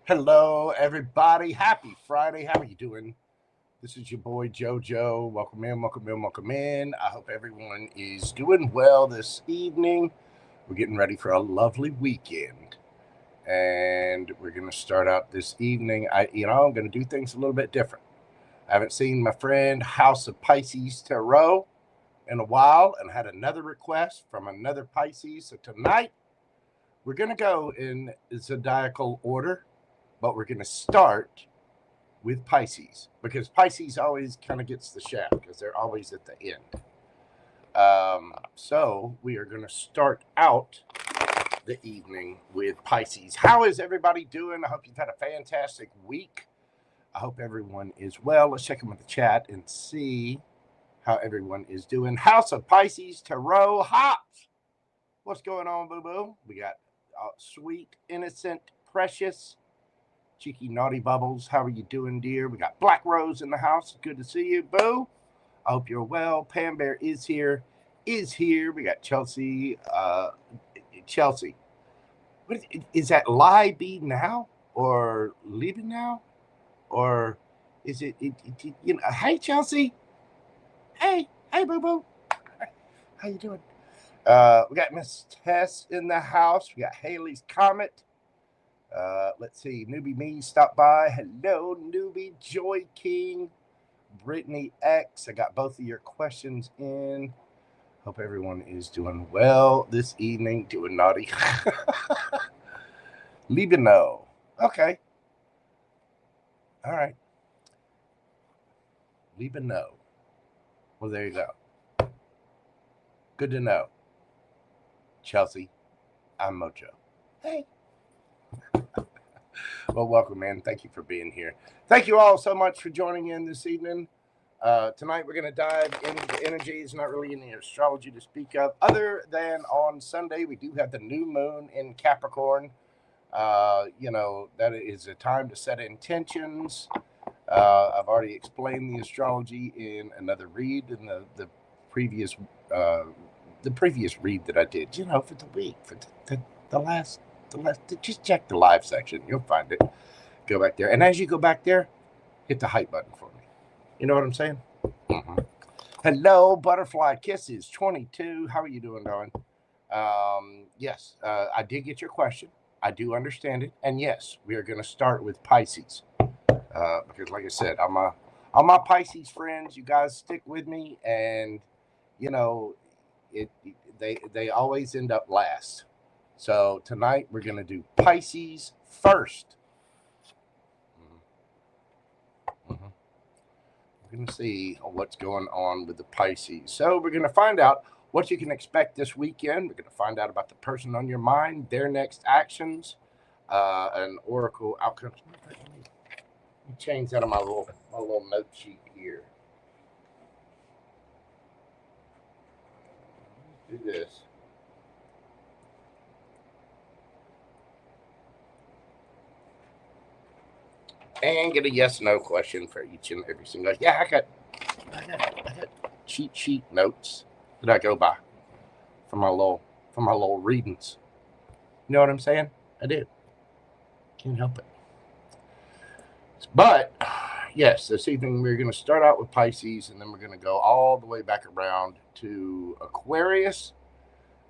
Hello, everybody. Happy Friday. How are you doing? This is your boy, JoJo. Welcome in, welcome in, welcome in. I hope everyone is doing well this evening. We're getting ready for a lovely weekend. And we're going to start out this evening. I'm going to do things a little bit different. I haven't seen my friend House of Pisces Tarot in a while and had another request from another Pisces. So tonight, we're going to go in zodiacal order. But we're going to start with Pisces because Pisces always kind of gets the shaft because they're always at the end. So we are going to start out the evening with Pisces. How is everybody doing? I hope you've had a fantastic week. I hope everyone is well. Let's check in with the chat and see how everyone is doing. House of Pisces Tarot Hops. What's going on, boo-boo? We got sweet, innocent, precious, cheeky naughty bubbles. How are you doing, dear? We got Black Rose in the house. Good to see you, boo. I hope you're well. Pam Bear is here. We got Chelsea. Chelsea. What is that? LIBRA or LIBRA? Or is it? Hey, Chelsea. Hey, boo boo. How you doing? We got Miss Tess in the house. We got Haley's Comet. Let's see. Newbie Me stopped by. Hello, Newbie. Joy King. BrittanyX. I got both of your questions in. Hope everyone is doing well this evening. Doing naughty. LIBENOW. Okay. All right. LIBENOW. Well, there you go. Good to know. Chelsea, I'm Mojo. Hey. Well, welcome, man. Thank you for being here. Thank you all so much for joining in this evening. Tonight, we're going to dive into the energies. Not really any astrology to speak of, other than on Sunday, we do have the new moon in Capricorn. That is a time to set intentions. I've already explained the astrology in another read in the previous read that I did, for the week, for the last, just check the live section. You'll find it. Go back there. And as you go back there, hit the hype button for me. You know what I'm saying? Mm-hmm. Hello, Butterflykisses 22. How are you doing, darling? Yes, I did get your question. I do understand it. And yes, we are going to start with Pisces. Because like I said, all my Pisces friends, you guys stick with me. And, they always end up last. So tonight we're going to do Pisces first. We're going to see what's going on with the Pisces. So we're going to find out what you can expect this weekend. We're going to find out about the person on your mind, their next actions, and oracle outcomes. Let me change that on my little note sheet here. Do this. And get a yes/no question for each and every single. Yeah, I got cheat sheet notes that I go by for my little readings. You know what I'm saying? I do. Can't help it. But yes, this evening we're going to start out with Pisces, and then we're going to go all the way back around to Aquarius,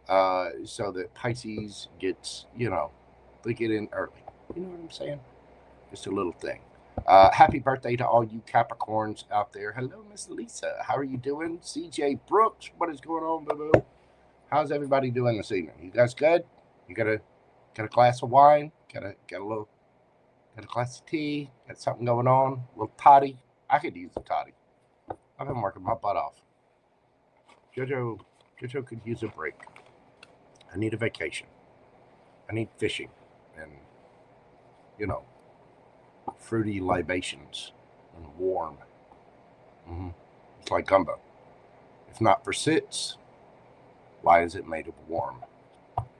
so that Pisces gets, they get in early. You know what I'm saying? Just a little thing. Happy birthday to all you Capricorns out there. Hello, Miss Lisa. How are you doing? CJ Brooks, what is going on, boo-boo? How's everybody doing this evening? You guys good? You got a glass of wine? Got a glass of tea? Got something going on? A little toddy? I could use a toddy. I've been working my butt off. Jojo could use a break. I need a vacation. I need fishing and, fruity libations and warm. It's like gumbo. If not for sits, why is it made of warm?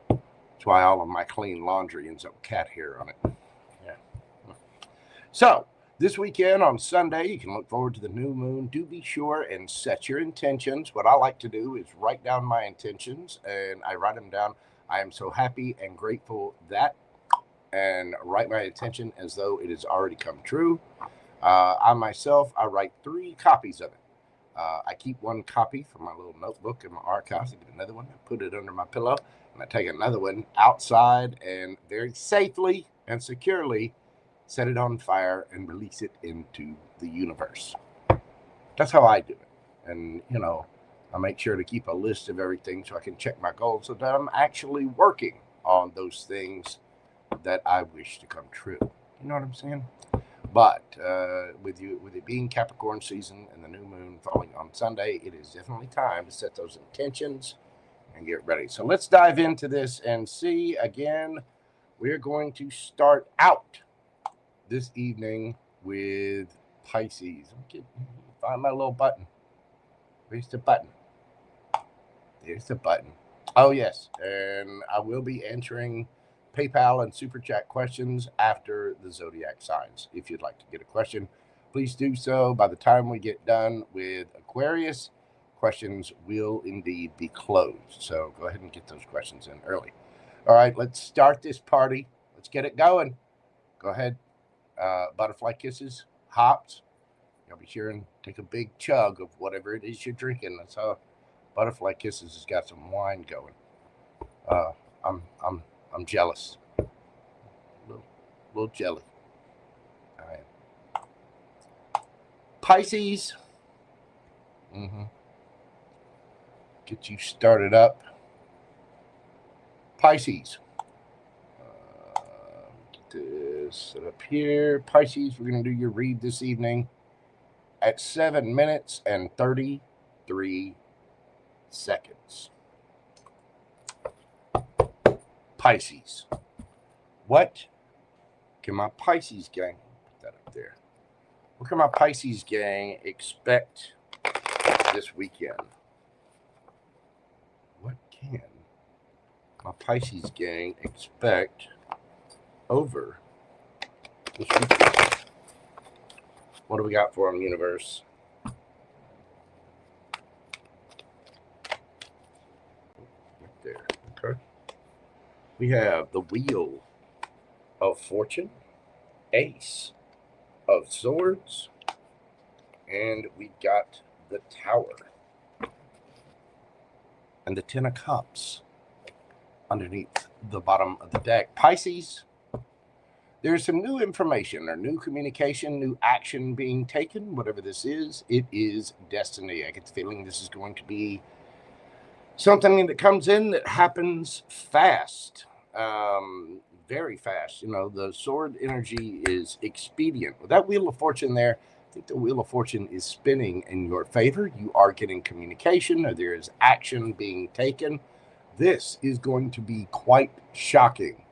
That's why all of my clean laundry ends up with cat hair on it. Yeah. So this weekend on Sunday, you can look forward to the new moon. Do be sure and set your intentions. What I like to do is write down my intentions, and I write them down. I am so happy and grateful that and write my intention as though it has already come true. I myself, I write 3 copies of it. I keep 1 copy for my little notebook in my archives. I get another one, I put it under my pillow, and I take another one outside and very safely and securely set it on fire and release it into the universe. That's how I do it. And, you know, I make sure to keep a list of everything so I can check my goals so that I'm actually working on those things that I wish to come true. You know what I'm saying? But with it being Capricorn season and the new moon falling on Sunday, it is definitely time to set those intentions and get ready. So let's dive into this and see. Again, we're going to start out this evening with Pisces. Find my little button. Where's the button? There's the button. Oh, yes. And I will be answering PayPal and Super Chat questions after the zodiac signs. If you'd like to get a question, please do so. By the time we get done with Aquarius, questions will indeed be closed. So go ahead and get those questions in early. All right, let's start this party. Let's get it going. Go ahead. Butterflykisses, hops. You'll be sure and take a big chug of whatever it is you're drinking. That's how Butterflykisses has got some wine going. I'm jealous. A little jelly. All right. Pisces. Get you started up. Pisces. Get this set up here. Pisces, we're going to do your read this evening at 7 minutes and 33 seconds. Pisces. What can my Pisces gang, put that up there, what can my Pisces gang expect this weekend? What can my Pisces gang expect over this weekend? What do we got for them, universe? Right there. Okay. We have the Wheel of Fortune, Ace of Swords, and we got the Tower and the 10 of Cups underneath the bottom of the deck. Pisces, there's some new information or new communication, new action being taken. Whatever this is, it is destiny. I get the feeling this is going to be something that comes in that happens fast, very fast. You know, the sword energy is expedient. With that Wheel of Fortune there, I think the Wheel of Fortune is spinning in your favor. You are getting communication, or there is action being taken. This is going to be quite shocking.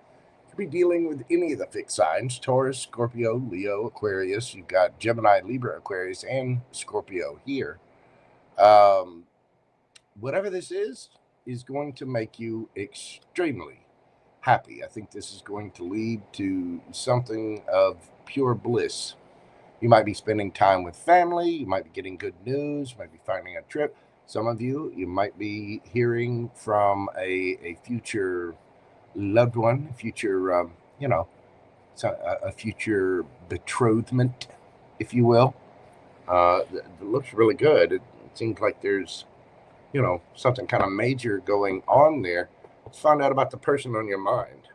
Be dealing with any of the fixed signs: Taurus, Scorpio, Leo, Aquarius. You've got Gemini, Libra, Aquarius, and Scorpio here. Whatever this is going to make you extremely happy. I think this is going to lead to something of pure bliss. You might be spending time with family. You might be getting good news. You might be finding a trip. Some of you might be hearing from a future loved one, future, a future betrothment, if you will. It looks really good. It seems like there's, something kind of major going on there. Let's find out about the person on your mind.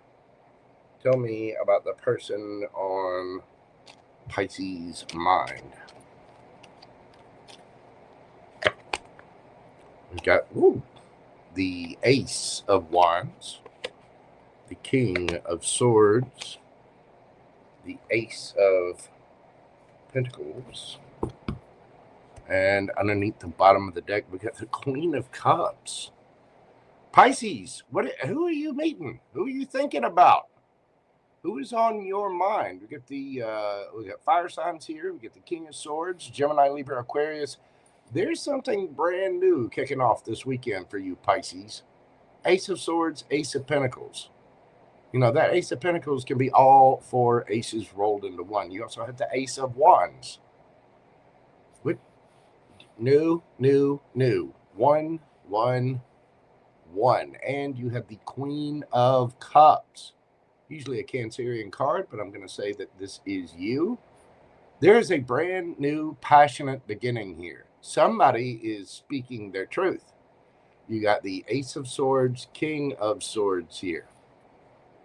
Tell me about the person on Pisces' mind. We've got the Ace of Wands, the King of Swords, the Ace of Pentacles, and underneath the bottom of the deck, we got the Queen of Cups. Pisces, who are you meeting? Who are you thinking about? Who is on your mind? We got fire signs here. We get the King of Swords, Gemini, Libra, Aquarius. There's something brand new kicking off this weekend for you, Pisces. Ace of Swords, Ace of Pentacles. That Ace of Pentacles can be all 4 aces rolled into one. You also have the Ace of Wands. New. 1, 1, 1. And you have the Queen of Cups. usually a Cancerian card, but I'm going to say that this is you. There is a brand new, passionate beginning here. Somebody is speaking their truth. You got the Ace of Swords, King of Swords here.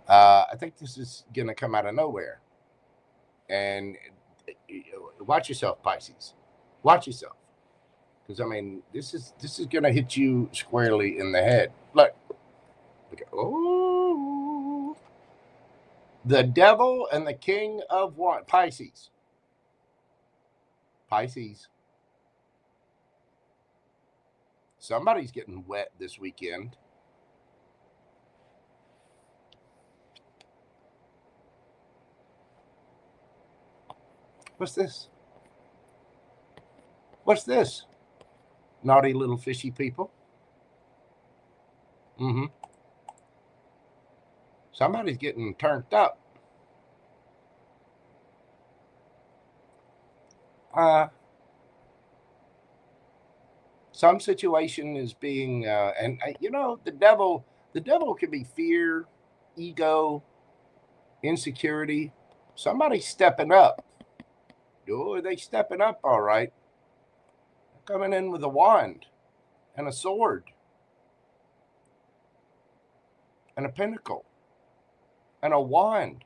I think this is going to come out of nowhere. And watch yourself, Pisces. Watch yourself. Because, I mean, this is going to hit you squarely in the head. Look. Oh. The Devil and the King of what? Pisces. Pisces. Somebody's getting wet this weekend. What's this? What's this? Naughty little fishy people. Somebody's getting turned up. Some situation is being, you know, the devil can be fear, ego, insecurity. Somebody's stepping up. Oh, they stepping up, all right. They're coming in with a wand and a sword and a pentacle and a wand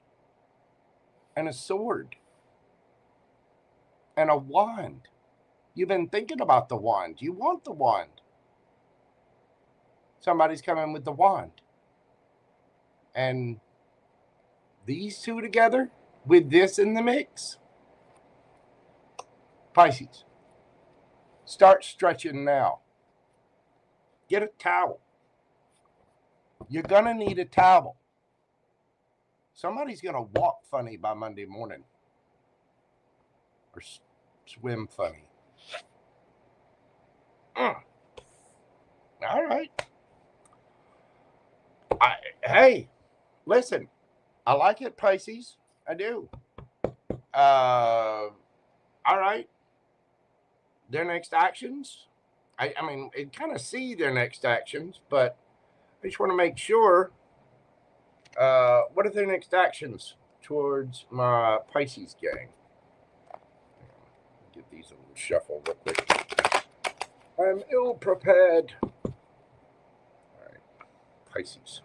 and a sword and a wand. You've been thinking about the wand. You want the wand. Somebody's coming with the wand. And these two together with this in the mix. Pisces, start stretching now. Get a towel. You're going to need a towel. Somebody's going to walk funny by Monday morning. Or swim funny. All right. Hey, listen. I like it, Pisces. I do. All right. Their next actions. I mean, I kind of see their next actions, but I just want to make sure. What are their next actions towards my Pisces gang? Get these a little shuffle real quick. I'm ill prepared. All right, Pisces.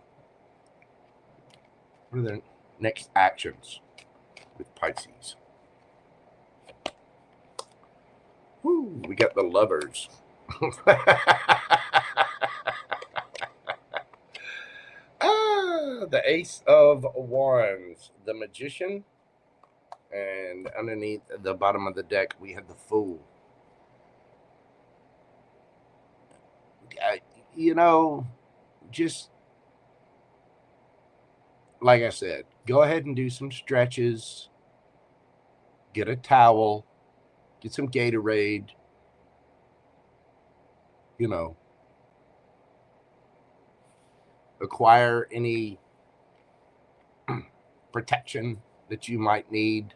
What are their next actions with Pisces? Woo, we got the Lovers. The Ace of Wands, the Magician, and underneath the bottom of the deck, we have the Fool. You know, just like I said, go ahead and do some stretches. Get a towel. Get some Gatorade. You know, acquire any protection that you might need.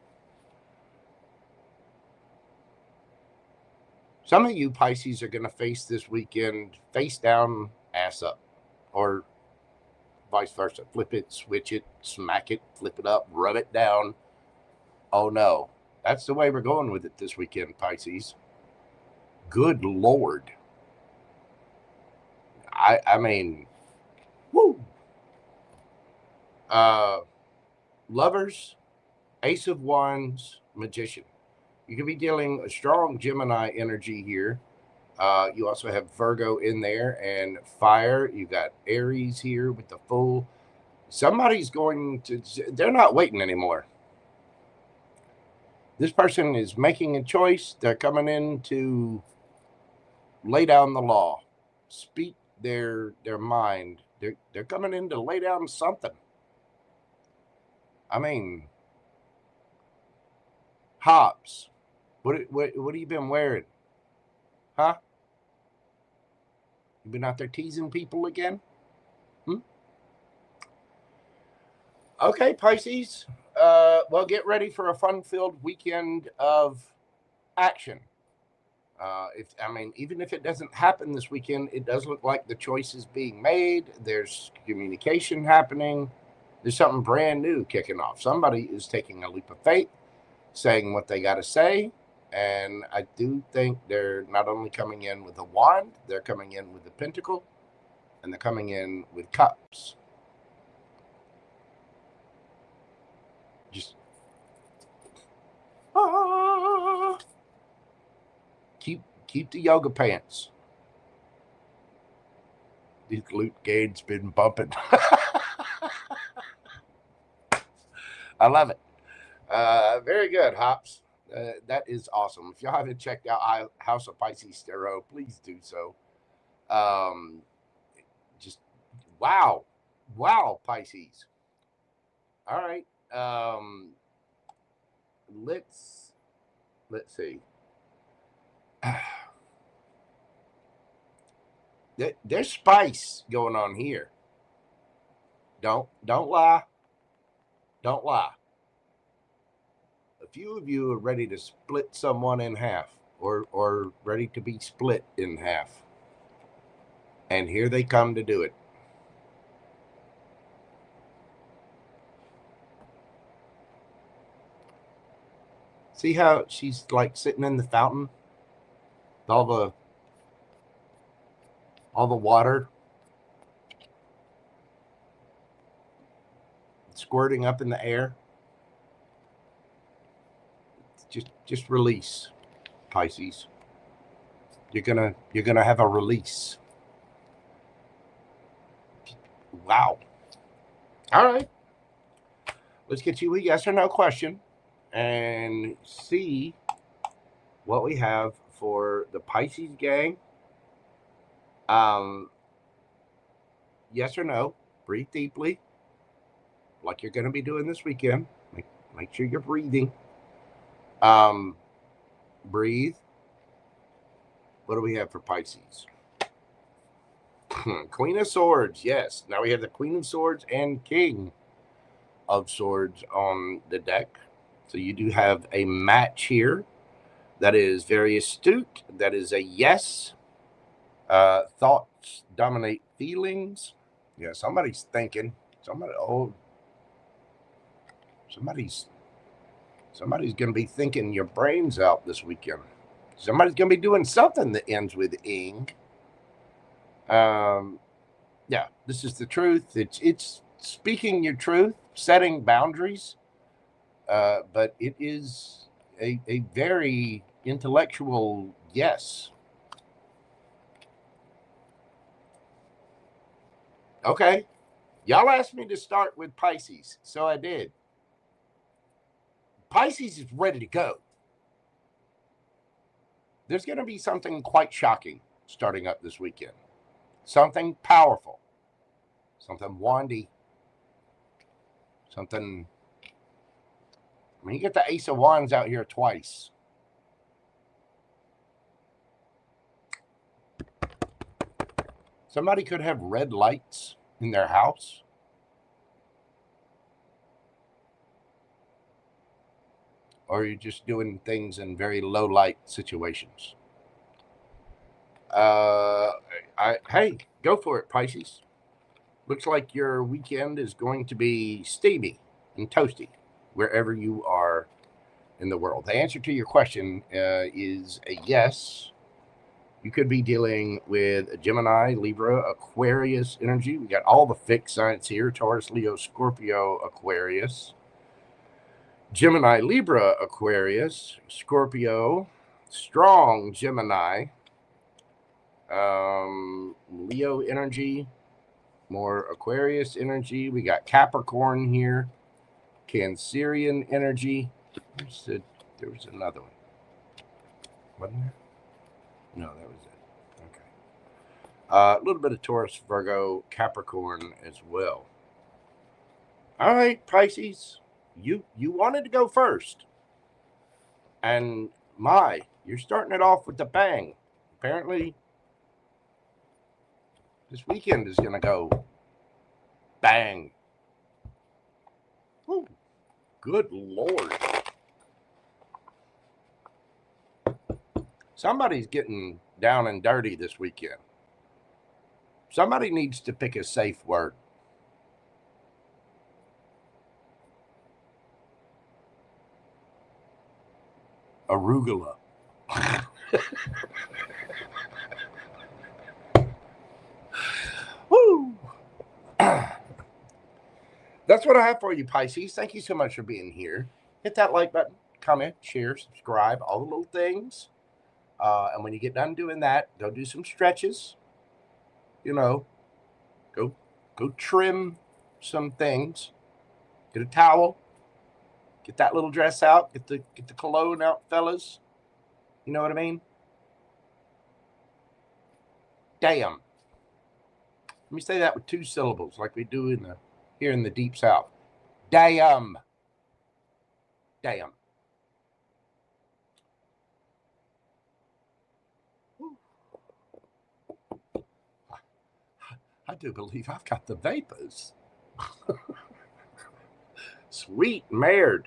Some of you Pisces are going to face this weekend face down, ass up, or vice versa. Flip it, switch it, smack it, flip it up, rub it down. Oh no, that's the way we're going with it this weekend, Pisces. Good Lord. I mean, woo. Lovers, Ace of Wands, Magician. You could be dealing a strong Gemini energy here. You also have Virgo in there and fire. You got Aries here with the Fool. Somebody's going to, they're not waiting anymore. This person is making a choice. They're coming in to lay down the law, speak their mind. They're coming in to lay down something. I mean, Hobbs, what have you been wearing? Huh? You been out there teasing people again? Okay, Pisces. Well, get ready for a fun-filled weekend of action. Even if it doesn't happen this weekend, it does look like the choice is being made. There's communication happening. There's something brand new kicking off. Somebody is taking a leap of faith, saying what they got to say. And I do think they're not only coming in with a wand, they're coming in with a pentacle, and they're coming in with cups. Just keep the yoga pants. These glute gains been bumping. I love it. Very good, Hops. That is awesome. If y'all haven't checked out House of Pisces Tarot, please do so. Just wow, Pisces. All right. Let's see. There's spice going on here. Don't lie. Don't lie. A few of you are ready to split someone in half, or ready to be split in half. And here they come to do it. See how she's like sitting in the fountain? All the water squirting up in the air. Just release, Pisces. You're gonna have a release. Wow. All right. Let's get you a yes or no question and see what we have for the Pisces gang. Yes or no. Breathe deeply, like you're going to be doing this weekend. Make sure you're breathing. Breathe. What do we have for Pisces? Queen of Swords. Yes. Now we have the Queen of Swords and King of Swords on the deck. So you do have a match here that is very astute. That is a yes. Thoughts dominate feelings. Yeah, somebody's thinking. Somebody's going to be thinking your brains out this weekend. Somebody's going to be doing something that ends with ing. Yeah, this is the truth. It's speaking your truth, setting boundaries. But it is a very intellectual yes. Okay. Y'all asked me to start with Pisces, so I did. Pisces is ready to go. There's going to be something quite shocking starting up this weekend. Something powerful. Something wandy. Something... I mean, you get the Ace of Wands out here twice. Somebody could have red lights in their house. Or you're just doing things in very low light situations. Hey, go for it, Pisces. Looks like your weekend is going to be steamy and toasty wherever you are in the world. The answer to your question is a yes. You could be dealing with a Gemini, Libra, Aquarius energy. We got all the fixed signs here: Taurus, Leo, Scorpio, Aquarius. Gemini, Libra, Aquarius, Scorpio, strong Gemini, Leo energy, more Aquarius energy. We got Capricorn here, Cancerian energy. There was another one. Wasn't there? No, that was it. Okay. A little bit of Taurus, Virgo, Capricorn as well. All right, Pisces. You wanted to go first. And you're starting it off with a bang. Apparently, this weekend is going to go bang. Woo. Good Lord. Somebody's getting down and dirty this weekend. Somebody needs to pick a safe word. arugula. Woo! That's what I have for you, Pisces. Thank you so much for being here. Hit that like button, comment, share, subscribe, all the little things. And when you get done doing that, go do some stretches. You know, go trim some things. Get a towel. Get that little dress out. Get the cologne out, fellas. You know what I mean? Damn. Let me say that with 2 syllables, like we do here in the Deep South. Damn. Damn. I do believe I've got the vapors. Sweet merd.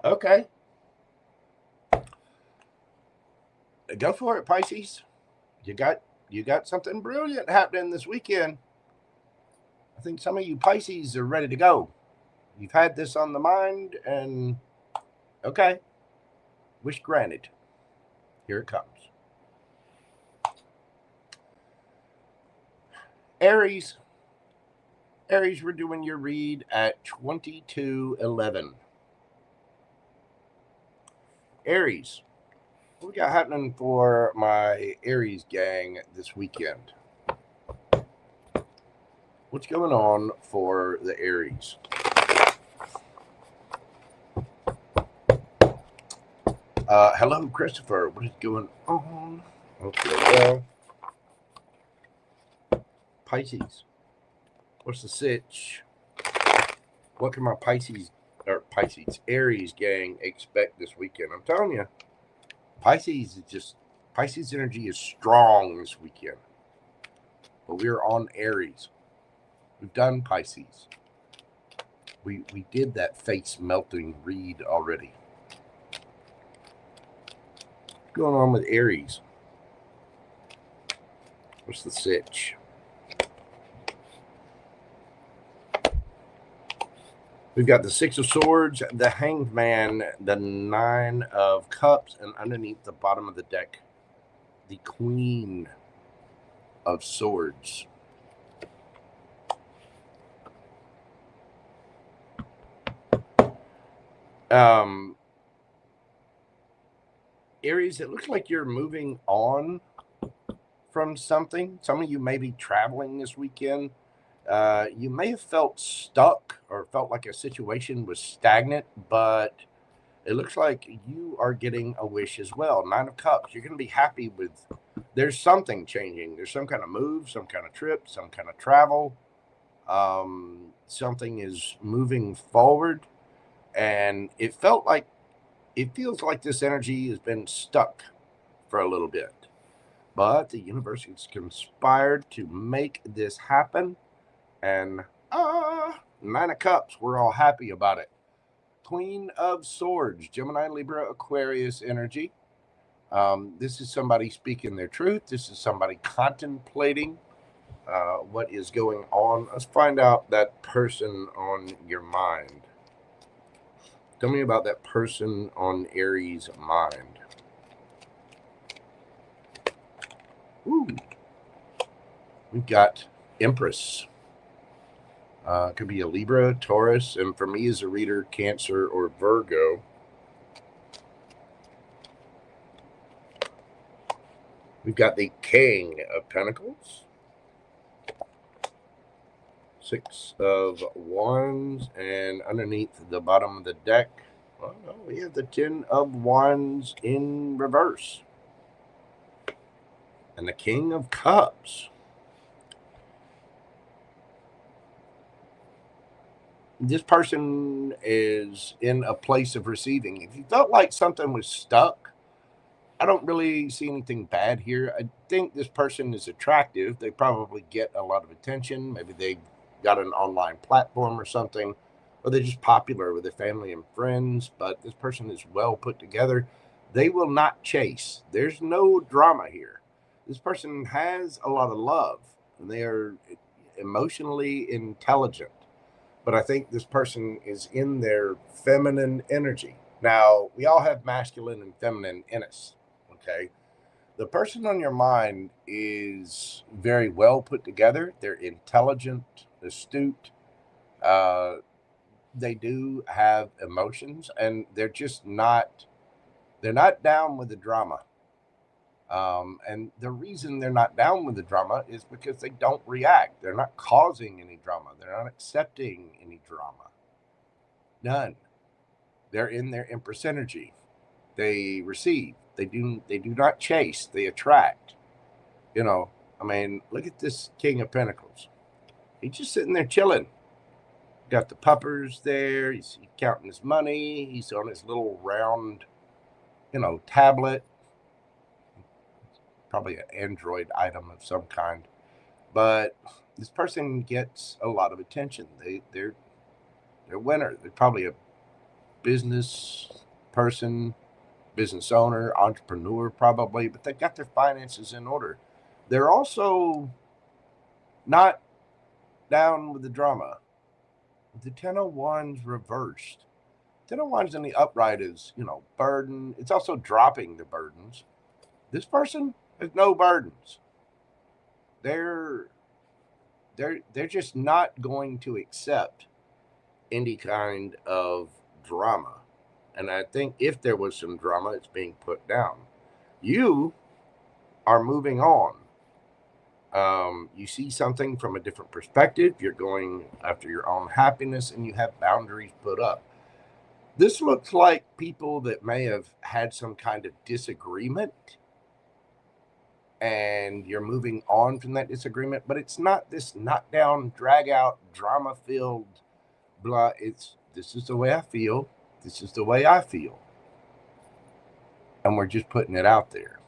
Okay. Go for it, Pisces. You got something brilliant happening this weekend. I think some of you Pisces are ready to go. You've had this on the mind, and okay. Wish granted. Here it comes. Aries. Aries, we're doing your read at 22:11. Aries, what we got happening for my Aries gang this weekend? What's going on for the Aries? Hello, Christopher. What is going on? Okay, well, Pisces. What's the sitch? What can my Aries gang expect this weekend? I'm telling you, Pisces energy is strong this weekend. But we're on Aries. We've done Pisces. We did that face melting read already. What's going on with Aries? What's the sitch? We've got the 6 of Swords, the Hanged Man, the 9 of Cups, and underneath the bottom of the deck, the Queen of Swords. Aries, it looks like you're moving on from something. Some of you may be traveling this weekend. You may have felt stuck or felt like a situation was stagnant, but it looks like you are getting a wish as well. 9 of Cups. You're going to be happy with, there's something changing. There's some kind of move, some kind of trip, some kind of travel. Something is moving forward, and it feels like this energy has been stuck for a little bit. But the universe has conspired to make this happen. And 9 of Cups, we're all happy about it. Queen of Swords, Gemini, Libra, Aquarius energy. This is somebody speaking their truth. This is somebody contemplating what is going on. Let's find out that person on your mind. Tell me about that person on Aries' mind. Ooh. We've got Empress. Could be a Libra, Taurus, and for me as a reader, Cancer or Virgo. We've got the King of Pentacles, 6 of Wands, and underneath the bottom of the deck, well, no, we have the 10 of Wands in reverse, and the King of Cups. This person is in a place of receiving. If you felt like something was stuck, I don't really see anything bad here. I think this person is attractive. They probably get a lot of attention. Maybe they got an online platform or something, or they're just popular with their family and friends, but this person is well put together. They will not chase. There's no drama here. This person has a lot of love, and they are emotionally intelligent. but I think this person is in their feminine energy. Now, we all have masculine and feminine in us, okay? The person on your mind is very well put together. They're intelligent, astute. They do have emotions, and they're not down with the drama. And the reason they're not down with the drama is because they don't react. They're not causing any drama. They're not accepting any drama. None. They're in their Empress energy. They receive. They do not chase. They attract. You know, I mean, look at this King of Pentacles. He's just sitting there chilling. Got the puppers there. He's counting his money. He's on his little round, tablet. Probably an Android item of some kind. But this person gets a lot of attention. They're a winner. They're probably a business person, business owner, entrepreneur probably, but they've got their finances in order. They're also not down with the drama. The Ten of Wands reversed. Ten of Wands in the upright is, burden. It's also dropping the burdens. This person has no burdens. They're just not going to accept any kind of drama. And I think if there was some drama, it's being put down. You are moving on. You see something from a different perspective. You're going after your own happiness, and you have boundaries put up. This looks like people that may have had some kind of disagreement, and you're moving on from that disagreement, but it's not this knockdown, drag out, drama filled blah. This is the way I feel. This is the way I feel. And we're just putting it out there.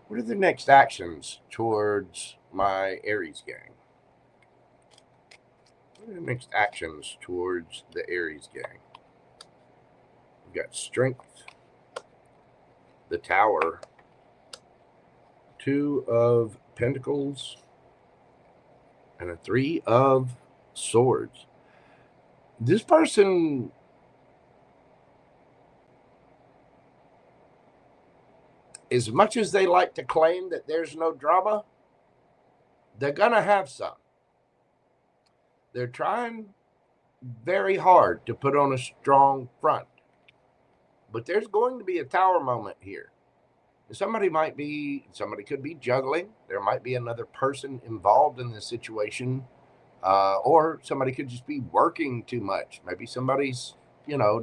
What are the next actions towards my Aries gang? What are the next actions towards the Aries gang? We've got Strength, the Tower, Two of Pentacles, and a Three of Swords. This person as much as they like to claim that there's no drama, they're going to have some. They're trying very hard to put on a strong front. But there's going to be a tower moment here. Somebody could be juggling. There might be another person involved in this situation. Or somebody could just be working too much. Maybe somebody's,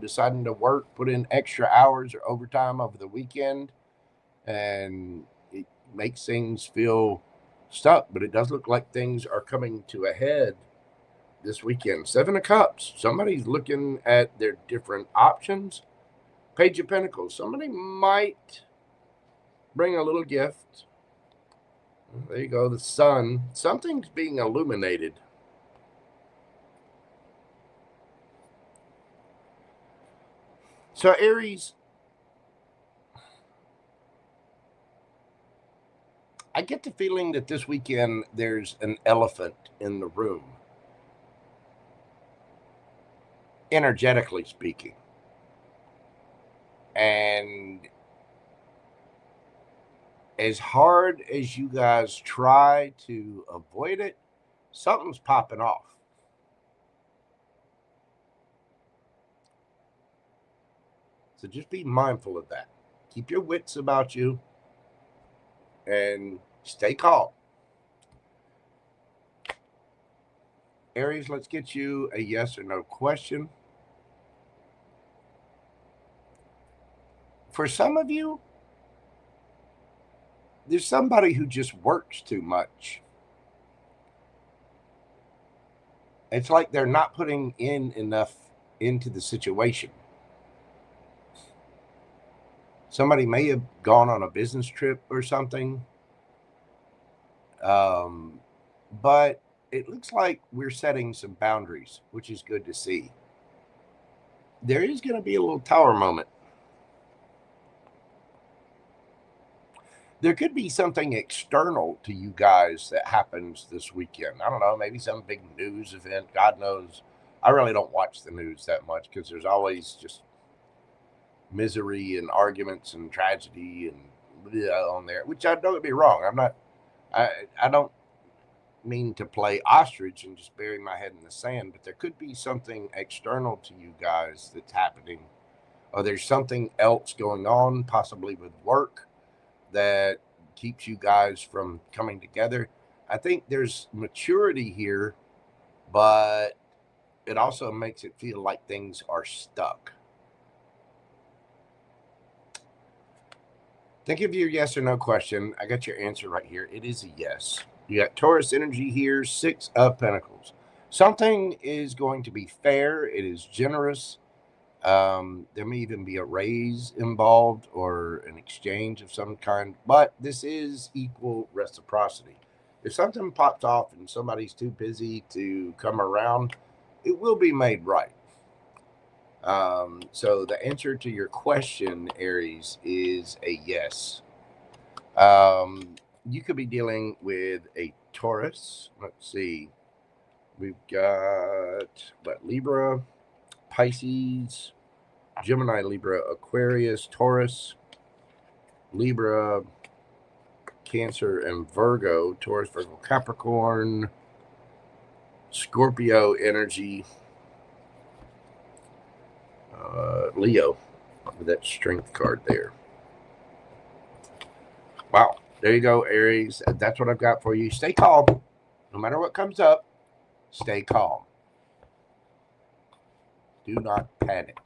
deciding to work, put in extra hours or overtime over the weekend. And it makes things feel stuck. But it does look like things are coming to a head this weekend. Seven of Cups. Somebody's looking at their different options. Page of Pentacles. Somebody might bring a little gift. There you go. The Sun. Something's being illuminated. So Aries, I get the feeling that this weekend there's an elephant in the room, energetically speaking. And as hard as you guys try to avoid it, something's popping off. So just be mindful of that. Keep your wits about you and stay calm. Aries, let's get you a yes or no question. For some of you, there's somebody who just works too much. It's like they're not putting in enough into the situation. Somebody may have gone on a business trip or something. But it looks like we're setting some boundaries, which is good to see. There is going to be a little tower moment. There could be something external to you guys that happens this weekend. I don't know, maybe some big news event. God knows. I really don't watch the news that much because there's always just misery and arguments and tragedy and on there, which don't get me wrong. I don't mean to play ostrich and just bury my head in the sand, but there could be something external to you guys that's happening, or there's something else going on, possibly with work, that keeps you guys from coming together. I think there's maturity here, but it also makes it feel like things are stuck. Think of your yes or no question. I got your answer right here. It is a yes. You got Taurus energy here, 6 of Pentacles. Something is going to be fair. It is generous. There may even be a raise involved or an exchange of some kind, but this is equal reciprocity. If something pops off and somebody's too busy to come around, it will be made right. So the answer to your question, Aries, is a yes. You could be dealing with a Taurus. Let's see. We've got Libra, Pisces, Gemini, Libra, Aquarius, Taurus, Libra, Cancer, and Virgo. Taurus, Virgo, Capricorn, Scorpio energy, Leo, with that strength card there. Wow, there you go, Aries. That's what I've got for you. Stay calm. No matter what comes up, stay calm. Do not panic.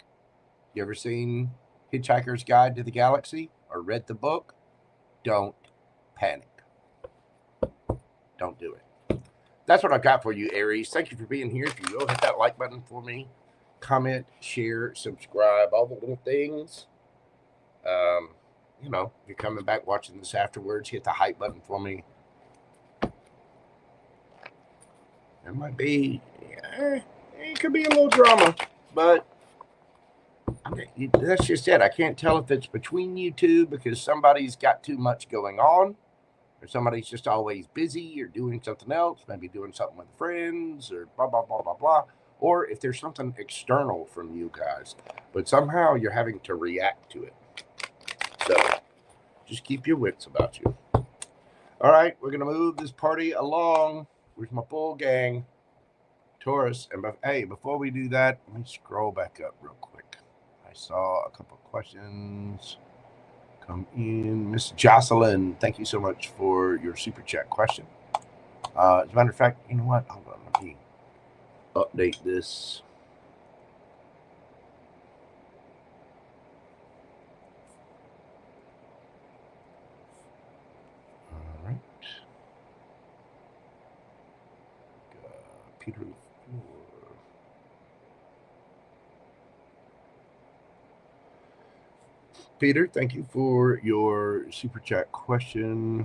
You ever seen Hitchhiker's Guide to the Galaxy or read the book? Don't panic. Don't do it. That's what I've got for you, Aries. Thank you for being here. If you will, hit that like button for me. Comment, share, subscribe, all the little things. If you're coming back watching this afterwards, hit the hype button for me. There might be, it could be a little drama, but that's just it. I can't tell if it's between you two because somebody's got too much going on, or somebody's just always busy or doing something else, maybe doing something with friends or blah, blah, blah, blah, blah. Or if there's something external from you guys, but somehow you're having to react to it. So just keep your wits about you. All right, we're going to move this party along. Where's my bull gang? Taurus. And hey, before we do that, let me scroll back up real quick. I saw a couple of questions come in. Miss Jocelyn, thank you so much for your super chat question. As a matter of fact, you know what? Hold on, let me update this. All right. PeterLafloor. Peter, thank you for your super chat question.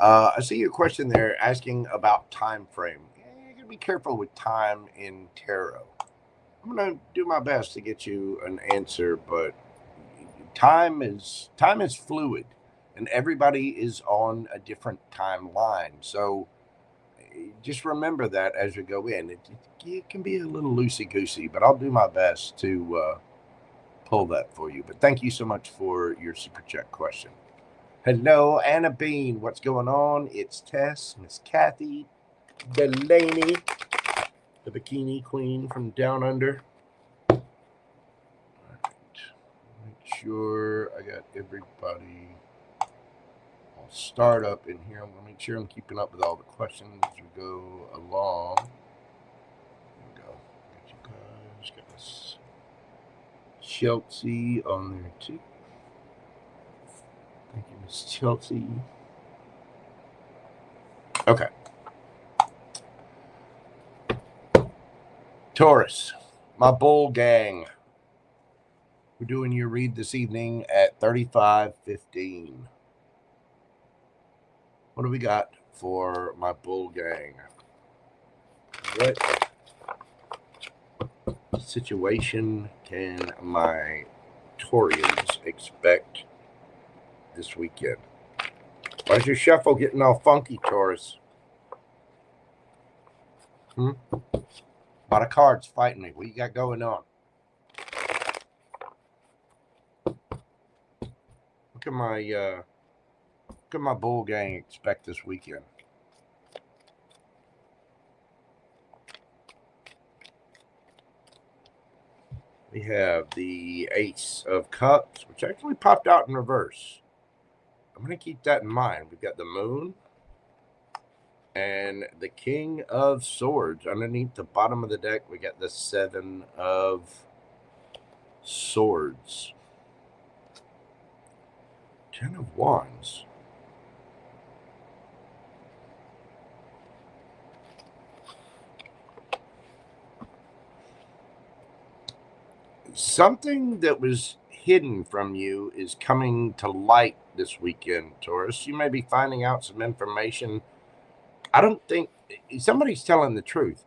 I see your question there asking about time frame. You gotta be careful with time in tarot. I'm gonna do my best to get you an answer, but time is fluid, and everybody is on a different timeline. So just remember that as you go in. It can be a little loosey-goosey, but I'll do my best to pull that for you. But thank you so much for your super chat question. Hello, Anna Bean. What's going on? It's Tess, Miss Kathy, Delaney, the bikini queen from down under. All right. Make sure I got everybody all start up in here. I'm going to make sure I'm keeping up with all the questions as we go along. Here we go. Got you guys. Got this Chelsea on there too. Thank you, Miss Chelsea. Okay. Taurus, my bull gang. We're doing your read this evening at 35:15. What do we got for my bull gang? What situation can my Taurians expect this weekend? Why's your shuffle getting all funky, Taurus? A lot of cards fighting me. What you got going on? Look at my bull gang expect this weekend. We have the Ace of Cups, which actually popped out in reverse. I'm going to keep that in mind. We've got the Moon and the King of Swords. Underneath the bottom of the deck, we got the Seven of Swords. 10 of Wands. Something that was hidden from you is coming to light this weekend, Taurus. You may be finding out some information. I don't think somebody's telling the truth.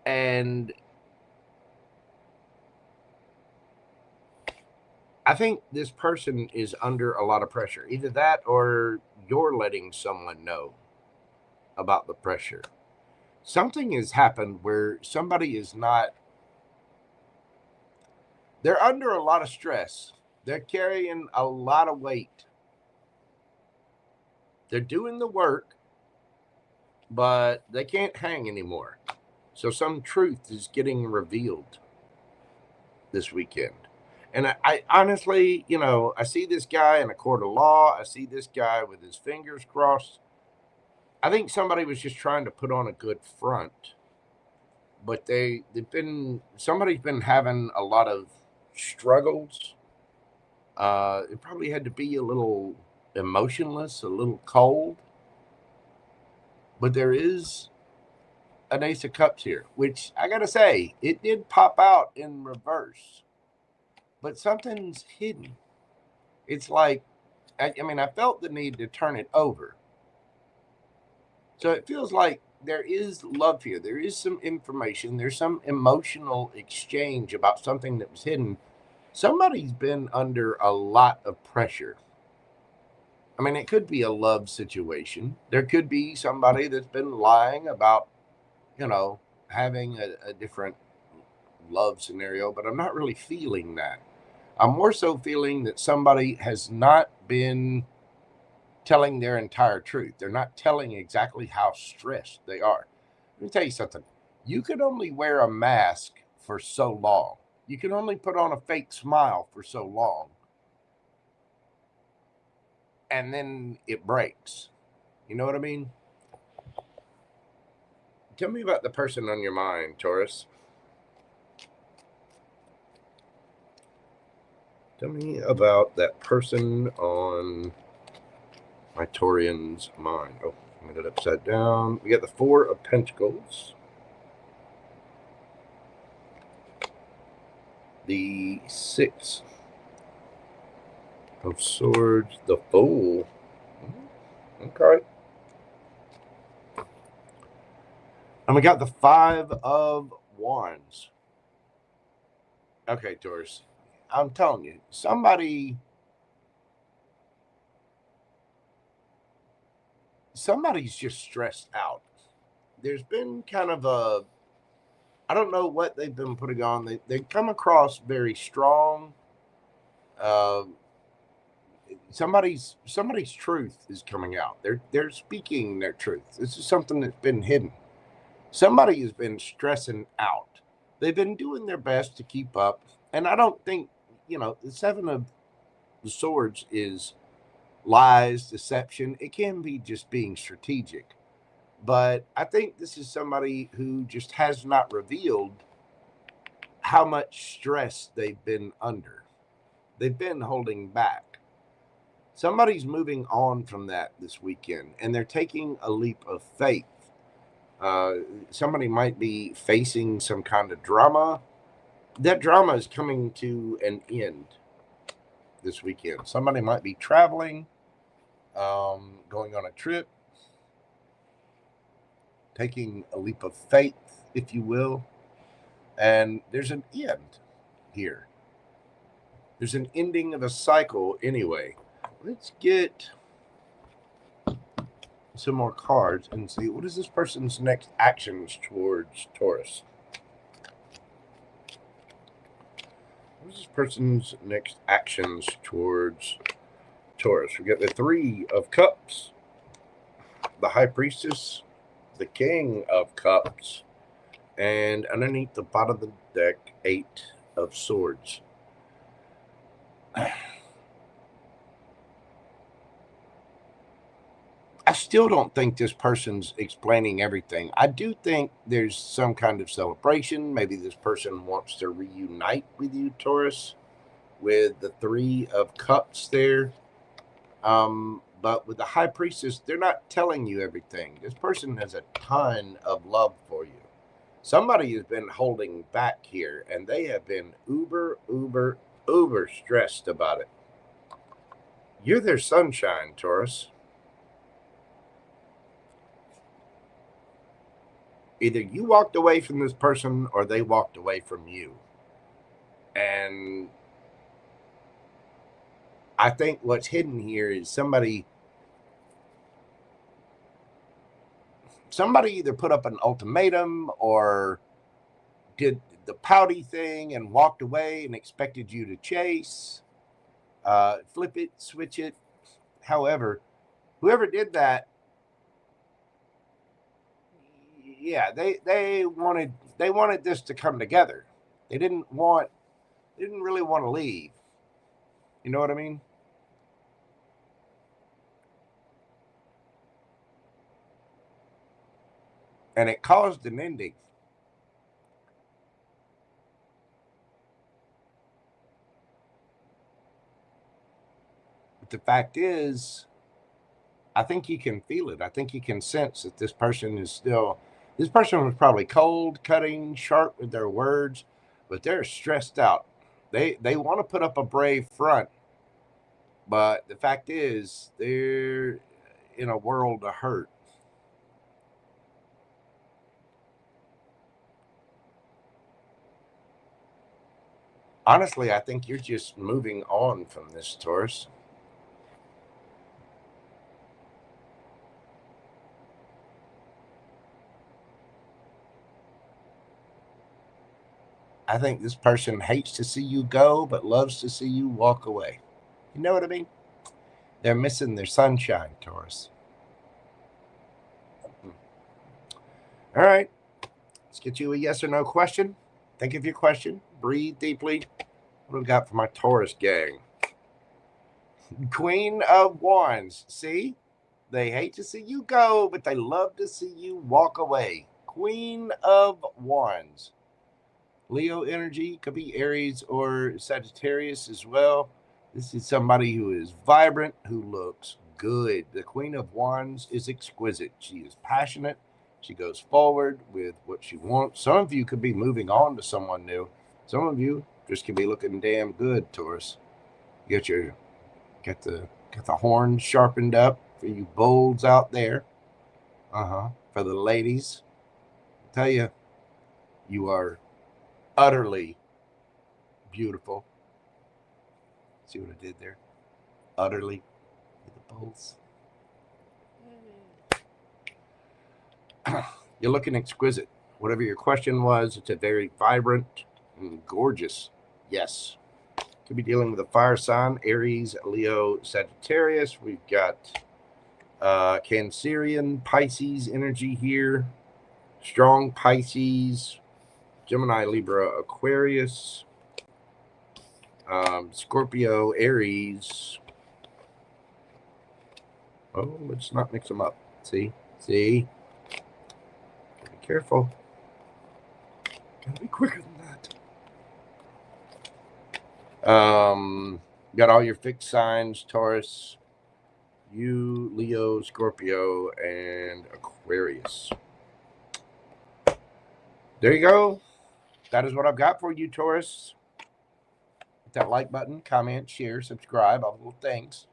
And I think this person is under a lot of pressure. Either that or you're letting someone know about the pressure. Something has happened where somebody is not, they're under a lot of stress. They're carrying a lot of weight. They're doing the work, but they can't hang anymore. So some truth is getting revealed this weekend. And I honestly, I see this guy in a court of law. I see this guy with his fingers crossed. I think somebody was just trying to put on a good front. But somebody's been having a lot of struggles. It probably had to be a little emotionless, a little cold. But there is an Ace of Cups here, which I got to say, it did pop out in reverse. But something's hidden. It's like, I felt the need to turn it over. So it feels like there is love here. There is some information. There's some emotional exchange about something that was hidden. Somebody's been under a lot of pressure. It could be a love situation. There could be somebody that's been lying about, having a different love scenario, but I'm not really feeling that. I'm more so feeling that somebody has not been telling their entire truth. They're not telling exactly how stressed they are. Let me tell you something. You can only wear a mask for so long. You can only put on a fake smile for so long. And then it breaks. You know what I mean? Tell me about the person on your mind, Taurus. Tell me about that person on my Taurian's mind. Oh, I got it upside down. We got the Four of Pentacles. The Six of Swords. The Fool. Okay. And we got the Five of Wands. Okay, Taurus. I'm telling you, somebody's just stressed out. There's been kind of I don't know what they've been putting on. They come across very strong. Somebody's truth is coming out. They're speaking their truth. This is something that's been hidden. Somebody has been stressing out. They've been doing their best to keep up. And I don't think, the Seven of the Swords is lies, deception. It can be just being strategic. But I think this is somebody who just has not revealed how much stress they've been under. They've been holding back. Somebody's moving on from that this weekend, and they're taking a leap of faith. Somebody might be facing some kind of drama. That drama is coming to an end this weekend. Somebody might be traveling, going on a trip, taking a leap of faith, if you will. And there's an end here. There's an ending of a cycle anyway. Let's get some more cards and see what is this person's next actions towards Taurus. What is this person's next actions towards Taurus? We got the Three of Cups, the High Priestess, the King of Cups, and underneath the bottom of the deck, Eight of Swords. I still don't think this person's explaining everything. I do think there's some kind of celebration. Maybe this person wants to reunite with you, Taurus, with the Three of Cups there. But with the High Priestess, they're not telling you everything. This person has a ton of love for you. Somebody has been holding back here, and they have been uber stressed about it. You're their sunshine, Taurus. Either you walked away from this person or they walked away from you. And I think what's hidden here is somebody either put up an ultimatum or did the pouty thing and walked away and expected you to chase, flip it, switch it. However, whoever did that, yeah, they wanted this to come together. They didn't really want to leave. You know what I mean? And it caused an ending. But the fact is, I think you can feel it. I think you can sense that this person was probably cold, cutting, sharp with their words, but they're stressed out. They want to put up a brave front, but the fact is they're in a world of hurt. Honestly, I think you're just moving on from this, Taurus. I think this person hates to see you go, but loves to see you walk away. You know what I mean? They're missing their sunshine, Taurus. All right. Let's get you a yes or no question. Think of your question. Breathe deeply. What do we got for my Taurus gang? Queen of Wands. See? They hate to see you go, but they love to see you walk away. Queen of Wands. Leo energy, could be Aries or Sagittarius as well. This is somebody who is vibrant, who looks good. The Queen of Wands is exquisite. She is passionate. She goes forward with what she wants. Some of you could be moving on to someone new. Some of you just could be looking damn good, Taurus. Get the horns sharpened up for you bulls out there. For the ladies, I tell you, you are utterly beautiful. See what I did there? Utterly with the bulls. You're looking exquisite. Whatever your question was, it's a very vibrant and gorgeous yes. Could be dealing with a fire sign, Aries, Leo, Sagittarius. We've got Cancerian, Pisces energy here. Strong Pisces, Gemini, Libra, Aquarius, Scorpio, Aries. Oh, let's not mix them up. See? Be careful. Gotta be quicker than that. Got all your fixed signs, Taurus, you, Leo, Scorpio, and Aquarius. There you go. That is what I've got for you, Taurus. Hit that like button, comment, share, subscribe, all the little things,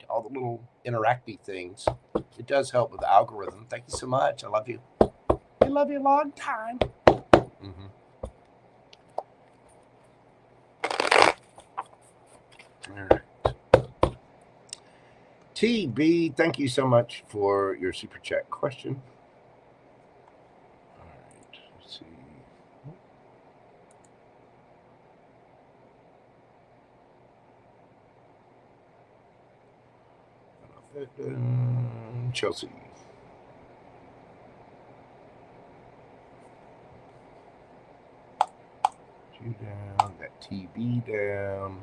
all the little interactive things. It does help with the algorithm. Thank you so much. I love you. I love you a long time. All right. TB, thank you so much for your super chat question. All right, let's see. Chelsea. You down, that TB down.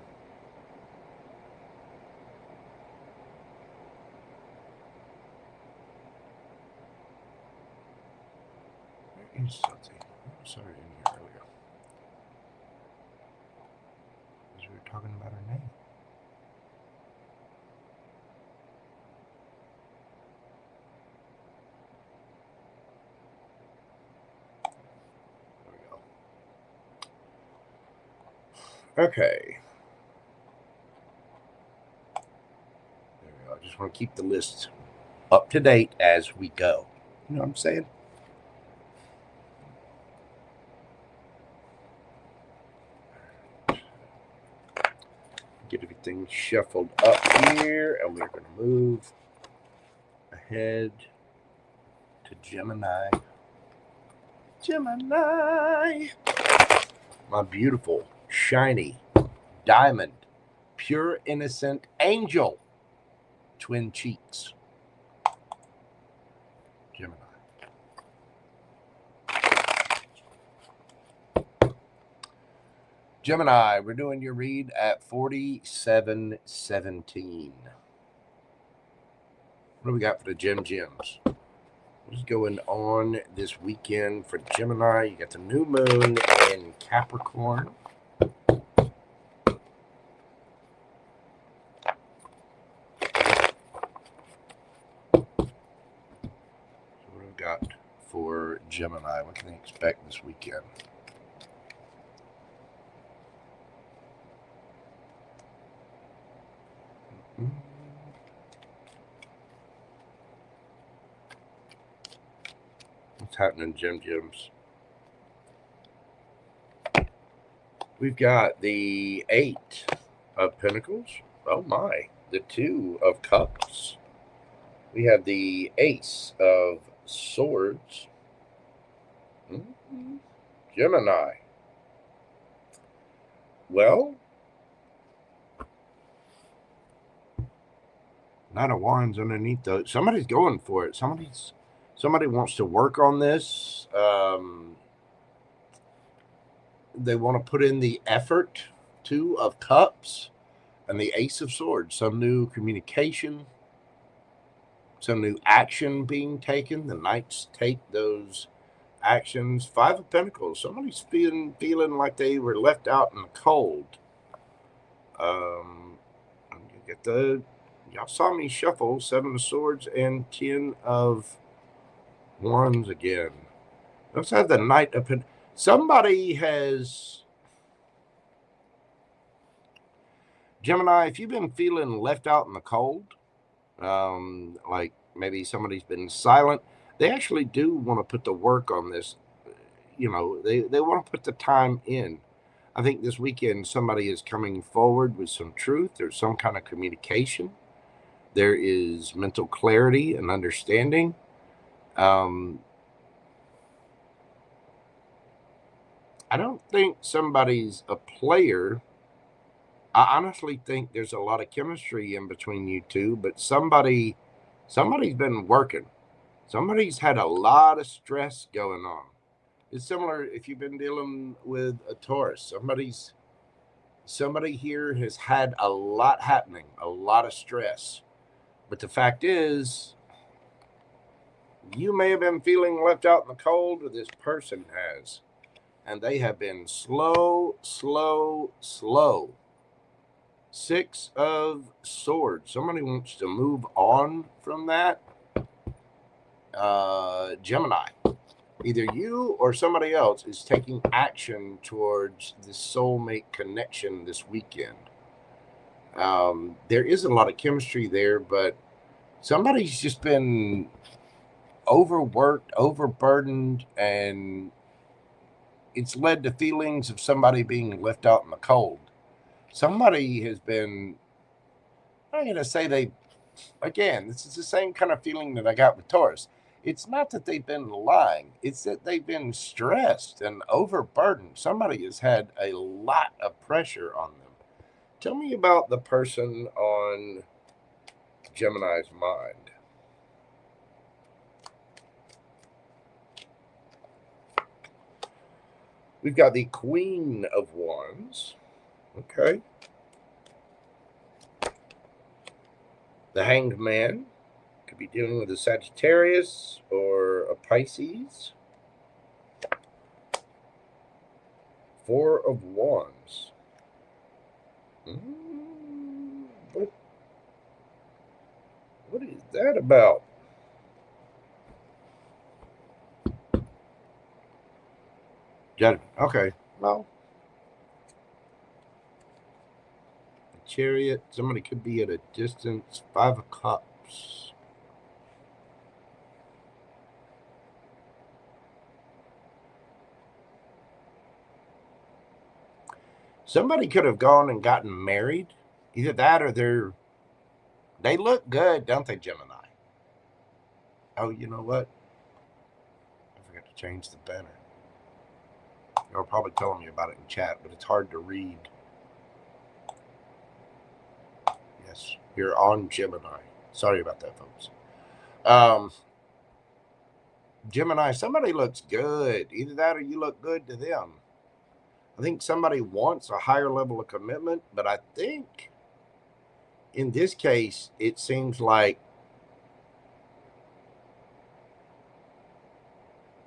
Where is Chelsea? I saw her in here earlier. Because we were talking about her name. Okay. There we go. I just want to keep the list up to date as we go. You know what I'm saying? Get everything shuffled up here, and we're going to move ahead to Gemini. Gemini. My beautiful, shiny, diamond, pure innocent angel. Twin cheeks. Gemini. Gemini, we're doing your read at 4717. What do we got for the gems? What's going on this weekend for Gemini? You got the new moon in Capricorn. Got for Gemini? What can they expect this weekend? What's happening, gems? We've got the 8 of Pentacles. Oh my. The 2 of Cups. We have the Ace of Swords. Gemini. Well, Knight of Wands underneath those. Somebody's going for it. Somebody wants to work on this. They want to put in the effort. 2 of Cups and the Ace of Swords. Some new communication. Some new action being taken. The Knights take those actions. 5 of Pentacles. Somebody's feeling like they were left out in the cold. Get the, y'all saw me shuffle 7 of Swords and 10 of Wands again. Let's have the Knight of Pentacles. Somebody has, Gemini, if you've been feeling left out in the cold, like maybe somebody's been silent, they actually do want to put the work on this. You know, they want to put the time in. I think this weekend somebody is coming forward with some truth. There's some kind of communication. There is mental clarity and understanding. I don't think somebody's a player. I honestly think there's a lot of chemistry in between you two, but somebody's been working. Somebody's had a lot of stress going on. It's similar if you've been dealing with a Taurus. Somebody here has had a lot happening, a lot of stress. But the fact is, you may have been feeling left out in the cold, or this person has. And they have been slow. 6 of Swords. Somebody wants to move on from that. Gemini. Either you or somebody else is taking action towards the soulmate connection this weekend. There is a lot of chemistry there, but somebody's just been overworked, overburdened, and it's led to feelings of somebody being left out in the cold. Somebody has been, I'm going to say again, this is the same kind of feeling that I got with Taurus. It's not that they've been lying. It's that they've been stressed and overburdened. Somebody has had a lot of pressure on them. Tell me about the person on Gemini's mind. We've got the Queen of Wands. Okay. The Hanged Man. Could be dealing with a Sagittarius or a Pisces. Four of Wands. What is that about? Judgment. Okay. Well, Chariot. Somebody could be at a distance. Five of Cups. Somebody could have gone and gotten married. Either that or they look good, don't they, Gemini? Oh, you know what? I forgot to change the banner. They were probably telling me about it in chat, but it's hard to read. Yes, you're on Gemini. Sorry about that, folks. Gemini, somebody looks good. Either that or you look good to them. I think somebody wants a higher level of commitment, but I think in this case, it seems like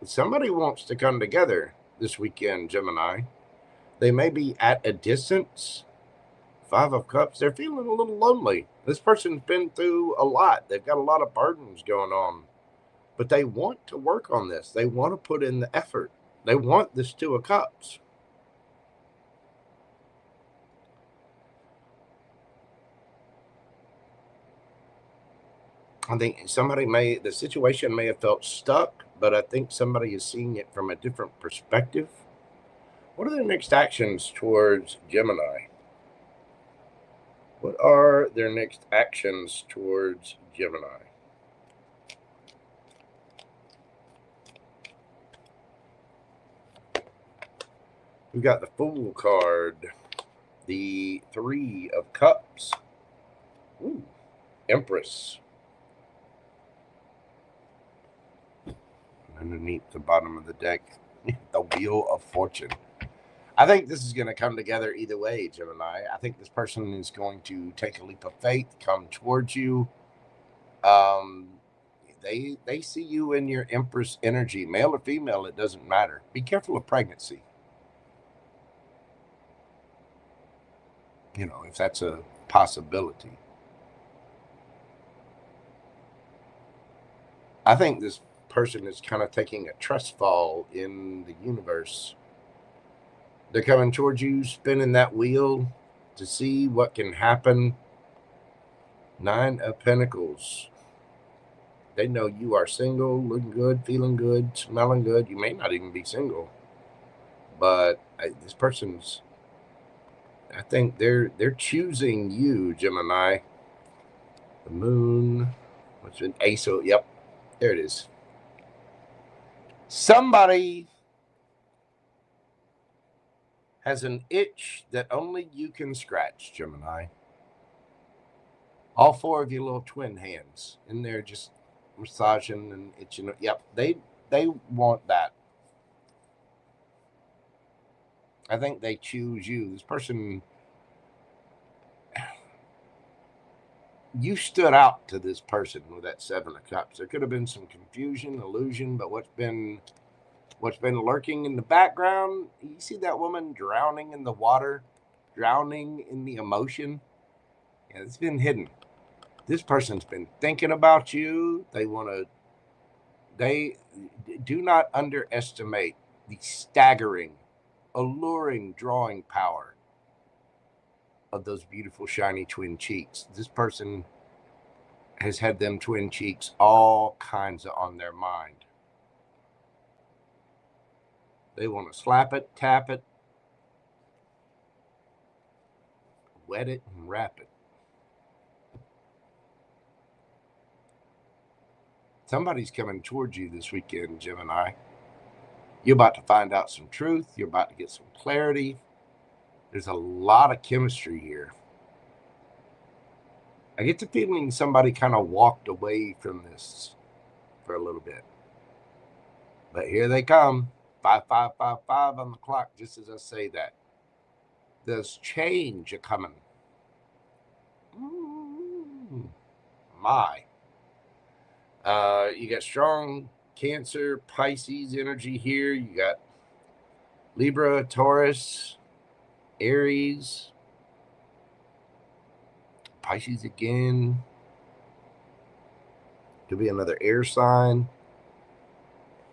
somebody wants to come together this weekend, Gemini. They may be at a distance. Five of Cups. They're feeling a little lonely. This person's been through a lot. They've got a lot of burdens going on. But they want to work on this. They want to put in the effort. They want this Two of Cups. I think the situation may have felt stuck, but I think somebody is seeing it from a different perspective. What are their next actions towards Gemini? What are their next actions towards Gemini? We've got the Fool card, the Three of Cups, ooh, Empress. Underneath the bottom of the deck, the Wheel of Fortune. I think this is going to come together either way, Gemini. I think this person is going to take a leap of faith, come towards you. They see you in your Empress energy, male or female, it doesn't matter. Be careful of pregnancy. You know, if that's a possibility. I think this person is kind of taking a trust fall in the universe. They're coming towards you, spinning that wheel to see what can happen. Nine of Pentacles. They know you are single, looking good, feeling good, smelling good. You may not even be single, but this person's, I think they're choosing you, Gemini. The Moon, what's an Ace of, yep, there it is. Somebody has an itch that only you can scratch, Gemini. All four of you little twin hands in there just massaging and itching. Yep, they want that. I think they choose you. This person, you stood out to this person with that Seven of Cups. There could have been some confusion, illusion, but what's been lurking in the background, you see that woman drowning in the water, drowning in the emotion. Yeah, it's been hidden. This person's been thinking about you. They do not underestimate the staggering, alluring drawing power of those beautiful, shiny twin cheeks. This person has had them twin cheeks all kinds of on their mind. They want to slap it, tap it, wet it, and wrap it. Somebody's coming towards you this weekend, Gemini. You're about to find out some truth. You're about to get some clarity. There's a lot of chemistry here. I get the feeling somebody kind of walked away from this for a little bit. But here they come. 5555 on the clock, just as I say that. There's change a-coming. My. You got strong Cancer, Pisces energy here. You got Libra, Taurus, Aries, Pisces again. Could be another air sign.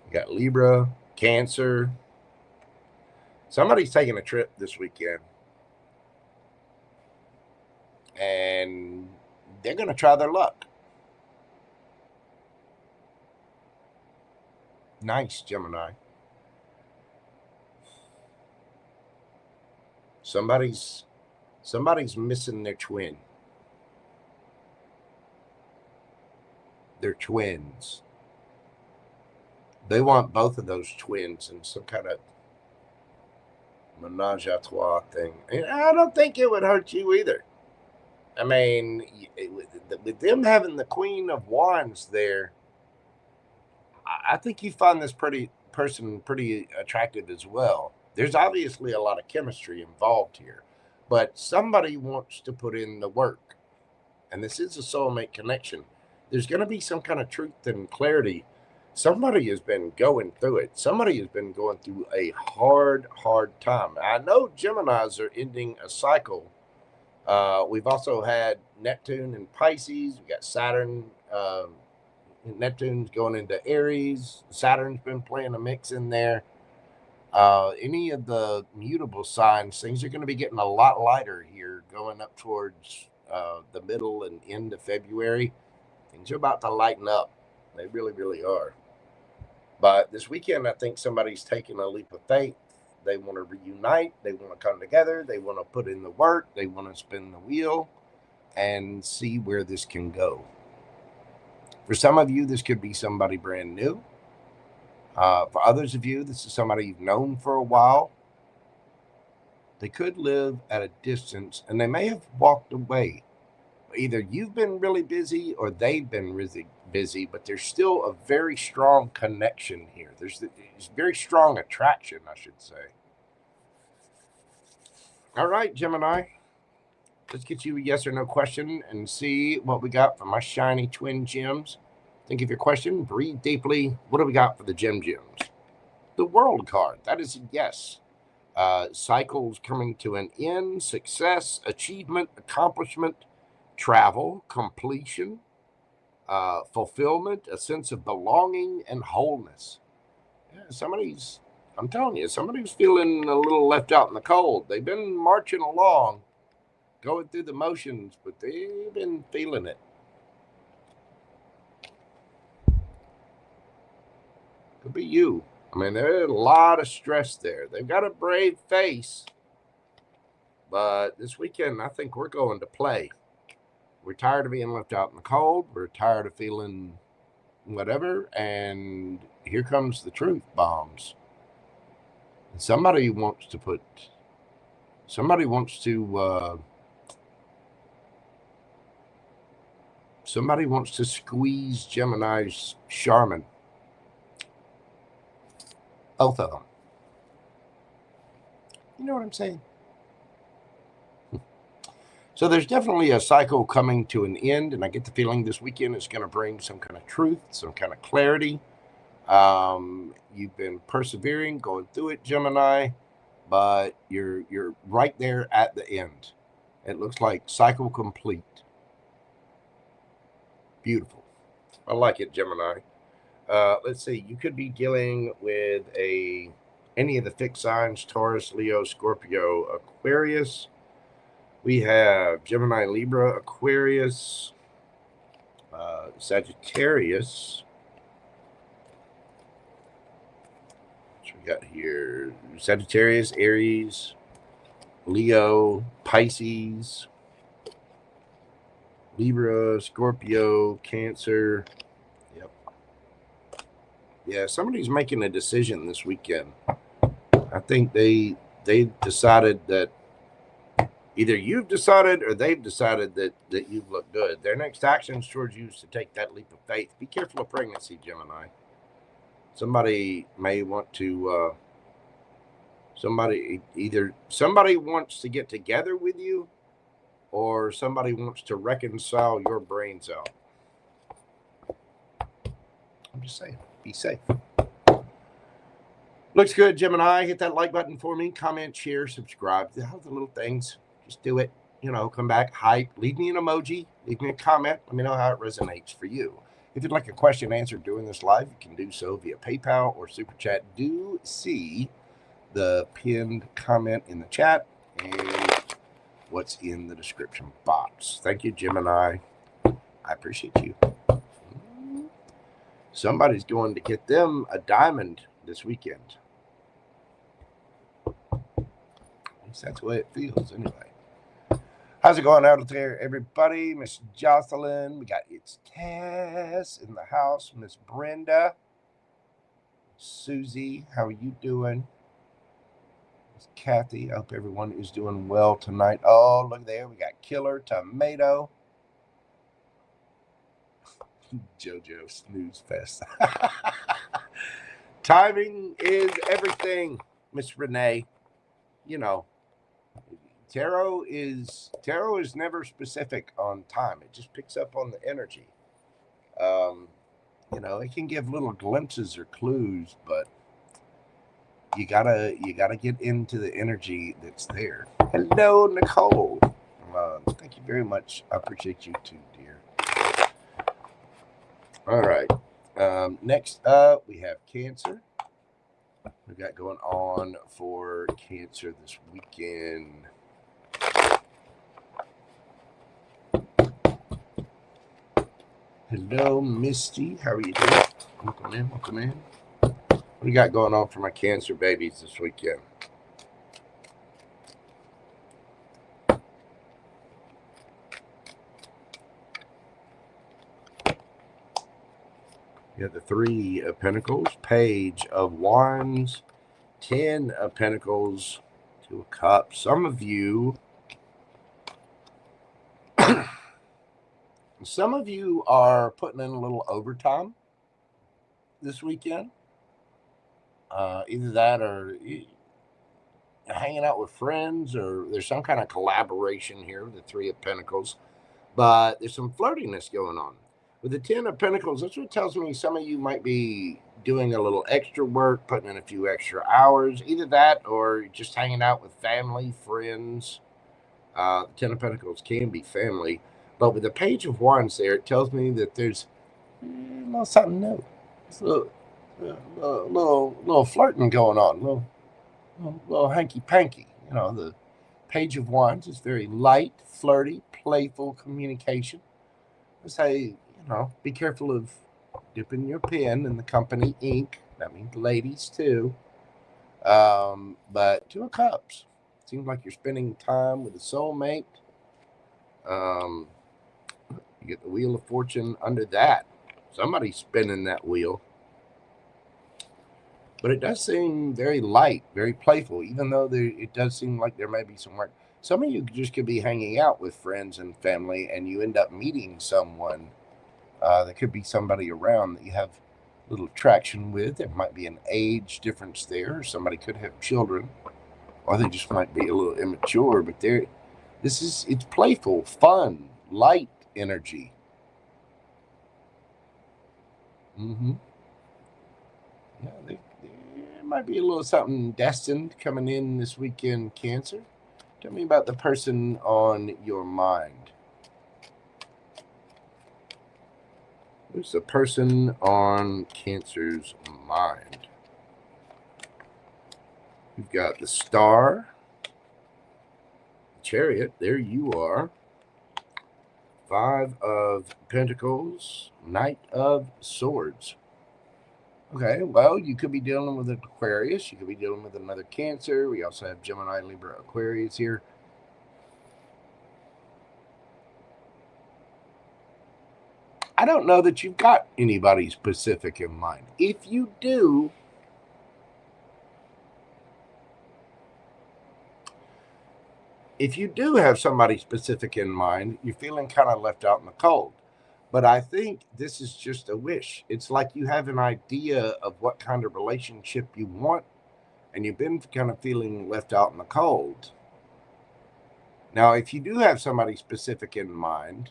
You got Libra, Cancer. Somebody's taking a trip this weekend. And they're going to try their luck. Nice, Gemini. Somebody's missing their twin. They're twins. They want both of those twins in some kind of menage a trois thing. And I don't think it would hurt you either. I mean, with them having the Queen of Wands there, I think you find this person pretty attractive as well. There's obviously a lot of chemistry involved here, but somebody wants to put in the work. And this is a soulmate connection. There's going to be some kind of truth and clarity. Somebody has been going through it. Somebody has been going through a hard time. I know Geminis are ending a cycle. We've also had Neptune and Pisces. We got Saturn. Neptune's going into Aries. Saturn's been playing a mix in there. Any of the mutable signs, things are going to be getting a lot lighter here going up towards the middle and end of February. Things are about to lighten up. They really, really are. But this weekend, I think somebody's taking a leap of faith. They want to reunite. They want to come together. They want to put in the work. They want to spin the wheel and see where this can go. For some of you, this could be somebody brand new. For others of you, this is somebody you've known for a while. They could live at a distance, and they may have walked away. Either you've been really busy or they've been really busy, but there's still a very strong connection here. There's very strong attraction, I should say. All right, Gemini. Let's get you a yes or no question and see what we got for my shiny twin gems. Think of your question. Breathe deeply. What do we got for the gems? The World card. That is a yes. Cycles coming to an end. Success, achievement, accomplishment, travel, completion, fulfillment, a sense of belonging and wholeness. Yeah, I'm telling you, somebody's feeling a little left out in the cold. They've been marching along, going through the motions, but they've been feeling it. Could be you. I mean, there's a lot of stress there. They've got a brave face, but this weekend, I think we're going to play. We're tired of being left out in the cold. We're tired of feeling whatever, and here comes the truth bombs. Somebody wants to squeeze Gemini's Charmin. Both of them. You know what I'm saying? So there's definitely a cycle coming to an end, and I get the feeling this weekend is going to bring some kind of truth, some kind of clarity. You've been persevering, going through it, Gemini, but you're right there at the end. It looks like cycle complete. Beautiful. I like it, Gemini. Let's see. You could be dealing with any of the fixed signs: Taurus, Leo, Scorpio, Aquarius. We have Gemini, Libra, Aquarius, Sagittarius. What we got here? Sagittarius, Aries, Leo, Pisces, Libra, Scorpio, Cancer. Yep. Yeah, somebody's making a decision this weekend. I think they decided that either you've decided or they've decided that you look good. Their next actions towards you is to take that leap of faith. Be careful of pregnancy, Gemini. Somebody may want to, somebody wants to get together with you, or somebody wants to reconcile your brains out. I'm just saying, be safe. Looks good, Gemini. Hit that like button for me. Comment, share, subscribe. The little things. Just do it. You know, come back, hype. Leave me an emoji. Leave me a comment. Let me know how it resonates for you. If you'd like a question answered during this live, you can do so via PayPal or Super Chat. Do see the pinned comment in the chat and what's in the description box. Thank you, Gemini. I appreciate you. Somebody's going to get them a diamond this weekend. At least that's the way it feels anyway. How's it going out there, everybody? Miss Jocelyn, we got It's Tess in the house. Miss Brenda, Susie, how are you doing? Miss Kathy, I hope everyone is doing well tonight. Oh, look there, we got Killer Tomato. JoJo snooze fest. Timing is everything, Miss Renee. You know, tarot is never specific on time. It just picks up on the energy. You know, it can give little glimpses or clues, but you gotta get into the energy that's there. Hello, Nicole. Thank you very much. I appreciate you too, dear. All right. Next up, we have Cancer. We got going on for Cancer this weekend. Hello, Misty. How are you doing? Welcome in. Welcome in. What do you got going on for my Cancer babies this weekend? You have the Three of Pentacles, Page of Wands, 10 of Pentacles, Two of Cups. Some of you are putting in a little overtime this weekend. Either that or hanging out with friends, or there's some kind of collaboration here, the Three of Pentacles. But there's some flirtiness going on. With the 10 of Pentacles, that's what tells me some of you might be doing a little extra work, putting in a few extra hours. Either that or just hanging out with family, friends. The 10 of Pentacles can be family. But with the Page of Wands there, it tells me that there's a little something new. It's a little flirting going on. Little hanky-panky. You know, the Page of Wands is very light, flirty, playful communication. I say, you know, be careful of dipping your pen in the company ink. That means ladies too. But Two of Cups. Seems like you're spending time with a soulmate. You get the Wheel of Fortune under that. Somebody's spinning that wheel. But it does seem very light, very playful, even though it does seem like there may be some work. Some of you just could be hanging out with friends and family, and you end up meeting someone. There could be somebody around that you have little traction with. There might be an age difference there. Somebody could have children, or they just might be a little immature. But it's playful, fun, light energy. Yeah, there might be a little something destined coming in this weekend, Cancer. Tell me about the person on your mind. Who's the person on Cancer's mind? You've got the Star, the Chariot. There you are. 5 of Pentacles, Knight of Swords. Okay, well, you could be dealing with an Aquarius. You could be dealing with another Cancer. We also have Gemini, Libra, Aquarius here. I don't know that you've got anybody specific in mind. If you do, have somebody specific in mind, you're feeling kind of left out in the cold. But I think this is just a wish. It's like you have an idea of what kind of relationship you want, and you've been kind of feeling left out in the cold. Now, if you do have somebody specific in mind,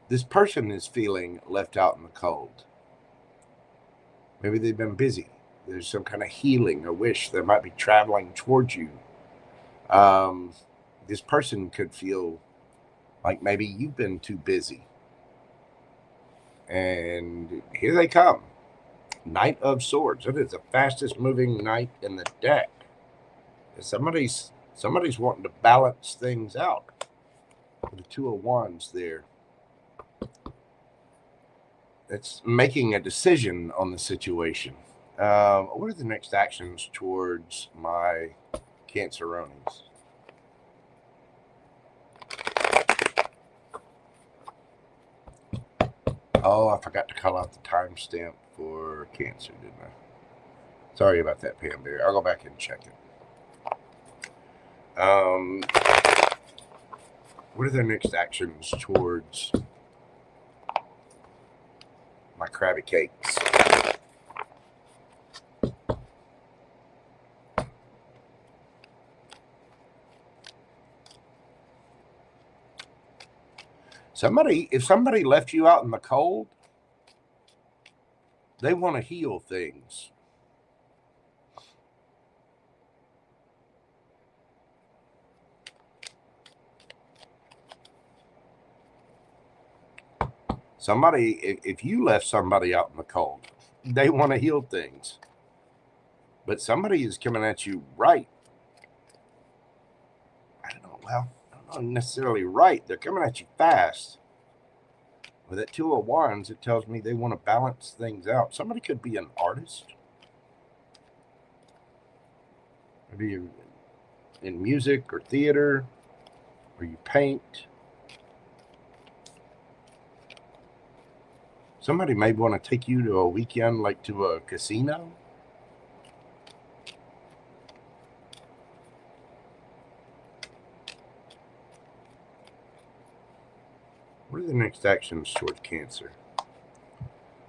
this person is feeling left out in the cold. Maybe they've been busy. There's some kind of healing or wish that might be traveling towards you. This person could feel like maybe you've been too busy. And here they come. Knight of Swords. It is the fastest moving knight in the deck. Somebody's wanting to balance things out. The Two of Wands there. It's making a decision on the situation. What are the next actions towards my Canceronis? Oh, I forgot to call out the timestamp for Cancer, didn't I? Sorry about that, Pam Bear. I'll go back and check it. What are their next actions towards my Krabby Cakes? If somebody left you out in the cold, they want to heal things. If you left somebody out in the cold, they want to heal things. But somebody is coming at you right. I don't know necessarily right. They're coming at you fast. With that Two of Wands, it tells me they want to balance things out. Somebody could be an artist. Maybe you're in music or theater, or you paint. Somebody may want to take you to a weekend, like to a casino. What are the next actions toward Cancer?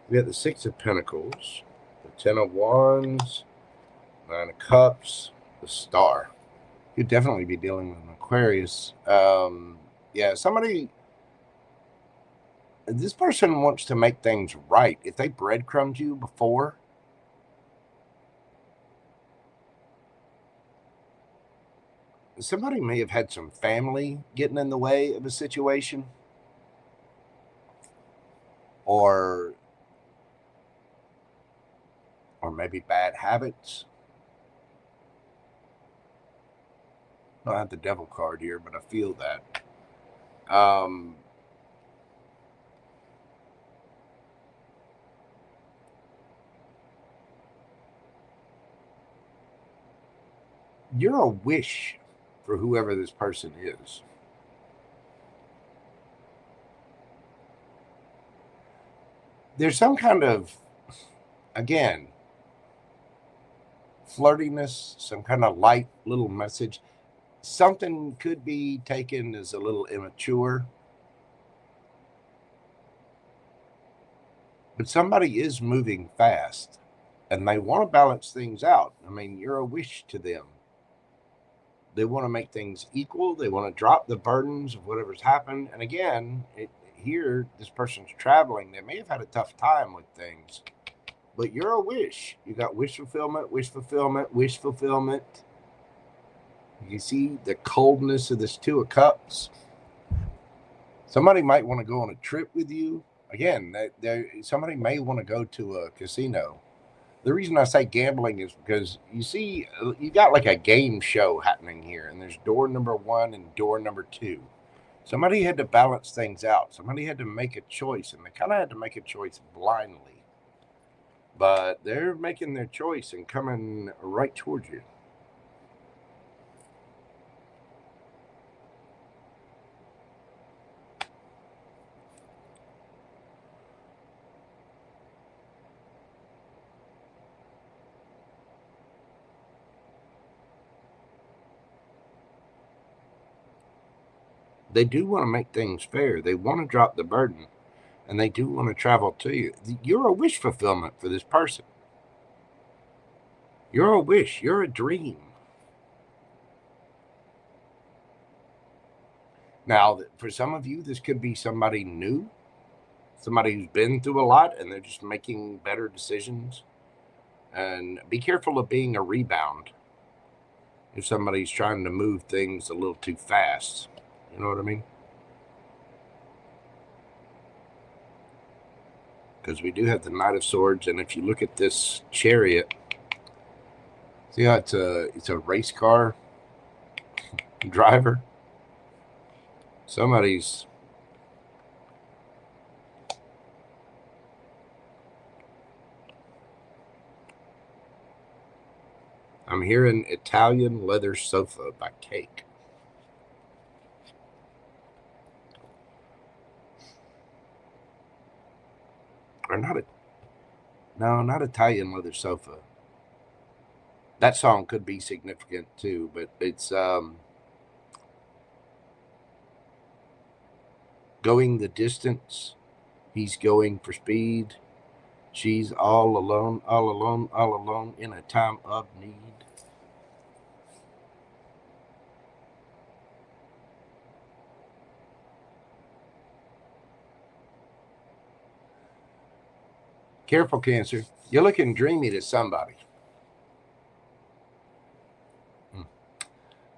We have the Six of Pentacles, the Ten of Wands, Nine of Cups, the Star. You'd definitely be dealing with an Aquarius. Yeah, this person wants to make things right. If they breadcrumbed you before, somebody may have had some family getting in the way of a situation. Or maybe bad habits. I don't have the Devil card here, but I feel that. You're a wish for whoever this person is. There's some kind of, again, flirtiness, some kind of light little message. Something could be taken as a little immature. But somebody is moving fast, and they want to balance things out. I mean, you're a wish to them. They want to make things equal. They want to drop the burdens of whatever's happened. And again, here, this person's traveling. They may have had a tough time with things, but you're a wish. You got wish fulfillment, wish fulfillment, wish fulfillment. You see the coldness of this Two of Cups. Somebody might want to go on a trip with you. Again, somebody may want to go to a casino. The reason I say gambling is because you see, you got like a game show happening here, and there's door number 1 and door number 2. Somebody had to balance things out. Somebody had to make a choice, and they kind of had to make a choice blindly. But they're making their choice and coming right towards you. They do want to make things fair. They want to drop the burden, and they do want to travel to you. You're a wish fulfillment for this person. You're a wish. You're a dream. Now, for some of you, this could be somebody new, somebody who's been through a lot, and they're just making better decisions. And be careful of being a rebound if somebody's trying to move things a little too fast. You know what I mean? Because we do have the Knight of Swords, and if you look at this Chariot, see how it's a race car driver? Somebody's... I'm hearing Italian leather sofa by Cake. Or not not Italian leather sofa. That song could be significant too, but it's going the distance. He's going for speed. She's all alone, all alone, all alone in a time of need. Careful, Cancer. You're looking dreamy to somebody.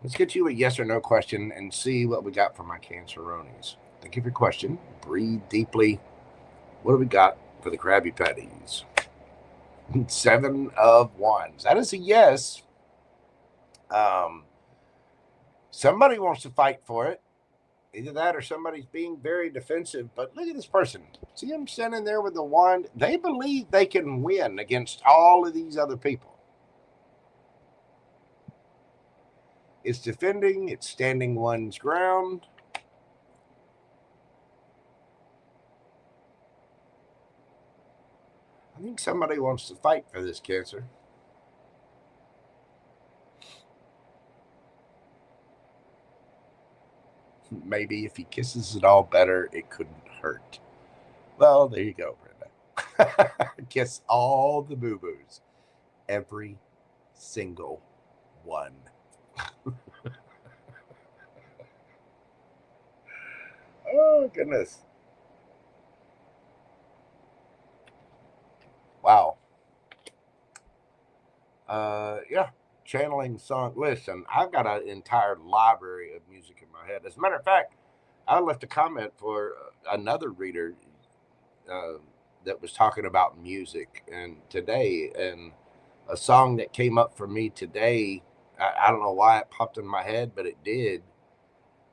Let's get you a yes or no question and see what we got for my Canceronies. Thank you for your question. Breathe deeply. What do we got for the Krabby Patties? 7 of Wands. That is a yes. Somebody wants to fight for it. Either that or somebody's being very defensive. But look at this person. See him standing there with the wand? They believe they can win against all of these other people. It's defending. It's standing one's ground. I think somebody wants to fight for this, Cancer. Maybe if he kisses it all better, it couldn't hurt. Well, there you go, Brenda. Kiss all the boo-boos. Every single one. Oh, goodness. Wow. Yeah. Channeling song. Listen, I've got an entire library of music in my head. As a matter of fact, I left a comment for another reader that was talking about music and today, and a song that came up for me today. I don't know why it popped in my head, but it did.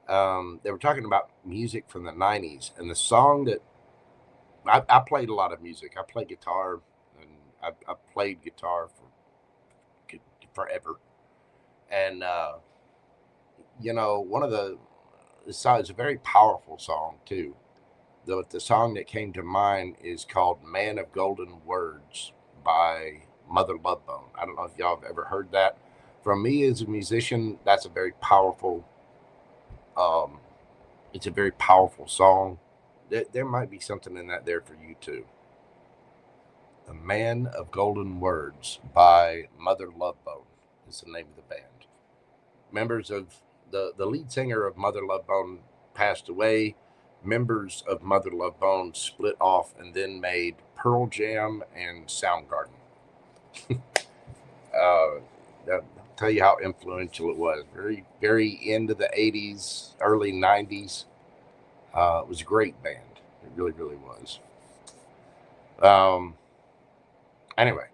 They were talking about music from the 90s, and the song that I played a lot of music. I play guitar, and I played guitar for forever. And, you know, one of the songs is a very powerful song, too. The song that came to mind is called Man of Golden Words by Mother Love Bone. I don't know if y'all have ever heard that. From me as a musician, that's a very powerful, it's a very powerful song. There might be something in that there for you, too. The Man of Golden Words by Mother Love Bone is the name of the band. Members of the lead singer of Mother Love Bone passed away. Members of Mother Love Bone split off and then made Pearl Jam and Soundgarden. I'll tell you how influential it was. Very, very end of the 80s, early 90s. It was a great band. It really, really was. Anyway,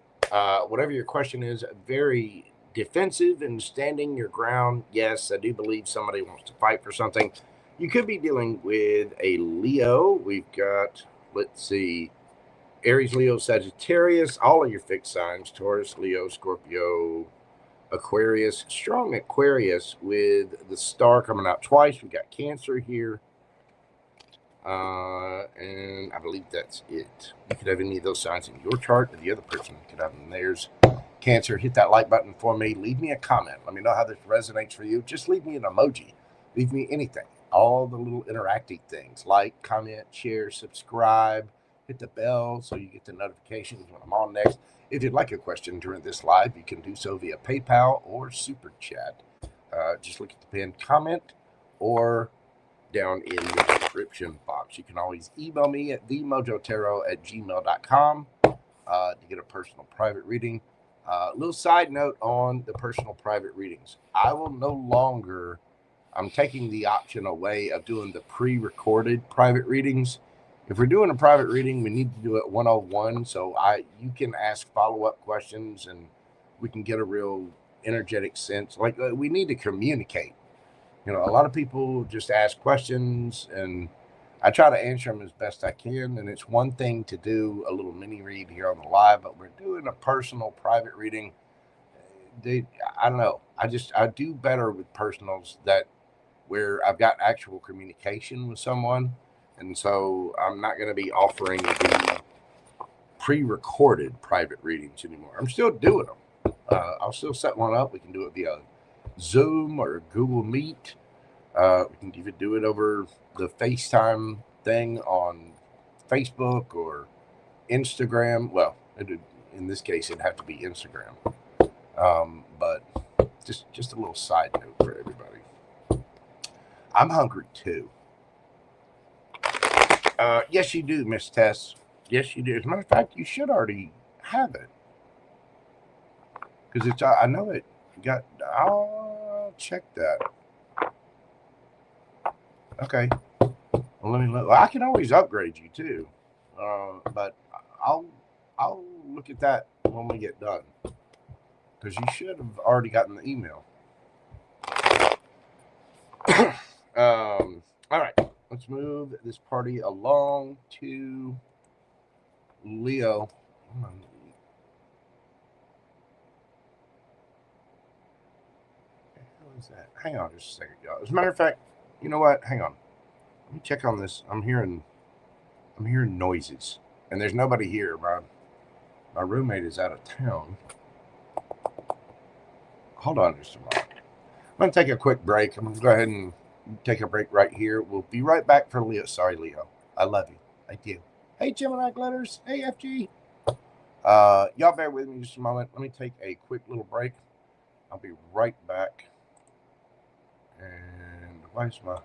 whatever your question is, very defensive and standing your ground. Yes, I do believe somebody wants to fight for something. You could be dealing with a Leo. We've got, let's see, Aries, Leo, Sagittarius, all of your fixed signs, Taurus, Leo, Scorpio, Aquarius, strong Aquarius with the star coming out twice. We got Cancer here. And I believe that's it. You could have any of those signs in your chart, or the other person could have them in theirs. Cancer, hit that like button for me. Leave me a comment. Let me know how this resonates for you. Just leave me an emoji. Leave me anything. all the little interactive things like comment, share, subscribe, hit the bell so you get the notifications when I'm on next. If you'd like a question during this live, you can do so via PayPal or Super Chat. Just look at the pinned comment or down in the description box. You can always email me at themojotaro@gmail.com to get a personal private reading. Little side note on the personal private readings. I will no longer, I'm taking the option away of doing the pre-recorded private readings. If we're doing a private reading, we need to do it 101. So you can ask follow-up questions and we can get a real energetic sense. Like we need to communicate. You know, a lot of people just ask questions and I try to answer them as best I can. And it's one thing to do a little mini read here on the live, but we're doing a personal private reading. I don't know. I do better with personals where I've got actual communication with someone. And so I'm not going to be offering the pre-recorded private readings anymore. I'm still doing them. I'll still set one up. We can do it via Zoom or Google Meet. We can even do it over the FaceTime thing on Facebook or Instagram. Well, in this case, it'd have to be Instagram. But just a little side note for everybody. I'm hungry too. Yes, you do, Miss Tess. Yes, you do. As a matter of fact, you should already have it. Because it's, I know it got, I'll check that. Okay. Well, let me look. Well, I can always upgrade you too. But I'll look at that when we get done. Because you should have already gotten the email. All right. Let's move this party along to Leo. Come on. What the hell is that? Hang on just a second, y'all. As a matter of fact, you know what? Hang on. Let me check on this. I'm hearing noises. And there's nobody here. My roommate is out of town. Hold on just a moment. I'm going to take a quick break. I'm going to go ahead and take a break right here. We'll be right back for Leo. Sorry, Leo. I love you. I do. Hey, GeminiGlitters. Hey, FG. Y'all bear with me just a moment. Let me take a quick little break. I'll be right back. And why's my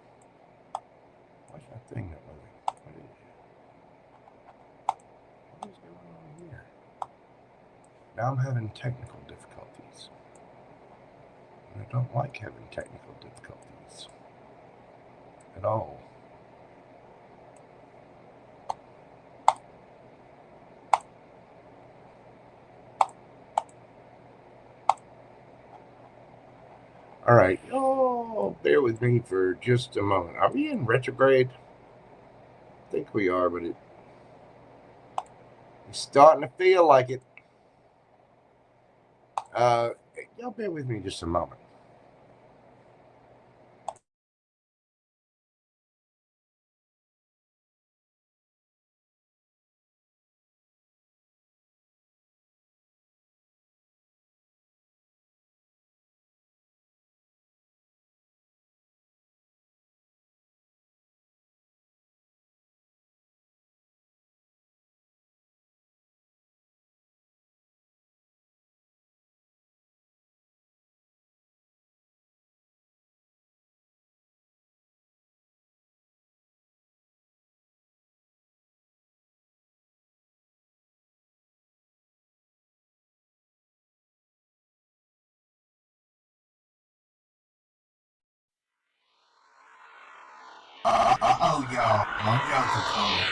thing not moving? What is going on here? Now I'm having technical difficulties. And I don't like having technical difficulties at all. All right. Oh, bear with me for just a moment. Are we in retrograde? I think we are, but it's starting to feel like it. Y'all bear with me just a moment. Oh, y'all, Mojo coming.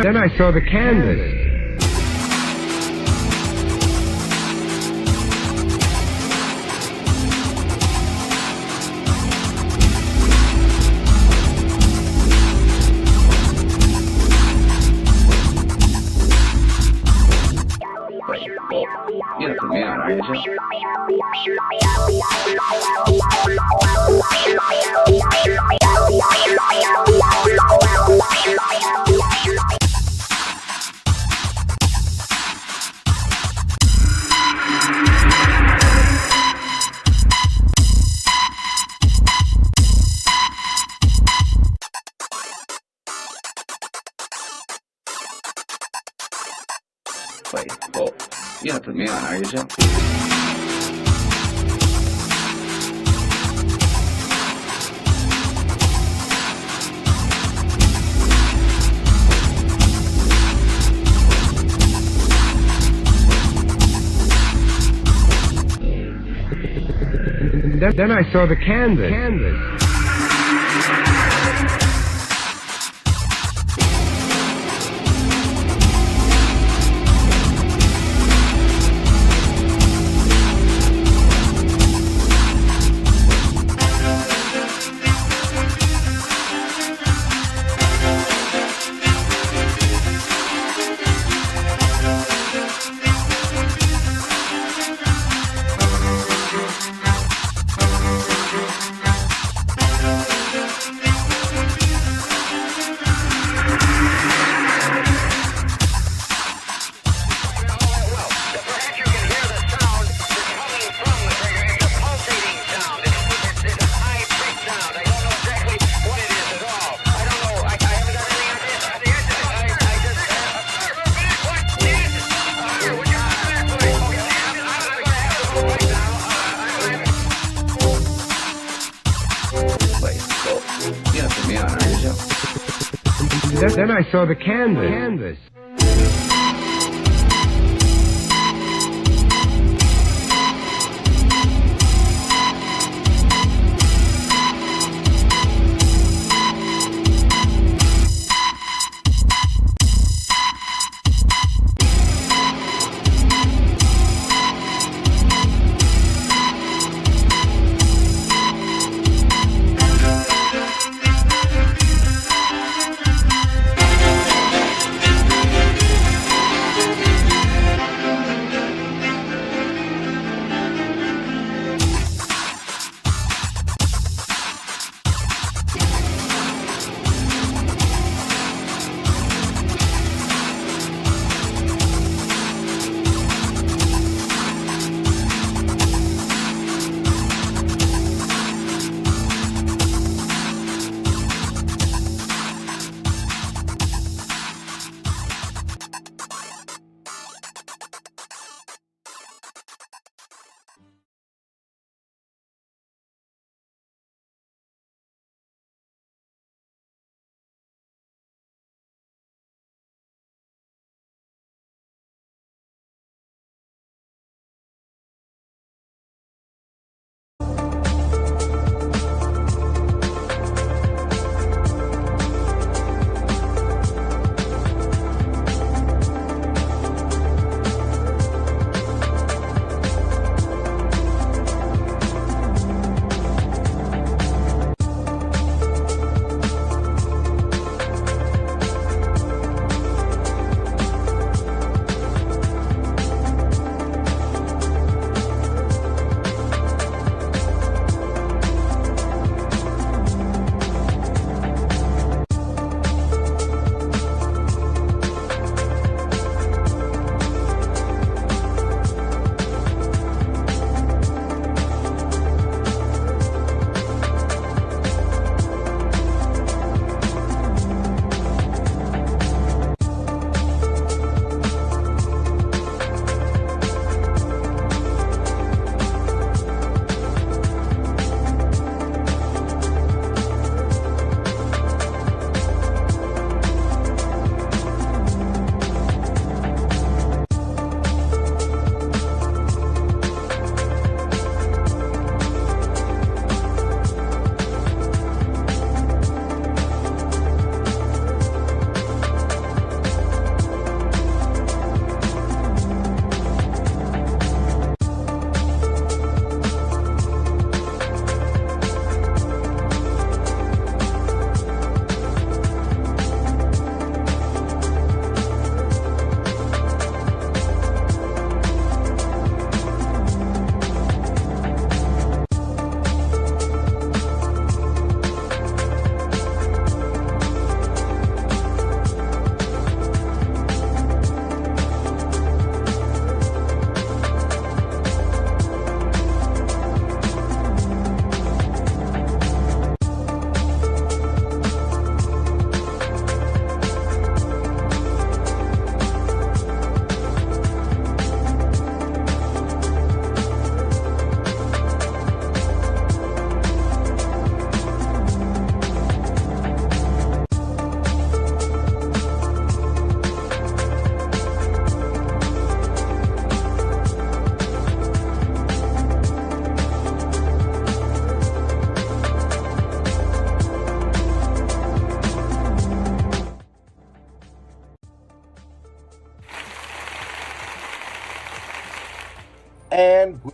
Then I saw the canvas. Yes, ma'am. Wait, well, you're not putting me on, are you, Joe? Then I saw the canvas. Then I saw the canvas.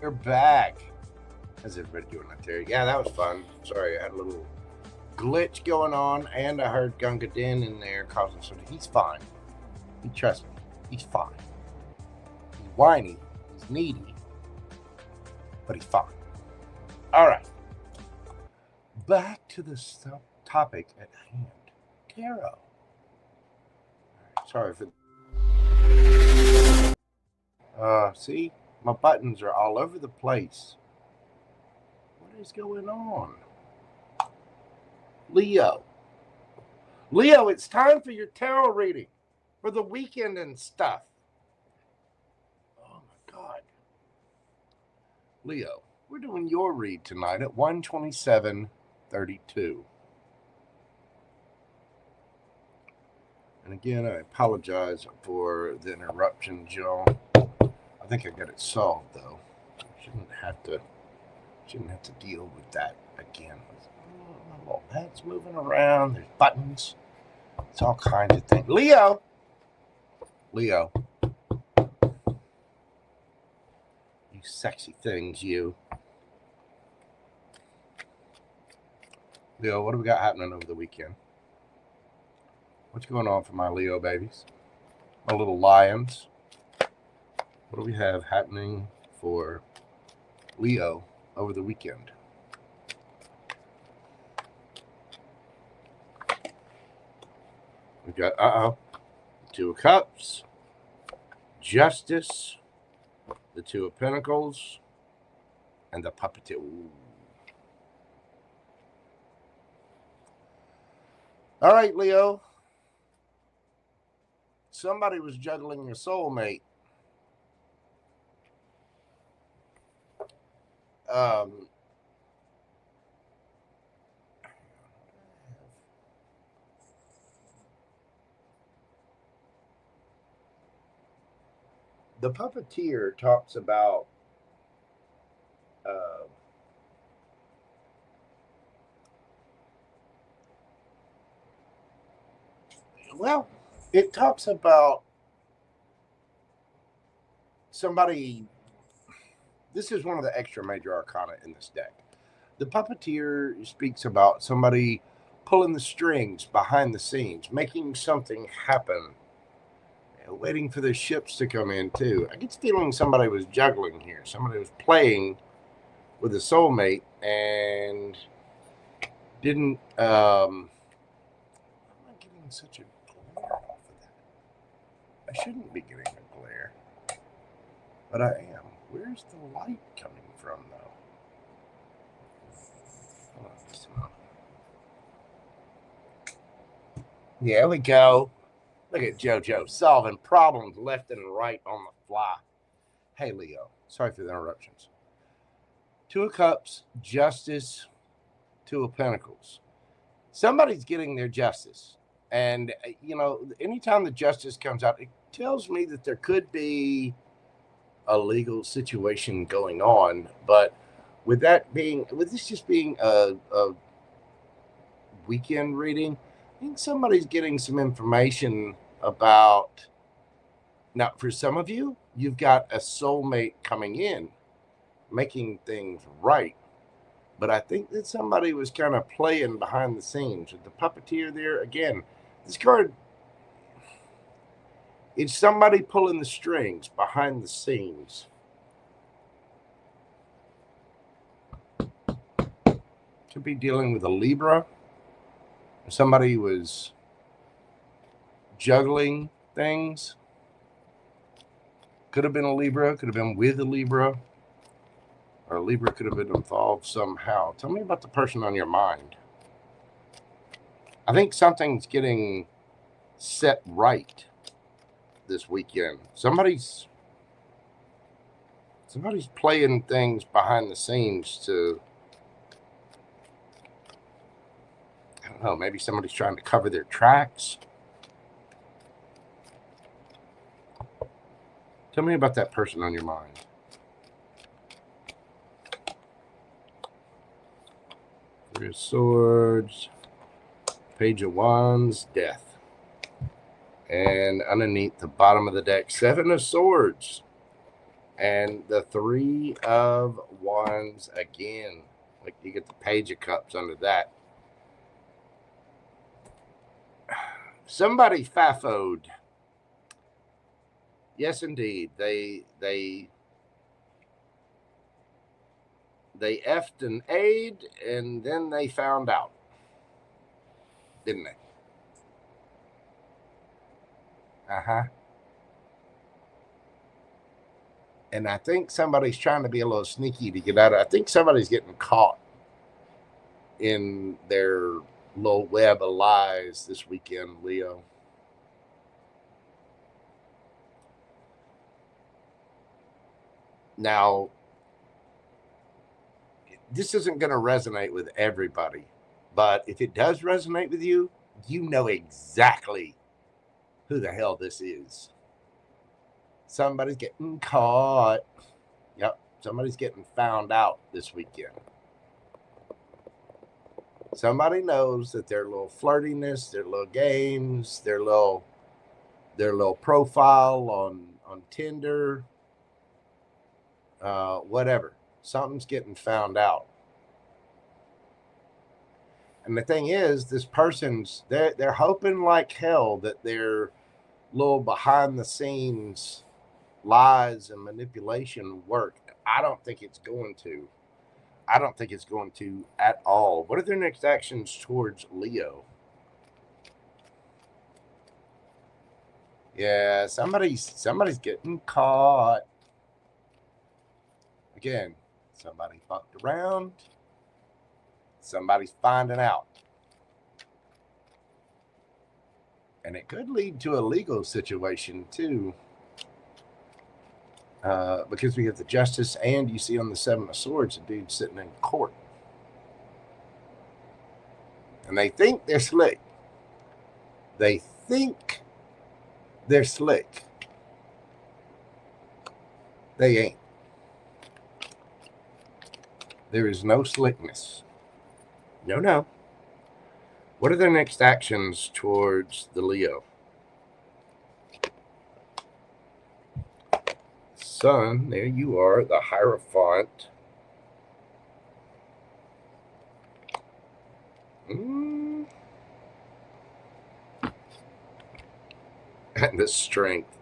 We're back. How's everybody doing out there? Yeah, that was fun. Sorry, I had a little glitch going on, and I heard Gunga Din in there causing some. He's fine. He trusts me. He's fine. He's whiny. He's needy. But he's fine. All right. Back to the topic at hand. Tarot. Sorry for. See? My buttons are all over the place. What is going on? Leo. Leo, it's time for your tarot reading for the weekend and stuff. Oh my God. Leo, we're doing your read tonight at 1:27:32. And again, I apologize for the interruption, Joe. I think I got it solved though. Shouldn't have to deal with that again. Well, that's moving around. There's buttons. It's all kinds of things. Leo. You sexy things, you. Leo, what do we got happening over the weekend? What's going on for my Leo babies? My little lions. What do we have happening for Leo over the weekend? We've got, Two of Cups, Justice, the Two of Pentacles, and the Puppeteer. Ooh. All right, Leo. Somebody was juggling your soulmate. The Puppeteer talks about well, it talks about somebody. This is one of the extra major arcana in this deck. The Puppeteer speaks about somebody pulling the strings behind the scenes, making something happen, waiting for the ships to come in too. I get the feeling somebody was juggling here. Somebody was playing with a soulmate and didn't. I'm not getting such a glare off of that. I shouldn't be getting a glare, but I am. Where's the light coming from, though? Hold on just a moment. There we go. Look at JoJo solving problems left and right on the fly. Hey, Leo. Sorry for the interruptions. Two of Cups, Justice, Two of Pentacles. Somebody's getting their justice. And, you know, anytime the justice comes out, it tells me that there could be a legal situation going on. But with this just being a weekend reading, I think somebody's getting some information about. Now, for some of you, you've got a soulmate coming in, making things right. But I think that somebody was kind of playing behind the scenes. With the Puppeteer there, again, this card, it's somebody pulling the strings behind the scenes. Could be dealing with a Libra. Somebody was juggling things. Could have been a Libra, could have been with a Libra, or a Libra could have been involved somehow. Tell me about the person on your mind. I think something's getting set right this weekend. Somebody's playing things behind the scenes to, I don't know, maybe somebody's trying to cover their tracks. Tell me about that person on your mind. Three of Swords, Page of Wands, Death. And underneath the bottom of the deck, Seven of Swords. And the Three of Wands again. Like you get the Page of Cups under that. Somebody fafoed. Yes, indeed. They effed and A'd, and then they found out, didn't they? And I think somebody's trying to be a little sneaky to get out of it. I think somebody's getting caught in their little web of lies this weekend, Leo. Now, this isn't going to resonate with everybody, but if it does resonate with you, you know exactly who the hell this is. Somebody's getting caught. Yep, somebody's getting found out this weekend. Somebody knows that their little flirtiness, their little games, their little profile on Tinder, whatever. Something's getting found out. And the thing is, this person's they're hoping like hell that their little behind the scenes lies and manipulation work. I don't think it's going to. I don't think it's going to at all. What are their next actions towards Leo? Yeah, somebody's getting caught. Again, somebody fucked around. Somebody's finding out. And it could lead to a legal situation too. Because we have the Justice, and you see on the Seven of Swords, a dude sitting in court. And they think they're slick. They think they're slick. They ain't. There is no slickness. No. What are their next actions towards the Leo? Sun, there you are, the Hierophant. And the Strength.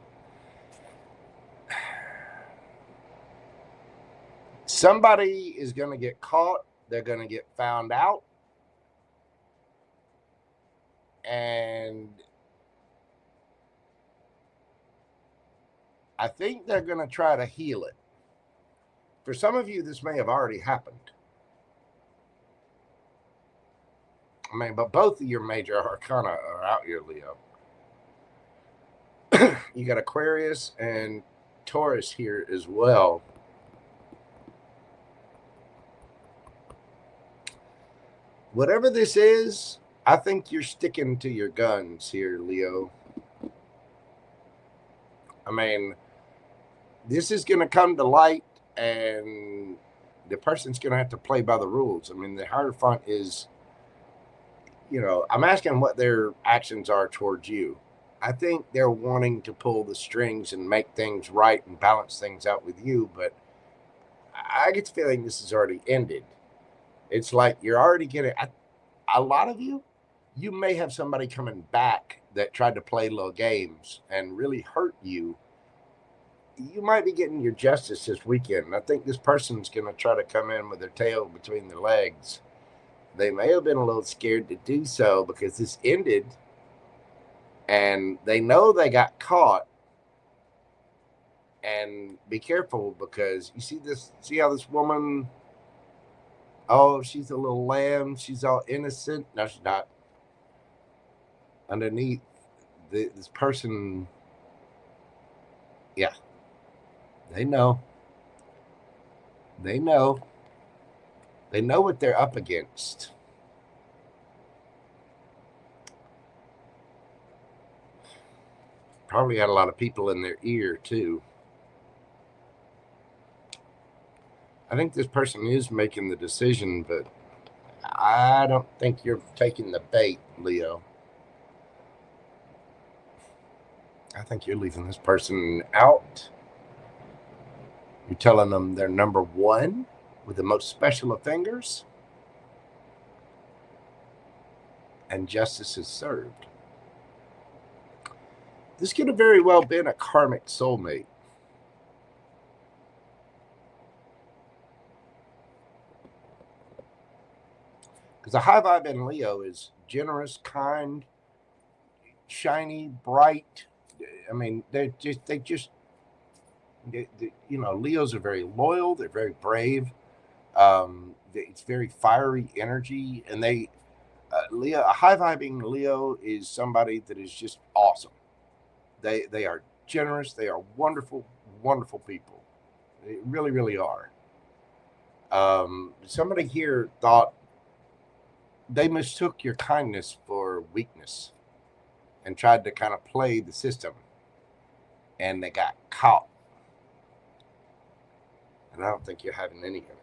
Somebody is going to get caught. They're going to get found out. And I think they're going to try to heal it. For some of you, this may have already happened. I mean, but both of your major arcana are out here, Leo. You got Aquarius and Taurus here as well. Whatever this is, I think you're sticking to your guns here, Leo. I mean, this is going to come to light, and the person's going to have to play by the rules. I mean, the Hierophant is, I'm asking what their actions are towards you. I think they're wanting to pull the strings and make things right and balance things out with you, but I get the feeling this has already ended. It's like you're already getting, a lot of you may have somebody coming back that tried to play little games and really hurt you. You might be getting your justice this weekend. I think this person's going to try to come in with their tail between their legs. They may have been a little scared to do so because this ended and they know they got caught. And be careful because you see how this woman, oh, she's a little lamb. She's all innocent. No, she's not. Underneath this person, yeah, they know what they're up against. Probably had a lot of people in their ear too. I think this person is making the decision, but I don't think you're taking the bait, Leo. I think you're leaving this person out. You're telling them they're number one with the most special of fingers, and justice is served. This could have very well been a karmic soulmate. Because a high vibe in Leo is generous, kind, shiny, bright. I mean, you know, Leos are very loyal. They're very brave. It's very fiery energy, and a high vibing Leo is somebody that is just awesome. They are generous. They are wonderful, wonderful people. They really, really are. Somebody here thought they mistook your kindness for weakness and tried to kind of play the system, and they got caught. And I don't think you're having any of it.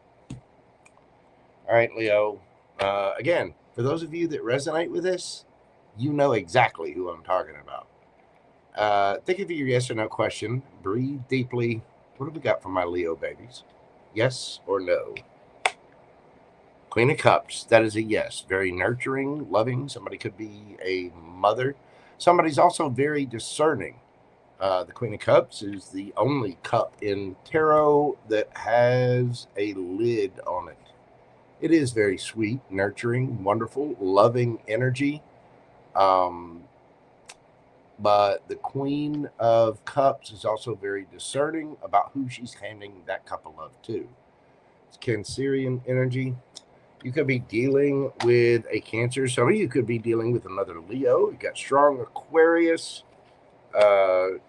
All right, Leo. Again, for those of you that resonate with this, you know exactly who I'm talking about. Think of your yes or no question. Breathe deeply. What have we got for my Leo babies? Yes or no? Queen of Cups. That is a yes. Very nurturing, loving. Somebody could be a mother. Somebody's also very discerning. The Queen of Cups is the only cup in tarot that has a lid on it. It is very sweet, nurturing, wonderful, loving energy. But the Queen of Cups is also very discerning about who she's handing that cup of love to. It's Cancerian energy. You could be dealing with a Cancer. Some of you could be dealing with another Leo. You got strong Aquarius.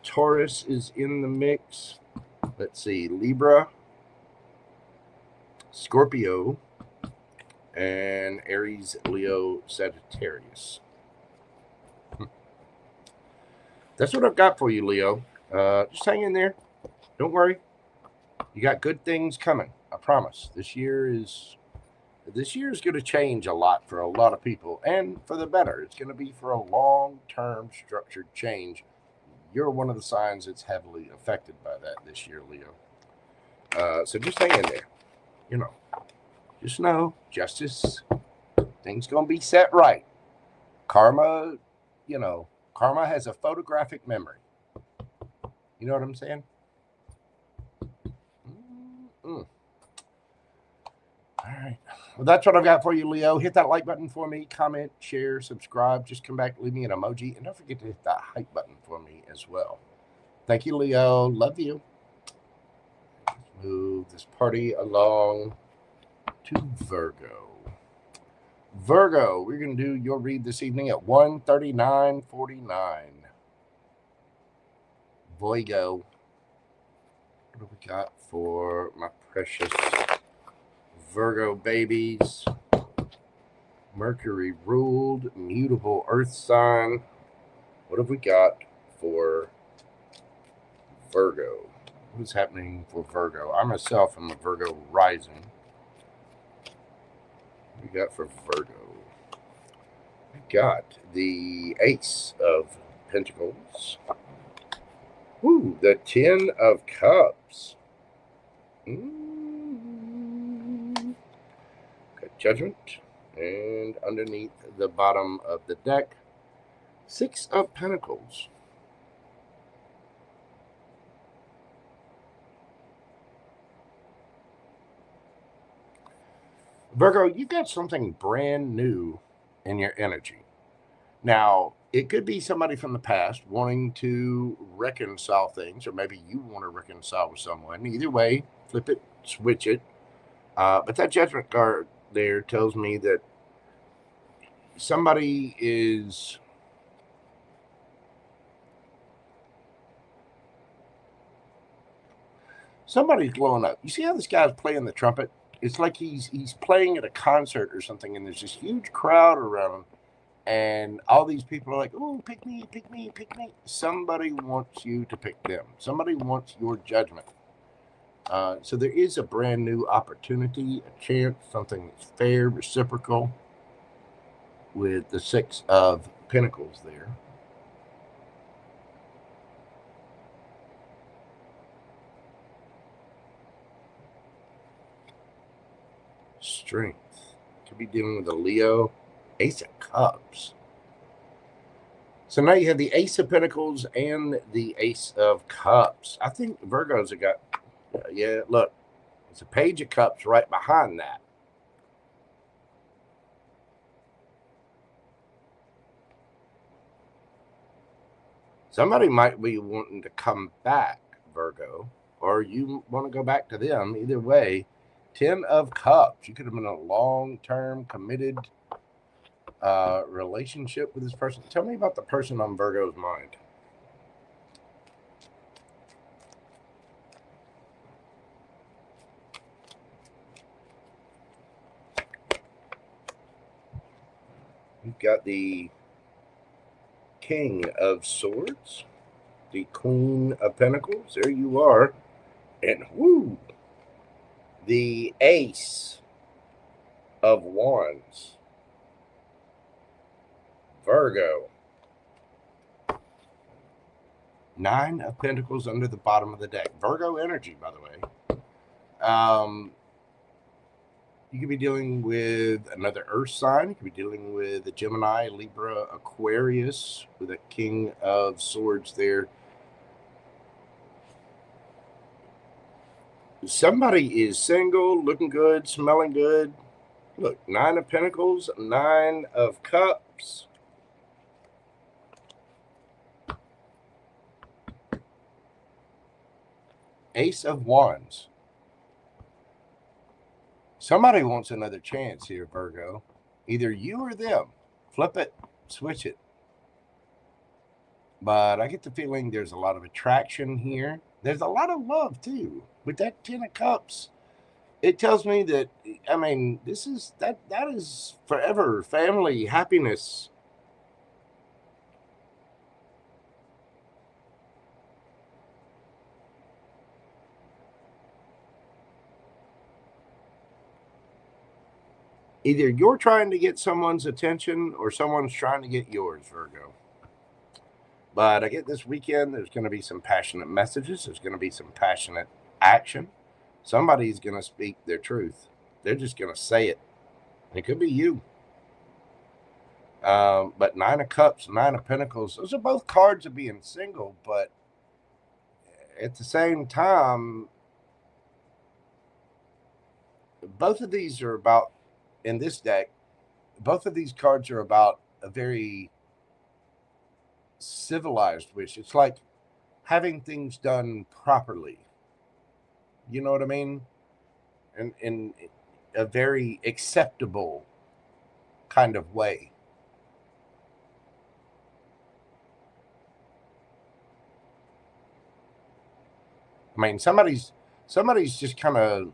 Taurus is in the mix. Let's see, Libra, Scorpio, and Aries, Leo, Sagittarius. That's what I've got for you, Leo. Just hang in there. Don't worry. You got good things coming. I promise. This year is going to change a lot for a lot of people, and for the better. It's going to be for a long-term structured change. You're one of the signs that's heavily affected by that this year, Leo. So just hang in there. You know, just know justice. Things going to be set right. Karma, you know, karma has a photographic memory. You know what I'm saying? All right. Well, that's what I've got for you, Leo. Hit that like button for me. Comment, share, subscribe. Just come back, leave me an emoji. And don't forget to hit that hype button for me as well. Thank you, Leo. Love you. Let's move this party along to Virgo. Virgo, we're going to do your read this evening at 1:39:49. Virgo. What do we got for my precious Virgo babies? Mercury ruled, mutable earth sign. What have we got for Virgo? What's happening for Virgo? I myself am a Virgo rising. What we got for Virgo? We got the Ace of Pentacles. Ooh, the Ten of Cups. Got Judgment. And underneath the bottom of the deck, Six of Pentacles. Virgo, you've got something brand new in your energy. Now, it could be somebody from the past wanting to reconcile things, or maybe you want to reconcile with someone. Either way, flip it, switch it. But that Judgment card there tells me that somebody's blowing up. You see how this guy's playing the trumpet? It's like he's playing at a concert or something, and there's this huge crowd around him, and all these people are like, "Oh, pick me, pick me, pick me." Somebody wants you to pick them. Somebody wants your judgment. So there is a brand new opportunity, a chance, something that's fair, reciprocal, with the Six of Pentacles there. Strength. Could be dealing with a Leo. Ace of Cups. So now you have the Ace of Pentacles and the Ace of Cups. I think Virgos have got, yeah, look, it's a Page of Cups right behind that. Somebody might be wanting to come back, Virgo, or you want to go back to them. Either way, 10 of Cups. You could have been in a long-term committed relationship with this person. Tell me about the person on Virgo's mind. You've got the King of Swords, the Queen of Pentacles. There you are. And whoo, the Ace of Wands. Virgo. 9 of Pentacles under the bottom of the deck. Virgo energy, by the way. You could be dealing with another Earth sign. You could be dealing with a Gemini, Libra, Aquarius with a King of Swords there. Somebody is single, looking good, smelling good. Look, 9 of Pentacles, 9 of Cups. Ace of Wands. Somebody wants another chance here, Virgo. Either you or them. Flip it, switch it. But I get the feeling there's a lot of attraction here. There's a lot of love, too. With that 10 of Cups, it tells me that, I mean, this is, that is forever family, happiness. Either you're trying to get someone's attention or someone's trying to get yours, Virgo. But I get this weekend, there's going to be some passionate messages. There's going to be some passionate action. Somebody's going to speak their truth. They're just going to say it. It could be you. But 9 of Cups, 9 of Pentacles, those are both cards of being single. But at the same time, both of these are about, in this deck, both of these cards are about a very civilized wish. It's like having things done properly. You know what I mean? And in a very acceptable kind of way. I mean, somebody's just kind of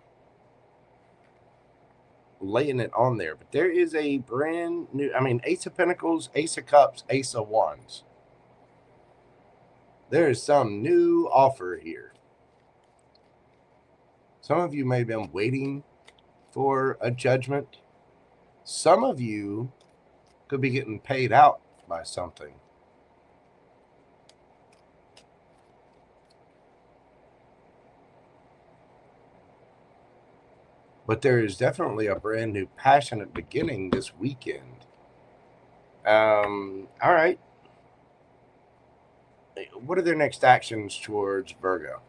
laying it on there, but there is a brand new, I mean, Ace of Pentacles, Ace of Cups, Ace of Wands. There is some new offer here. Some of you may have been waiting for a judgment. Some of you could be getting paid out by something. But there is definitely a brand new passionate beginning this weekend. All right. What are their next actions towards Virgo?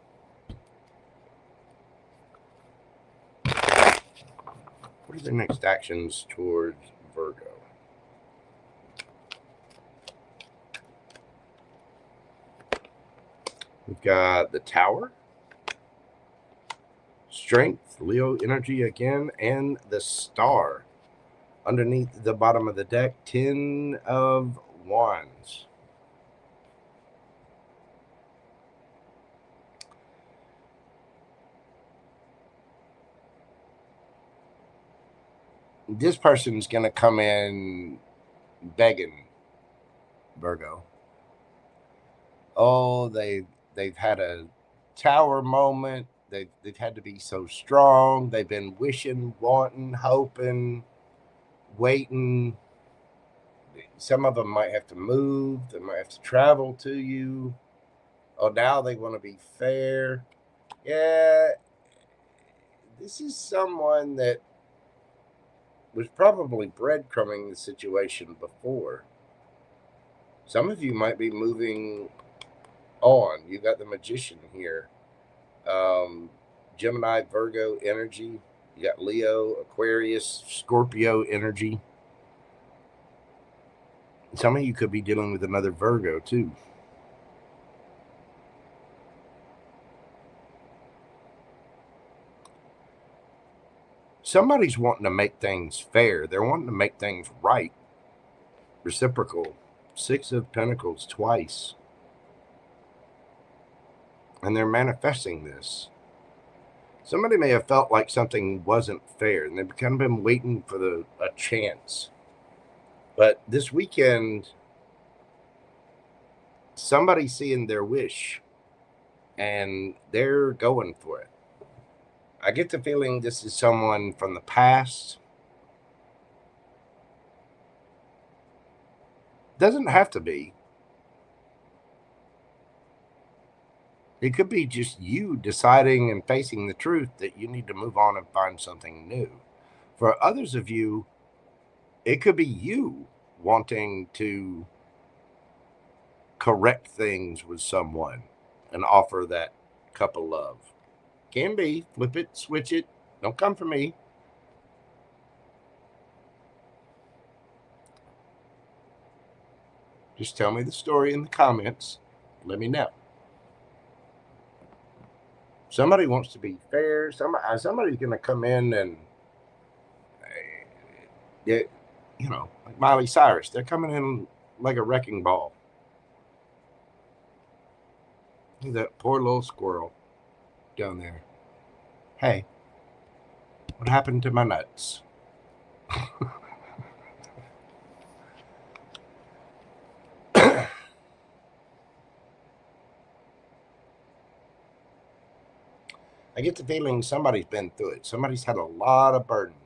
What are their next actions towards Virgo? We've got the Tower, Strength, Leo energy again, and the Star. Underneath the bottom of the deck, 10 of Wands. This person's going to come in begging, Virgo. Oh, they've had a tower moment. They've had to be so strong. They've been wishing, wanting, hoping, waiting. Some of them might have to move. They might have to travel to you. Oh, now they want to be fair. Yeah, this is someone that was probably breadcrumbing the situation before. Some of you might be moving on. You got the Magician here. Gemini, Virgo energy. You got Leo, Aquarius, Scorpio energy. Some of you could be dealing with another Virgo too. Somebody's wanting to make things fair. They're wanting to make things right. Reciprocal. 6 of Pentacles twice. And they're manifesting this. Somebody may have felt like something wasn't fair, and they've kind of been waiting for a chance. But this weekend, somebody's seeing their wish, and they're going for it. I get the feeling this is someone from the past. Doesn't have to be. It could be just you deciding and facing the truth that you need to move on and find something new. For others of you, it could be you wanting to correct things with someone and offer that cup of love. Can be. Flip it, switch it. Don't come for me. Just tell me the story in the comments. Let me know. Somebody wants to be fair. Somebody's going to come in and, you know, like Miley Cyrus. They're coming in like a wrecking ball. Look at that poor little squirrel down there. Hey, what happened to my nuts? I get the feeling somebody's been through it. Somebody's had a lot of burden.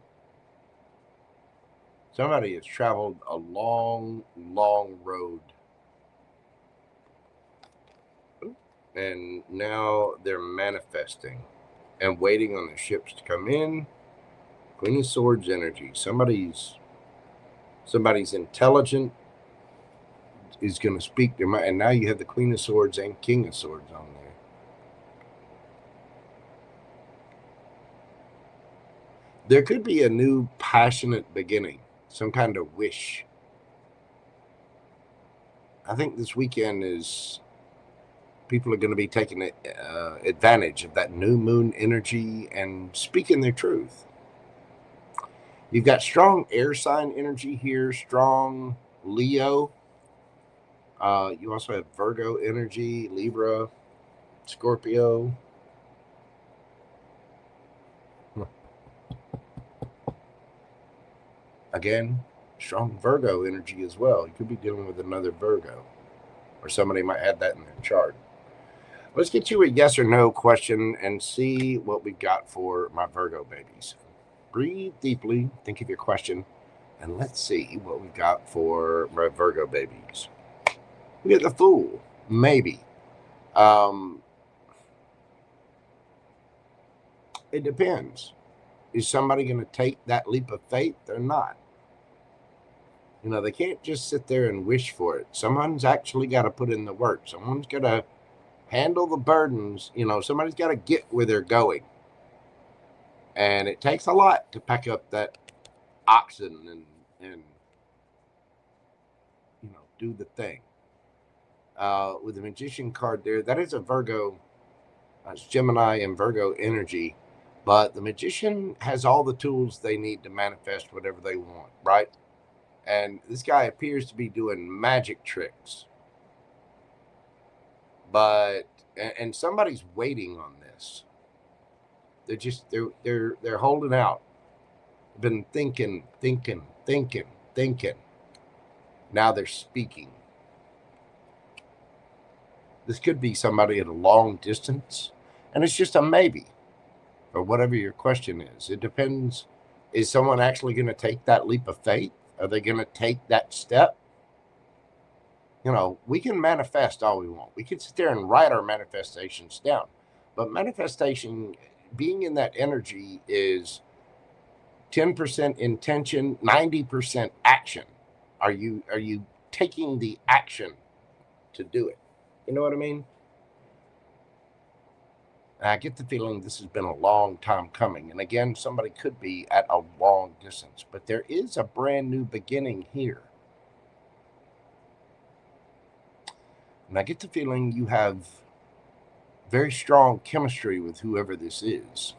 Somebody has traveled a long, long road. And now they're manifesting and waiting on the ships to come in. Queen of Swords energy. Somebody's intelligent, is going to speak their mind. And now you have the Queen of Swords and King of Swords on there. There could be a new passionate beginning, some kind of wish. I think this weekend is people are going to be taking advantage of that new moon energy and speaking their truth. You've got strong air sign energy here, strong Leo. You also have Virgo energy, Libra, Scorpio. Again, strong Virgo energy as well. You could be dealing with another Virgo, or somebody might have that in their chart. Let's get you a yes or no question and see what we've got for my Virgo babies. Breathe deeply, think of your question, and let's see what we've got for my Virgo babies. We get the Fool, maybe. It depends. Is somebody going to take that leap of faith or not? You know, they can't just sit there and wish for it. Someone's actually got to put in the work. Someone's got to handle the burdens. You know, somebody's got to get where they're going. And it takes a lot to pack up that oxen and you know, do the thing. With the Magician card there, that is a Virgo. It's Gemini and Virgo energy. But the Magician has all the tools they need to manifest whatever they want, right? And this guy appears to be doing magic tricks. But, and somebody's waiting on this. They're just, they're holding out. Been thinking. Now they're speaking. This could be somebody at a long distance. And it's just a maybe. Or whatever your question is. It depends. Is someone actually going to take that leap of faith? Are they going to take that step? You know, we can manifest all we want. We can sit there and write our manifestations down. But manifestation, being in that energy, is 10% intention, 90% action. Are you taking the action to do it? You know what I mean? And I get the feeling this has been a long time coming. And again, somebody could be at a long distance, but there is a brand new beginning here. And I get the feeling you have very strong chemistry with whoever this is.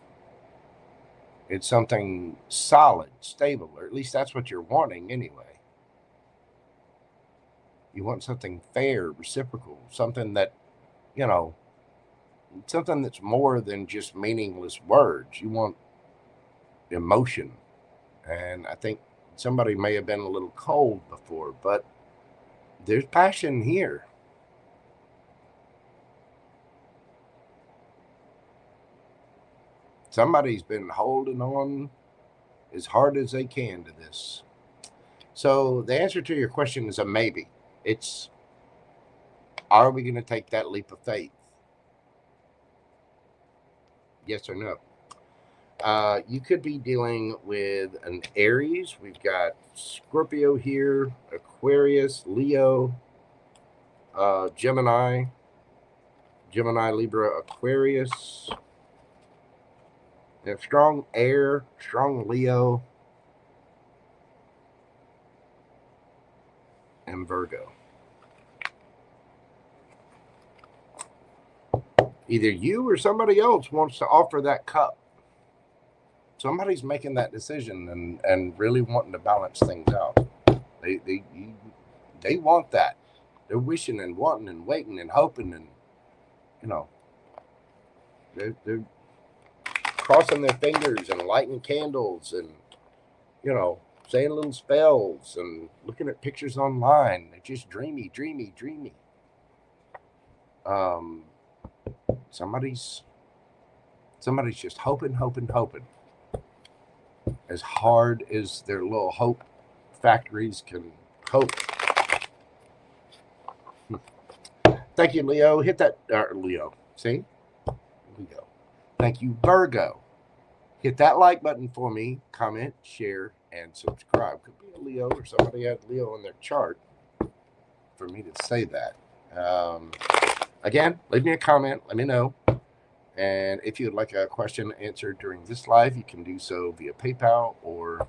It's something solid, stable, or at least that's what you're wanting anyway. You want something fair, reciprocal, something that, you know, something that's more than just meaningless words. You want emotion. And I think somebody may have been a little cold before, but there's passion here. Somebody's been holding on as hard as they can to this. So the answer to your question is a maybe. It's, are we going to take that leap of faith? Yes or no? You could be dealing with an Aries. We've got Scorpio here, Aquarius, Leo, Gemini, Libra, Aquarius. They're strong air, strong Leo, and Virgo. Either you or somebody else wants to offer that cup. Somebody's making that decision and really wanting to balance things out. They want that. They're wishing and wanting and waiting and hoping, and you know, they're crossing their fingers and lighting candles and, you know, saying little spells and looking at pictures online. They're just dreamy. Somebody's just hoping as hard as their little hope factories can hope. Thank you, Leo. Hit that, Leo. See? Leo. Thank you, Virgo. Hit that like button for me. Comment, share, and subscribe. Could be a Leo or somebody had Leo in their chart for me to say that. Again, leave me a comment. Let me know. And if you'd like a question answered during this live, you can do so via PayPal or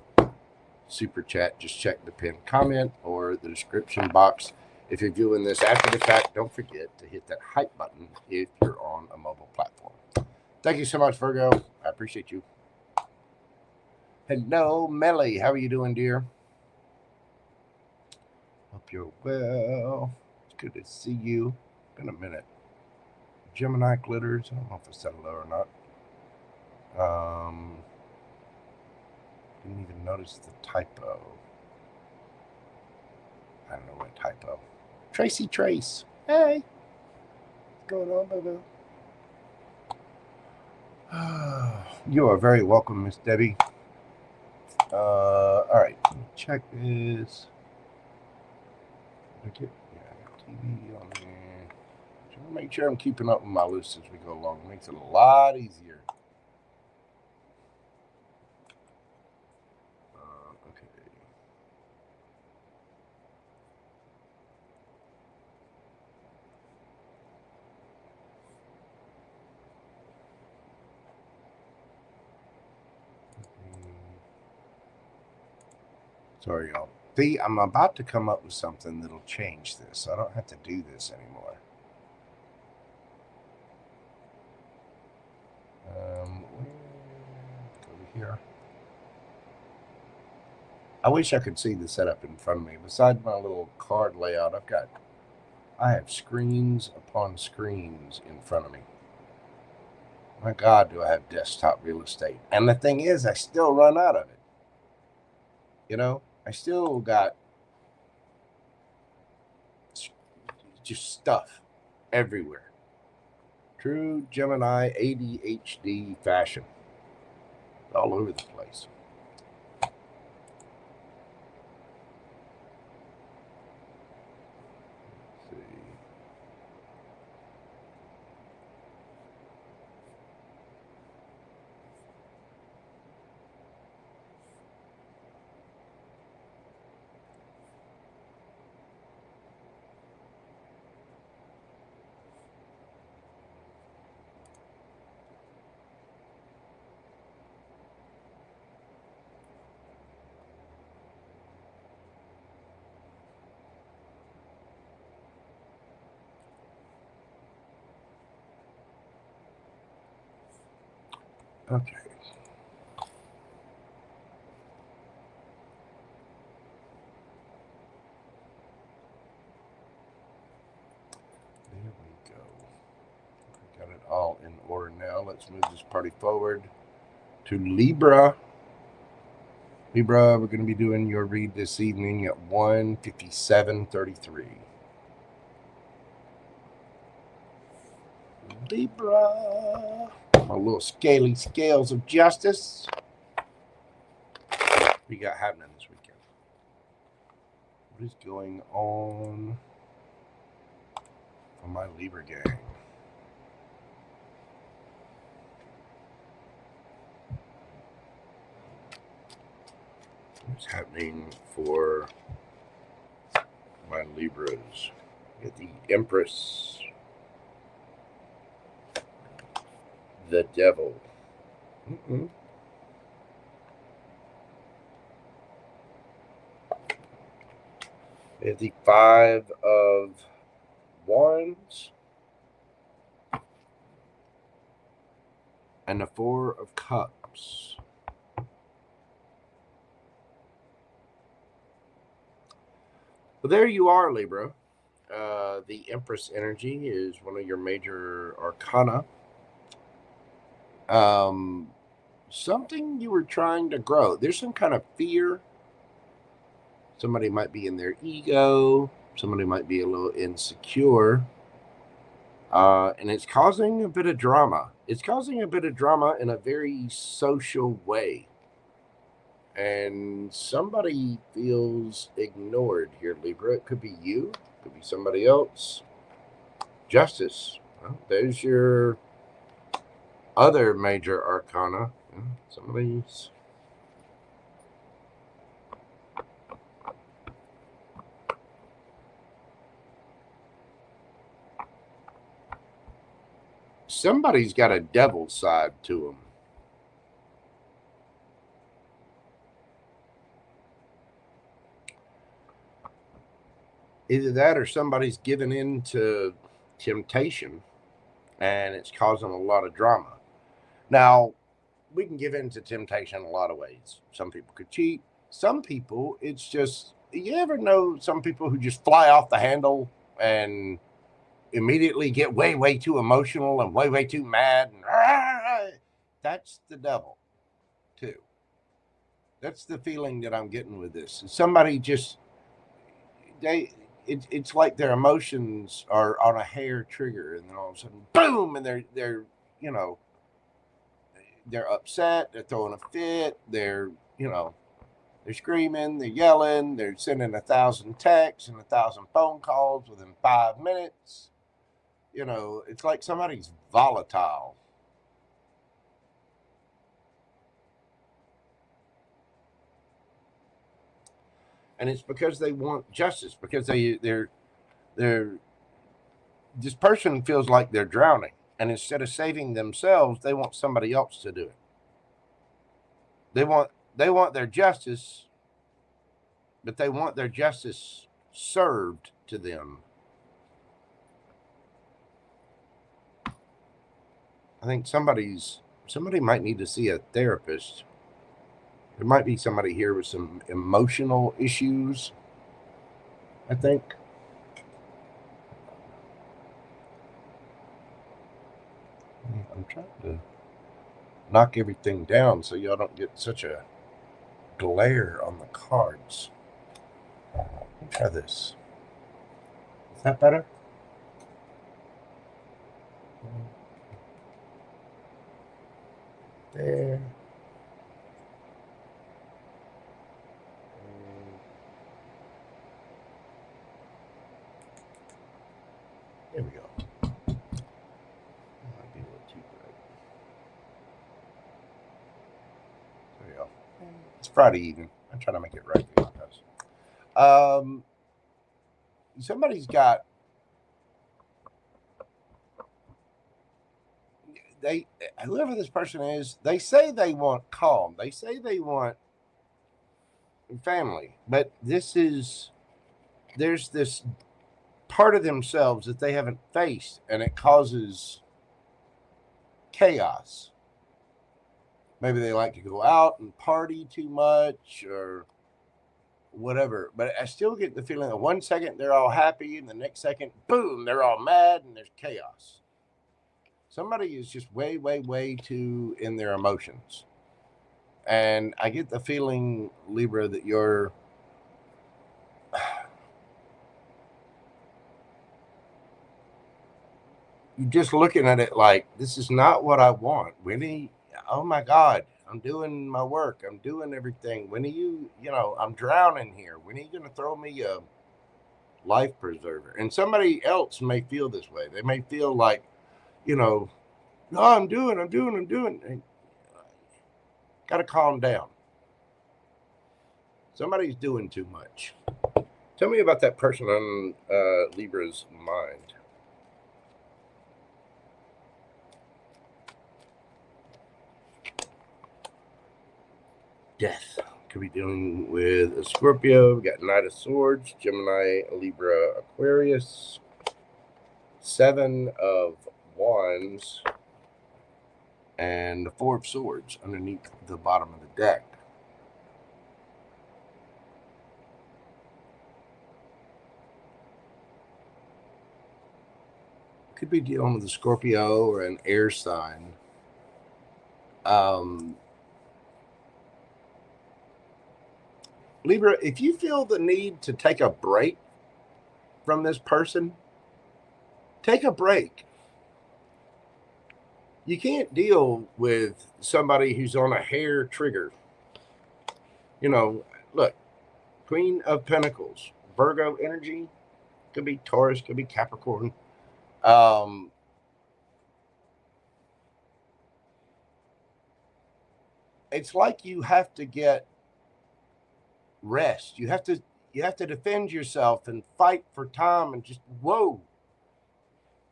Super Chat. Just check the pinned comment or the description box. If you're viewing this after the fact, don't forget to hit that hype button if you're on a mobile platform. Thank you so much, Virgo. I appreciate you. Hello, Melly. How are you doing, dear? Hope you're well. It's good to see you. Been a minute. GeminiGlitters. I don't know if I said hello or not. Didn't even notice the typo. I don't know what typo. Tracy Trace. Hey. What's going on, baby? You are very welcome, Miss Debbie. All right. Let me check this. Okay. Yeah, I got TV on there. Trying to make sure I'm keeping up with my list as we go along. It makes it a lot easier. Okay. Sorry, y'all. See, I'm about to come up with something that'll change this. I don't have to do this anymore. Over here. I wish I could see the setup in front of me. Besides my little card layout, I have screens upon screens in front of me. My God, do I have desktop real estate. And the thing is, I still run out of it. You know, I still got just stuff everywhere. True Gemini ADHD fashion. All over the place. Let's see. Okay. There we go. We got it all in order now. Let's move this party forward to Libra. Libra, we're going to be doing your read this evening at 1:57:33. Libra. My little scaly scales of justice. What you got happening this weekend? What is going on for my Libra gang? What's happening for my Libras? Get the Empress, the Devil. We have the Five of Wands and the Four of Cups. Well, there you are, Libra. The Empress energy is one of your major arcana. Something you were trying to grow. There's some kind of fear. Somebody might be in their ego. Somebody might be a little insecure. And it's causing a bit of drama. It's causing a bit of drama in a very social way. And somebody feels ignored here, Libra. It could be you. It could be somebody else. Justice. Well, there's your other major arcana. Somebody's... Somebody's got a devil side to them. Either that or somebody's given in to temptation and it's causing a lot of drama. Now, we can give in to temptation a lot of ways. Some people could cheat. Some people, it's just, you ever know some people who just fly off the handle and immediately get way too emotional and way too mad? And that's the devil, too. That's the feeling that I'm getting with this. Somebody just, it's like their emotions are on a hair trigger, and then all of a sudden, boom, and they're you know, they're upset, they're throwing a fit, they're screaming, they're yelling, they're sending 1,000 texts and 1,000 phone calls within 5 minutes. It's like somebody's volatile. And it's because they want justice, because they're this person feels like they're drowning, and instead of saving themselves, they want somebody else to do it. They want their justice, but they want their justice served to them. I think somebody might need to see a therapist. There might be somebody here with some emotional issues, I think. I'm trying to knock everything down so y'all don't get such a glare on the cards. Let me try this. Is that better? There. There we go. Might be a little too bright. There we go. It's Friday evening. I'm trying to make it right for you guys. Somebody's got... whoever this person is, they say they want calm. They say they want family. But there's this part of themselves that they haven't faced, and it causes chaos. Maybe they like to go out and party too much or whatever. But I still get the feeling that 1 second they're all happy and the next second, boom, they're all mad and there's chaos. Somebody is just way, way, way too in their emotions. And I get the feeling, Libra, that you're just looking at it like, this is not what I want. Winnie, oh my God, I'm doing my work. I'm doing everything. When are you, I'm drowning here. When are you going to throw me a life preserver? And somebody else may feel this way. They may feel like, no, I'm doing. Got to calm down. Somebody's doing too much. Tell me about that person on Libra's mind. Death. Could be dealing with a Scorpio. We got Knight of Swords, Gemini, Libra, Aquarius. 7 of Wands. And the 4 of Swords underneath the bottom of the deck. Could be dealing with a Scorpio or an air sign. Libra, if you feel the need to take a break from this person, take a break. You can't deal with somebody who's on a hair trigger. Look, Queen of Pentacles, Virgo energy, could be Taurus, could be Capricorn. It's like you have to get rest. You have to defend yourself and fight for time and just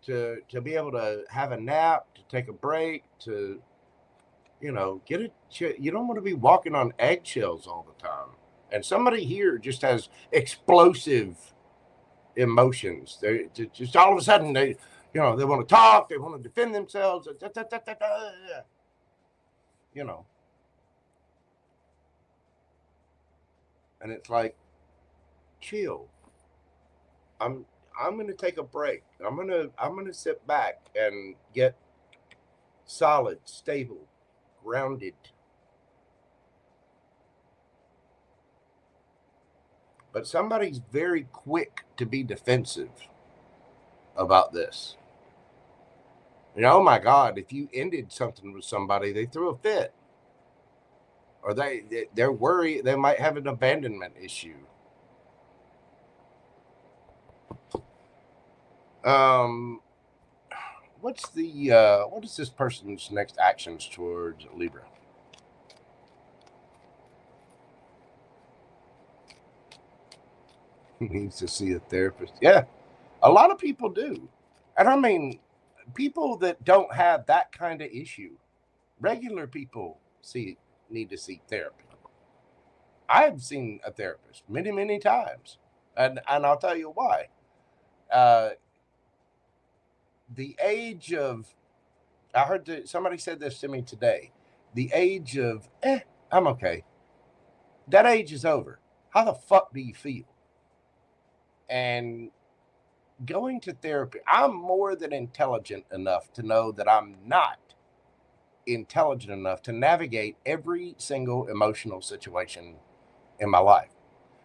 to be able to have a nap, to take a break, to get it. You don't want to be walking on eggshells all the time. And somebody here just has explosive emotions. They just all of a sudden they want to talk, they want to defend themselves. And it's like, chill. I'm going to take a break. I'm going to sit back and get solid, stable, grounded. But somebody's very quick to be defensive about this. Oh my God, if you ended something with somebody, they threw a fit. Or they're worried they might have an abandonment issue. What is this person's next actions towards Libra? He needs to see a therapist. Yeah, a lot of people do. And I mean, people that don't have that kind of issue, regular people need to seek therapy. I've seen a therapist many, many times. And I'll tell you why. The age of, I heard somebody said this to me today, the age of, I'm okay. That age is over. How the fuck do you feel? And going to therapy, I'm more than intelligent enough to know that I'm not intelligent enough to navigate every single emotional situation in my life.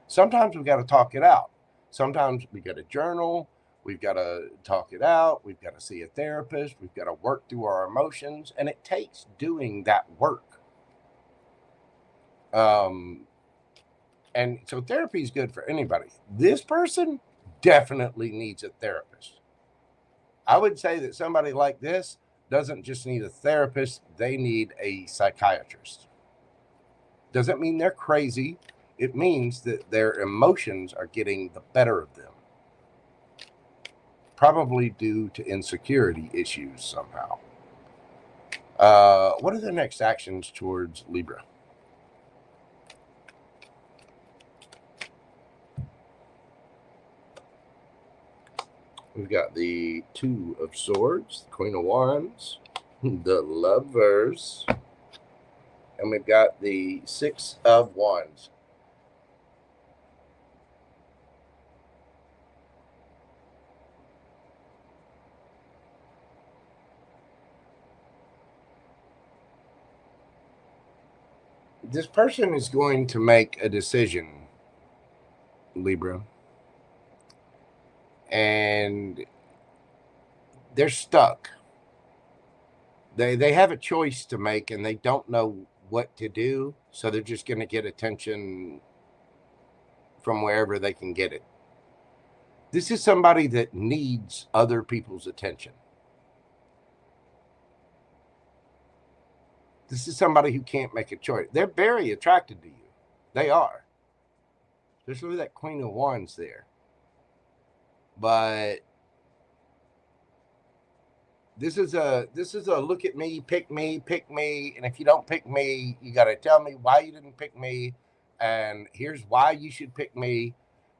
Sometimes we've got to talk it out. Sometimes we got to journal. We've got to talk it out. We've got to see a therapist. We've got to work through our emotions. And it takes doing that work. And so therapy is good for anybody. This person definitely needs a therapist. I would say that somebody like this doesn't just need a therapist. They need a psychiatrist. Doesn't mean they're crazy. It means that their emotions are getting the better of them. Probably due to insecurity issues somehow. What are the next actions towards Libra? We've got the 2 of Swords, the Queen of Wands, the Lovers, And we've got the Six of Wands. This person is going to make a decision, Libra. And they're stuck. They have a choice to make, and they don't know what to do, so they're just going to get attention from wherever they can get it. This is somebody that needs other people's attention. This is somebody who can't make a choice. They're very attracted to you. They are. Especially that Queen of Wands there. But this is a look at me, pick me, and if you don't pick me, you got to tell me why you didn't pick me, and here's why you should pick me,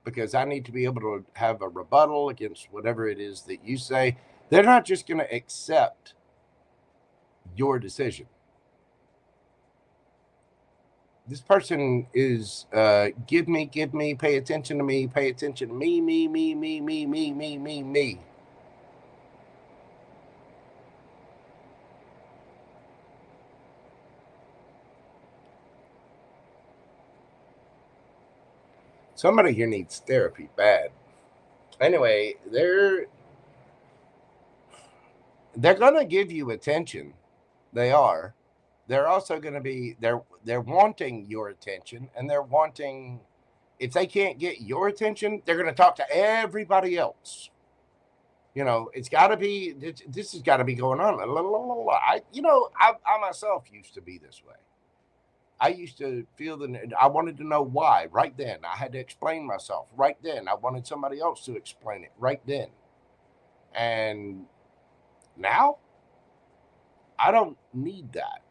because I need to be able to have a rebuttal against whatever it is that you say. They're not just going to accept your decision. This person is give me, pay attention to me, pay attention to me. Somebody here needs therapy bad. Anyway, they're going to give you attention. They are. They're also going to be, they're wanting your attention, and they're wanting, if they can't get your attention, they're going to talk to everybody else. You know, it's got to be, this has got to be going on. I myself used to be this way. I used to feel that I wanted to know why right then. I had to explain myself right then. I wanted somebody else to explain it right then. And now I don't need that.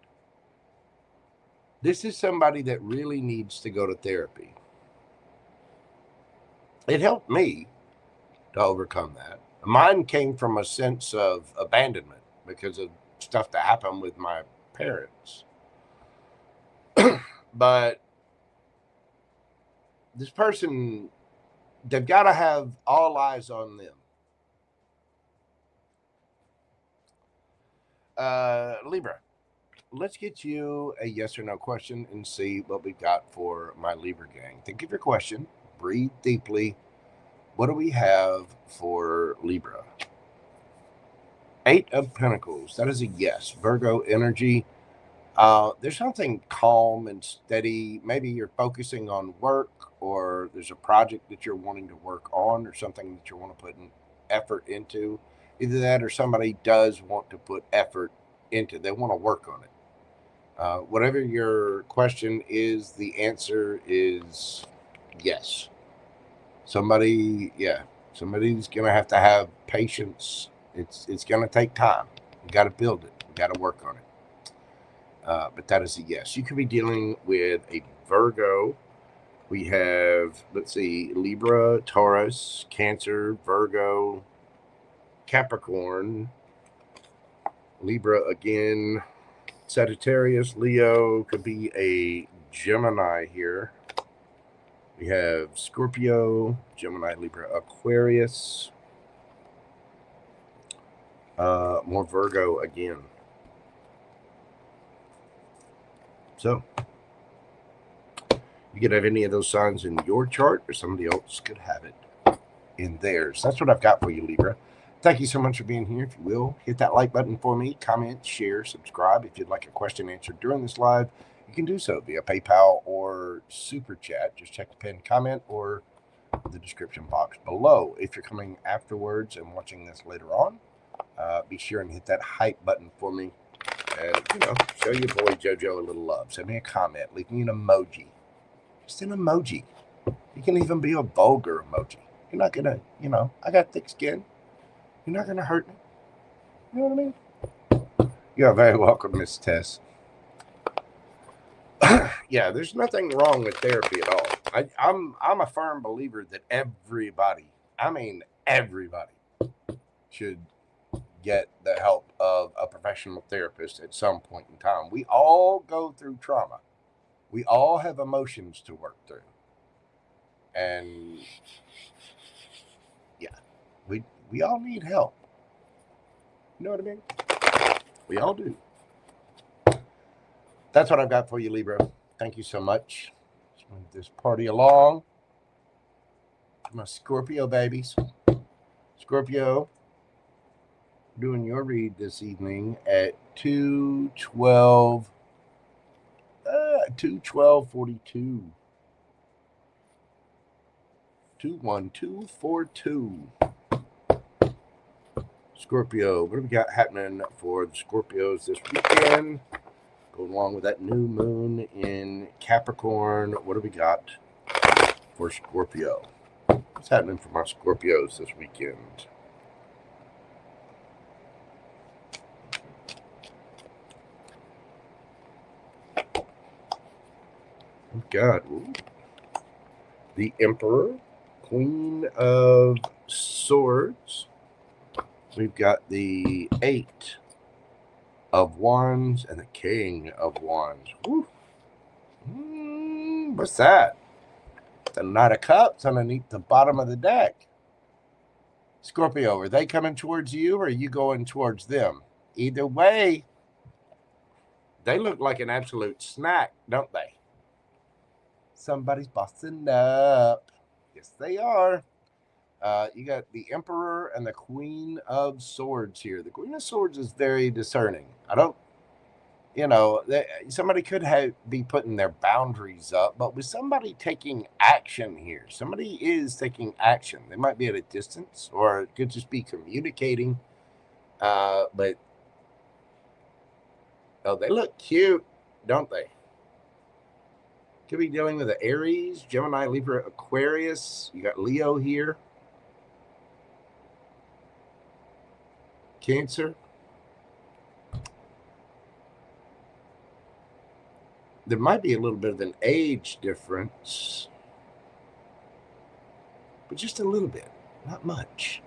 This is somebody that really needs to go to therapy. It helped me to overcome that. Mine came from a sense of abandonment because of stuff that happened with my parents. But this person, they've got to have all eyes on them. Libra, let's get you a yes or no question and see what we've got for my Libra gang. Think of your question, breathe deeply. What do we have for Libra? 8 of Pentacles. That is a yes. Virgo energy. There's something calm and steady. Maybe you're focusing on work, or there's a project that you're wanting to work on, or something that you want to put an effort into. Either that, or somebody does want to put effort into. They want to work on it. Whatever your question is, the answer is yes. Somebody's going to have patience. It's going to take time. You got to build it. You got to work on it. But that is a yes. You could be dealing with a Virgo. We have, let's see, Libra, Taurus, Cancer, Virgo, Capricorn, Libra again, Sagittarius, Leo, could be a Gemini here. We have Scorpio, Gemini, Libra, Aquarius, more Virgo again. So, you could have any of those signs in your chart, or somebody else could have it in theirs. That's what I've got for you, Libra. Thank you so much for being here. If you will, hit that like button for me, comment, share, subscribe. If you'd like a question answered during this live, you can do so via PayPal or Super Chat. Just check the pinned comment or the description box below. If you're coming afterwards and watching this later on, be sure and hit that hype button for me. And, show your boy JoJo a little love. Send me a comment. Leave me an emoji. Just an emoji. You can even be a vulgar emoji. You're not going to, I got thick skin. You're not going to hurt me. You know what I mean? You're very welcome, Miss Tess. Yeah, there's nothing wrong with therapy at all. I'm a firm believer that everybody should get the help of a professional therapist at some point in time. We all go through trauma. We all have emotions to work through. And yeah, we all need help. You know what I mean? We all do. That's what I've got for you, Libra. Thank you so much. Let's move this party along. My Scorpio babies. Scorpio, doing your read this evening at 2:12. 2:12:42. 21242. Scorpio, what do we got happening for the Scorpios this weekend? Going along with that new moon in Capricorn, what do we got for Scorpio? What's happening for my Scorpios this weekend? Oh God. Ooh. The Emperor, Queen of Swords. We've got the 8 of Wands and the King of Wands. Woo. What's that? The Knight of Cups underneath the bottom of the deck. Scorpio, are they coming towards you or are you going towards them? Either way, they look like an absolute snack, don't they? Somebody's bossing up. Yes, they are. You got the Emperor and the Queen of Swords here. The Queen of Swords is very discerning. I don't, somebody could be putting their boundaries up, but with somebody taking action here, somebody is taking action. They might be at a distance or it could just be communicating. But they look cute, don't they? Could be dealing with the Aries, Gemini, Libra, Aquarius. You got Leo here. Cancer. There might be a little bit of an age difference, but just a little bit, not much.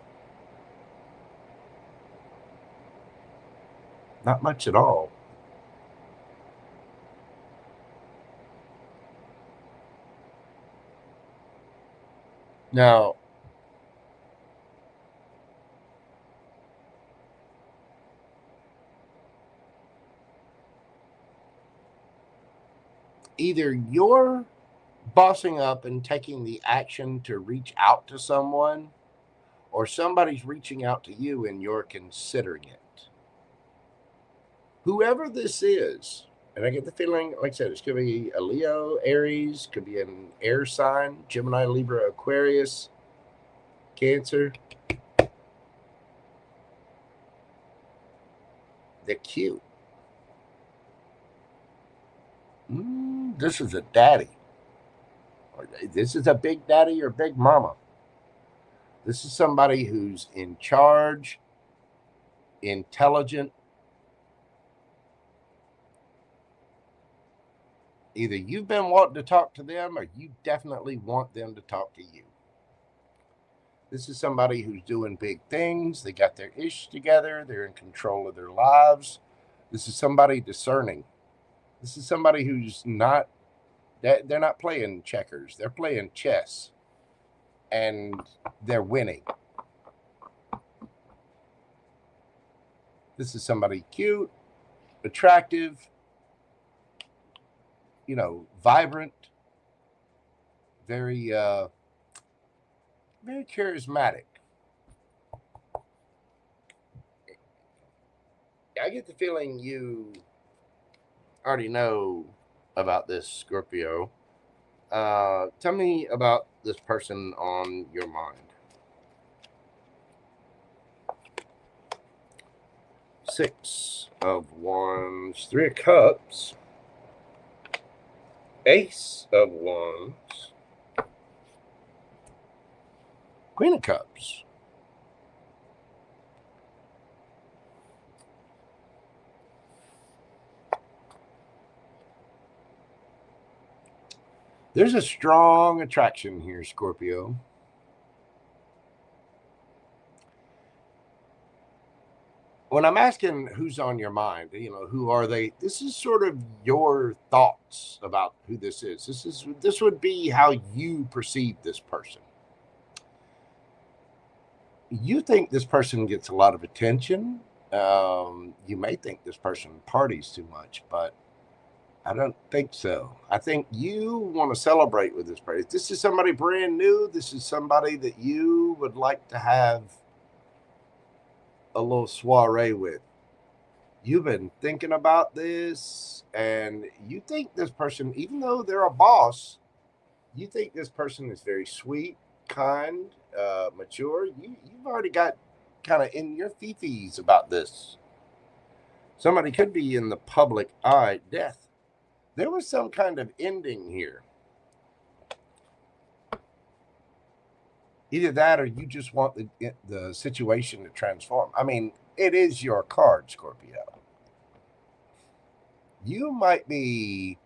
Not much at all. Now, either you're bossing up and taking the action to reach out to someone, or somebody's reaching out to you and you're considering it. Whoever this is, and I get the feeling, like I said, it's going to be a Leo, Aries, could be an air sign, Gemini, Libra, Aquarius, Cancer. They're cute. This is a daddy. This is a big daddy or big mama. This is somebody who's in charge, intelligent. Either you've been wanting to talk to them or you definitely want them to talk to you. This is somebody who's doing big things. They got their ish together. They're in control of their lives. This is somebody discerning. This is somebody who's not, they're not playing checkers. They're playing chess. And they're winning. This is somebody cute, attractive, vibrant, very, very charismatic. I get the feeling you already know about this, Scorpio. Tell me about this person on your mind. 6 of Wands, 3 of Cups, Ace of Wands, Queen of Cups. There's a strong attraction here, Scorpio. when I'm asking who's on your mind, who are they? This is sort of your thoughts about who this is. This would be how you perceive this person. You think this person gets a lot of attention. You may think this person parties too much, but I don't think so. I think you want to celebrate with this person. This is somebody brand new. This is somebody that you would like to have a little soiree with. You've been thinking about this, and you think this person, even though they're a boss, you think this person is very sweet, kind, mature. You've already got kind of in your fifis about this. Somebody could be in the public eye. Death. There was some kind of ending here. Either that or you just want the situation to transform. I mean, it is your card, Scorpio. You might be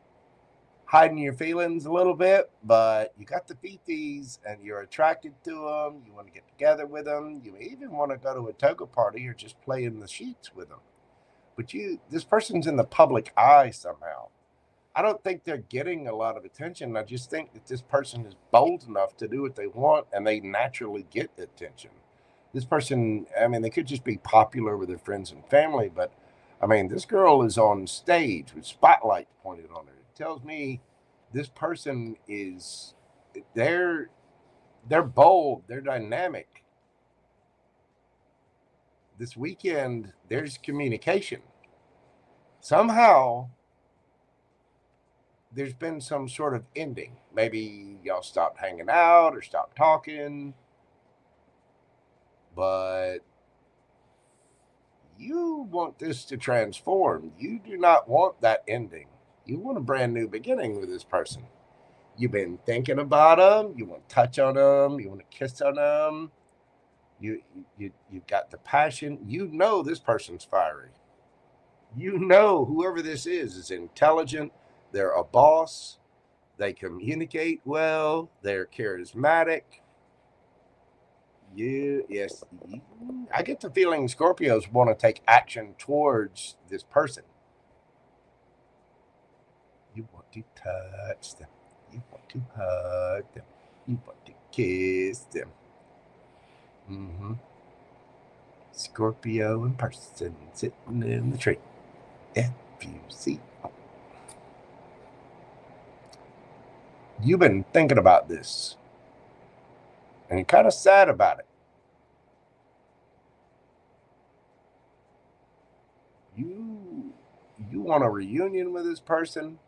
hiding your feelings a little bit, but you got the fifis and you're attracted to them. You want to get together with them. You may even want to go to a toga party or just play in the sheets with them. But this person's in the public eye somehow. I don't think they're getting a lot of attention. I just think that this person is bold enough to do what they want, and they naturally get attention. This person, I mean, they could just be popular with their friends and family, but I mean, this girl is on stage with spotlight pointed on her. It tells me this person they're bold, they're dynamic. This weekend, there's communication. Somehow, there's been some sort of ending. Maybe y'all stopped hanging out or stopped talking, but you want this to transform. You do not want that ending. You want a brand new beginning with this person. You've been thinking about them. You want to touch on them. You want to kiss on them. You've got the passion. You know this person's fiery. You know whoever this is intelligent. They're a boss. They communicate well. They're charismatic. I get the feeling Scorpios want to take action towards this person. You want to touch them. You want to hug them. You want to kiss them. Scorpio in person sitting in the tree. If you see. You've been thinking about this. And you're kind of sad about it. You want a reunion with this person.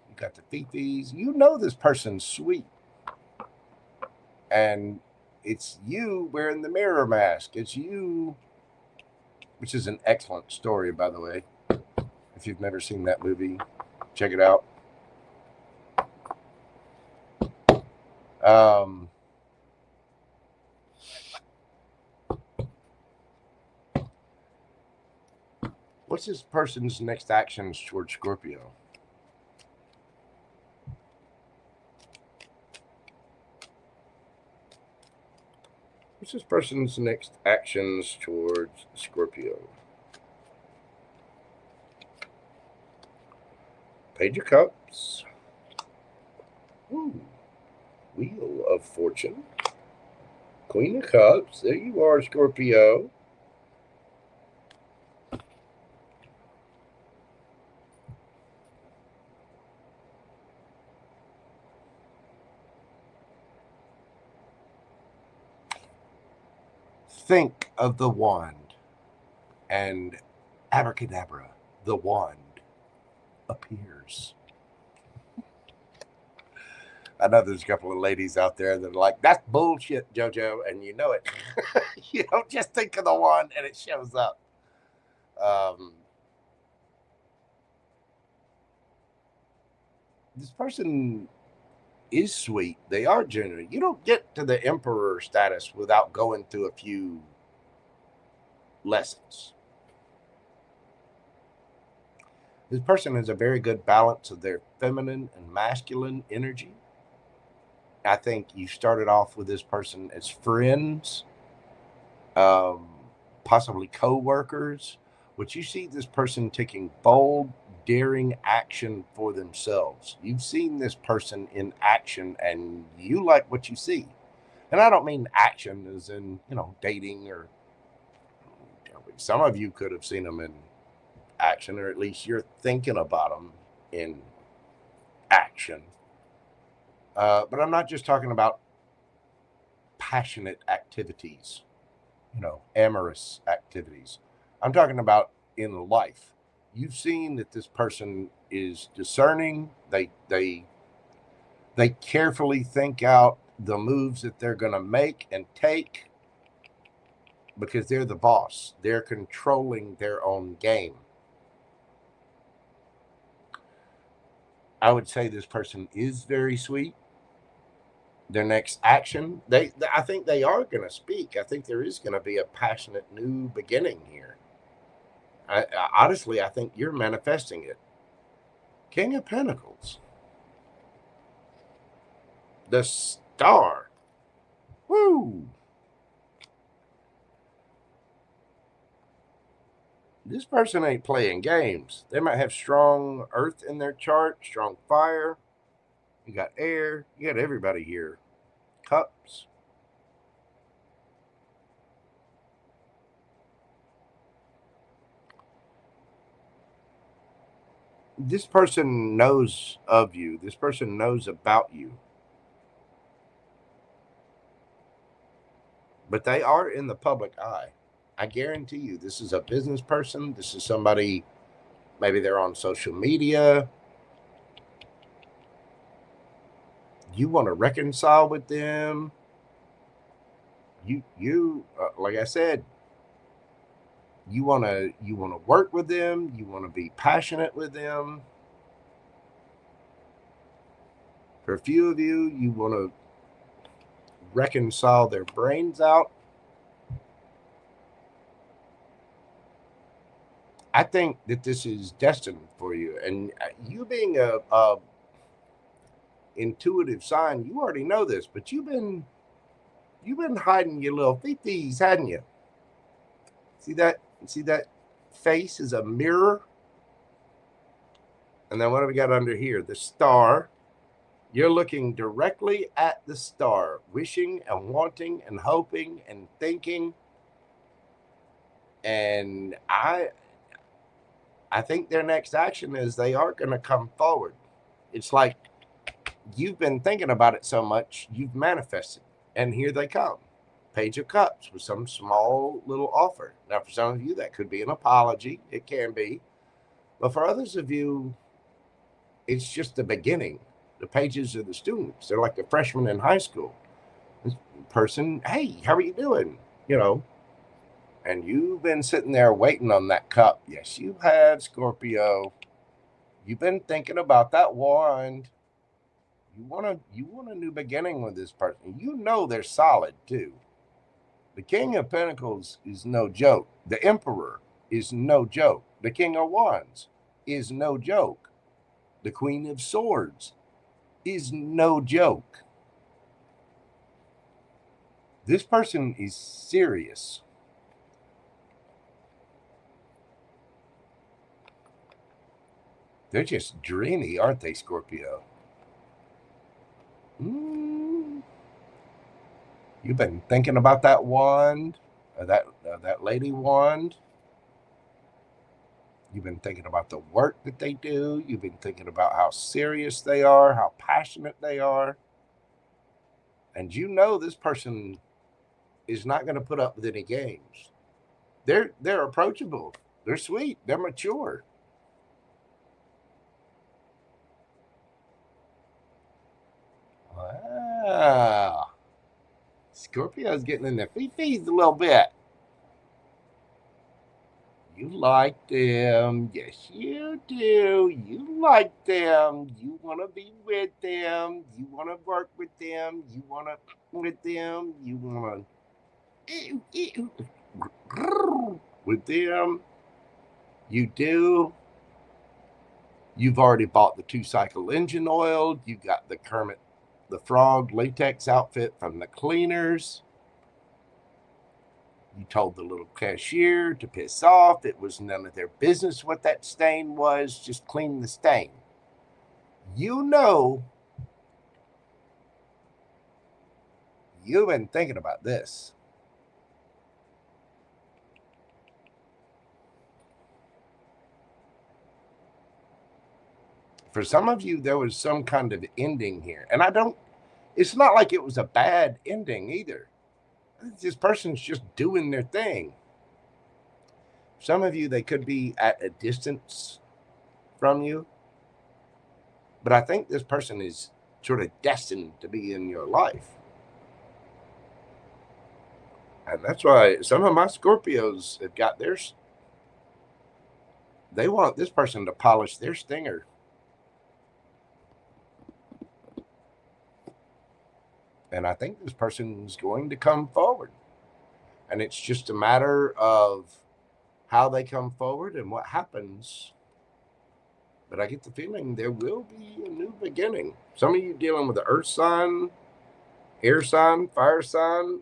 You got the fifis. You know this person's sweet. And it's you wearing the mirror mask. It's you, which is an excellent story, by the way. If you've never seen that movie, check it out. What's this person's next actions towards Scorpio? What's this person's next actions towards Scorpio? Page of Cups. Ooh. Wheel of Fortune. Queen of Cups. There you are, Scorpio. Think of the wand, and abracadabra, the wand appears. I know there's a couple of ladies out there that are like, that's bullshit, JoJo, and you know it. You don't just think of the wand and it shows up. This person is sweet. They are genuine. You don't get to the emperor status without going through a few lessons. This person has a very good balance of their feminine and masculine energy. I think you started off with this person as friends. possibly co-workers, but you see this person taking bold, daring action for themselves. You've seen this person in action and you like what you see. And I don't mean action as in, dating, or some of you could have seen them in action, or at least you're thinking about them in action. But I'm not just talking about passionate activities, amorous activities. I'm talking about in life. You've seen that this person is discerning. They carefully think out the moves that they're going to make and take, because they're the boss. They're controlling their own game. I would say this person is very sweet. Their next action, I think they are going to speak. I think there is going to be a passionate new beginning here. Honestly, I think you're manifesting it. King of Pentacles. The Star. Woo! This person ain't playing games. They might have strong earth in their chart, strong fire. You got air. You got everybody here. Cups. This person knows of you. This person knows about you. But they are in the public eye. I guarantee you, this is a business person. This is somebody, maybe they're on social media. You want to reconcile with them. You like I said, you want to work with them. You want to be passionate with them. For a few of you, you want to reconcile their brains out. I think that this is destined for you, and you being a intuitive sign, you already know this, but you've been hiding your little fifties, hadn't you? See that face is a mirror. And then what do we got under here? The Star. You're looking directly at the star, wishing and wanting and hoping and thinking. And I think their next action is they are going to come forward. It's like you've been thinking about it so much, you've manifested. And here they come. Page of Cups with some small little offer. Now, for some of you, that could be an apology. It can be. But for others of you, it's just the beginning. The pages are the students. They're like the freshmen in high school. This person, hey, how are you doing? And you've been sitting there waiting on that cup. Yes, you have, Scorpio. You've been thinking about that wand. You want a new beginning with this person. They're solid too. The King of Pentacles is no joke. The Emperor is no joke. The King of Wands is no joke. The Queen of Swords is no joke. This person is serious. They're just dreamy, aren't they, Scorpio? You've been thinking about that wand, that lady wand. You've been thinking about the work that they do. You've been thinking about how serious they are, how passionate they are. And this person is not going to put up with any games. They're approachable. They're sweet. They're mature. Wow. Scorpio's getting in their feet a little bit. You like them. Yes, you do. You like them. You want to be with them. You want to work with them. You want to with them. You want to with them. You do. You've already bought the 2-cycle engine oil. You got the Kermit the Frog latex outfit from the cleaners. You told the little cashier to piss off. It was none of their business what that stain was. Just clean the stain. You know, you've been thinking about this. For some of you, there was some kind of ending here. And it's not like it was a bad ending either. This person's just doing their thing. Some of you, they could be at a distance from you. But I think this person is sort of destined to be in your life. And that's why some of my Scorpios have got theirs. They want this person to polish their stinger. And I think this person is going to come forward. And it's just a matter of how they come forward and what happens. But I get the feeling there will be a new beginning. Some of you dealing with the earth sign, air sign, fire sign,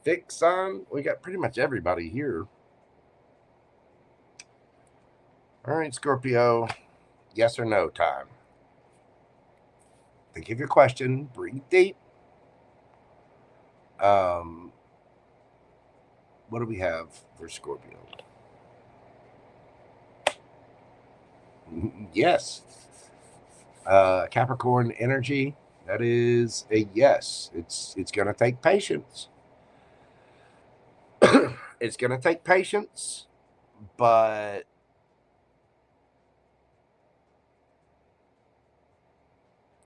fixed sign. We got pretty much everybody here. All right, Scorpio, yes or no time. Think of your question, breathe deep. What do we have for Scorpio? Yes. Capricorn energy, that is a yes. It's going to take patience. It's going to take patience, but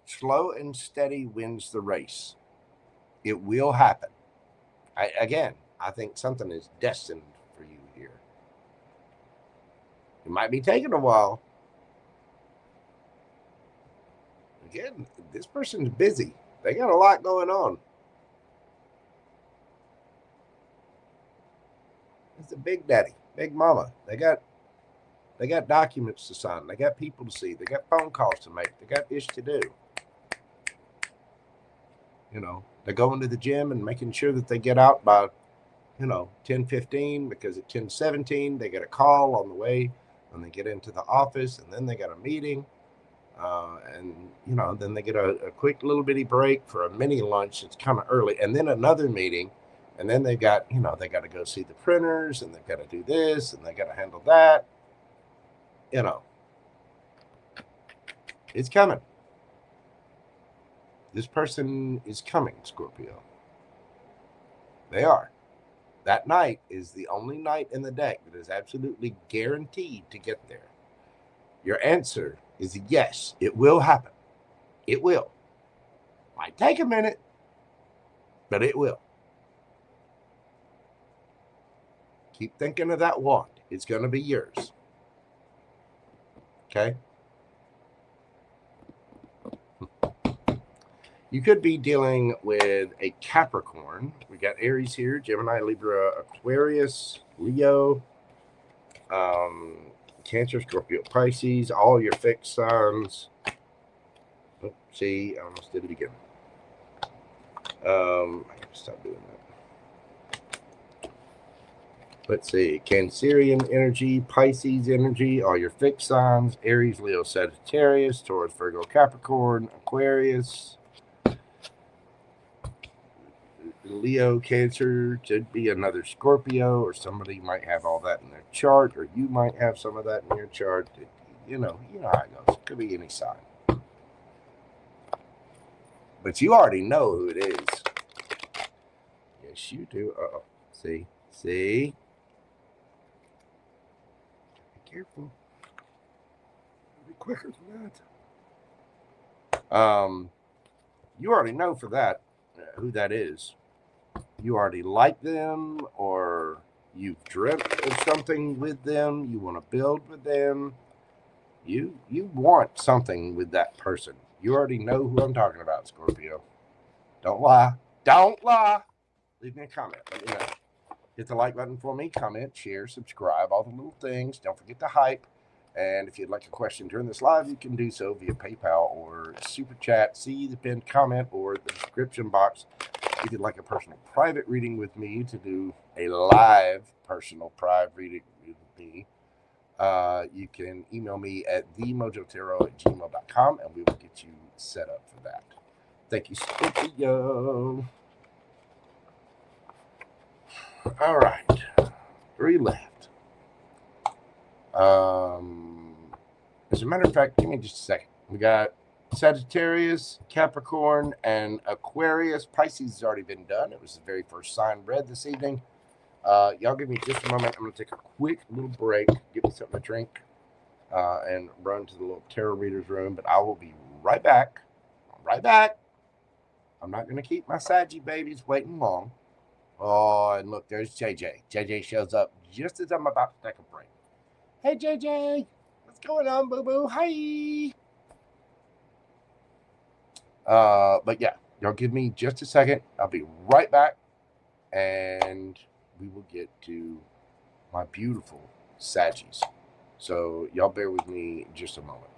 slow and steady wins the race. It will happen. I think something is destined for you here. It might be taking a while. Again, this person's busy. They got a lot going on. It's a big daddy, big mama. They got documents to sign. They got people to see. They got phone calls to make. They got ish to do. You know, they're going to the gym and making sure that they get out by, 10:15, because at 10:17 they get a call on the way when they get into the office, and then they got a meeting, and then they get a quick little bitty break for a mini lunch. It's kind of early, and then another meeting, and then they got they got to go see the printers, and they've got to do this, and they got to handle that. It's coming. This person is coming, Scorpio. They are. That night is the only night in the deck that is absolutely guaranteed to get there. Your answer is yes, it will happen. It will. Might take a minute, but it will. Keep thinking of that wand. It's going to be yours. Okay? You could be dealing with a Capricorn. We got Aries here, Gemini, Libra, Aquarius, Leo, Cancer, Scorpio, Pisces, all your fixed signs. Oh, see, I almost did it again. I gotta stop doing that. Let's see, Cancerian energy, Pisces energy, all your fixed signs, Aries, Leo, Sagittarius, Taurus, Virgo, Capricorn, Aquarius, Leo, Cancer, could be another Scorpio, or somebody might have all that in their chart, or you might have some of that in your chart. You know how it goes. It could be any sign. But you already know who it is. Yes, you do. Uh-oh. See? Be careful. Be quicker than that. You already know for that who that is. You already like them, or you've dreamt of something with them. You want to build with them. You want something with that person. You already know who I'm talking about, Scorpio. Don't lie. Don't lie. Leave me a comment. Let me know. Hit the like button for me. Comment, share, subscribe, all the little things. Don't forget to hype. And if you'd like a question during this live, you can do so via PayPal or Super Chat. See the pinned comment or the description box if you'd like a personal private reading with me, to do a live personal private reading with me, you can email me at themojotero@gmail.com, and we will get you set up for that. Thank you, Scorpio. All right, 3 left. As a matter of fact, give me just a second. We got Sagittarius, Capricorn, and Aquarius. Pisces has already been done. It was the very first sign read this evening. Y'all give me just a moment. I'm going to take a quick little break, get me something to drink, and run to the little tarot reader's room. But I will be right back. Right back. I'm not going to keep my Saggy babies waiting long. Oh, and look, there's JJ. JJ shows up just as I'm about to take a break. Hey, JJ. What's going on, boo-boo? Hi. But yeah, y'all give me just a second. I'll be right back, and we will get to my beautiful Saggies. So y'all bear with me just a moment.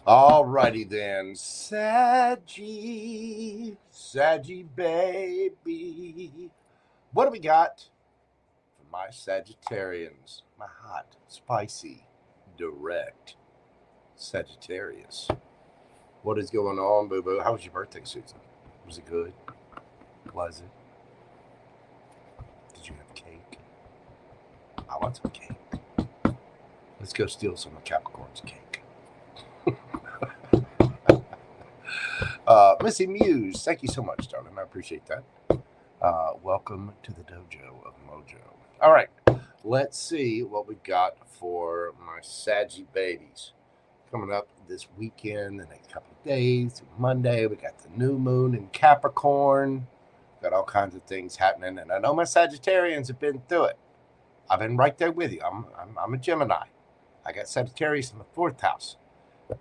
Alrighty then, Saggy baby. What do we got for my Sagittarians? My hot, spicy, direct Sagittarius. What is going on, boo-boo? How was your birthday, Susan? Was it good? Was it? Did you have cake? I want some cake. Let's go steal some of Capricorn's cake. Missy Muse, thank you so much, darling. I appreciate that. Welcome to the dojo of Mojo. All right, let's see what we got for my Saggy babies. Coming up this weekend, the next couple of days, Monday, we got the new moon in Capricorn. Got all kinds of things happening, and I know my Sagittarians have been through it. I've been right there with you. I'm a Gemini. I got Sagittarius in the 4th house.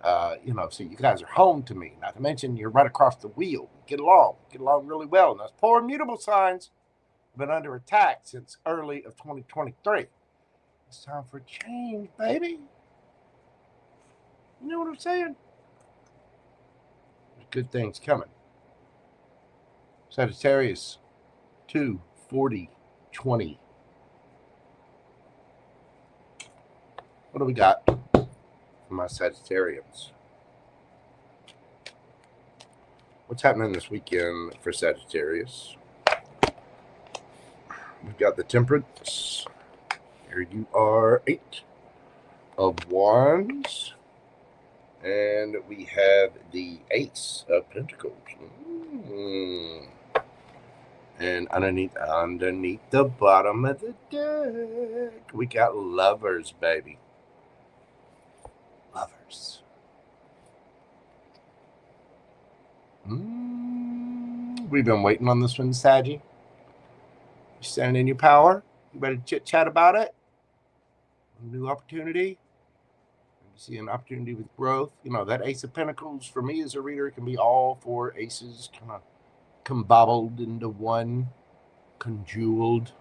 So you guys are home to me. Not to mention you're right across the wheel. Get along really well. And those poor mutable signs have been under attack since early of 2023. It's time for change, baby. You know what I'm saying? There's good things coming. Sagittarius 2, 40, 20. What do we got for my Sagittarians? What's happening this weekend for Sagittarius? We've got the Temperance. Here you are, 8 of Wands. And we have the Ace of Pentacles. And underneath the bottom of the deck, we got Lovers, baby. Lovers. We've been waiting on this one, Saggy. You standing in your power? You better chit-chat about it? A new opportunity? You see an opportunity with growth? You know, that Ace of Pentacles, for me as a reader, it can be all 4 aces kind of combobbled into one, conjeweled,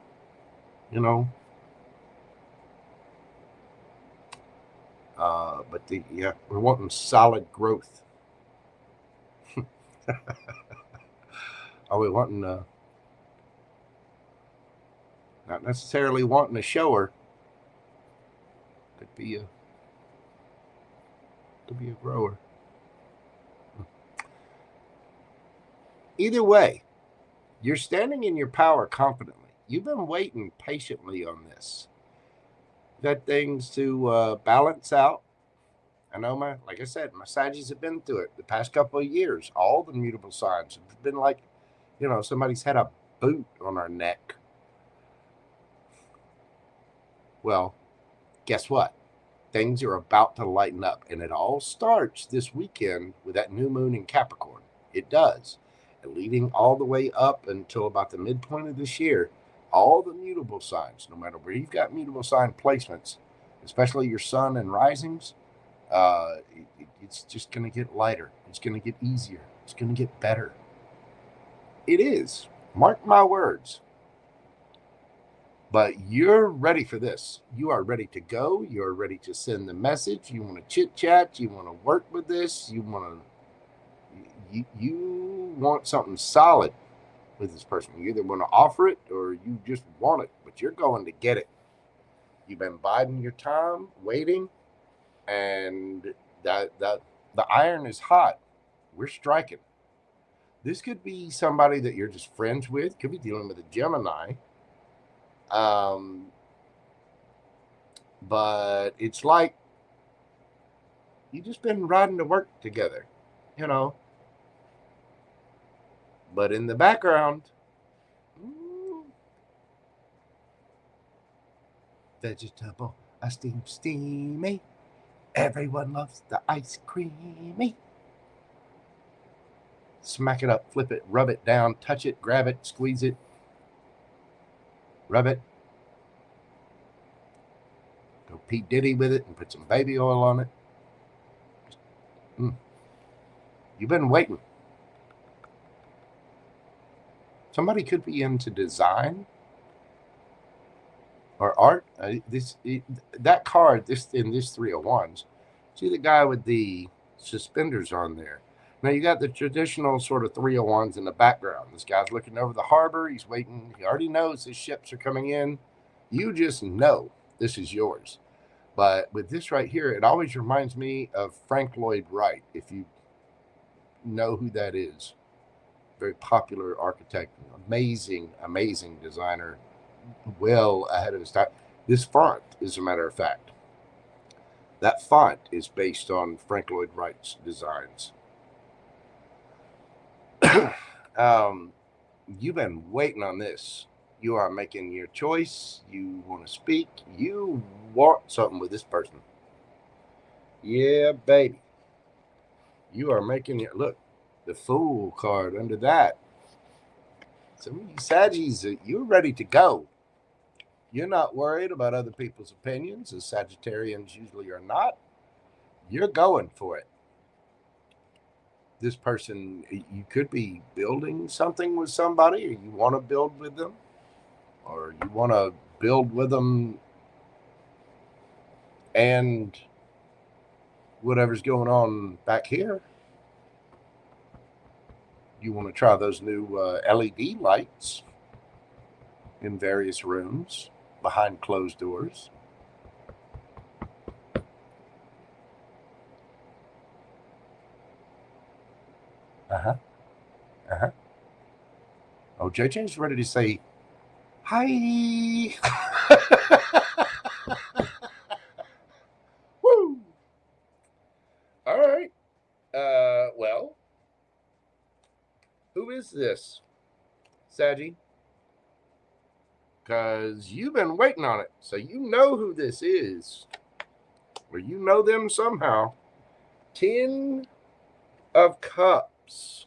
you know. But we're wanting solid growth. Are we wanting not necessarily wanting a shower? Could be a grower. Either way, you're standing in your power confidently. You've been waiting patiently on this. Got things to balance out. I know like I said, my Saggies have been through it the past couple of years. All the mutable signs have been like, somebody's had a boot on our neck. Well, guess what? Things are about to lighten up, and it all starts this weekend with that new moon in Capricorn. It does. And leading all the way up until about the midpoint of this year, all the mutable signs, no matter where you've got mutable sign placements, especially your sun and risings, it's just going to get lighter. It's going to get easier. It's going to get better. It is. Mark my words. But you're ready for this. You are ready to go. You're ready to send the message. You want to chit-chat. You want to work with this. You want something solid with this person. You either want to offer it or you just want it, but you're going to get it. You've been biding your time, waiting, and the iron is hot. We're striking. This could be somebody that you're just friends with. Could be dealing with a Gemini. But it's like, You just been riding to work together, you know. But in the background, vegetable, a steamy. Everyone loves the ice creamy. Smack it up, flip it, rub it down, touch it, grab it, squeeze it, rub it. Go P. Diddy with it and put some baby oil on it. You've been waiting. Somebody could be into design or art. That card, in this 3 of Wands, see the guy with the suspenders on there. Now you got the traditional sort of 3 of Wands in the background. This guy's looking over the harbor. He's waiting. He already knows his ships are coming in. You just know this is yours. But with this right here, it always reminds me of Frank Lloyd Wright, if you know who that is. Very popular architect, amazing, amazing designer, well ahead of his time. This font, as a matter of fact, that font is based on Frank Lloyd Wright's designs. You've been waiting on this. You are making your choice. You want to speak. You want something with this person. Yeah, baby. You are making your, look, the Fool card under that. Some of you Saggies, you're ready to go. You're not worried about other people's opinions, as Sagittarians usually are not. You're going for it. This person, you could be building something with somebody, or you want to build with them, or you want to build with them and whatever's going on back here. You want to try those new LED lights in various rooms behind closed doors. Oh, JJ's ready to say hi. Woo. All right. Well, who is this, Saggy? Because you've been waiting on it. So you know who this is. Or you know them somehow. 10 of Cups.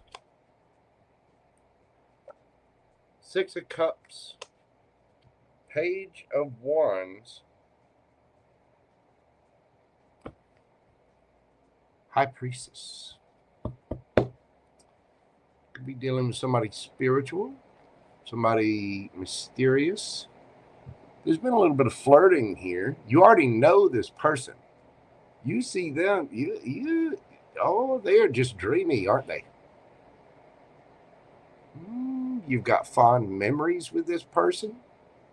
6 of Cups. Page of Wands. High Priestess. Could be dealing with somebody spiritual. Somebody mysterious. There's been a little bit of flirting here. You already know this person. You see them. Oh, they're just dreamy, aren't they? You've got fond memories with this person,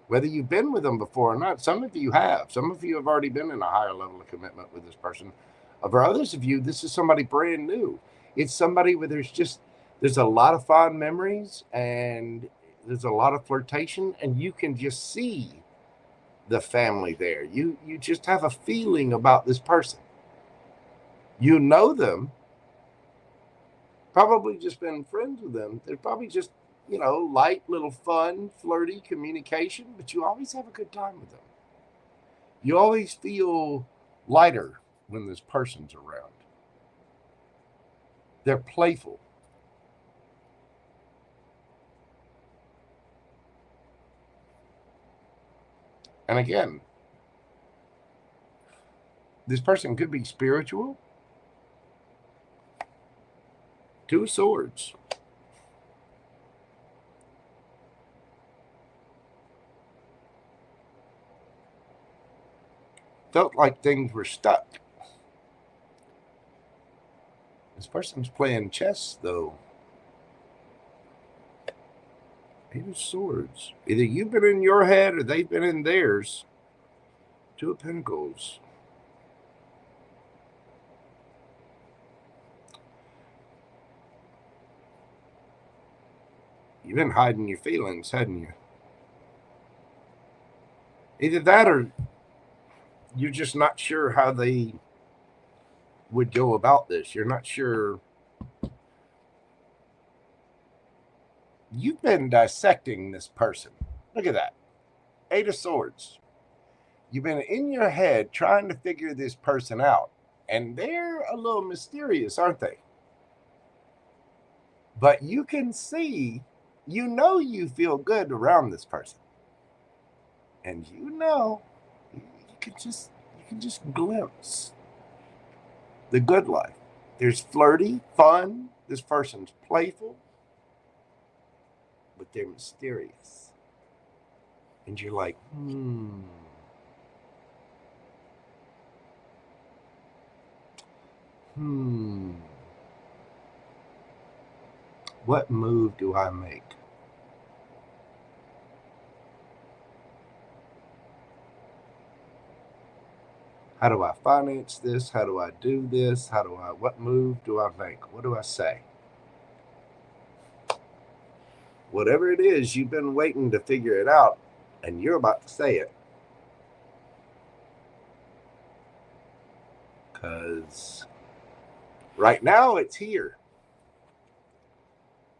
whether you've been with them before or not. Some of you have. Some of you have already been in a higher level of commitment with this person. For others of you, this is somebody brand new. It's somebody where there's a lot of fond memories and there's a lot of flirtation, and you can just see the family there. You just have a feeling about this person. You know them. Probably just been friends with them. They're probably just, light, little fun, flirty communication, but you always have a good time with them. You always feel lighter when this person's around. They're playful. And again, this person could be spiritual. 2 of Swords. Felt like things were stuck. This person's playing chess, though. 8 of Swords. Either you've been in your head or they've been in theirs. 2 of Pentacles. You've been hiding your feelings, hadn't you? Either that or you're just not sure how they would go about this. You're not sure. You've been dissecting this person. Look at that. 8 of Swords. You've been in your head trying to figure this person out. And they're a little mysterious, aren't they? But you can see, you know you feel good around this person. And you know, you can just glimpse the good life. There's flirty, fun. This person's playful. But they're mysterious. And you're like, what move do I make? How do I finance this? How do I do this? What move do I make? What do I say? Whatever it is, you've been waiting to figure it out, and you're about to say it. Because right now it's here.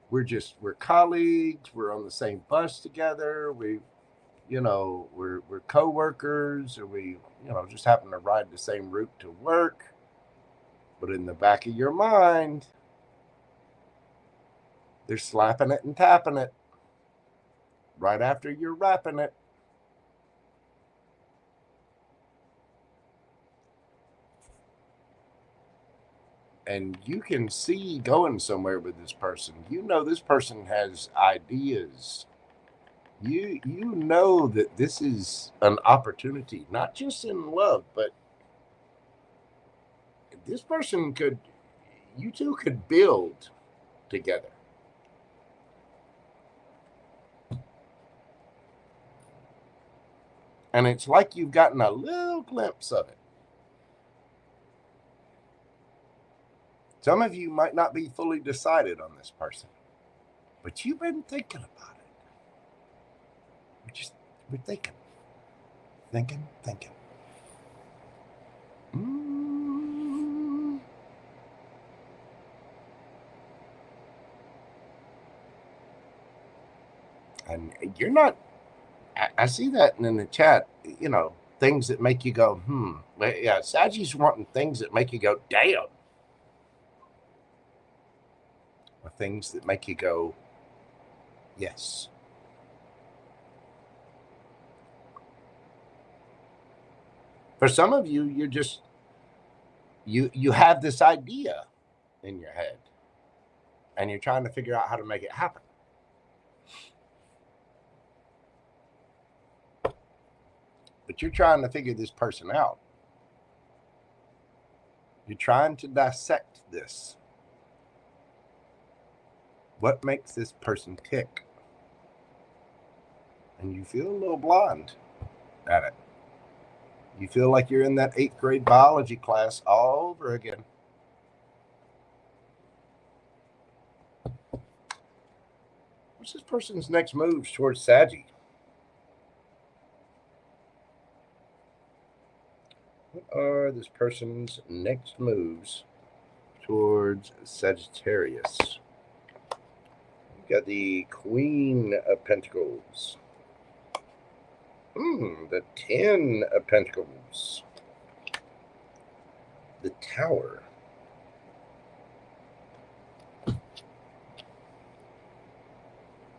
We're colleagues. We're on the same bus together. We're co-workers, or we just happen to ride the same route to work. But in the back of your mind, they're slapping it and tapping it right after you're wrapping it. And you can see going somewhere with this person. You know this person has ideas. You know that this is an opportunity, not just in love, but this person you two could build together. And it's like you've gotten a little glimpse of it. Some of you might not be fully decided on this person, but you've been thinking about it. We're thinking. And you're not, I see that in the chat, things that make you go, Yeah, Sagi's wanting things that make you go, damn. Or things that make you go, yes. For some of you, you're just, you have this idea in your head, and you're trying to figure out how to make it happen. But you're trying to figure this person out. You're trying to dissect this. What makes this person tick? And you feel a little blind at it. You feel like you're in that 8th grade biology class all over again. What's this person's next moves towards Saggy? What are this person's next moves towards Sagittarius? We've got the Queen of Pentacles. The 10 of Pentacles. The Tower.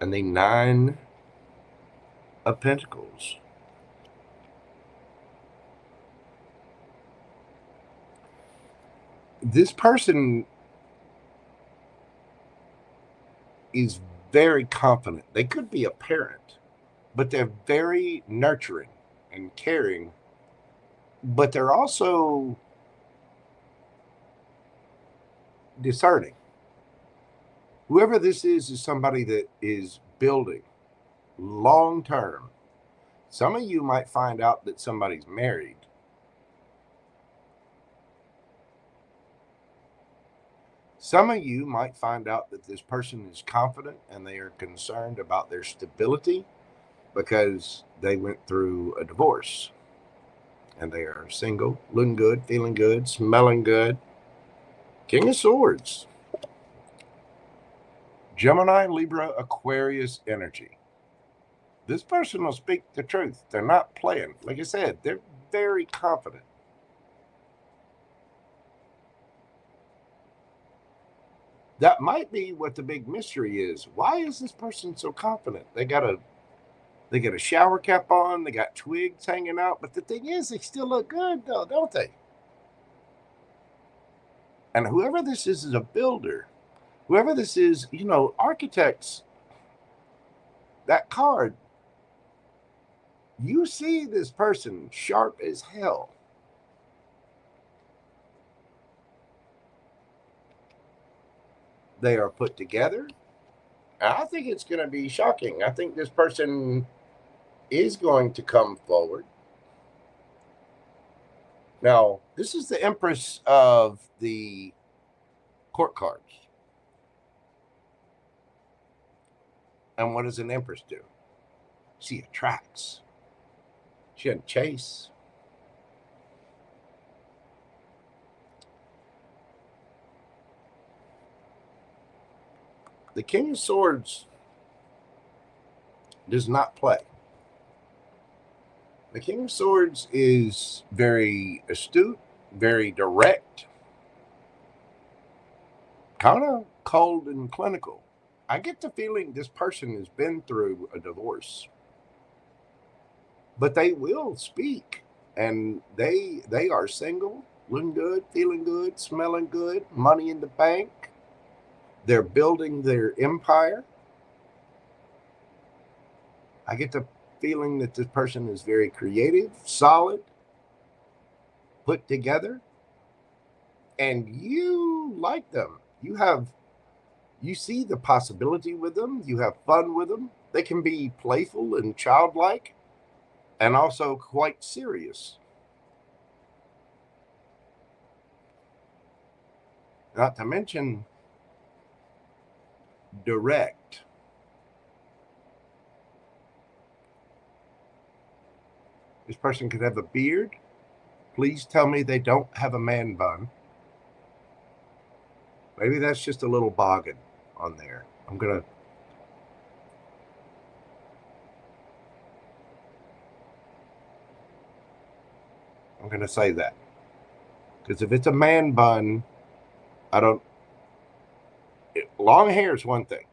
And the 9 of Pentacles. This person is very confident. They could be a parent, but they're very nurturing and caring. But they're also discerning. Whoever this is somebody that is building long term. Some of you might find out that somebody's married. Some of you might find out that this person is confident and they are concerned about their stability because they went through a divorce and they are single, looking good, feeling good, smelling good. King of Swords. Gemini, Libra, Aquarius energy. This person will speak the truth. They're not playing. Like I said, they're very confident. That might be what the big mystery is. Why is this person so confident? They got a shower cap on. They got twigs hanging out. But the thing is, they still look good, though, don't they? And whoever this is a builder. Whoever this is, you know, architects. That card. You see this person sharp as hell. They are put together. I think it's going to be shocking. I think this person is going to come forward. Now, this is the Empress of the court cards. And what does an Empress do? She attracts. She doesn't chase. The King of Swords does not play. The King of Swords is very astute, very direct, kind of cold and clinical. I get the feeling this person has been through a divorce, but they will speak, and they are single, looking good, feeling good, smelling good, money in the bank. They're building their empire. I get the feeling that this person is very creative, solid, put together, and you like them. You see the possibility with them. You have fun with them. They can be playful and childlike and also quite serious. Not to mention direct. This person could have a beard. Please tell me they don't have a man bun. Maybe that's just a little boggin on there. I'm going to say that. Because if it's a man bun, long hair is one thing.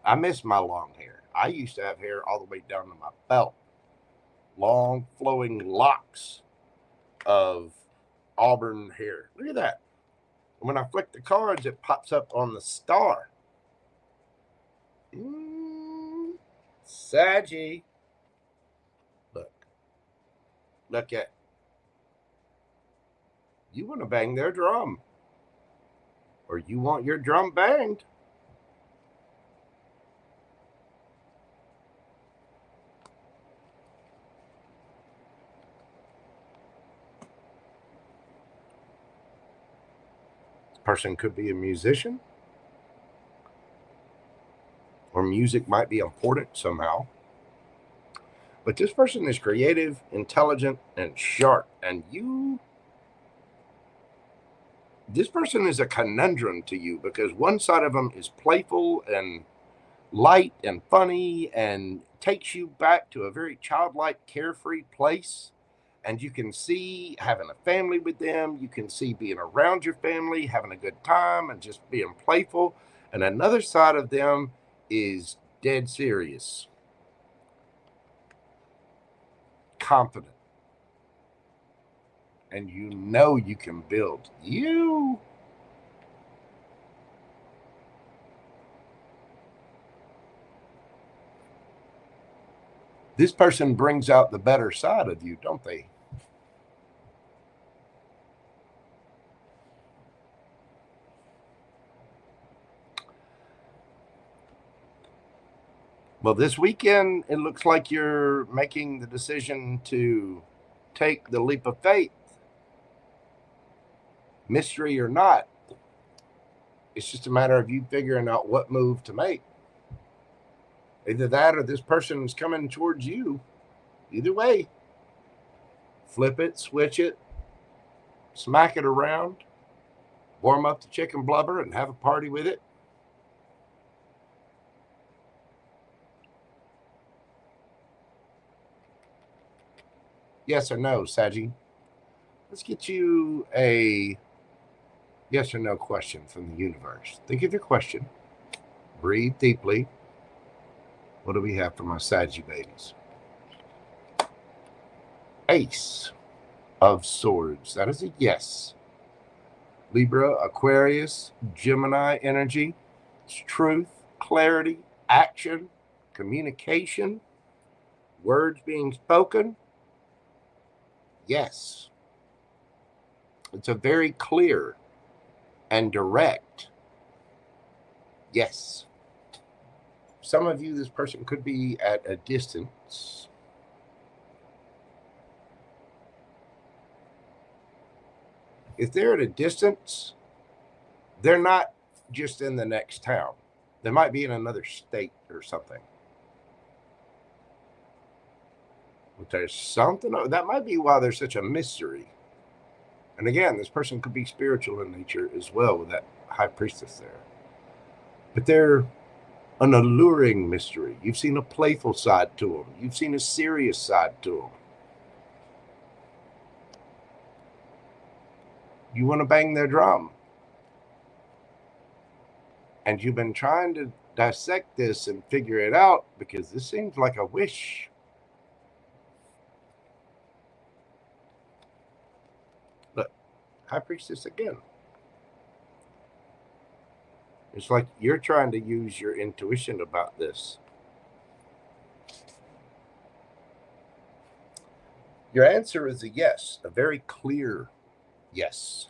I miss my long hair. I used to have hair all the way down to my belt. Long flowing locks of auburn hair. Look at that. When I flick the cards, it pops up on the star. Saggy. Look at. You want to bang their drum. Or you want your drum banged. This person could be a musician. Or music might be important somehow. But this person is creative, intelligent, and sharp. And this person is a conundrum to you because one side of them is playful and light and funny and takes you back to a very childlike, carefree place. And you can see having a family with them. You can see being around your family, having a good time, and just being playful. And another side of them is dead serious, confident. And you know you can build. This person brings out the better side of you, don't they? Well, this weekend, it looks like you're making the decision to take the leap of faith. Mystery or not, it's just a matter of you figuring out what move to make. Either that or this person is coming towards you. Either way, flip it, switch it, smack it around, Warm up the chicken blubber and have a party with it. Yes or no, Saji? Let's get you a yes or no question from the universe. Think of your question. Breathe deeply. What do we have for my Saggy babies? Ace of Swords. That is a yes. Libra, Aquarius, Gemini energy. It's truth, clarity, action, communication, words being spoken. Yes. It's a very clear and direct yes. Some of you, this person could be at a distance. If they're at a distance, they're not just in the next town. They might be in another state or something. But there's something, that might be why there's such a mystery. And again, this person could be spiritual in nature as well with that high priestess there. But they're an alluring mystery. You've seen a playful side to them. You've seen a serious side to them. You want to bang their drum. And you've been trying to dissect this and figure it out because this seems like a wish. Look, High Priestess again. It's like you're trying to use your intuition about this. Your answer is a yes, a very clear yes.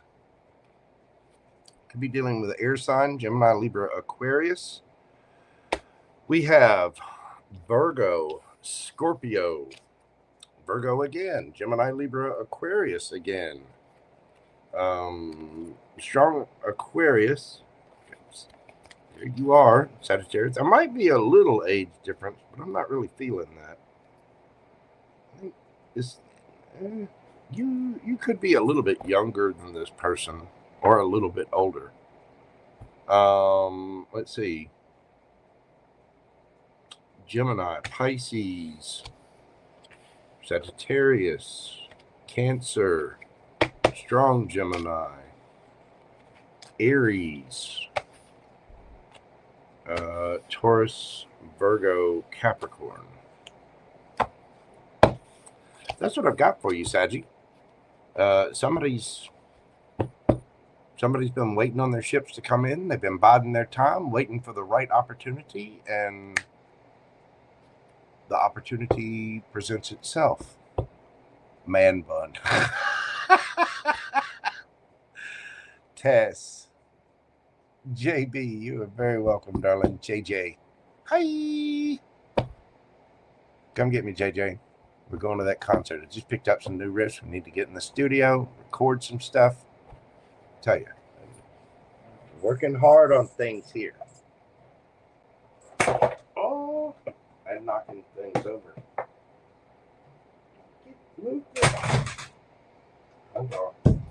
Could be dealing with an air sign, Gemini, Libra, Aquarius. We have Virgo, Scorpio, Virgo again, Gemini, Libra, Aquarius again. Strong Aquarius. There you are, Sagittarius. There might be a little age difference, but I'm not really feeling that. I think this, you could be a little bit younger than this person, or a little bit older. Let's see. Gemini, Pisces, Sagittarius, Cancer, strong Gemini, Aries, Taurus, Virgo, Capricorn. That's what I've got for you, Saggy. Somebody's been waiting on their ships to come in. They've been biding their time, waiting for the right opportunity, and the opportunity presents itself. Man bun. Tess. JB, you are very welcome, darling. JJ. Hi. Come get me, JJ. We're going to that concert. I just picked up some new riffs. We need to get in the studio, record some stuff. Tell you, I'm working hard on things here. Oh, I'm knocking things over. Move this. Hold on.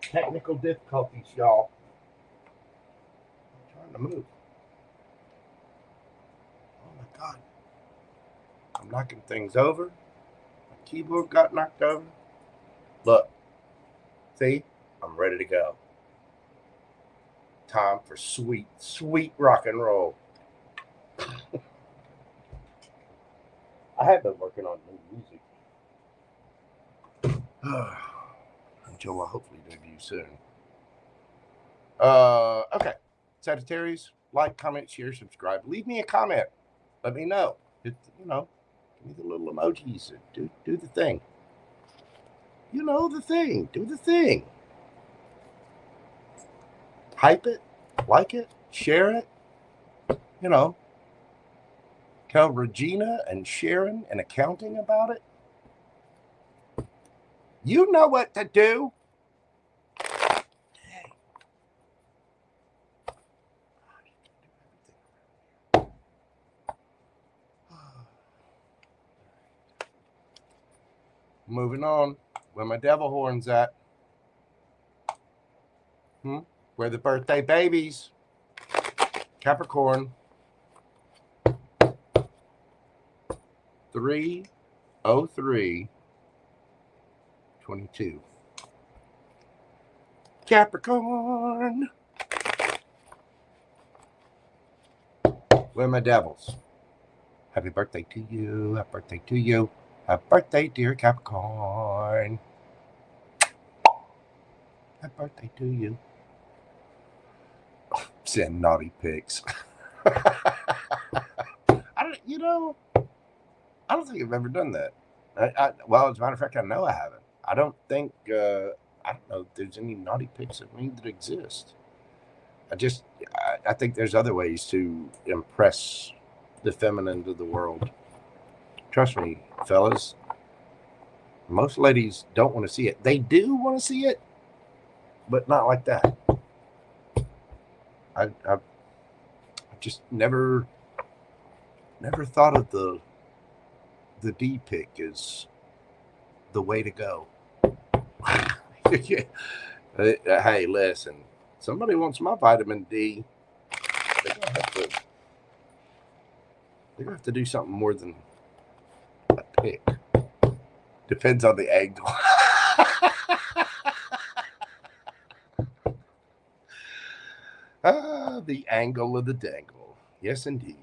Technical difficulties, y'all. I'm trying to move. Oh my God. I'm knocking things over. My keyboard got knocked over. Look. See? I'm ready to go. Time for sweet, sweet rock and roll. I have been working on new music. Until I hopefully debut soon. Okay. Sagittarius, like, comment, share, subscribe. Leave me a comment. Let me know. Give me the little emojis. Do the thing. You know the thing. Do the thing. Hype it. Like it. Share it. Tell Regina and Sharon in accounting about it. You know what to do. Moving on. Where my devil horns at? We're the birthday babies. Capricorn. 3/03/22. Capricorn. Where are my devils? Happy birthday to you. Happy birthday to you. Happy birthday, dear Capricorn. Happy birthday to you. Send naughty pics. I don't think I've ever done that. Well, as a matter of fact, I know I haven't. I don't think, I don't know if there's any naughty pics of me that exist. I think there's other ways to impress the feminine to the world. Trust me, fellas, most ladies don't want to see it. They do want to see it, but not like that. I just never thought of the D pic as the way to go. Hey, listen, somebody wants my vitamin D. They're gonna have to do something more than a pic. Depends on the angle. The angle of the dangle. Yes, indeed.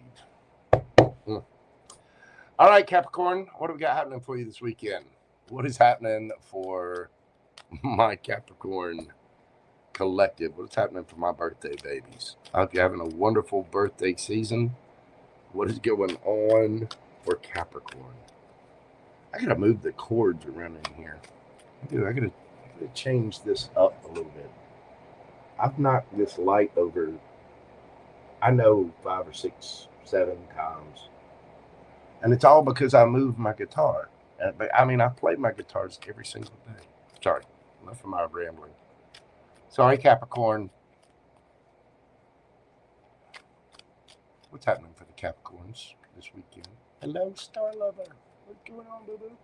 All right, Capricorn, what do we got happening for you this weekend? What is happening for my Capricorn collective? What's happening for my birthday babies? I hope you're having a wonderful birthday season. What is going on for Capricorn? I gotta move the cords around in here. I gotta change this up a little bit. I've knocked this light over, I know 5 or 6, 7 times. And it's all because I moved my guitar. But I mean, I play my guitars every single day. Sorry, enough of my rambling. Sorry, Capricorn. What's happening for the Capricorns this weekend? Hello, Star Lover. What's going on, boo-boo?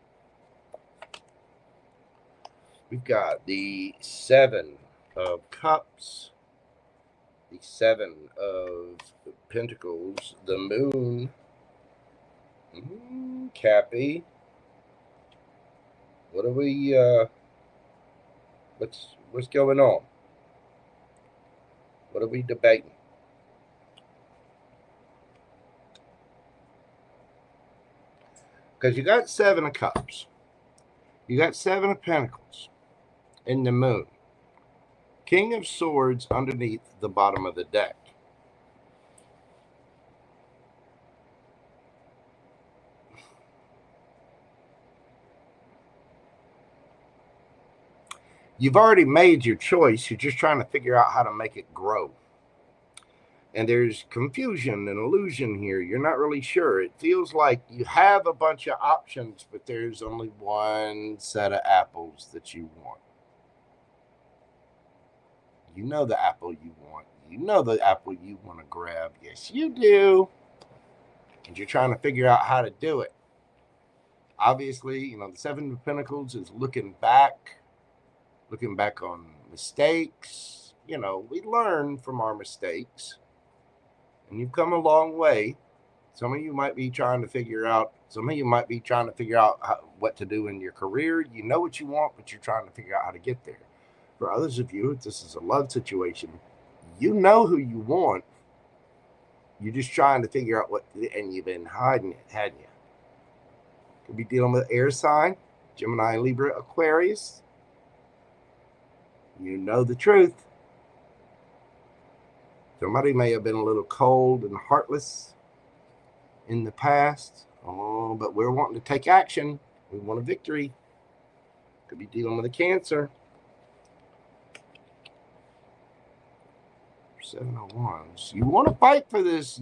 We've got the 7 of Cups, the 7 of Pentacles, the Moon, Cappy. What are we, what's going on? What are we debating? Because you got 7 of Cups. You got 7 of Pentacles in the Moon. King of Swords underneath the bottom of the deck. You've already made your choice. You're just trying to figure out how to make it grow. And there's confusion and illusion here. You're not really sure. It feels like you have a bunch of options, but there's only one set of apples that you want. You know the apple you want. You know the apple you want to grab. Yes, you do. And you're trying to figure out how to do it. Obviously, you know, the 7 of Pentacles is looking back on mistakes. You know, we learn from our mistakes. And you've come a long way. Some of you might be trying to figure out what to do in your career. You know what you want, but you're trying to figure out how to get there. For others of you, if this is a love situation, you know who you want. You're just trying to figure out and you've been hiding it, hadn't you? Could be dealing with air sign, Gemini, Libra, Aquarius. You know the truth. Somebody may have been a little cold and heartless in the past. Oh, but we're wanting to take action. We want a victory. Could be dealing with a Cancer. 7 of Wands. You want to fight for this.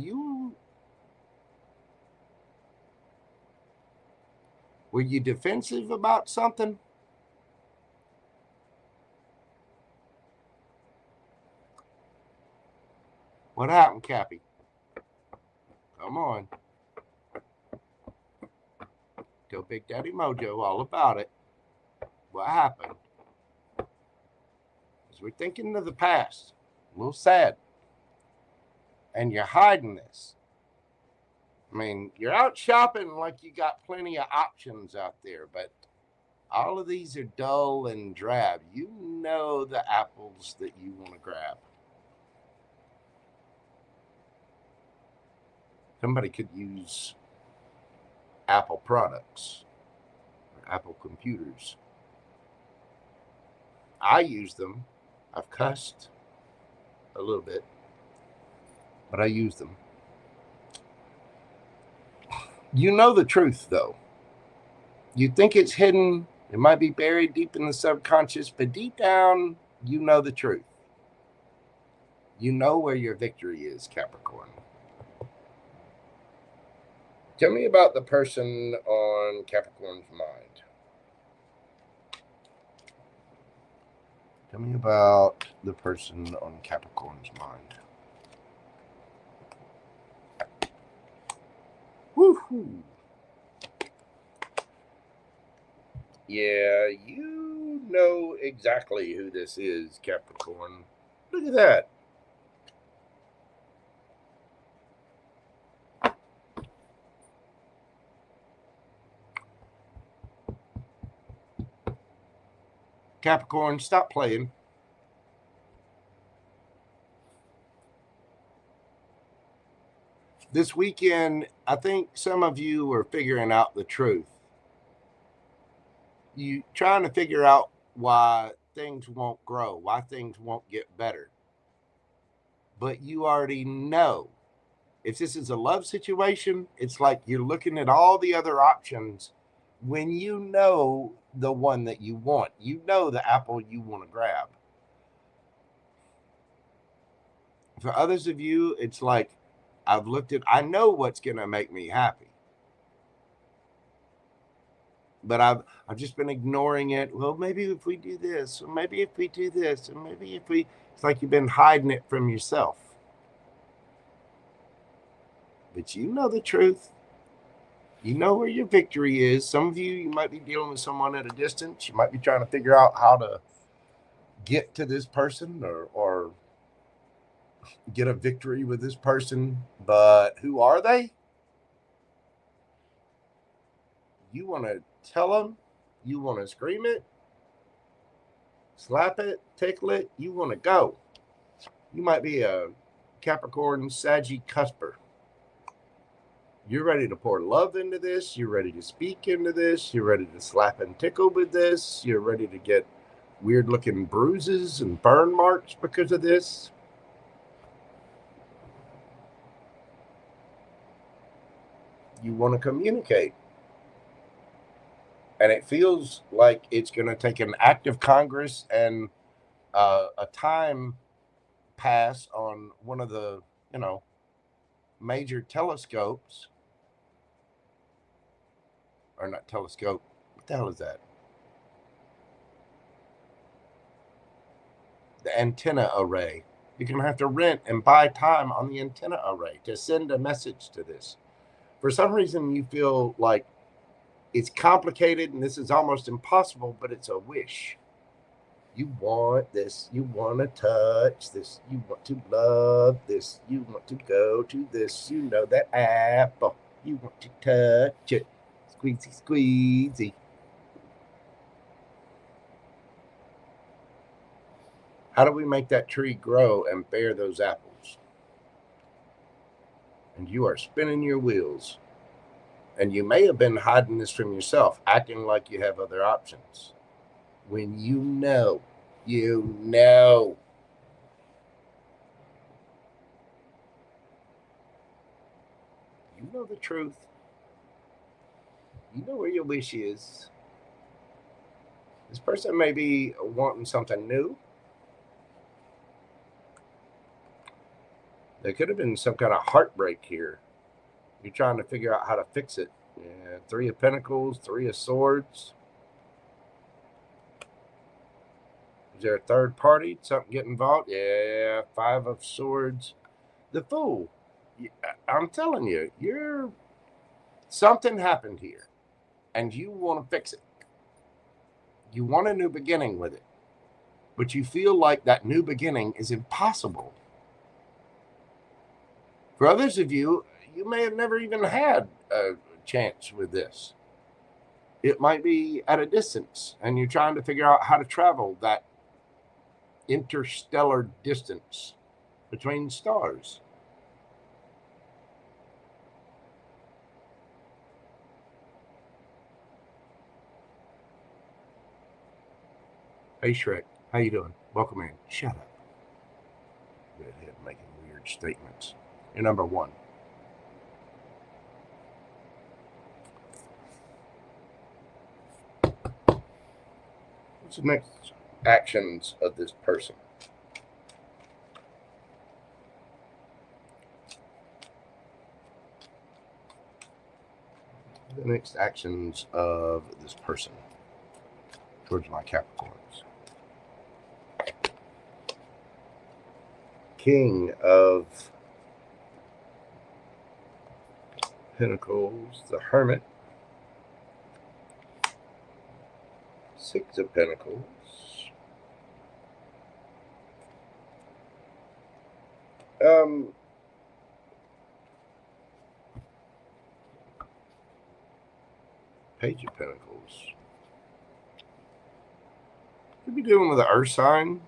Were you defensive about something? What happened, Cappy? Come on. Tell Big Daddy Mojo all about it. What happened? As we're thinking of the past. A little sad. And you're hiding this. I mean, you're out shopping like you got plenty of options out there, but all of these are dull and drab. You know the apples that you want to grab. Somebody could use Apple products or Apple computers. I use them. I've cussed a little bit, but I use them. You know the truth, though. You think it's hidden. It might be buried deep in the subconscious, but deep down, you know the truth. You know where your victory is, Capricorn. Tell me about the person on Capricorn's mind. Tell me about the person on Capricorn's mind. Woohoo! Yeah, you know exactly who this is, Capricorn. Look at that. Capricorn, stop playing. This weekend, I think some of you are figuring out the truth. You trying to figure out why things won't grow, why things won't get better. But you already know. If this is a love situation, it's like you're looking at all the other options when you know the one that you want. You know the apple you want to grab. For others of you, it's like, I know what's going to make me happy. But I've just been ignoring it. Well, maybe if we do this, or maybe if we do this, or maybe if we, it's like you've been hiding it from yourself. But you know the truth. You know where your victory is. Some of you might be dealing with someone at a distance. You might be trying to figure out how to get to this person or get a victory with this person. But who are they? You want to tell them? You want to scream it? Slap it? Tickle it? You want to go. You might be a Capricorn Sagittarius. You're ready to pour love into this. You're ready to speak into this. You're ready to slap and tickle with this. You're ready to get weird looking bruises and burn marks because of this. You want to communicate. And it feels like it's going to take an act of Congress and a time pass on one of the, major telescopes. Or not telescope. What the hell is that? The antenna array. You're going to have to rent and buy time on the antenna array to send a message to this. For some reason, you feel like it's complicated and this is almost impossible, but it's a wish. You want this. You want to touch this. You want to love this. You want to go to this. You know that apple. You want to touch it. Squeezy, squeezy. How do we make that tree grow and bear those apples? And you are spinning your wheels. And you may have been hiding this from yourself, acting like you have other options. When you know. You know the truth. You know where your wish is. This person may be wanting something new. There could have been some kind of heartbreak here. You're trying to figure out how to fix it. Yeah, 3 of Pentacles, 3 of Swords. Is there a third party? Something get involved? Yeah, 5 of Swords. The Fool. I'm telling you, something happened here. And you want to fix it. You want a new beginning with it. but you feel like that new beginning is impossible. For others of you, you may have never even had a chance with this. It might be at a distance, and you're trying to figure out how to travel that interstellar distance between stars. Hey Shrek, how you doing? Welcome in. Shut up. Redhead making weird statements. You're number one. What's the next actions of this person? The next actions of this person towards my Capricorns. King of Pentacles, the Hermit, Six of Pentacles, Page of Pentacles. Could be dealing with an earth sign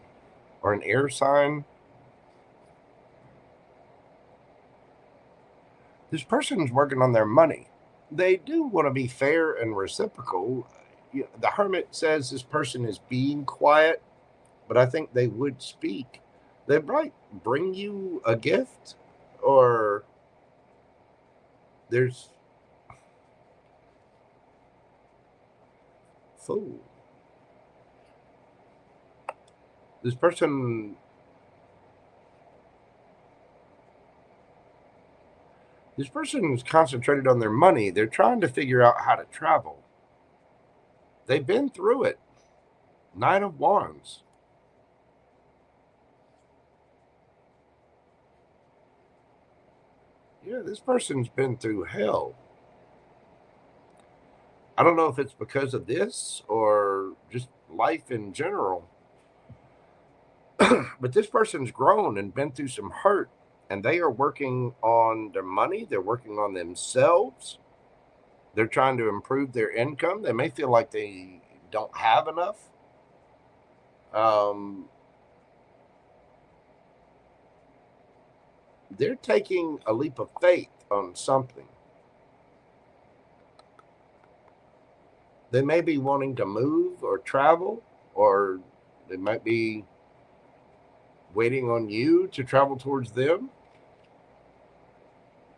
or an air sign. This person's working on their money. They do want to be fair and reciprocal. The Hermit says this person is being quiet, but I think they would speak. They might bring you a gift, or there's Fool. This person is concentrated on their money. They're trying to figure out how to travel. They've been through it. Nine of Wands. Yeah, this person's been through hell. I don't know if it's because of this or just life in general. But this person's grown and been through some hurt, and they are working on their money. They're working on themselves. They're trying to improve their income. They may feel like they don't have enough. They're taking a leap of faith on something. They may be wanting to move or travel, or they might be waiting on you to travel towards them.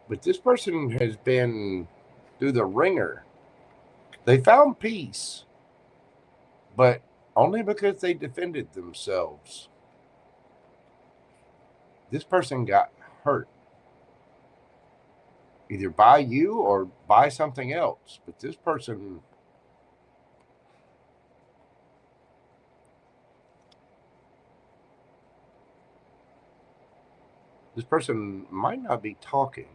But this person has been through the ringer. They found peace, but only because they defended themselves. This person got hurt, either by you or by something else. But this person, might not be talking.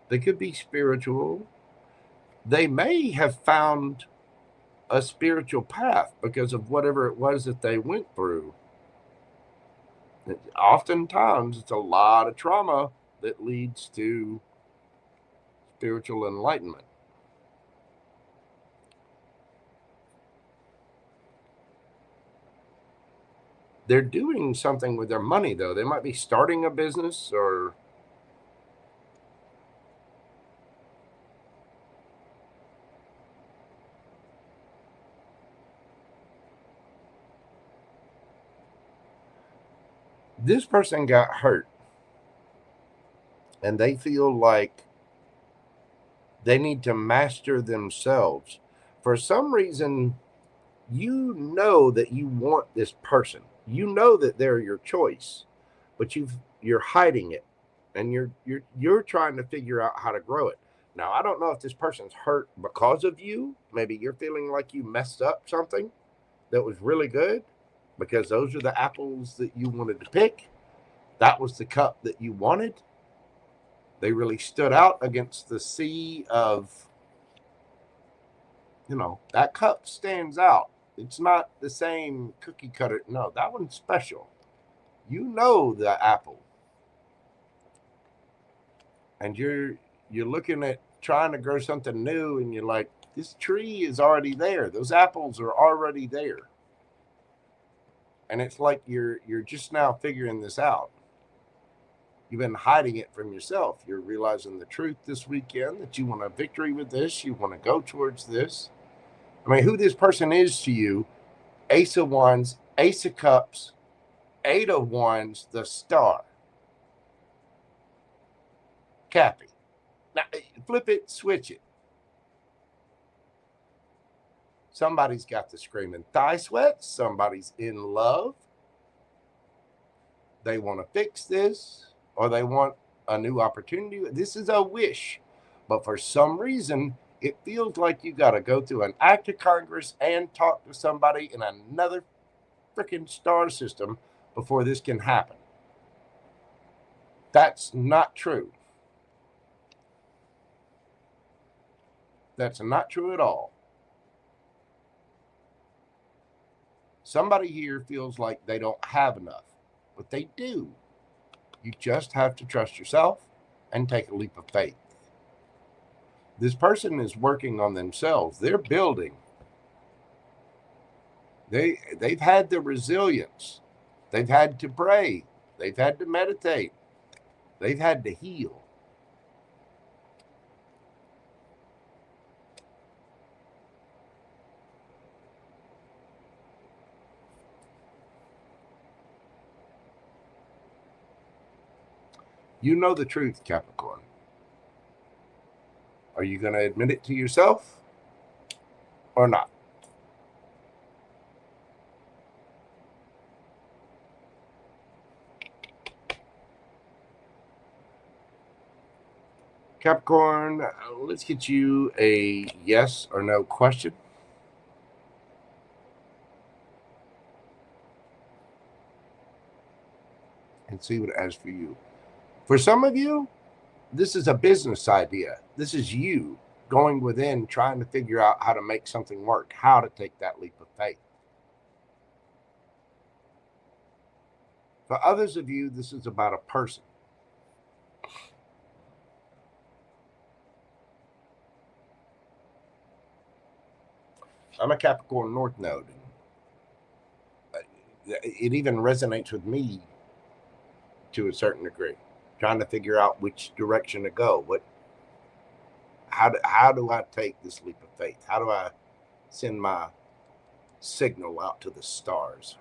They could be spiritual. They may have found a spiritual path because of whatever it was that they went through. Oftentimes, it's a lot of trauma that leads to spiritual enlightenment. They're doing something with their money, though. They might be starting a business, or this person got hurt, and they feel like they need to master themselves. For some reason, you know that you want this person. You know that they're your choice, but you're hiding it, and you're trying to figure out how to grow it. Now, I don't know if this person's hurt because of you. Maybe you're feeling like you messed up something that was really good, because those are the apples that you wanted to pick. That was the cup that you wanted. They really stood out against the sea of, that cup stands out. It's not the same cookie cutter. No, that one's special. You know the apple. And you're looking at trying to grow something new, and you're like, this tree is already there. Those apples are already there. And it's like you're just now figuring this out. You've been hiding it from yourself. You're realizing the truth this weekend, that you want a victory with this. You want to go towards this. I mean, who this person is to you, Ace of Wands, Ace of Cups, Eight of Wands, the Star. Cappy. Now, flip it, switch it. Somebody's got the screaming thigh sweat. Somebody's in love. They want to fix this, or they want a new opportunity. This is a wish. But for some reason, it feels like you got to go through an act of Congress and talk to somebody in another freaking star system before this can happen. That's not true. That's not true at all. Somebody here feels like they don't have enough, but they do. You just have to trust yourself and take a leap of faith. This person is working on themselves. They're building. They've had the resilience. They've had to pray. They've had to meditate. They've had to heal. You know the truth, Capricorn. Are you going to admit it to yourself or not? Capricorn, let's get you a yes or no question. And see what it has for you. For some of you, this is a business idea. This is you going within, trying to figure out how to make something work, how to take that leap of faith. For others of you, this is about a person. I'm a Capricorn North Node. It even resonates with me to a certain degree, trying to figure out which direction to go. How do I take this leap of faith? How do I send my signal out to the stars?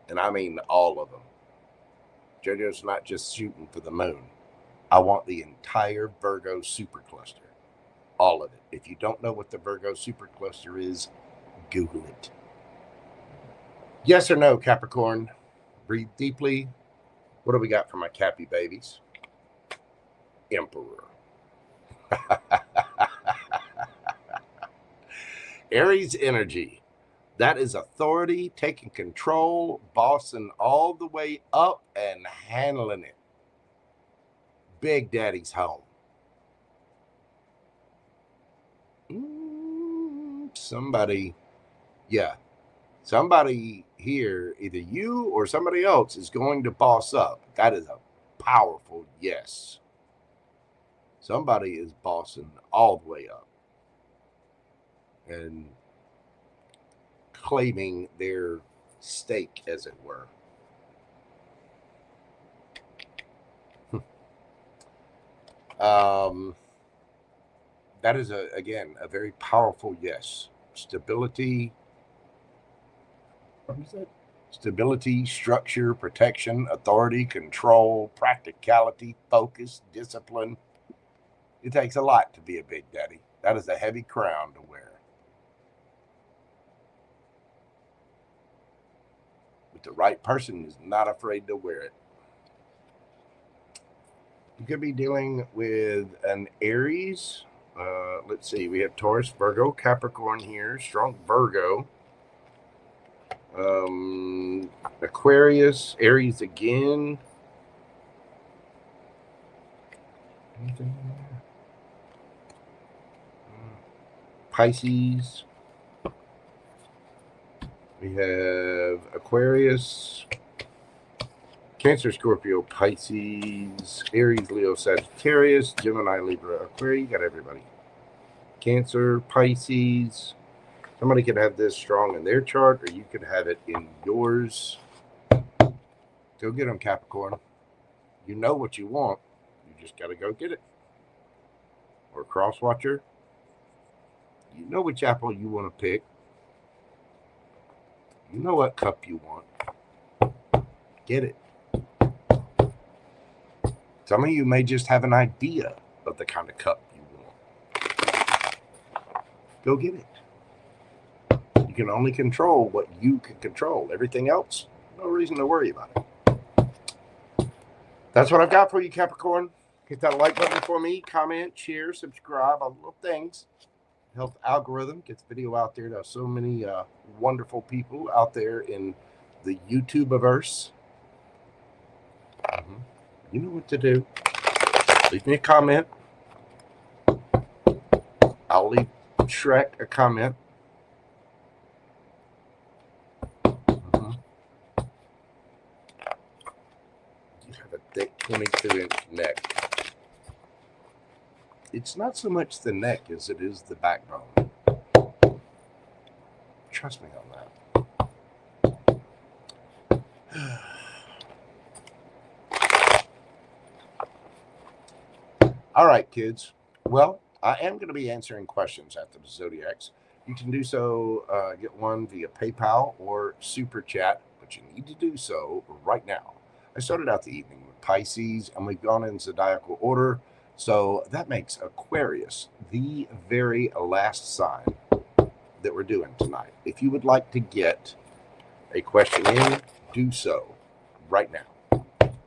And I mean all of them. JoJo's not just shooting for the moon. I want the entire Virgo supercluster. All of it. If you don't know what the Virgo supercluster is, Google it. Yes or no, Capricorn? Breathe deeply. What do we got for my Cappy babies? Emperor. Aries energy. That is authority, taking control, bossing all the way up and handling it. Big Daddy's home. Somebody here, either you or somebody else, is going to boss up. That is a powerful yes. Somebody is bossing all the way up and claiming their stake, as it were. That is, again, a very powerful yes. Stability. What is that? Stability, structure, protection, authority, control, practicality, focus, discipline. It takes a lot to be a big daddy. That is a heavy crown to wear. But the right person is not afraid to wear it. You could be dealing with an Aries. Let's see. We have Taurus, Virgo, Capricorn here. Strong Virgo. Aquarius, Aries again. Anything there? Pisces. We have Aquarius, Cancer, Scorpio, Pisces, Aries, Leo, Sagittarius, Gemini, Libra, Aquarius. You got everybody. Cancer, Pisces. Somebody could have this strong in their chart, or you could have it in yours. Go get them, Capricorn. You know what you want. You just got to go get it. Or Cross Watcher. You know which apple you want to pick. You know what cup you want. Get it. Some of you may just have an idea of the kind of cup you want. Go get it. You can only control what you can control. Everything else, no reason to worry about it. That's what I've got for you, Capricorn. Hit that like button for me. Comment, share, subscribe, all the little things. Help the algorithm get the video out there to so many wonderful people out there in the YouTube-averse. You know what to do. Leave me a comment. I'll leave Shrek a comment. You have a thick 22-inch neck. It's not so much the neck as it is the backbone. Trust me on that. All right, kids. Well, I am going to be answering questions after the Zodiacs. You can do so, get one via PayPal or Super Chat, but you need to do so right now. I started out the evening with Pisces, and we've gone in zodiacal order. So that makes Aquarius the very last sign that we're doing tonight. If you would like to get a question in, do so right now.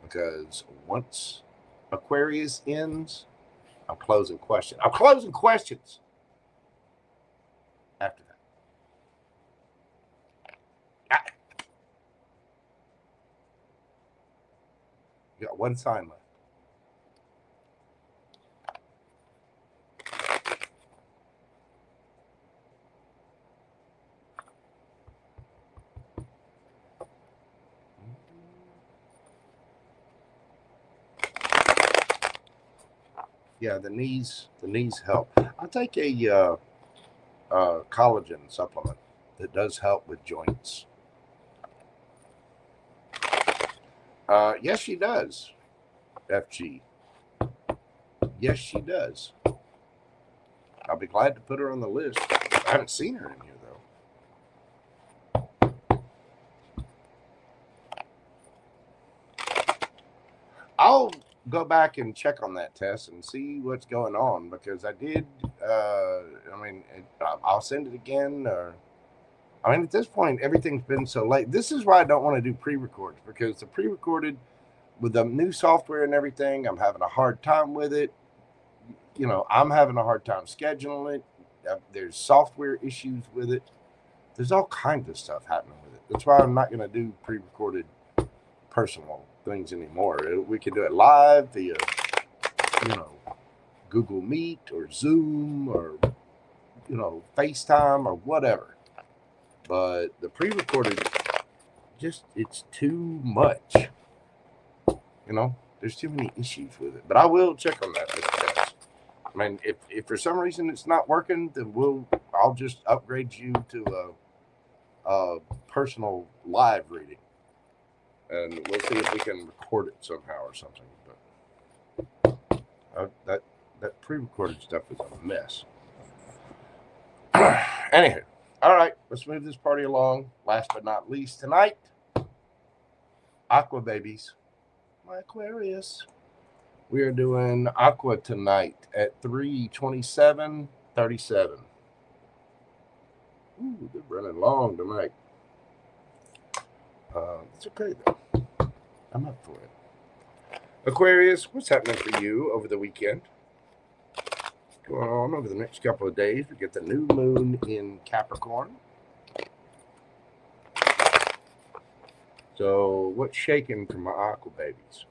Because once Aquarius ends, I'm closing questions. I'm closing questions after that. You got one sign left. Yeah, the knees help. I take a collagen supplement that does help with joints. Yes, she does. FG. Yes, she does. I'll be glad to put her on the list. I haven't seen her in here though. I'll go back and check on that test and see what's going on, because I did. I'll send it again. At this point, everything's been so late. This is why I don't want to do pre-records, because the pre-recorded with the new software and everything, I'm having a hard time with it. You know, I'm having a hard time scheduling it. There's software issues with it. There's all kinds of stuff happening with it. That's why I'm not going to do pre-recorded personal things anymore. We can do it live via, Google Meet or Zoom or, FaceTime or whatever. But the pre-recorded, it's too much. There's too many issues with it. But I will check on that. If for some reason it's not working, then I'll just upgrade you to a personal live reading, and we'll see if we can record it somehow or something. But that pre-recorded stuff is a mess. Anywho, all right, let's move this party along. Last but not least, tonight, Aqua babies, my Aquarius. We are doing Aqua tonight at 3:27:37. Ooh, they're running long tonight. It's okay though. I'm up for it. Aquarius, what's happening for you over the weekend? What's going on over the next couple of days? We get the new moon in Capricorn. So what's shaking for my Aqua babies?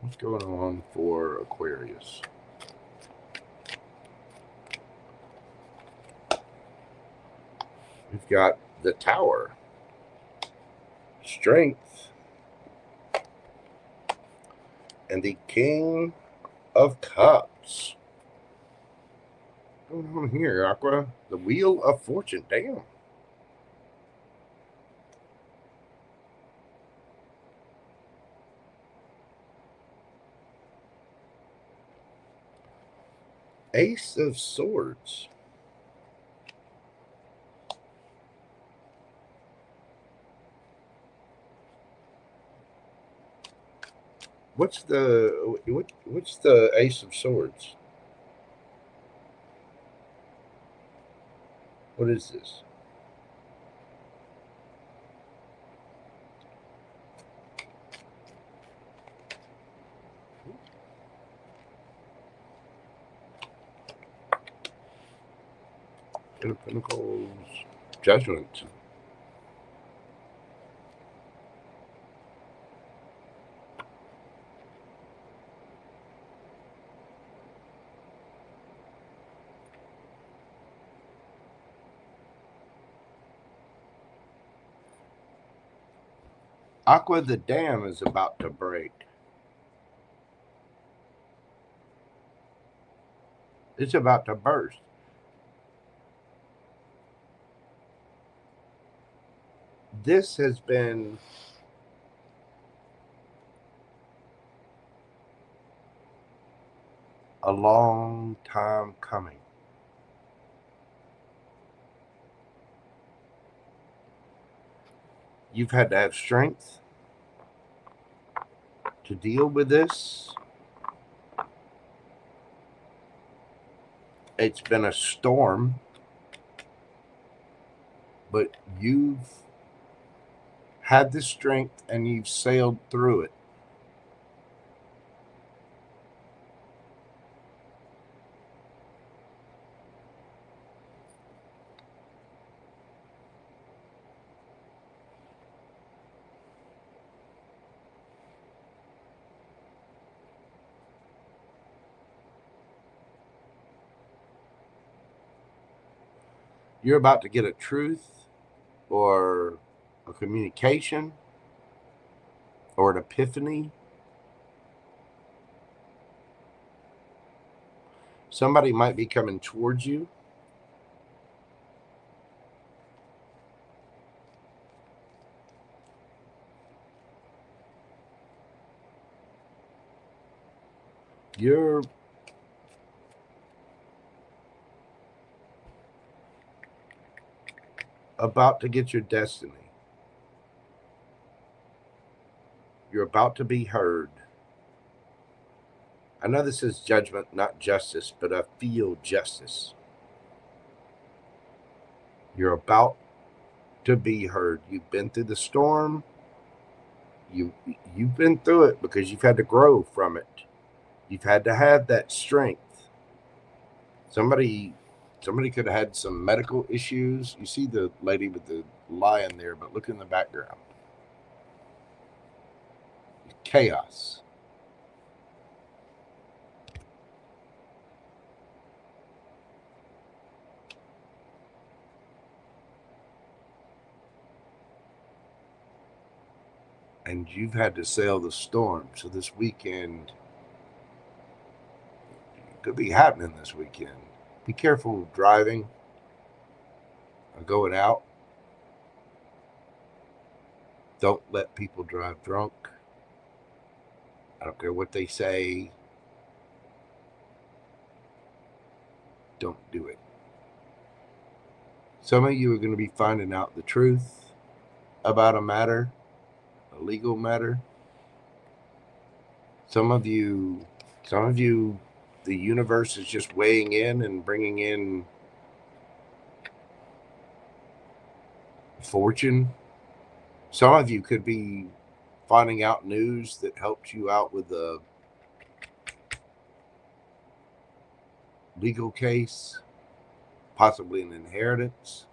What's going on for Aquarius? We've got the Tower, Strength, and the King of Cups. What's going on here, Aqua? The Wheel of Fortune. Damn. Ace of Swords. What's the Ace of Swords? What is this? Ten of Pentacles, Judgment. Aqua, the dam is about to break. It's about to burst. This has been a long time coming. You've had to have strength to deal with this. It's been a storm, but you've had the strength and you've sailed through it. You're about to get a truth or a communication or an epiphany. Somebody might be coming towards you. You're about to get your destiny. You're about to be heard. I know this is judgment, not justice, but I feel justice. You're about to be heard. You've been through the storm. You've been through it because you've had to grow from it. You've had to have that strength. Somebody could have had some medical issues. You see the lady with the lion there, but look in the background. Chaos. And you've had to sail the storm. So this weekend could be happening this weekend. Be careful driving or going out. Don't let people drive drunk. I don't care what they say. Don't do it. Some of you are going to be finding out the truth about a matter, a legal matter. Some of you, the universe is just weighing in and bringing in fortune. Some of you could be finding out news that helps you out with the legal case, possibly an inheritance.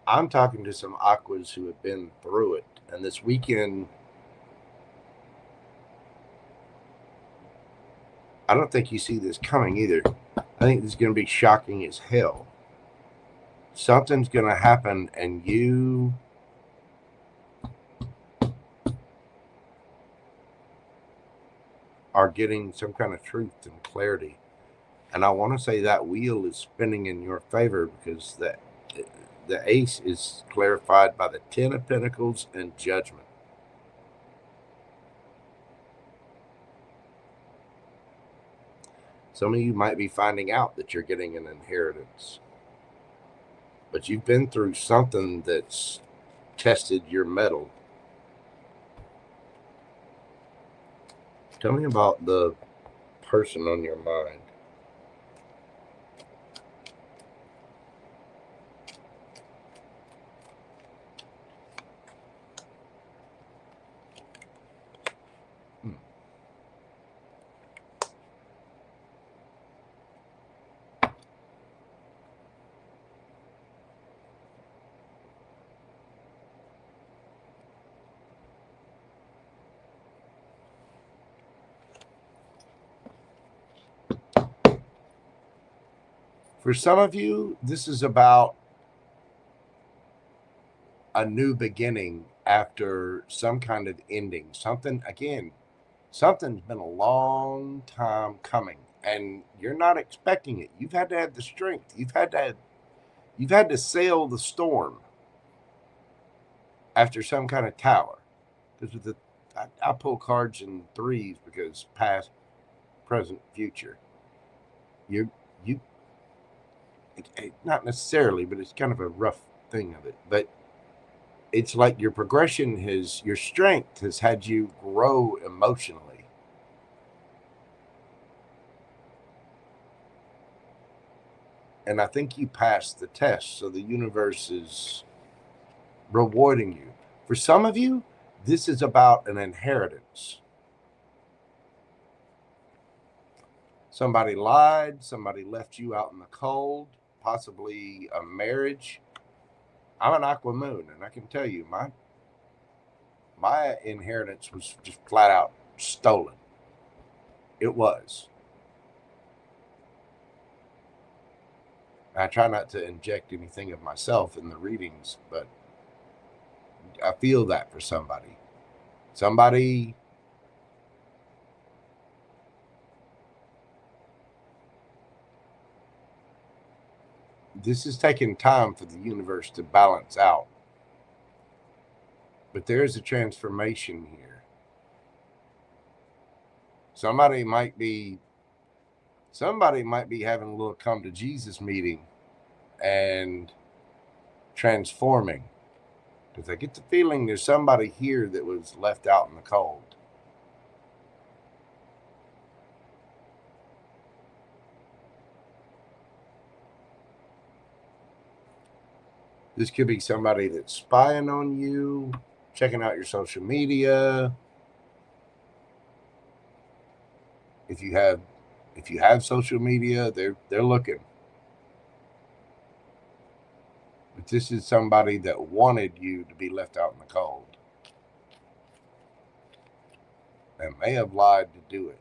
I'm talking to some Aquas who have been through it. And this weekend, I don't think you see this coming either. I think this is going to be shocking as hell. Something's going to happen and you are getting some kind of truth and clarity. And I want to say that wheel is spinning in your favor because the ace is clarified by the 10 of Pentacles and Judgment. Some of you might be finding out that you're getting an inheritance. But you've been through something that's tested your mettle. Tell me about the person on your mind. For some of you, this is about a new beginning after some kind of ending. Something, again, something's been a long time coming and you're not expecting it. You've had to have the strength. You've had to sail the storm after some kind of tower. Because with I pull cards in threes because past, present, future. You not necessarily, but it's kind of a rough thing of it. But it's like your progression your strength has had you grow emotionally. And I think you passed the test, so the universe is rewarding you. For some of you, this is about an inheritance. Somebody lied, somebody left you out in the cold, possibly a marriage. I'm an aqua moon, and I can tell you my inheritance was just flat out stolen. It was. I try not to inject anything of myself in the readings, but I feel that for somebody. Somebody this is taking time for the universe to balance out. But there is a transformation here. Somebody might be having a little come to Jesus meeting and transforming. Because I get the feeling there's somebody here that was left out in the cold. This could be somebody that's spying on you, checking out your social media. If you have social media, they're looking. But this is somebody that wanted you to be left out in the cold. And may have lied to do it.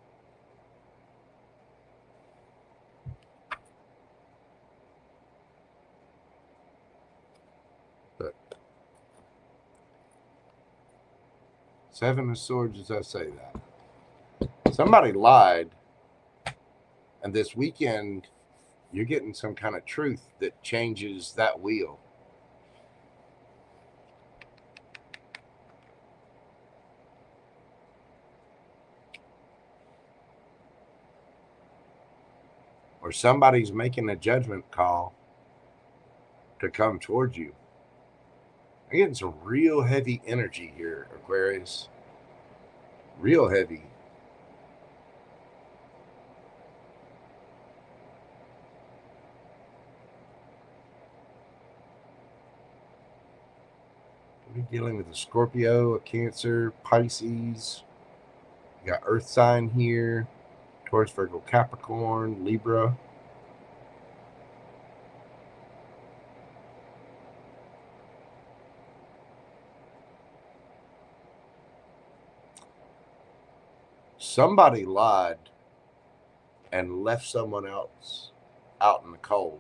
But Seven of Swords, as I say that. Somebody lied. And this weekend, you're getting some kind of truth that changes that wheel. Or somebody's making a judgment call to come towards you. I'm getting some real heavy energy here, Aquarius. Real heavy. We're dealing with a Scorpio, a Cancer, Pisces. You got Earth sign here. Taurus, Virgo, Capricorn, Libra. Somebody lied and left someone else out in the cold.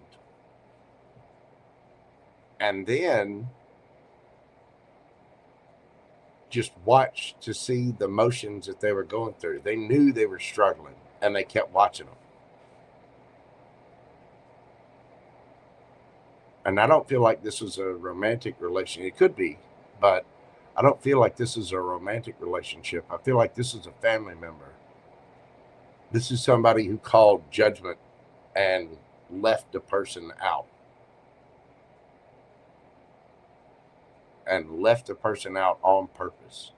And then just watch to see the emotions that they were going through. They knew they were struggling, and they kept watching them. And I don't feel like this was a romantic relationship. It could be, but I don't feel like this is a romantic relationship. I feel like this is a family member. This is somebody who called judgment and left the person out. And left the person out on purpose.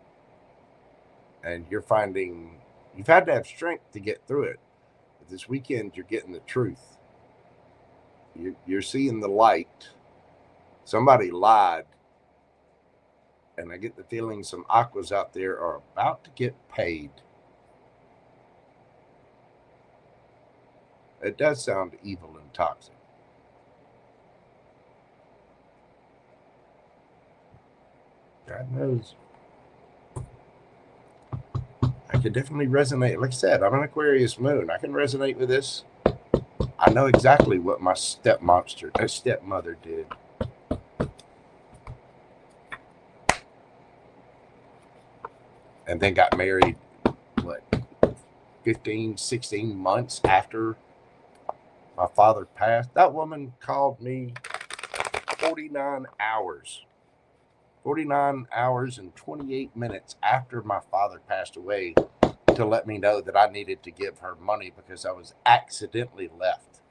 And you're finding, you've had to have strength to get through it. But this weekend, you're getting the truth. You're seeing the light. Somebody lied. And I get the feeling some aquas out there are about to get paid. It does sound evil and toxic. God knows. I can definitely resonate. Like I said, I'm an Aquarius moon. I can resonate with this. I know exactly what my stepmother did. And then got married, what, 15, 16 months after my father passed. That woman called me 49 hours. 49 hours and 28 minutes after my father passed away to let me know that I needed to give her money because I was accidentally left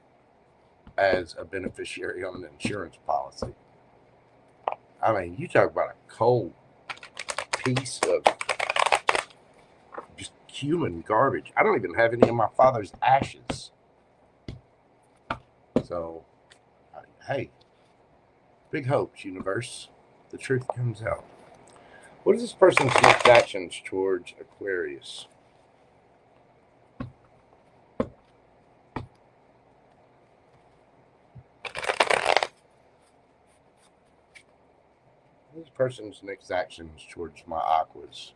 as a beneficiary on an insurance policy. I mean, you talk about a cold piece of just human garbage. I don't even have any of my father's ashes. So, hey, big hopes, universe. The truth comes out. What is this person's next actions towards Aquarius? This person's next actions towards my aquas.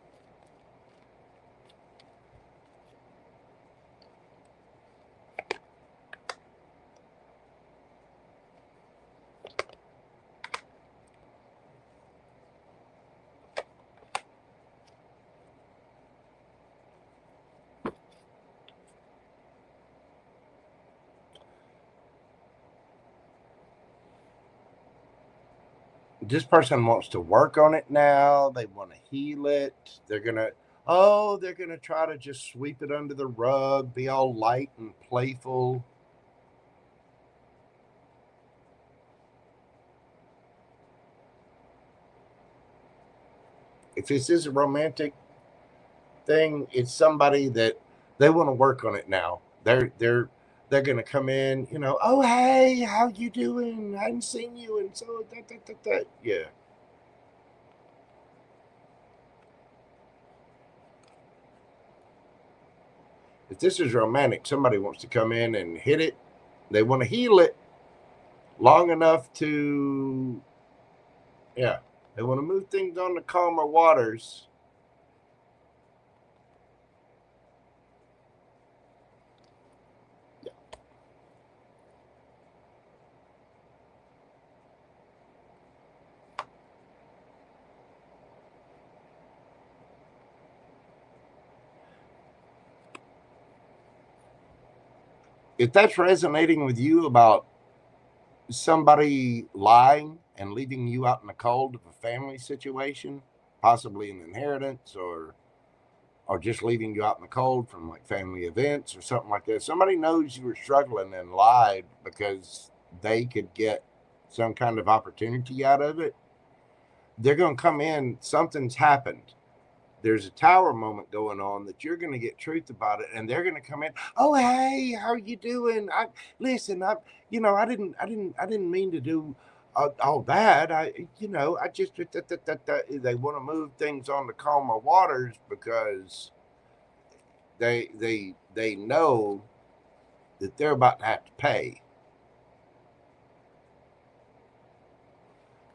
This person wants to work on it now. They want to heal it. They're going to try to just sweep it under the rug, be all light and playful. If this is a romantic thing, it's somebody that they want to work on it now. They're going to come in, oh, hey, how you doing? I hadn't seen you. And so, yeah. If this is romantic, somebody wants to come in and hit it. They want to heal it long enough to, yeah, they want to move things on the calmer waters. Yeah. If that's resonating with you about somebody lying and leaving you out in the cold of a family situation, possibly an inheritance or just leaving you out in the cold from like family events or something like that. Somebody knows you were struggling and lied because they could get some kind of opportunity out of it. They're going to come in, something's happened. There's a tower moment going on that you're going to get truth about it, and they're going to come in. Oh, hey, how are you doing? I didn't mean to do all that. I just they want to move things on the calmer waters because they know that they're about to have to pay.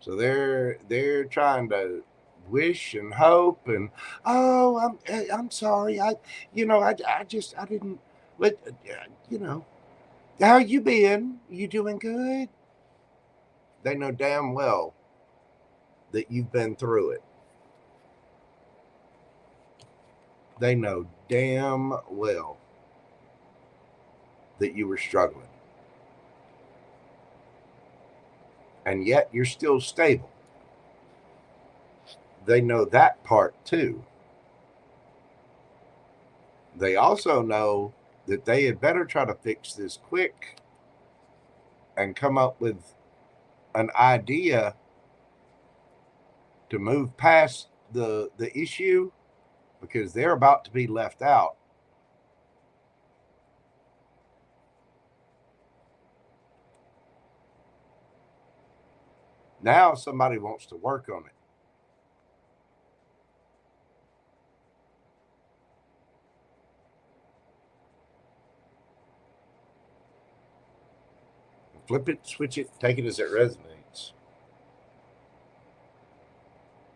So they're trying to wish and hope and I'm sorry, I didn't let How you been? You doing good? They know damn well that you've been through it. They know damn well that you were struggling. And yet you're still stable. They know that part too. They also know that they had better try to fix this quick and come up with an idea to move past the issue, because they're about to be left out. Now somebody wants to work on it. Flip it, switch it, take it as it resonates.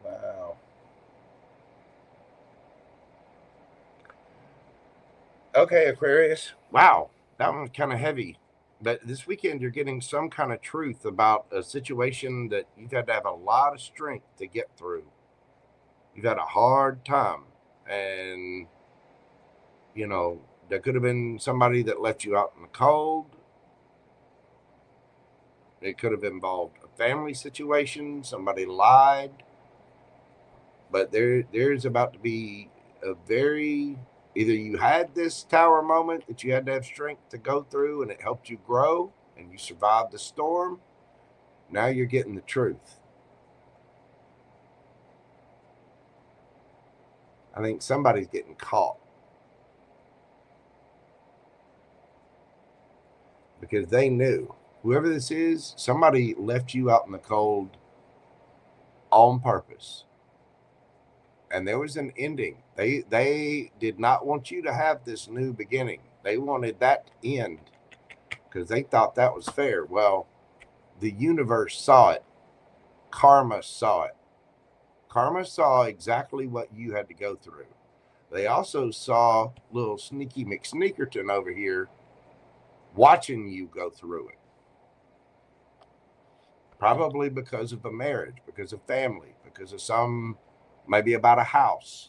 Wow. Okay, Aquarius. Wow, that one's kind of heavy. But this weekend, you're getting some kind of truth about a situation that you've had to have a lot of strength to get through. You've had a hard time. And, you know, there could have been somebody that left you out in the cold. It could have involved a family situation. Somebody lied. But there's about to be a very, either you had this tower moment that you had to have strength to go through and it helped you grow and you survived the storm. Now you're getting the truth. I think somebody's getting caught. Because they knew. Whoever this is, somebody left you out in the cold on purpose. And there was an ending. They did not want you to have this new beginning. They wanted that to end because they thought that was fair. Well, the universe saw it. Karma saw it. Karma saw exactly what you had to go through. They also saw little sneaky McSneakerton over here watching you go through it. Probably because of a marriage, because of family, because of some, maybe about a house.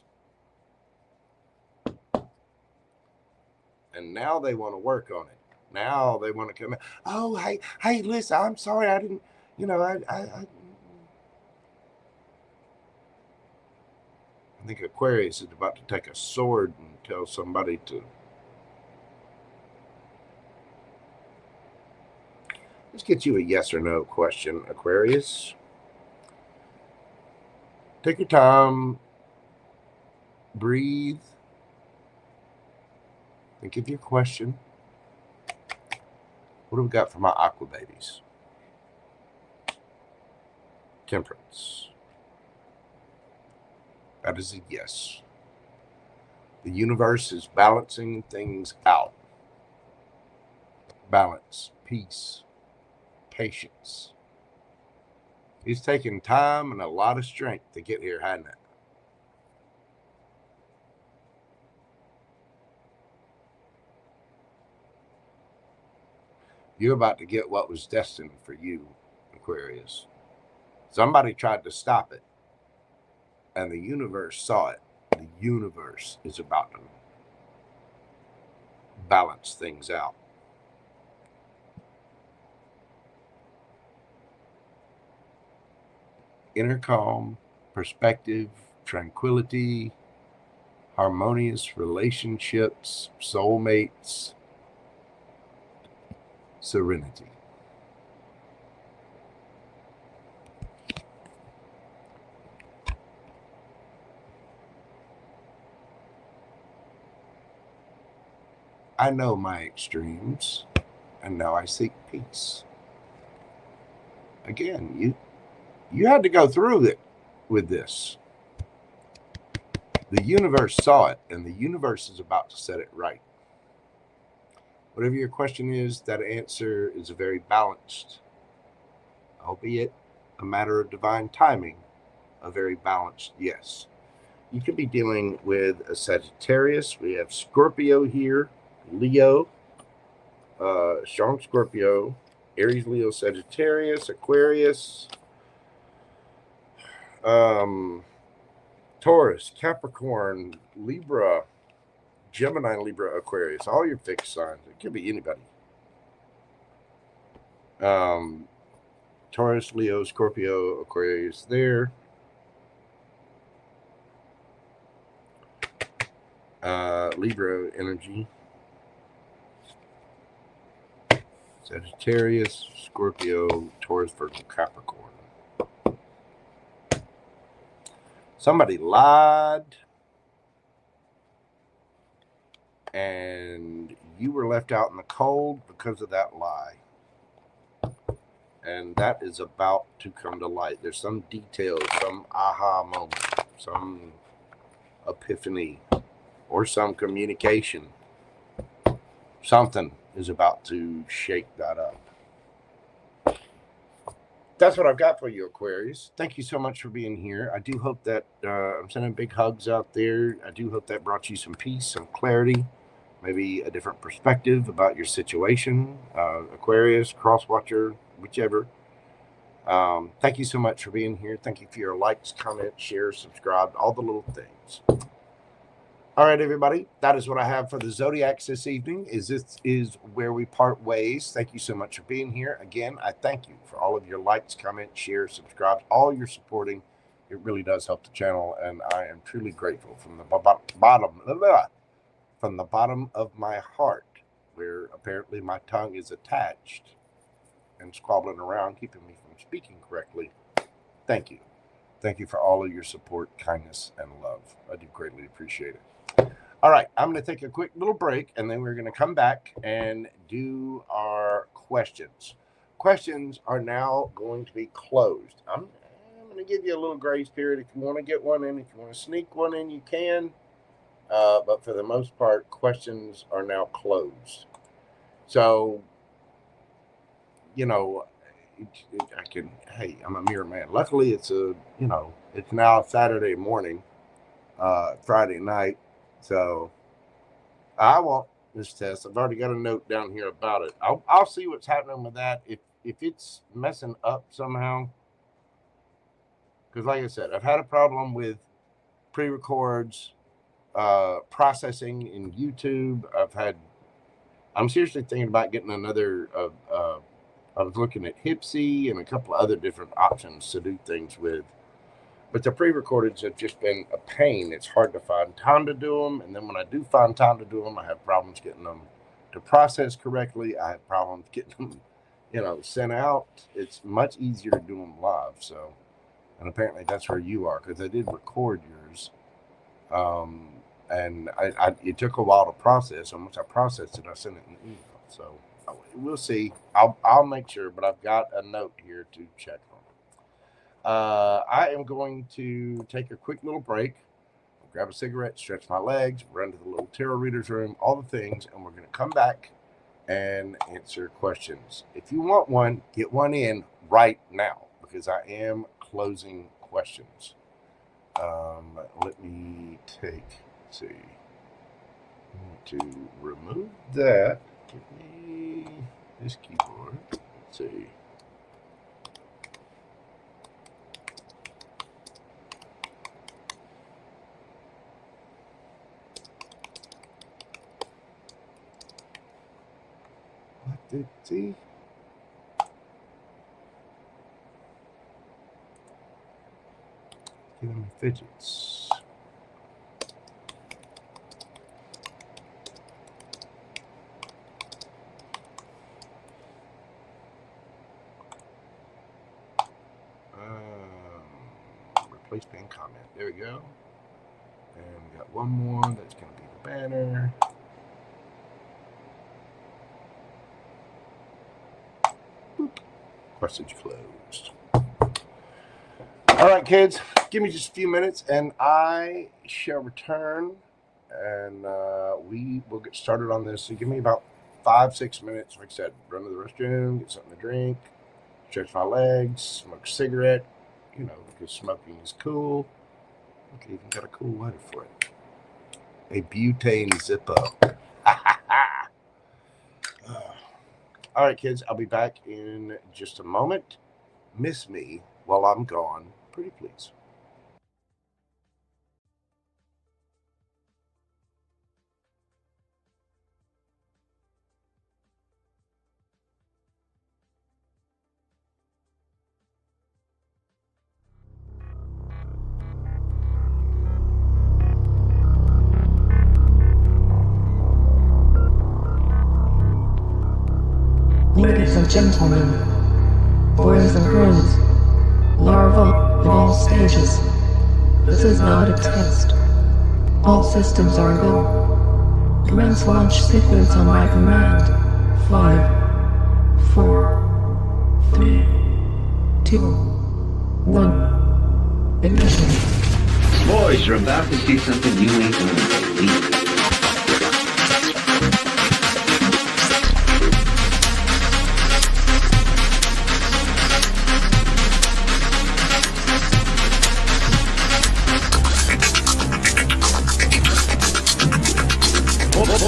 And now they want to work on it. Now they want to come in. Oh, hey, listen, I'm sorry. I didn't, I think Aquarius is about to take a sword and tell somebody to. Let's get you a yes or no question, Aquarius. Take your time. Breathe. Think of your question. What do we got for my aqua babies? Temperance. That is a yes. The universe is balancing things out. Balance, peace, patience. It's taken time and a lot of strength to get here, hasn't it? You're about to get what was destined for you, Aquarius. Somebody tried to stop it, and the universe saw it. The universe is about to balance things out. Inner calm, perspective, tranquility, harmonious relationships, soulmates, serenity. I know my extremes, and now I seek peace. Again, you had to go through it with this. The universe saw it, and the universe is about to set it right. Whatever your question is, that answer is a very balanced, albeit a matter of divine timing, a very balanced yes. You could be dealing with a Sagittarius. We have Scorpio here, Leo, strong Scorpio, Aries, Leo, Sagittarius, Aquarius, Taurus, Capricorn, Libra, Gemini, Libra, Aquarius, all your fixed signs. It could be anybody. Taurus, Leo, Scorpio, Aquarius there. Libra energy. Sagittarius, Scorpio, Taurus, Virgo, Capricorn. Somebody lied and you were left out in the cold because of that lie. And that is about to come to light. There's some details, some aha moment, some epiphany, or some communication. Something is about to shake that up. That's what I've got for you, Aquarius. Thank you so much for being here. I do hope that I'm sending big hugs out there. I do hope that brought you some peace, some clarity, maybe a different perspective about your situation. Aquarius, cross-watcher, whichever. Thank you so much for being here. Thank you for your likes, comments, shares, subscribe, all the little things. All right, everybody, that is what I have for the Zodiacs this evening. This is where we part ways. Thank you so much for being here. Again, I thank you for all of your likes, comments, shares, subscribes, all your supporting. It really does help the channel, and I am truly grateful from the bottom of my heart, where apparently my tongue is attached and squabbling around, keeping me from speaking correctly. Thank you. Thank you for all of your support, kindness, and love. I do greatly appreciate it. All right, I'm going to take a quick little break, and then we're going to come back and do our questions. Questions are now going to be closed. I'm going to give you a little grace period. If you want to get one in, if you want to sneak one in, you can. But for the most part, questions are now closed. So, you know, hey, I'm a mirror man. Luckily, it's it's now Saturday morning, Friday night. So I want this test. I've already got a note down here about it. I'll see what's happening with that. If it's messing up somehow, because like I said, I've had a problem with pre-records, processing in YouTube. I'm seriously thinking about getting another. I was looking at Hipsy and a couple of other different options to do things with. But the pre-recordeds have just been a pain. It's hard to find time to do them. And then when I do find time to do them, I have problems getting them to process correctly. I have problems getting them, sent out. It's much easier to do them live. So, and apparently that's where you are, because I did record yours. And it took a while to process. And once I processed it, I sent it in an email. So we'll see. I'll make sure, but I've got a note here to check on. I am going to take a quick little break, grab a cigarette, stretch my legs, run to the little tarot reader's room, all the things, and we're going to come back and answer questions. If you want one, get one in right now, because I am closing questions. Let me let's see. I want to remove that. Give me this keyboard. Let's see. See? Giving me fidgets. Replace pin comment. There we go. And we got one more. That's going to be the banner. Message closed. All right, kids, give me just a few minutes and I shall return, and we will get started on this. So give me about 5-6 minutes. Like I said, run to the restroom, get something to drink, stretch my legs, smoke a cigarette, because smoking is cool. Okay, even got a cool lighter for it. A butane Zippo. All right, kids, I'll be back in just a moment. Miss me while I'm gone, pretty please. Ladies and gentlemen, boys and girls, larvae of all stages, this is not a test. All systems are go. Commence launch sequence on my command. 5, 4, 3, 2, 1. Ignition. Boys, you're about to see something you ain't gonna believe.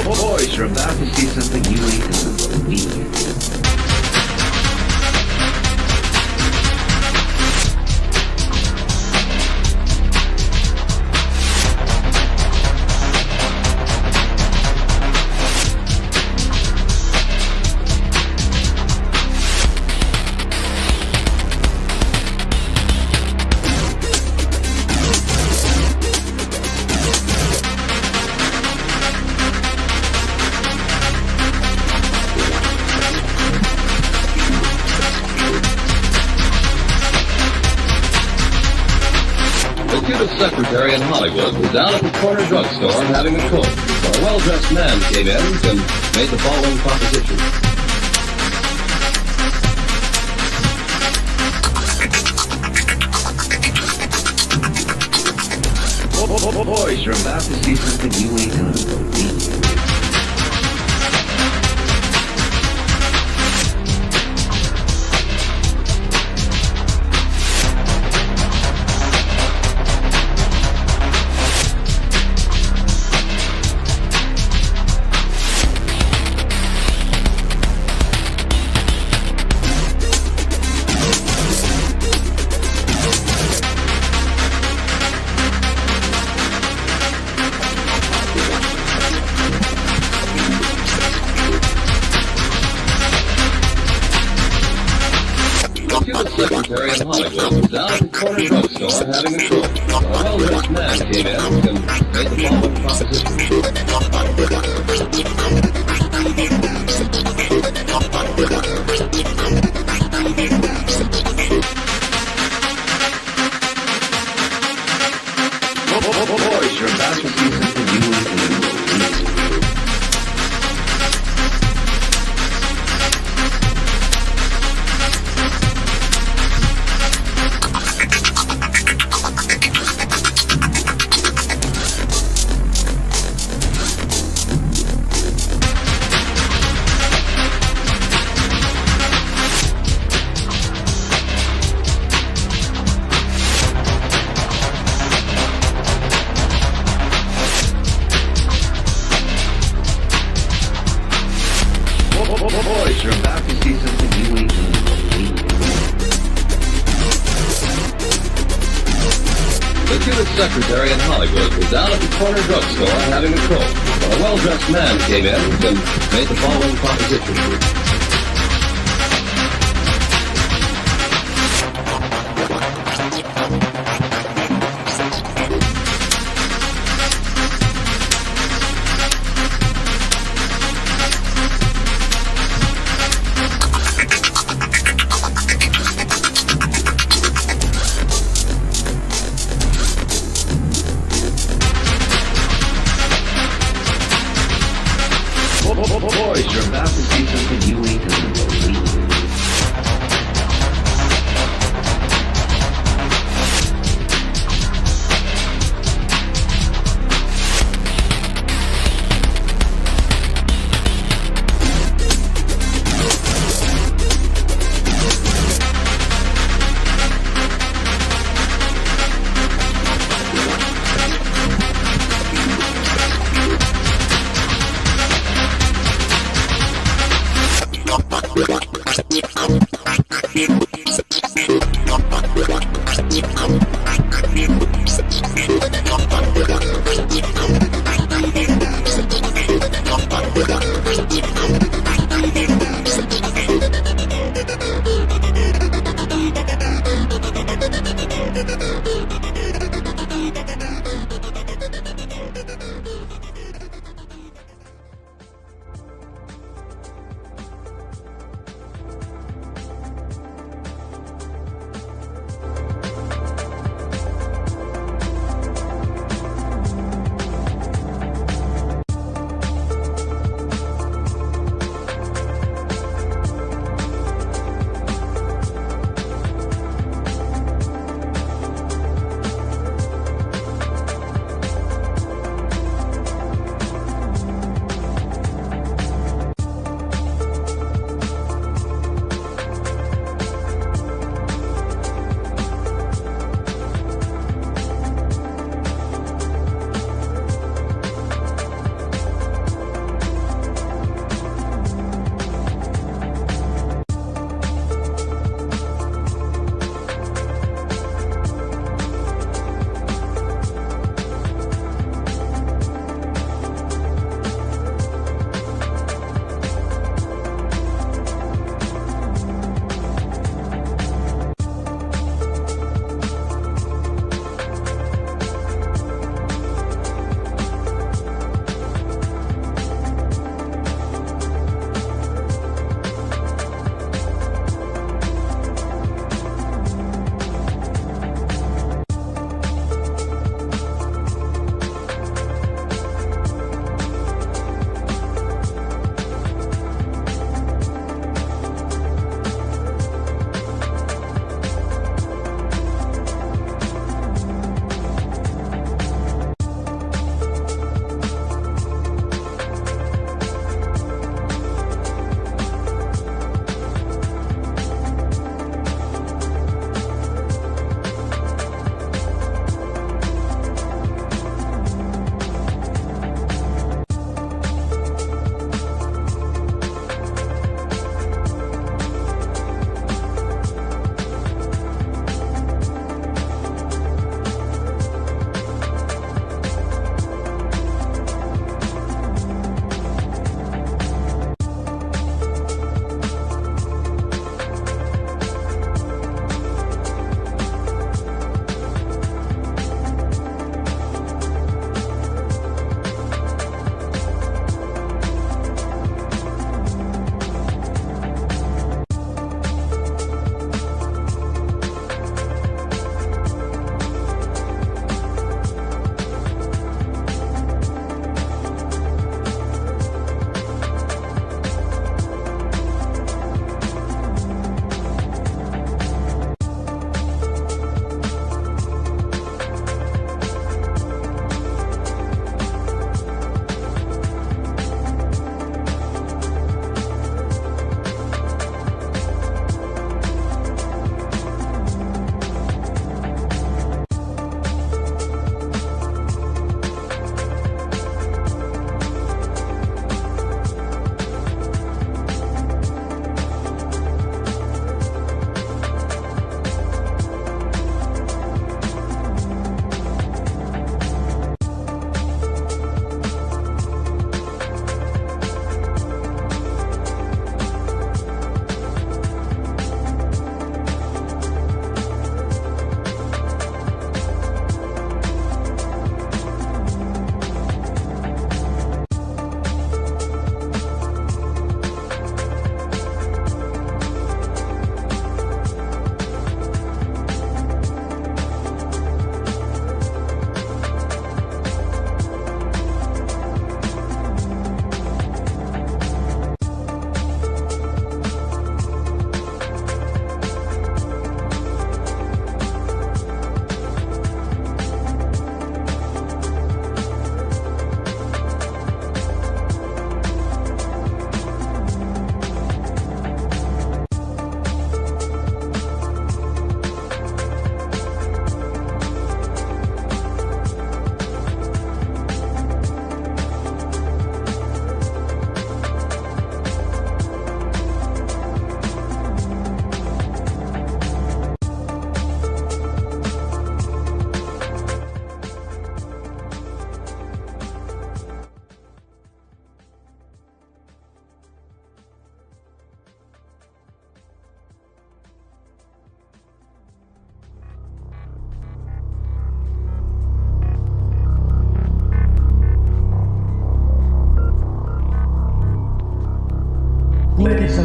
Boys, you're about to see something you ain't gonna believe. Secretary in Hollywood was down at the corner drugstore having a coke when a well-dressed man came in and made the following proposition. Boys, you're about to see something you ain't gonna believe. Secretary in Hollywood was down at the corner drugstore having a coke when a well-dressed man came in and made the following proposition. Boys, you're about to see something you ain't gonna believe. Boys, you're about to see something you ain't gonna believe. The cutest secretary in Hollywood was down at the corner drugstore having a coke when a well-dressed man came in and made the following proposition. Boys, you're about to see something you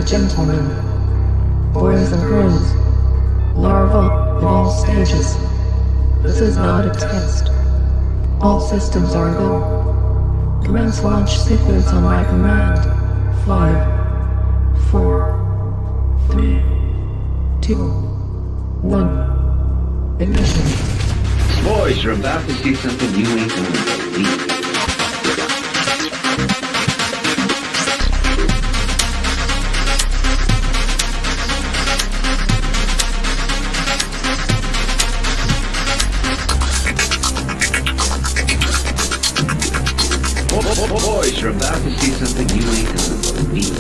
gentlemen, boys and girls, larvae of all stages. This is not a test. All systems are go. Commence launch sequence on my command. 5, 4, 3, 2, 1. Ignition. Boys, you're about to see something you ain't gonna believe. Boys, you're about to see something you ain't gonna believe.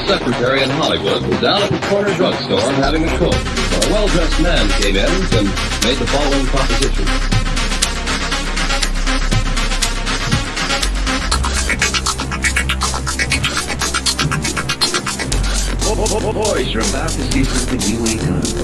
Secretary in Hollywood was down at the corner drugstore having a coke when a well-dressed man came in and made the following proposition. Boys, you're about to see something you ain't gonna believe.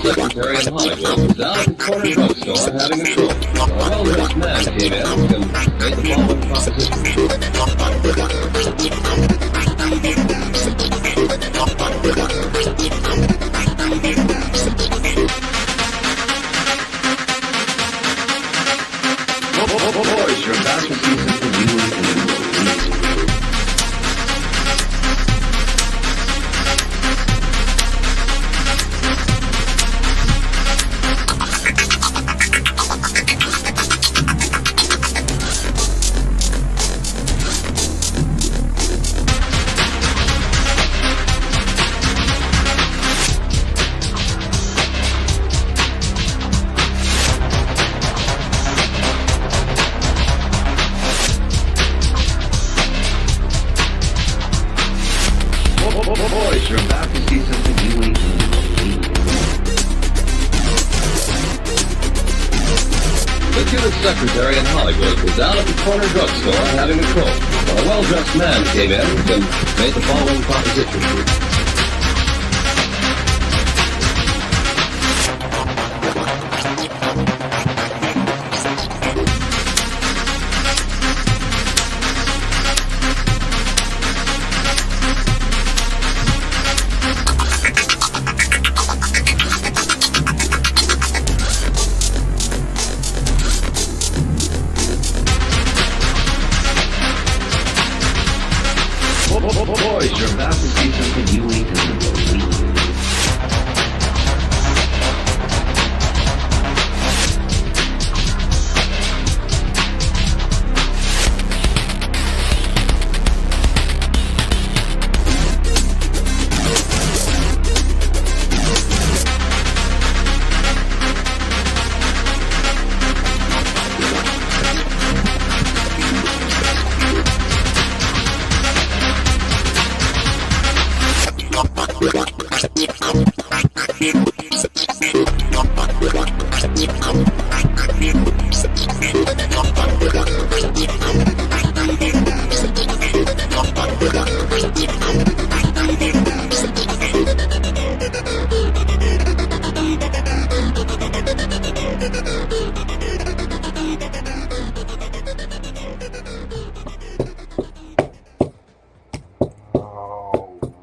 Secretary in Hollywood was down at the corner drugstore having a coke when a well-dressed man came in and made the following proposition. Boys, you're about to see something you ain't gonna believe. Boys, you're about to see something you ain't gonna believe. The Cuban secretary in Hollywood was down at the corner drugstore having a coke when a well-dressed man came in and made the following proposition. Boys, you're about to see something you ain't gonna believe.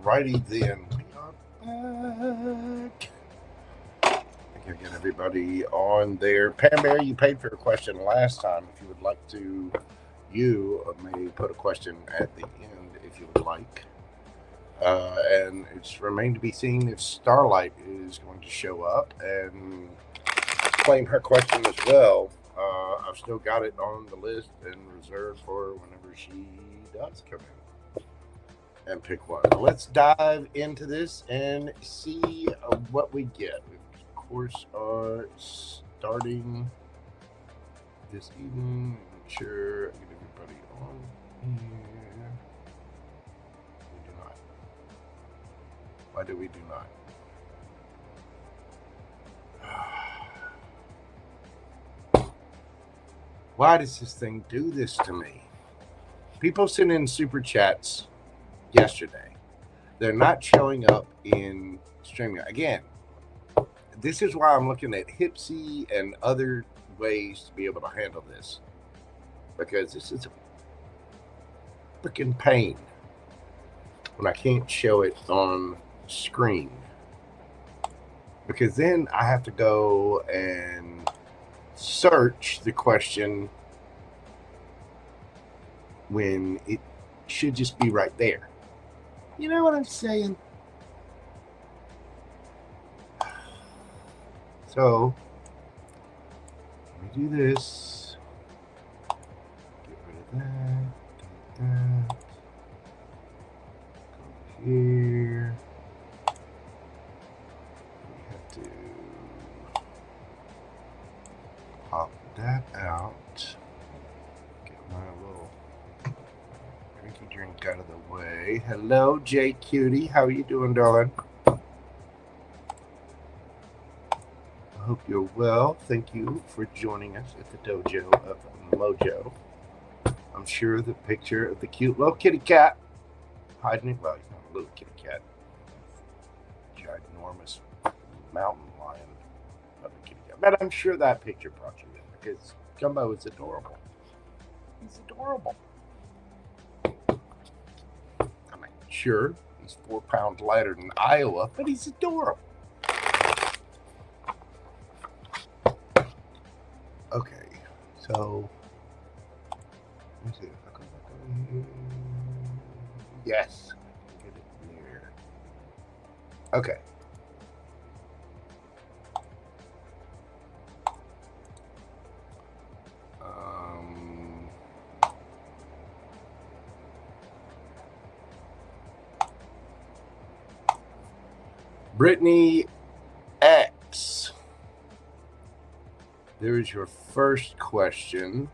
Alrighty then. We are Get everybody on there. Pam Bear, you paid for a question last time. If you would like to, you may put a question at the end if you would like. And it's remained to be seen if Starlight is going to show up and claim her question as well. I've still got it on the list and reserved for whenever she does come in and pick one. Let's dive into this and see what we get. We, of course, are starting this evening. Make sure I get everybody on here. We do not. Why do we do not? Why does this thing do this to me? People sent in super chats yesterday. They're not showing up in streaming. Again, this is why I'm looking at Hipsy and other ways to be able to handle this. Because this is a freaking pain when I can't show it on screen. Because then I have to go and search the question when it should just be right there. You know what I'm saying? So let me do this. Get rid of that. Delete that. Go here. We have to pop that out. Get my little drinky drink out of the way. Hello, Jay Cutie. How are you doing, darling? I hope you're well. Thank you for joining us at the dojo of Mojo. I'm sure the picture of the cute little kitty cat hiding it. Well, he's not a little kitty cat. Ginormous mountain lion of a kitty cat. But I'm sure that picture brought you in because Gumbo is adorable. He's adorable. I mean, sure, he's 4 pounds lighter than Iowa, but he's adorable. Okay, so let me see if I can look over here. Yes, get it there. Okay. BrittanyX. There's your first question.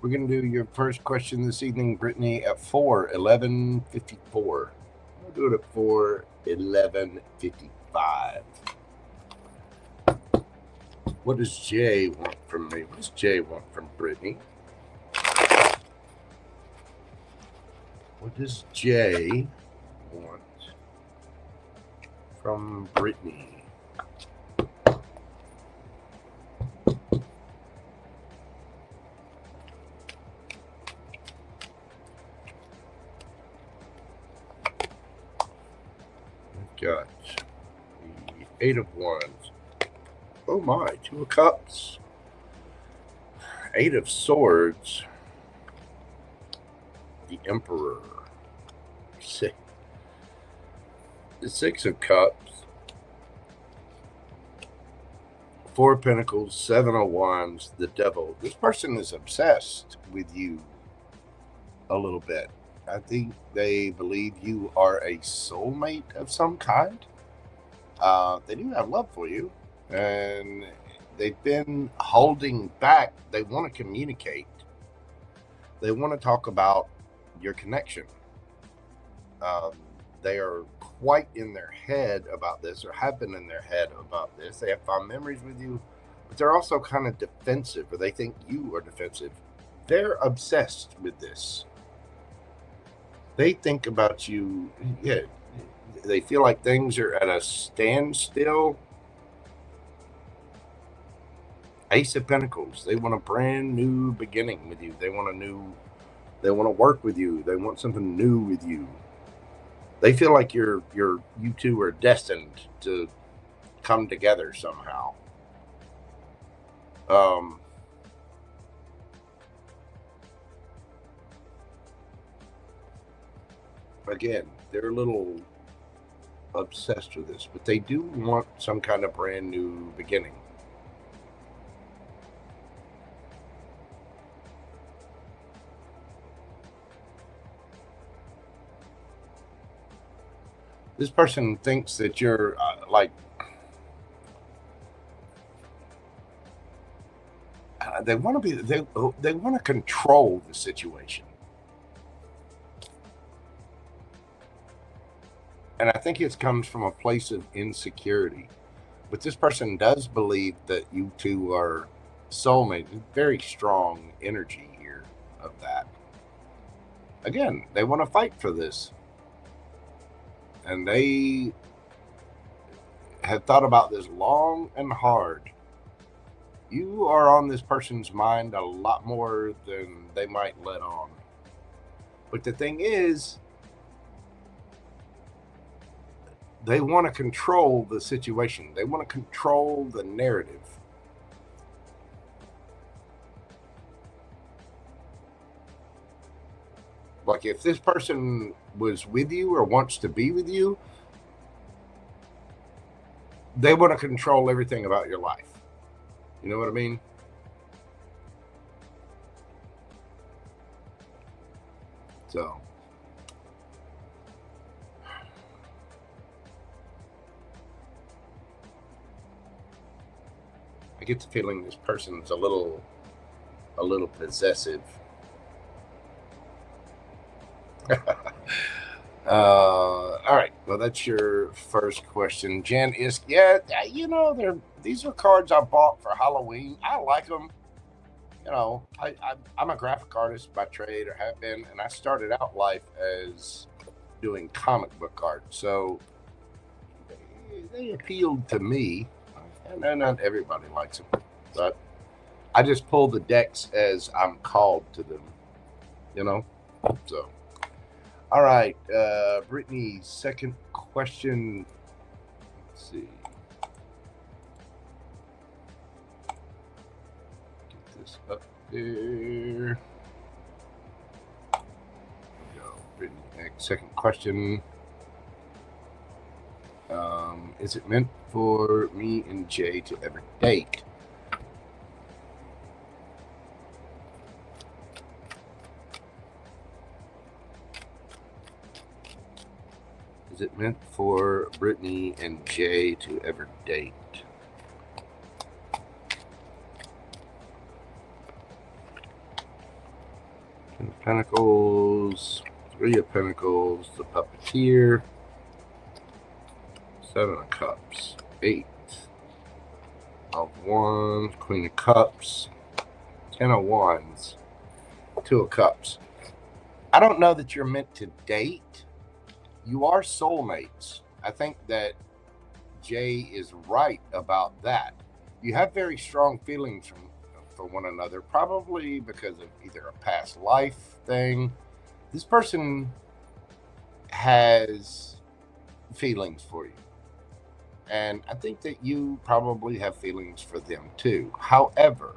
We're going to do your first question this evening, Brittany, at 4:11:54. We'll do it at 4:11:55. What does Jay want from me? What does Jay want from Brittany? What does Jay want from Brittany? Got the 8 of Wands. Oh my, 2 of Cups. 8 of Swords. The Emperor. The 6 of Cups. 4 of Pentacles. 7 of Wands. The Devil. This person is obsessed with you a little bit. I think they believe you are a soulmate of some kind. They do have love for you, and they've been holding back. They want to communicate. They want to talk about your connection. They are quite in their head about this, or have been in their head about this. They have fond memories with you, but they're also kind of defensive, or they think you are defensive. They're obsessed with this. They think about you, yeah, they feel like things are at a standstill. Ace of Pentacles, they want a brand new beginning with you. They want to work with you. They want something new with you. They feel like you two are destined to come together somehow. Again, they're a little obsessed with this, but they do want some kind of brand new beginning. This person thinks that you're they want to be, they want to control the situation. And I think it comes from a place of insecurity. But this person does believe that you two are soulmates. Very strong energy here of that. Again, they want to fight for this. And they have thought about this long and hard. You are on this person's mind a lot more than they might let on. But the thing is, they want to control the situation. They want to control the narrative. Like if this person was with you or wants to be with you, they want to control everything about your life. You know what I mean? So I get the feeling this person's a little possessive. All right. Well, that's your first question. Jen is, yeah, you know, these are cards I bought for Halloween. I like them. You know, I'm a graphic artist by trade, or have been, and I started out life as doing comic book art. So they appealed to me. And not everybody likes them, but I just pull the decks as I'm called to them, you know? So, all right, Brittany's second question. Let's see. Get this up there. There we go. BrittanyX, second question. Is it meant for me and Jay to ever date? Is it meant for Brittany and Jay to ever date? Ten of Pentacles, Three of Pentacles, the Puppeteer, Seven of Cups, Eight of Wands, Queen of Cups, Ten of Wands, Two of Cups. I don't know that you're meant to date. You are soulmates. I think that Jay is right about that. You have very strong feelings for one another, probably because of either a past life thing. This person has feelings for you. And I think that you probably have feelings for them too. However,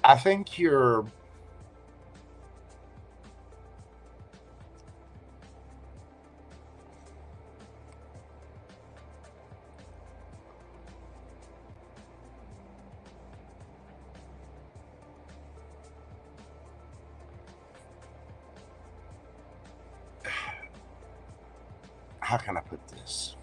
I think you're how can I put this?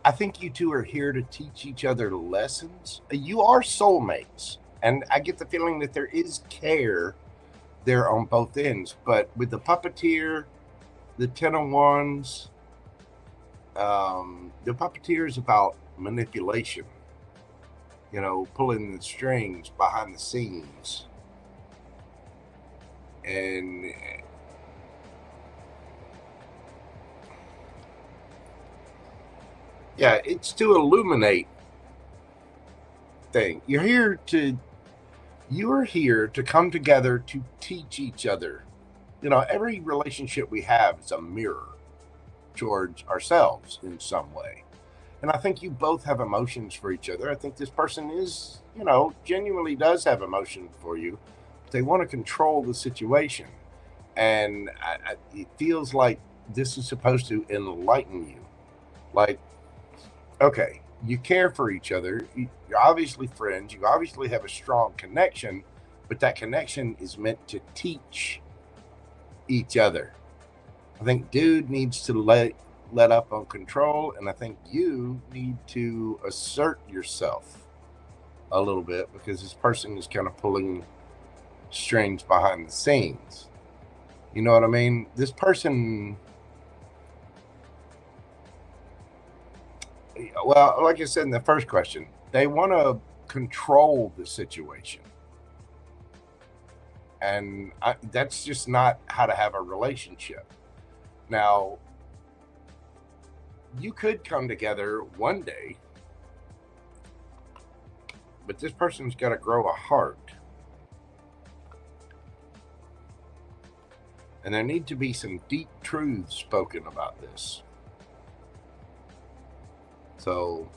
I think you two are here to teach each other lessons. You are soulmates. And I get the feeling that there is care there on both ends. But with the Puppeteer, the Ten of Wands, the Puppeteer is about manipulation. You know, pulling the strings behind the scenes. And yeah, it's to illuminate thing. You're here to come together to teach each other You know, every relationship we have is a mirror towards ourselves in some way. And I think you both have emotions for each other. I think this person is, you know, genuinely does have emotion for you. But they want to control the situation. And it feels like this is supposed to enlighten you. Like, okay, you care for each other. You're obviously friends. You obviously have a strong connection. But that connection is meant to teach each other. I think dude needs to let up on control, and I think you need to assert yourself a little bit, because this person is kind of pulling strings behind the scenes. You know what I mean? This person, well, like I said in the first question, they want to control the situation. And that's just not how to have a relationship. Now, you could come together one day, but this person's got to grow a heart. And there need to be some deep truths spoken about this. So,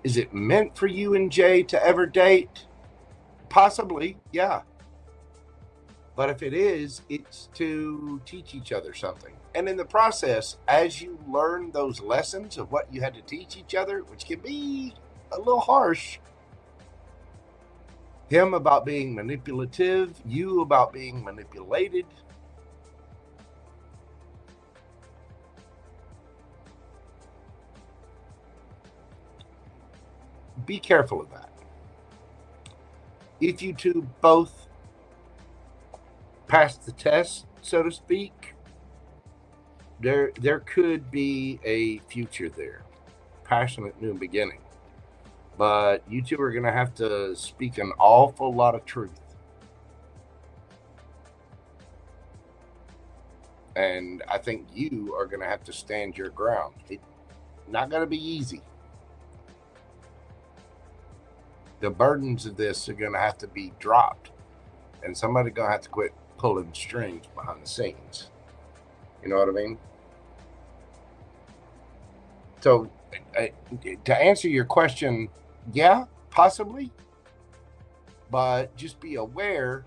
is it meant for you and Jay to ever date? Possibly, yeah. But if it is, it's to teach each other something. And in the process, as you learn those lessons of what you had to teach each other, which can be a little harsh, him about being manipulative, you about being manipulated, be careful of that. If you two both pass the test, so to speak, there could be a future there. Passionate new beginning. But you two are going to have to speak an awful lot of truth. And I think you are going to have to stand your ground. It's not going to be easy. The burdens of this are going to have to be dropped. And somebody's going to have to quit pulling strings behind the scenes. You know what I mean? So, to answer your question, yeah, possibly. But just be aware,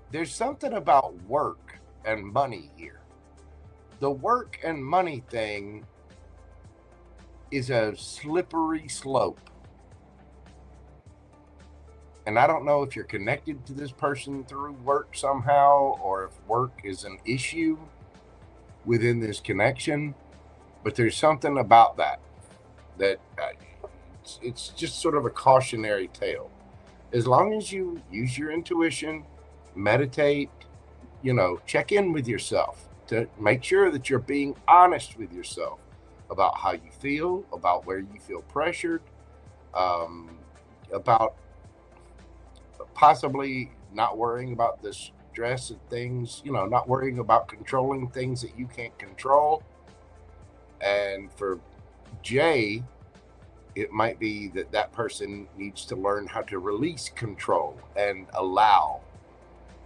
there's something about work and money here. The work and money thing is a slippery slope. And I don't know if you're connected to this person through work somehow, or if work is an issue within this connection. But there's something about that it's just sort of a cautionary tale. As long as you use your intuition, meditate, you know, check in with yourself to make sure that you're being honest with yourself about how you feel, about where you feel pressured, about possibly not worrying about the stress of things, you know, not worrying about controlling things that you can't control. And for Jay, it might be that person needs to learn how to release control and allow.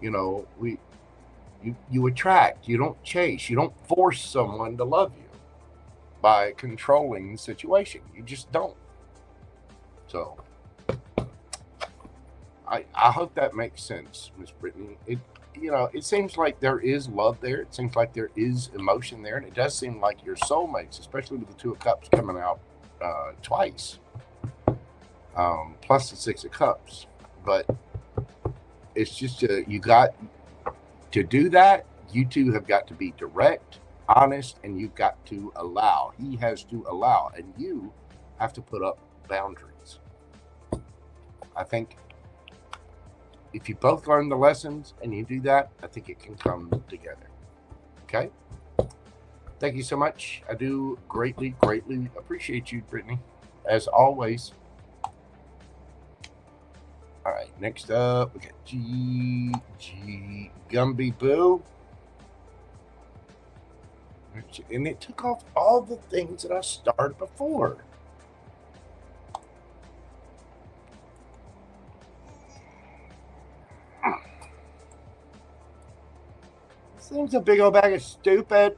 You know, you attract, you don't chase, you don't force someone to love you by controlling the situation. You just don't. So I hope that makes sense, Miss Brittany. It seems like there is love there. It seems like there is emotion there. And it does seem like your soulmates, especially with the Two of Cups coming out twice, plus the Six of Cups. But it's just, you got to do that. You two have got to be direct, honest, and you've got to allow. He has to allow, and you have to put up boundaries. I think if you both learn the lessons and you do that, I think it can come together. Okay? Thank you so much. I do greatly, greatly appreciate you, Brittany, as always. All right, next up, we got G Gumby Boo. And it took off all the things that I started before. thing's a big old bag of stupid.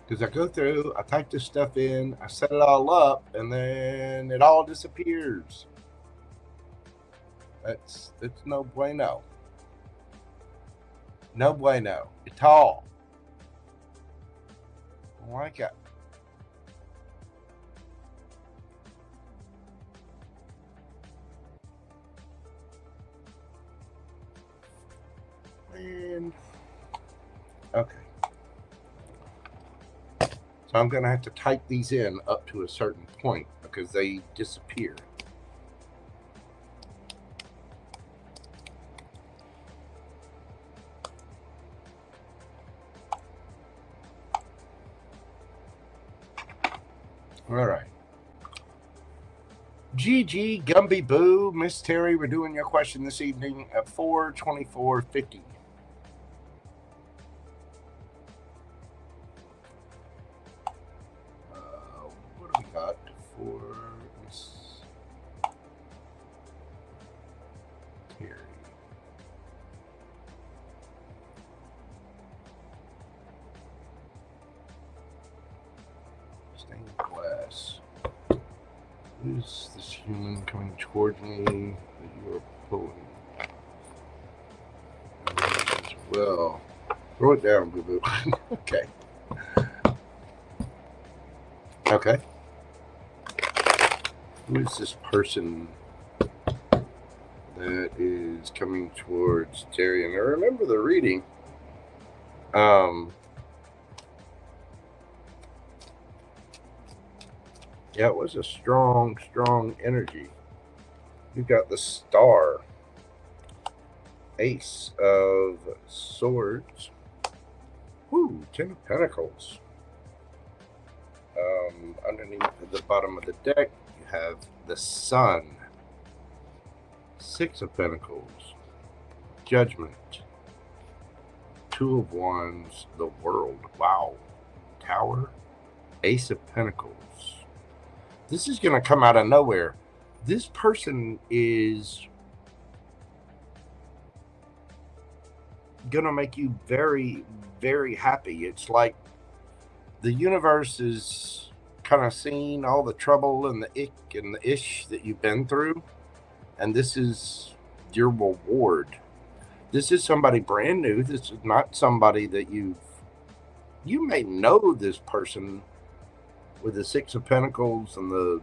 Because I go through, I type this stuff in, I set it all up, and then it all disappears. That's no bueno. No bueno at all. I don't like it. And okay. So I'm going to have to type these in up to a certain point because they disappear. All right. GG, Gumby Boo, Miss Terry, we're doing your question this evening at 4:24:50. What do we got for Miss Terry? Stained glass. Who's this human coming towards me that you are pulling? As well. Throw it down, boo boo. Okay. Okay. Who is this person that is coming towards Terry? And I remember the reading. Yeah, it was a strong, strong energy. You got the Star, Ace of Swords, whoo, 10 of Pentacles. Underneath at the bottom of the deck, you have the Sun, 6 of Pentacles, Judgment, 2 of Wands, the World. Wow. Tower, Ace of Pentacles. This is going to come out of nowhere. This person is going to make you very, very happy. It's like the universe is kind of seeing all the trouble and the ick and the ish that you've been through. And this is your reward. This is somebody brand new. This is not somebody that you may know this person with the 6 of Pentacles and the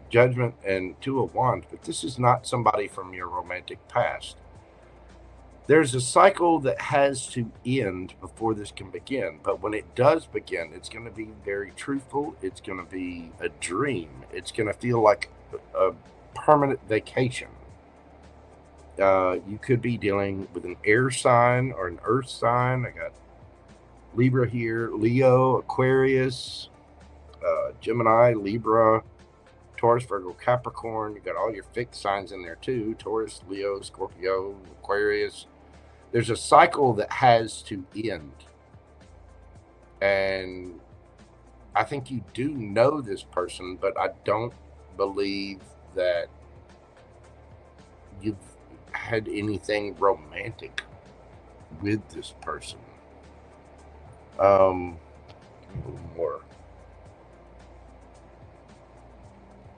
Judgment and 2 of Wands, but this is not somebody from your romantic past. There's a cycle that has to end before this can begin, but when it does begin, it's going to be very truthful. It's going to be a dream. It's going to feel like a permanent vacation. You could be dealing with an air sign or an earth sign. I got Libra here, Leo, Aquarius, Gemini, Libra, Taurus, Virgo, Capricorn. You got all your fixed signs in there too. Taurus, Leo, Scorpio, Aquarius. There's a cycle that has to end. And I think you do know this person, but I don't believe that you've had anything romantic with this person. A little more.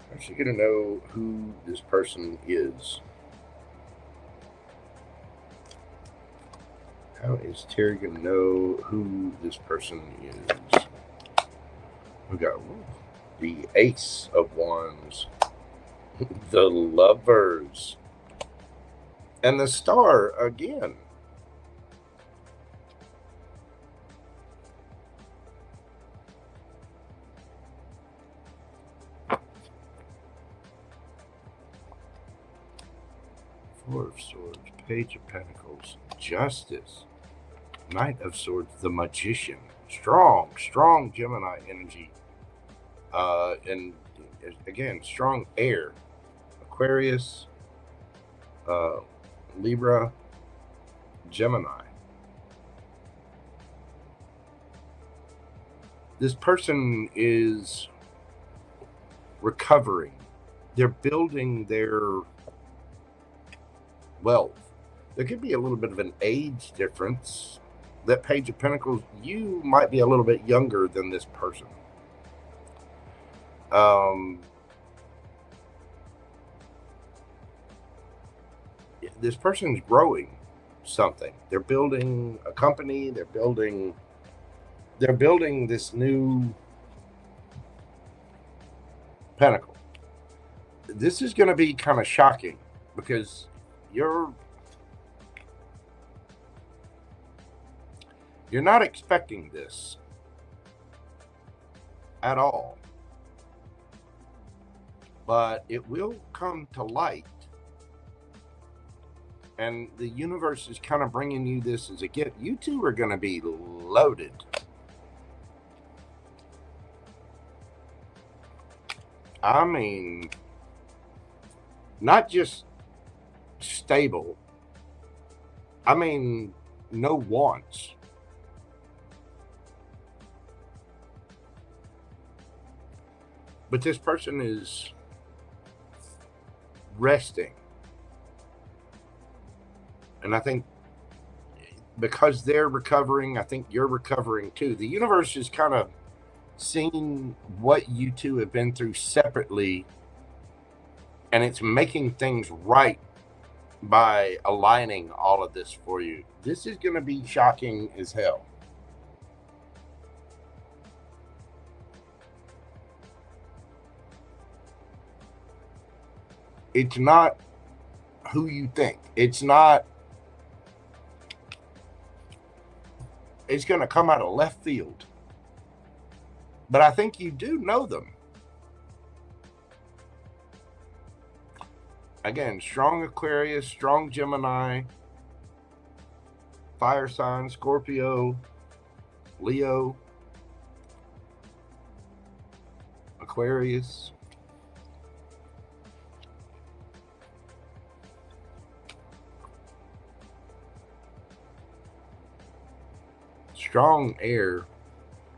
I'm actually going to know who this person is. How is Terry going to know who this person is? We got the Ace of Wands, the Lovers, and the Star again. Four of Swords, Page of Pentacles, Justice, Knight of Swords, the Magician. Strong, strong Gemini energy. And again, strong air. Aquarius, Libra, Gemini. This person is recovering. They're building their wealth. There could be a little bit of an age difference. That Page of Pentacles, you might be a little bit younger than this person. This person's growing something. They're building a company. They're building this new pentacle. This is going to be kind of shocking because you're not expecting this at all, but it will come to light, and the universe is kind of bringing you this as a gift. You two are going to be loaded. I mean, not just stable. I mean, no wants. But this person is resting. And I think because they're recovering, I think you're recovering too. The universe is kind of seeing what you two have been through separately, and it's making things right by aligning all of this for you. This is going to be shocking as hell. It's not who you think. It's not. It's going to come out of left field. But I think you do know them. Again, strong Aquarius, strong Gemini, fire sign, Scorpio, Leo, Aquarius. Strong air.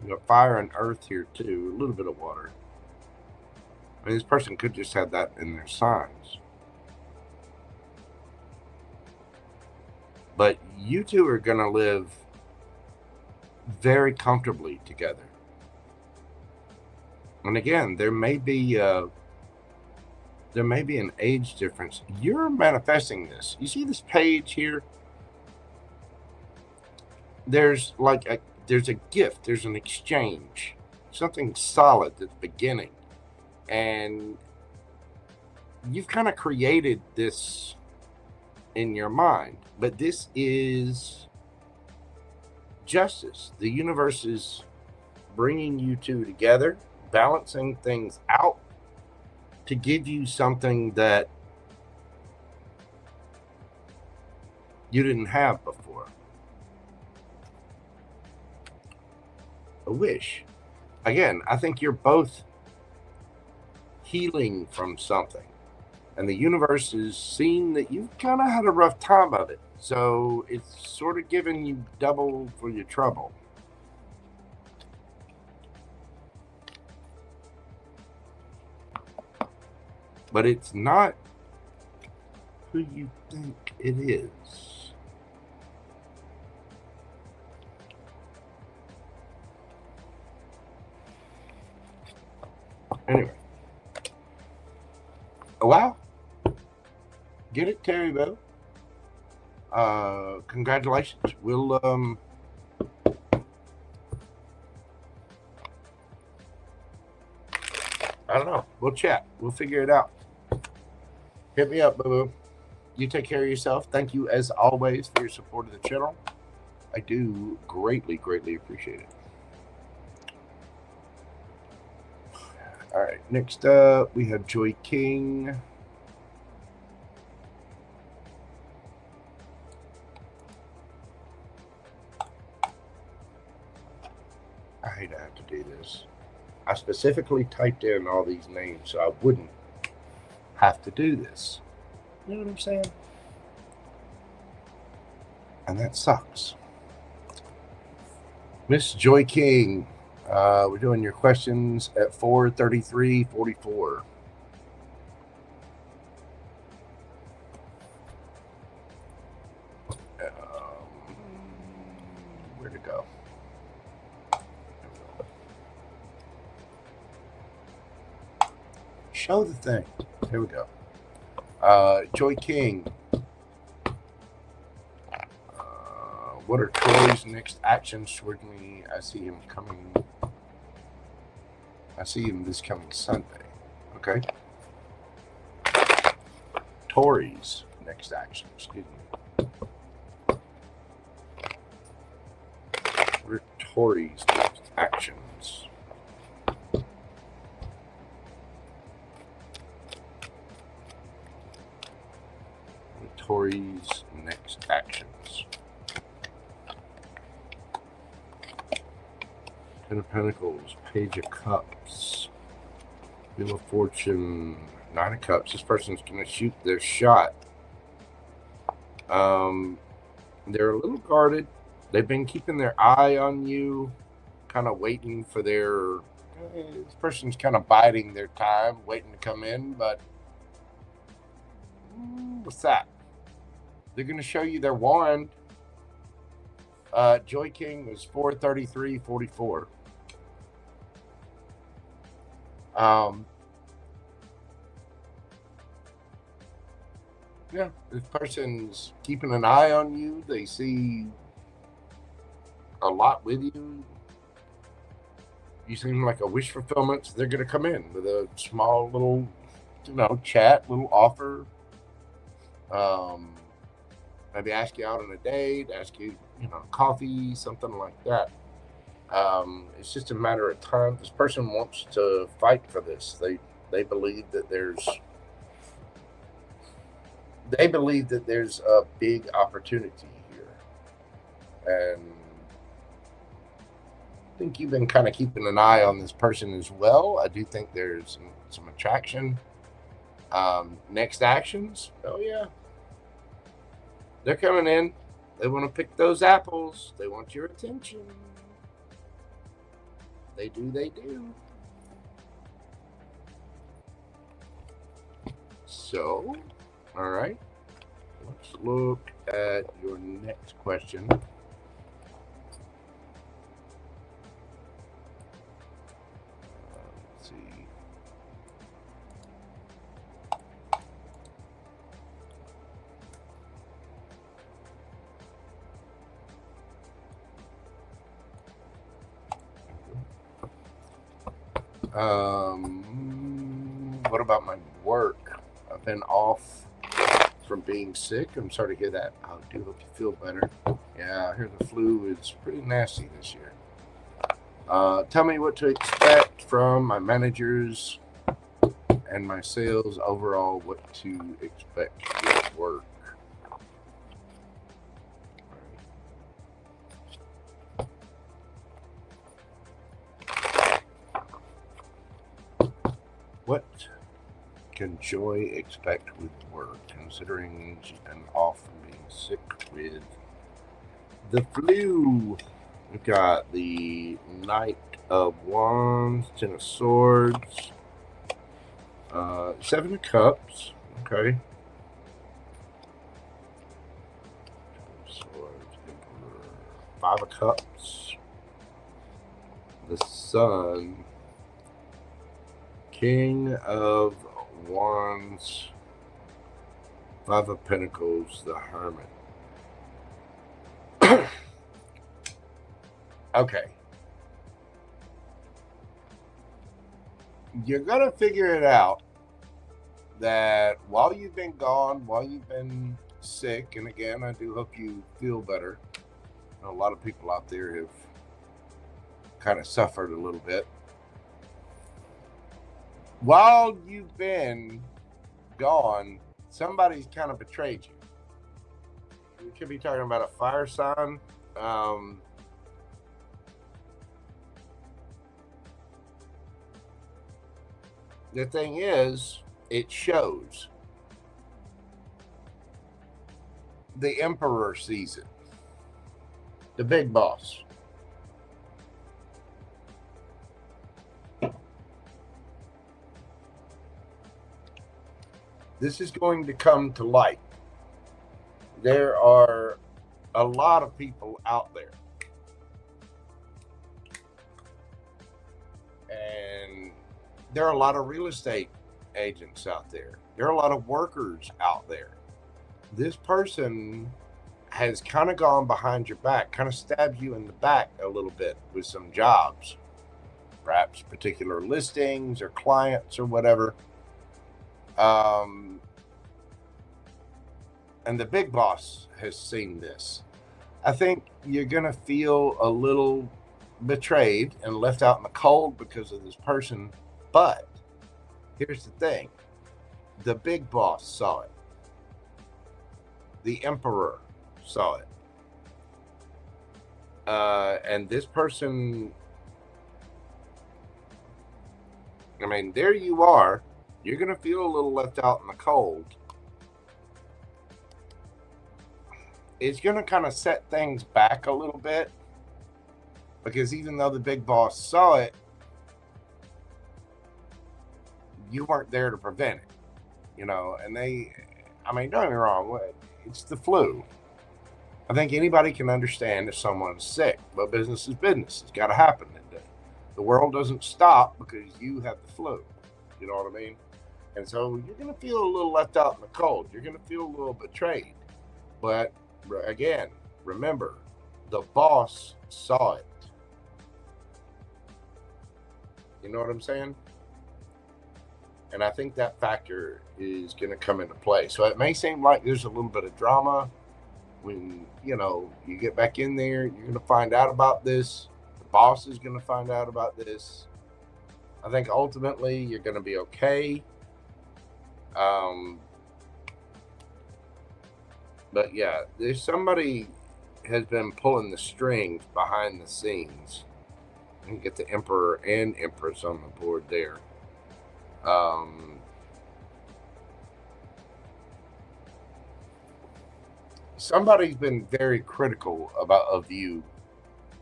You got fire and earth here too. A little bit of water. I mean, this person could just have that in their signs. But you two are going to live very comfortably together. And again, there may be an age difference. You're manifesting this. You see this page here? There's there's a gift, there's an exchange, something solid that's beginning. And you've kind of created this in your mind, but this is justice. The universe is bringing you two together, balancing things out to give you something that you didn't have before. A wish. Again, I think you're both healing from something, and the universe is seeing that you've kind of had a rough time of it, so it's sort of giving you double for your trouble. But it's not who you think it is. Anyway. Oh, wow. Get it, Terry Bo. Congratulations. We'll I don't know. We'll chat. We'll figure it out. Hit me up, boo-boo. You take care of yourself. Thank you, as always, for your support of the channel. I do greatly, greatly appreciate it. All right, next up, we have Joy King. I hate to have to do this. I specifically typed in all these names so I wouldn't have to do this. You know what I'm saying? And that sucks. Miss Joy King, We're doing your questions at 4:33:44. Where to go? Show the thing. Here we go. Joy King. What are Troy's next actions toward me? I see him coming. I see him this coming Sunday. Okay. Tori's next action. Excuse me. What are Tori's next actions? Tori's next actions. Ten of Pentacles, Page of Cups, Wheel of Fortune, Nine of Cups. This person's going to shoot their shot. They're a little guarded. They've been keeping their eye on you, kind of waiting for their... this person's kind of biding their time, waiting to come in, but... what's that? They're going to show you their wand. Joy King was 4:33:44. Yeah, this person's keeping an eye on you. They see a lot with you. You seem like a wish fulfillment. So they're going to come in with a small little, chat, little offer. Maybe ask you out on a date, ask you, coffee, something like that. It's just a matter of time. This person wants to fight for this. They believe that there's a big opportunity here. And I think you've been kind of keeping an eye on this person as well. I do think there's some attraction. Next actions. Oh, yeah. They're coming in. They want to pick those apples. They want your attention. They do. So, all right. Let's look at your next question. Let's see. What about my work? I've been off from being sick. I'm sorry to hear that. I do hope you feel better. Yeah, I hear the flu is pretty nasty this year. Tell me what to expect from my managers and my sales overall, what to expect with work. What can Joy expect with work, considering she's been off from being sick with the flu? We've got the Knight of Wands, Ten of Swords, Seven of Cups, okay. Swords, Emperor, Five of Cups, the Sun, King of Wands, Five of Pentacles, the Hermit. Okay. You're going to figure it out that while you've been gone, while you've been sick, and again, I do hope you feel better. A lot of people out there have kind of suffered a little bit. While you've been gone, somebody's kind of betrayed you. We could be talking about a fire sign. The thing is, it shows. The Emperor sees it. The big boss. This is going to come to light. There are a lot of people out there. And there are a lot of real estate agents out there. There are a lot of workers out there. This person has kind of gone behind your back, kind of stabbed you in the back a little bit with some jobs, perhaps particular listings or clients or whatever. And the big boss has seen this. I think you're going to feel a little betrayed and left out in the cold because of this person. But here's the thing. The big boss saw it. The emperor saw it. And this person, I mean, there you are. You're going to feel a little left out in the cold. It's going to kind of set things back a little bit, because even though the big boss saw it, you weren't there to prevent it, you know. And I mean, don't get me wrong, it's the flu. I think anybody can understand if someone's sick, but business is business. It's got to happen. The world doesn't stop because you have the flu. You know what I mean? And so you're going to feel a little left out in the cold. You're going to feel a little betrayed. But again, remember, the boss saw it. You know what I'm saying? And I think that factor is going to come into play. So it may seem like there's a little bit of drama. When, you know, you get back in there, you're going to find out about this. The boss is going to find out about this. I think ultimately you're going to be okay. But yeah, there's somebody has been pulling the strings behind the scenes. You can get the Emperor and Empress on the board there. Somebody's been very critical of you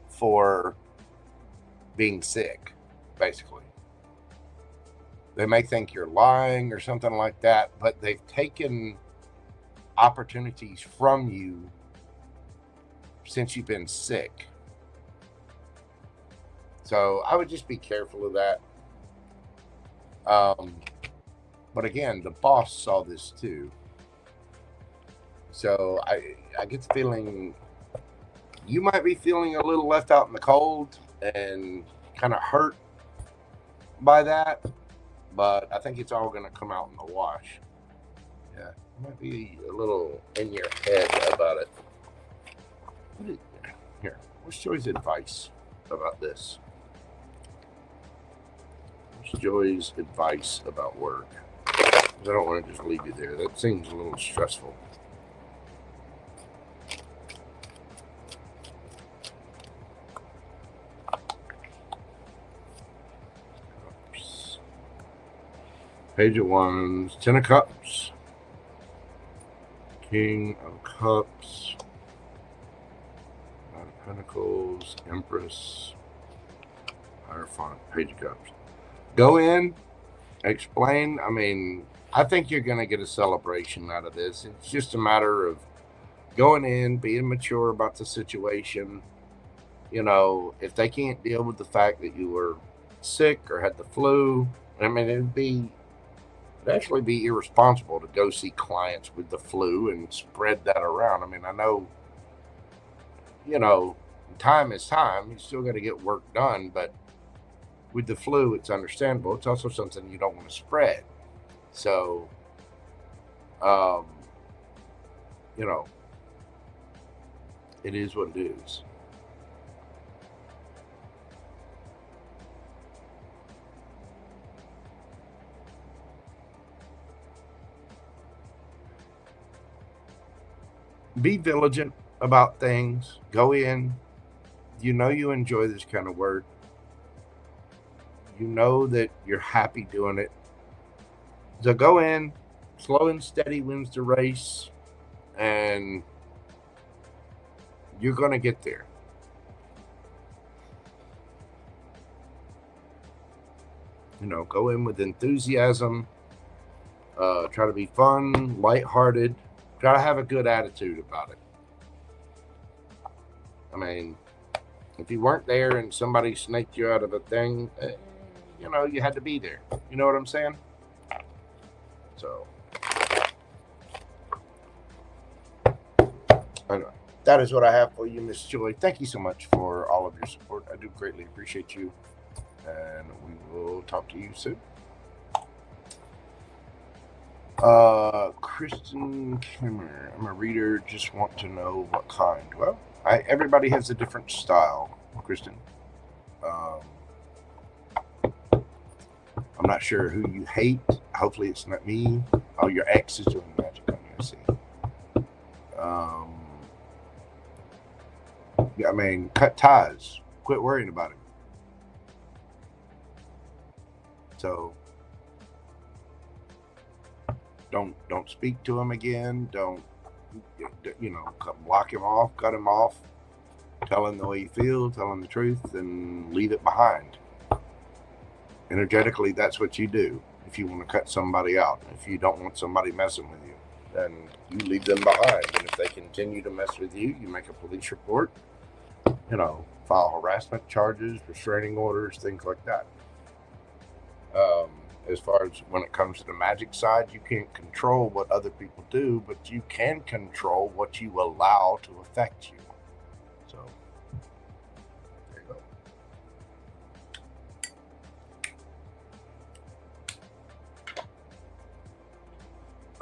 for being sick, basically. They may think you're lying or something like that, but they've taken opportunities from you since you've been sick. So I would just be careful of that. But again, the boss saw this too. So I get the feeling you might be feeling a little left out in the cold and kind of hurt by that. But I think it's all going to come out in the wash. Yeah, you might be a little in your head about it. Here, what's Joy's advice about this? What's Joy's advice about work? Because I don't want to just leave you there. That seems a little stressful. Page of Wands, 10 of Cups, King of Cups, Knight of Pentacles, Empress, Hierophant, Page of Cups. Go in, explain. I mean, I think you're going to get a celebration out of this. It's just a matter of going in, being mature about the situation. You know, if they can't deal with the fact that you were sick or had the flu, I mean, it'd actually be irresponsible to go see clients with the flu and spread that around. I mean, I know, you know, time is time. You still got to get work done, but with the flu, it's understandable. It's also something you don't want to spread. So, you know, it is what it is. Be vigilant about things. Go in. You know you enjoy this kind of work. You know that you're happy doing it. So go in. Slow and steady wins the race. And you're going to get there. You know, go in with enthusiasm. Try to be fun, lighthearted. Try to have a good attitude about it. I mean, if you weren't there and somebody snaked you out of a thing, you know, you had to be there. You know what I'm saying? So, anyway, that is what I have for you, Miss Joy. Thank you so much for all of your support. I do greatly appreciate you. And we will talk to you soon. Kristen Kimmer, I'm a reader, just want to know what kind. Well, everybody has a different style, Kristen. I'm not sure who you hate. Hopefully it's not me. Oh, your ex is doing magic on you, I see. Yeah, I mean, cut ties. Quit worrying about it. So don't speak to him again. Don't, you know, block him off, cut him off, tell him the way you feel, tell him the truth, and leave it behind. Energetically, that's what you do if you want to cut somebody out. If you don't want somebody messing with you, then you leave them behind. And if they continue to mess with you, you make a police report, you know, file harassment charges, restraining orders, things like that. As far as when it comes to the magic side, you can't control what other people do, but you can control what you allow to affect you. So, there you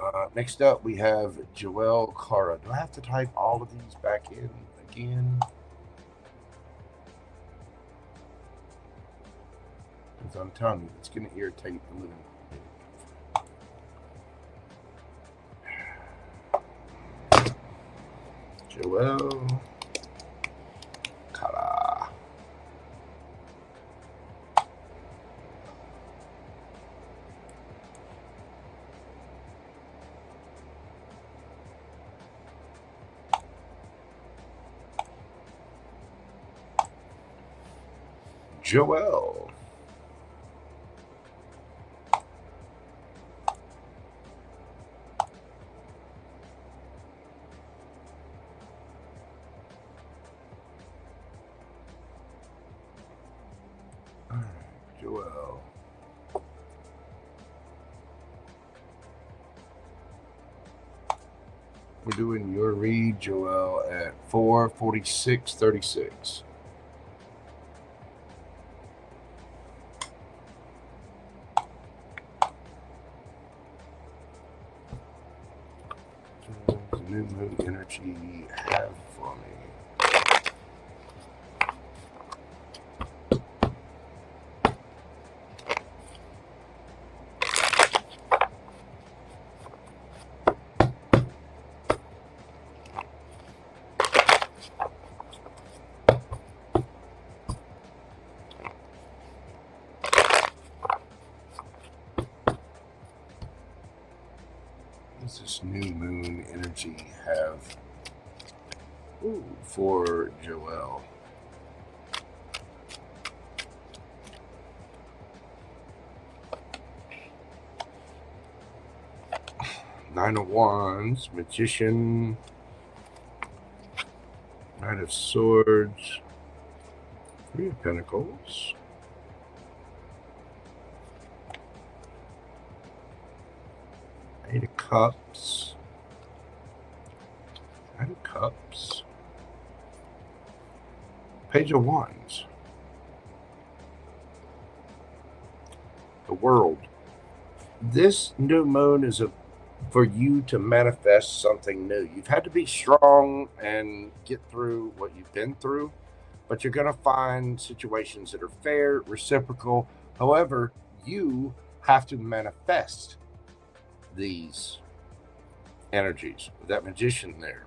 go. Next up, we have JoelleKara. Do I have to type all of these back in again? Because I'm telling you, it's going to irritate the living. JoelleKara. Joelle. Joelle. We're doing your read, Joelle, at 4:46:36. New moon energy have for me. What's this new moon energy have for Joelle? Nine of Wands, Magician, Knight of Swords, Three of Pentacles, Eight of Cups, Nine of Cups, Page of Wands, the World. This new moon is for you to manifest something new. You've had to be strong and get through what you've been through, but you're going to find situations that are fair, reciprocal. However, you have to manifest these energies. That Magician there.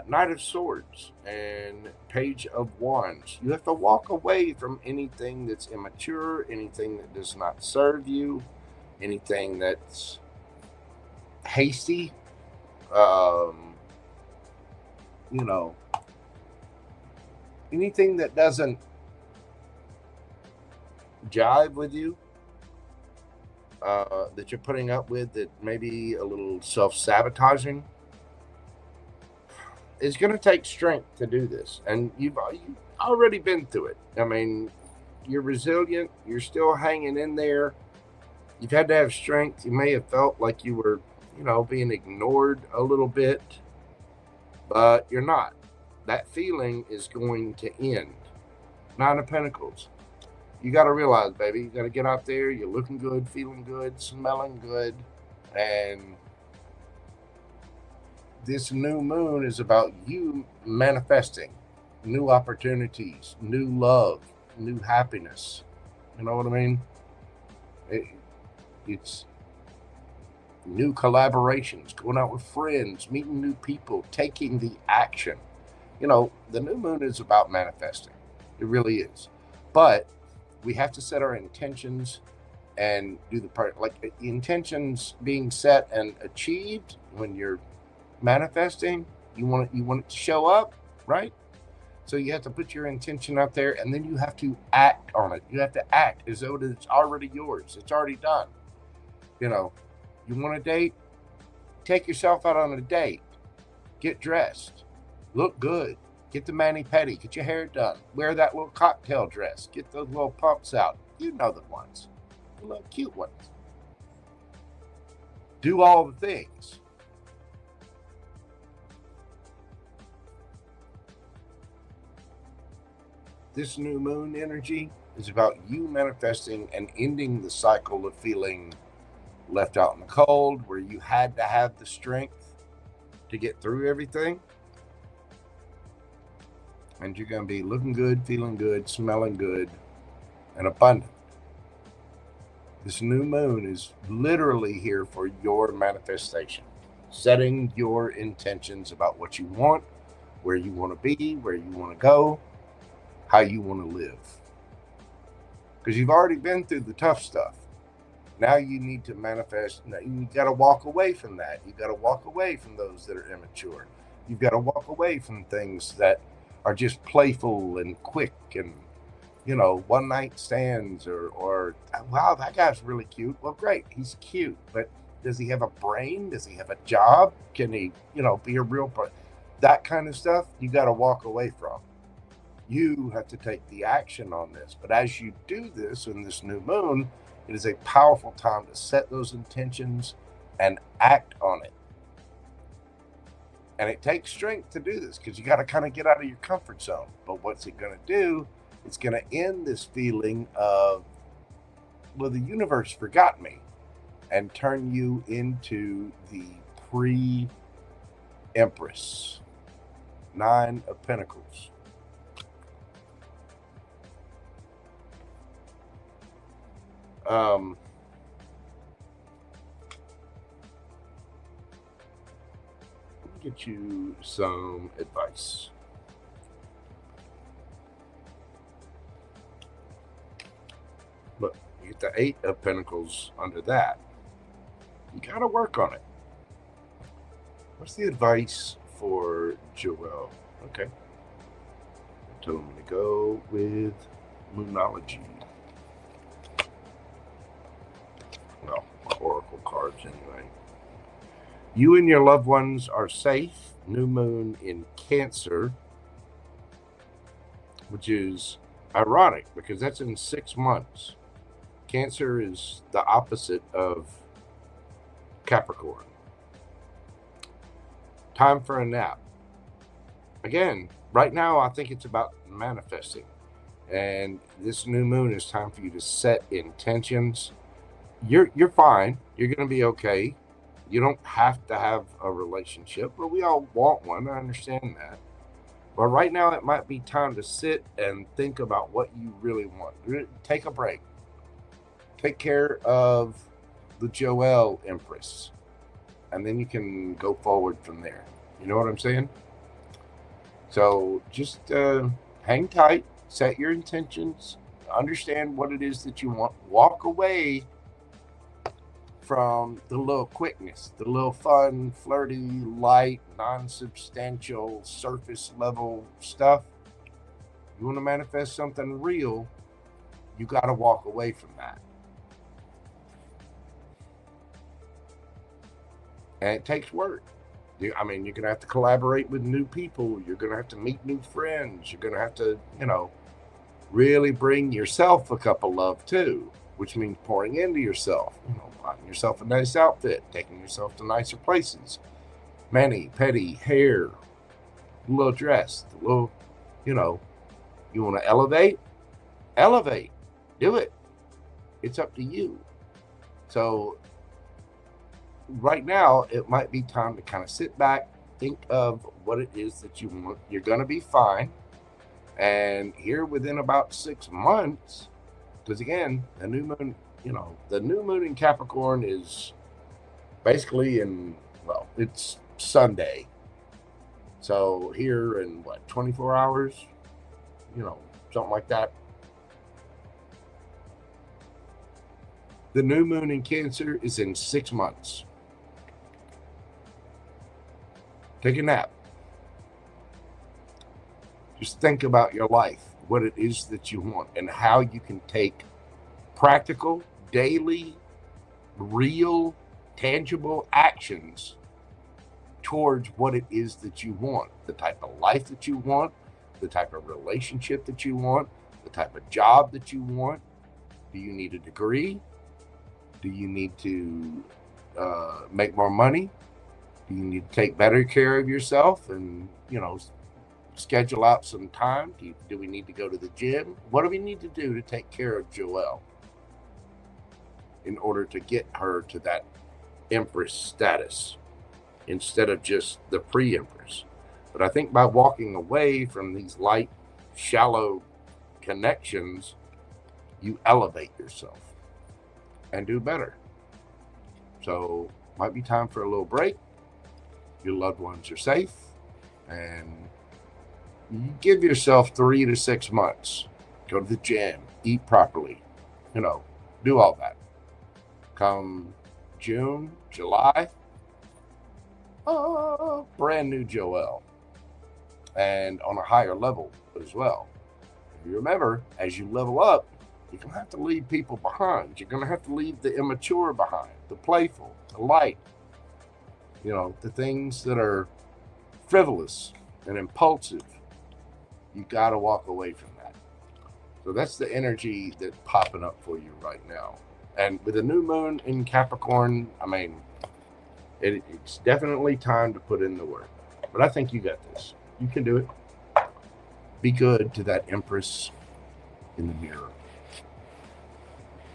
Knight of Swords and Page of Wands. You have to walk away from anything that's immature, anything that does not serve you, anything that's hasty, you know, anything that doesn't jive with you. that you're putting up with that may be a little self-sabotaging, it's going to take strength to do this. And you've already been through it. I mean, you're resilient. You're still hanging in there. You've had to have strength. You may have felt like you were, being ignored a little bit, but you're not. That feeling is going to end. Nine of Pentacles. You got to realize, baby, you got to get out there. You're looking good, feeling good, smelling good. And this new moon is about you manifesting new opportunities, new love, new happiness. You know what I mean? It's new collaborations, going out with friends, meeting new people, taking the action. The new moon is about manifesting. It really is. But we have to set our intentions and do the part, like the intentions being set and achieved. When you're manifesting, you want it to show up, right? So you have to put your intention out there, and then you have to act on it. You have to act as though it's already yours. It's already done. You want a date? Take yourself out on a date. Get dressed. Look good. Get the mani-pedi. Get your hair done. Wear that little cocktail dress. Get those little pumps out. You know the ones. The little cute ones. Do all the things. This new moon energy is about you manifesting and ending the cycle of feeling left out in the cold, where you had to have the strength to get through everything. And you're going to be looking good, feeling good, smelling good, and abundant. This new moon is literally here for your manifestation, setting your intentions about what you want, where you want to be, where you want to go, how you want to live. Because you've already been through the tough stuff. Now you need to manifest. You got to walk away from that. You got to walk away from those that are immature. You've got to walk away from things that are just playful and quick and, one night stands or wow, that guy's really cute. Well, great. He's cute, but does he have a brain? Does he have a job? Can he, be a real person? That kind of stuff you got to walk away from. You have to take the action on this. But as you do this in this new moon, it is a powerful time to set those intentions and act on it. And it takes strength to do this because you got to kind of get out of your comfort zone. But what's it going to do? It's going to end this feeling of, well, the universe forgot me, and turn you into the pre-Empress. 9 of Pentacles. Get you some advice. Look, you get the 8 of Pentacles under that. You got to work on it. What's the advice for Joelle? Okay. I told him to go with Moonology. Well, Oracle cards anyway. You and your loved ones are safe. New moon in Cancer, which is ironic because that's in 6 months. Cancer is the opposite of Capricorn. Time for a nap. Again, right now I think it's about manifesting. And this new moon is time for you to set intentions. You're fine. You're going to be okay. You don't have to have a relationship, but we all want one. I understand that. But right now, it might be time to sit and think about what you really want. Take a break. Take care of the Joelle Empress. And then you can go forward from there. You know what I'm saying? So just hang tight. Set your intentions. Understand what it is that you want. Walk away from the little quickness, the little fun, flirty, light, non-substantial, surface level stuff. You want to manifest something real, you got to walk away from that. And it takes work. I mean, you're going to have to collaborate with new people. You're going to have to meet new friends. You're going to have to, you know, really bring yourself a cup of love too, which means pouring into yourself, you know, buying yourself a nice outfit, taking yourself to nicer places, mani, pedi, hair, a little dress, a little, you know, you want to elevate, do it. It's up to you. So right now, it might be time to kind of sit back, think of what it is that you want. You're going to be fine. And here within about 6 months, because again, the new moon, you know, the new moon in Capricorn is basically in, well, it's Sunday. So here in what, 24 hours, you know, something like that. The new moon in Cancer is in 6 months. Take a nap. Just think about your life, what it is that you want, and how you can take practical, daily, real, tangible actions towards what it is that you want, the type of life that you want, the type of relationship that you want, the type of job that you want. Do you need a degree? Do you need to make more money? Do you need to take better care of yourself and, you know, schedule out some time? Do we need to go to the gym? What do we need to do to take care of Joelle in order to get her to that Empress status instead of just the pre-Empress? But I think by walking away from these light, shallow connections, you elevate yourself and do better. So might be time for a little break. Your loved ones are safe, and you give yourself 3 to 6 months. Go to the gym, eat properly, you know, do all that. Come June, July, brand new Joelle, and on a higher level as well. If you remember, as you level up, you're going to have to leave people behind. You're going to have to leave the immature behind, the playful, the light, you know, the things that are frivolous and impulsive. You got to walk away from that. So that's the energy that's popping up for you right now. And with the new moon in Capricorn, I mean, it's definitely time to put in the work. But I think you got this. You can do it. Be good to that Empress in the mirror.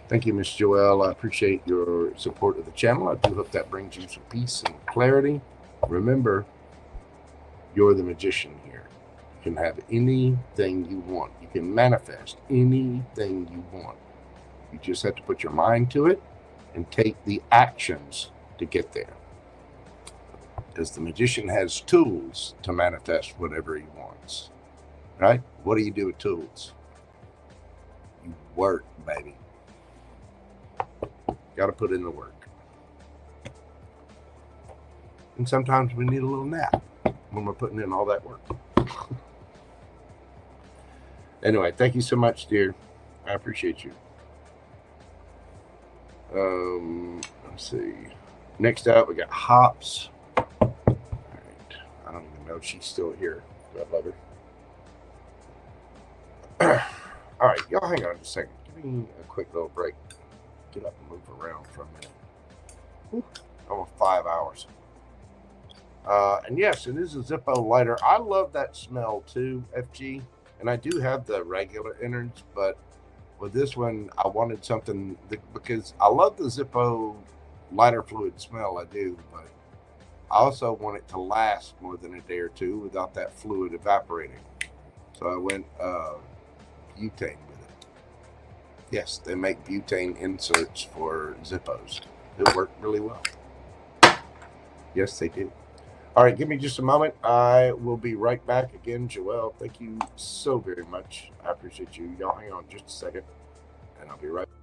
Thank you, Miss Joelle. I appreciate your support of the channel. I do hope that brings you some peace and clarity. Remember, you're the magician here. You can have anything you want. You can manifest anything you want. You just have to put your mind to it and take the actions to get there. Because the magician has tools to manifest whatever he wants. Right? What do you do with tools? You work, baby. Got to put in the work. And sometimes we need a little nap when we're putting in all that work. Anyway, thank you so much, dear. I appreciate you. Let's see. Next up, we got Hops. All right. I don't even know if she's still here. I love her. All right, y'all hang on just a second. Give me a quick little break. Get up and move around for a minute. Whew, almost 5 hours. And yes, it is a Zippo lighter. I love that smell too, FG. And I do have the regular innards, but with this one, I wanted something because I love the Zippo lighter fluid smell. I do, but I also want it to last more than a day or two without that fluid evaporating. So I went butane. Yes, they make butane inserts for Zippos. It worked really well. Yes, they do. All right, give me just a moment. I will be right back again. Joelle, thank you so very much. I appreciate you. Y'all hang on just a second, and I'll be right back.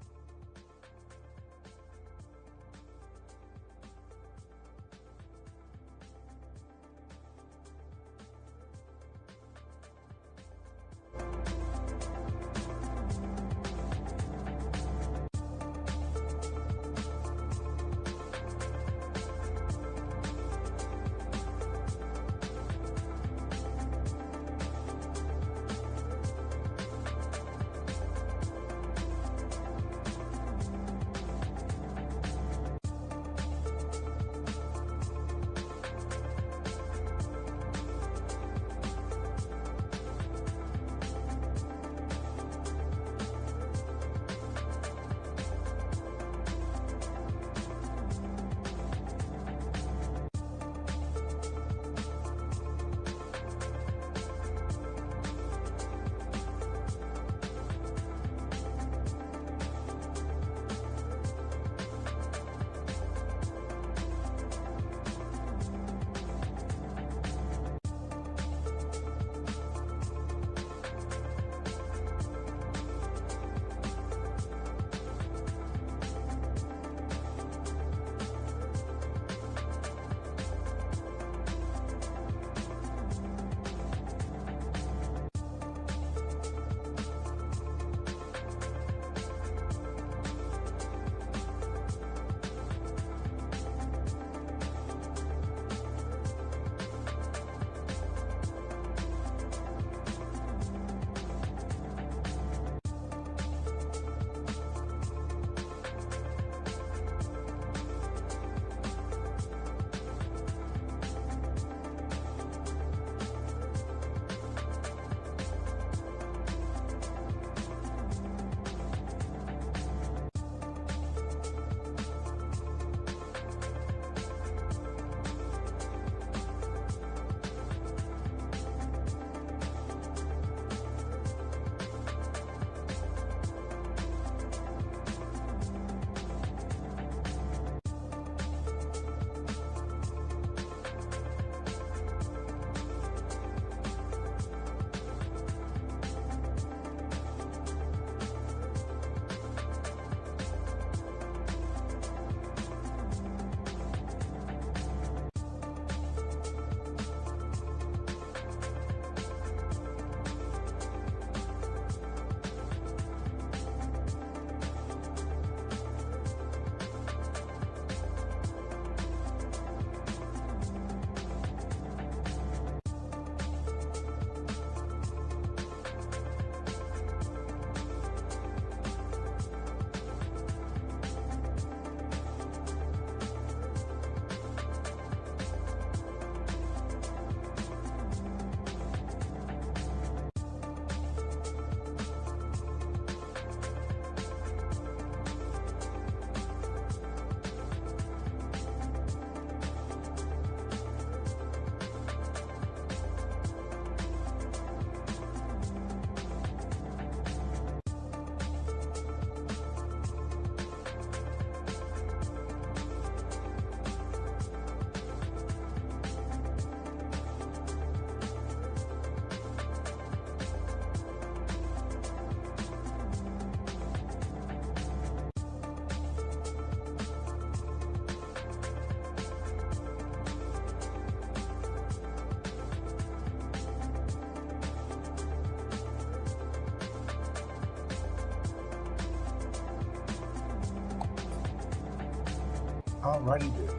Alrighty then.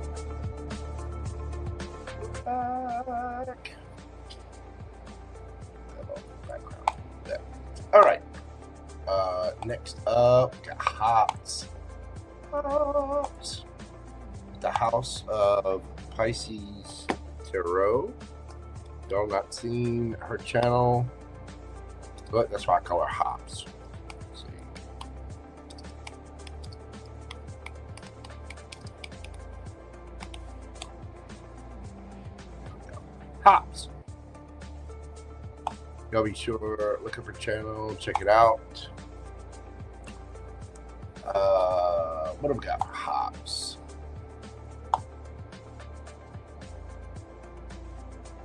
Back. Background. There. All right. Next up, we got Hops. The House of Pisces Tarot. Y'all not seen her channel, but that's why I call her Hops. Let's see. Hops. Y'all be sure, look up her channel, check it out. What do we got for Hops?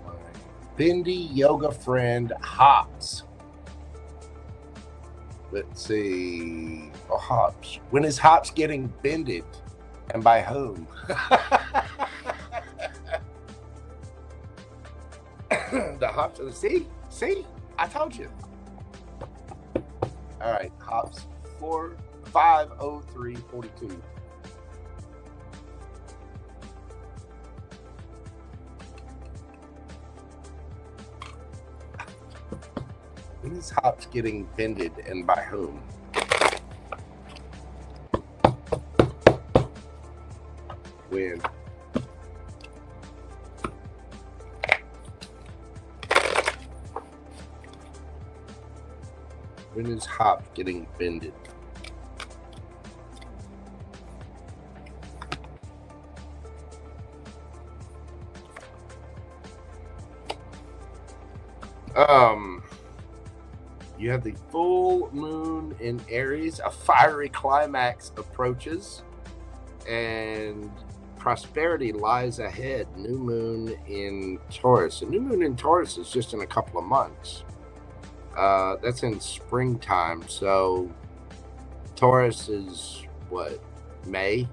My bendy yoga friend Hops. Let's see. Oh, Hops. When is Hops getting bended, and by whom? The Hops of the sea. See, I told you. All right, Hops 50342. When is Hops getting bended, and by whom? When? When is Hops getting bended? You have the full moon in Aries. A fiery climax approaches, and prosperity lies ahead. New moon in Taurus. A new moon in Taurus is just in a couple of months. That's in springtime. So Taurus is what? May?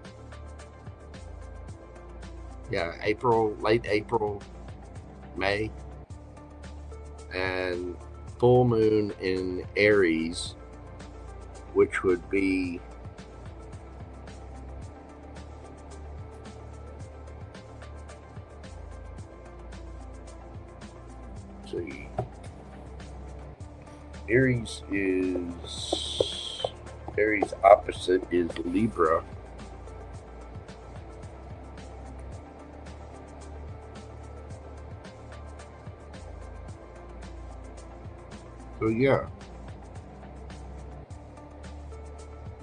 Yeah, April, late April, May. And full moon in Aries, which would be Aries opposite is Libra. So yeah,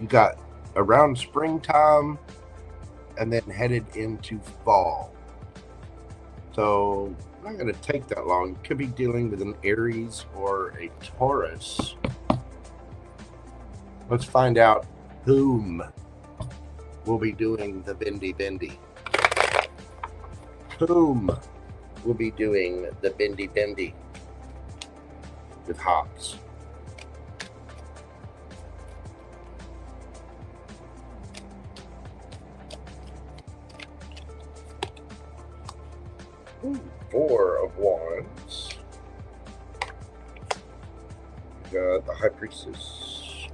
you got around springtime and then headed into fall. So not going to take that long. You could be dealing with an Aries or a Taurus. Let's find out whom will be doing the bendy. Whom will be doing the bendy with Hops. Ooh, 4 of Wands. We got the High Priestess.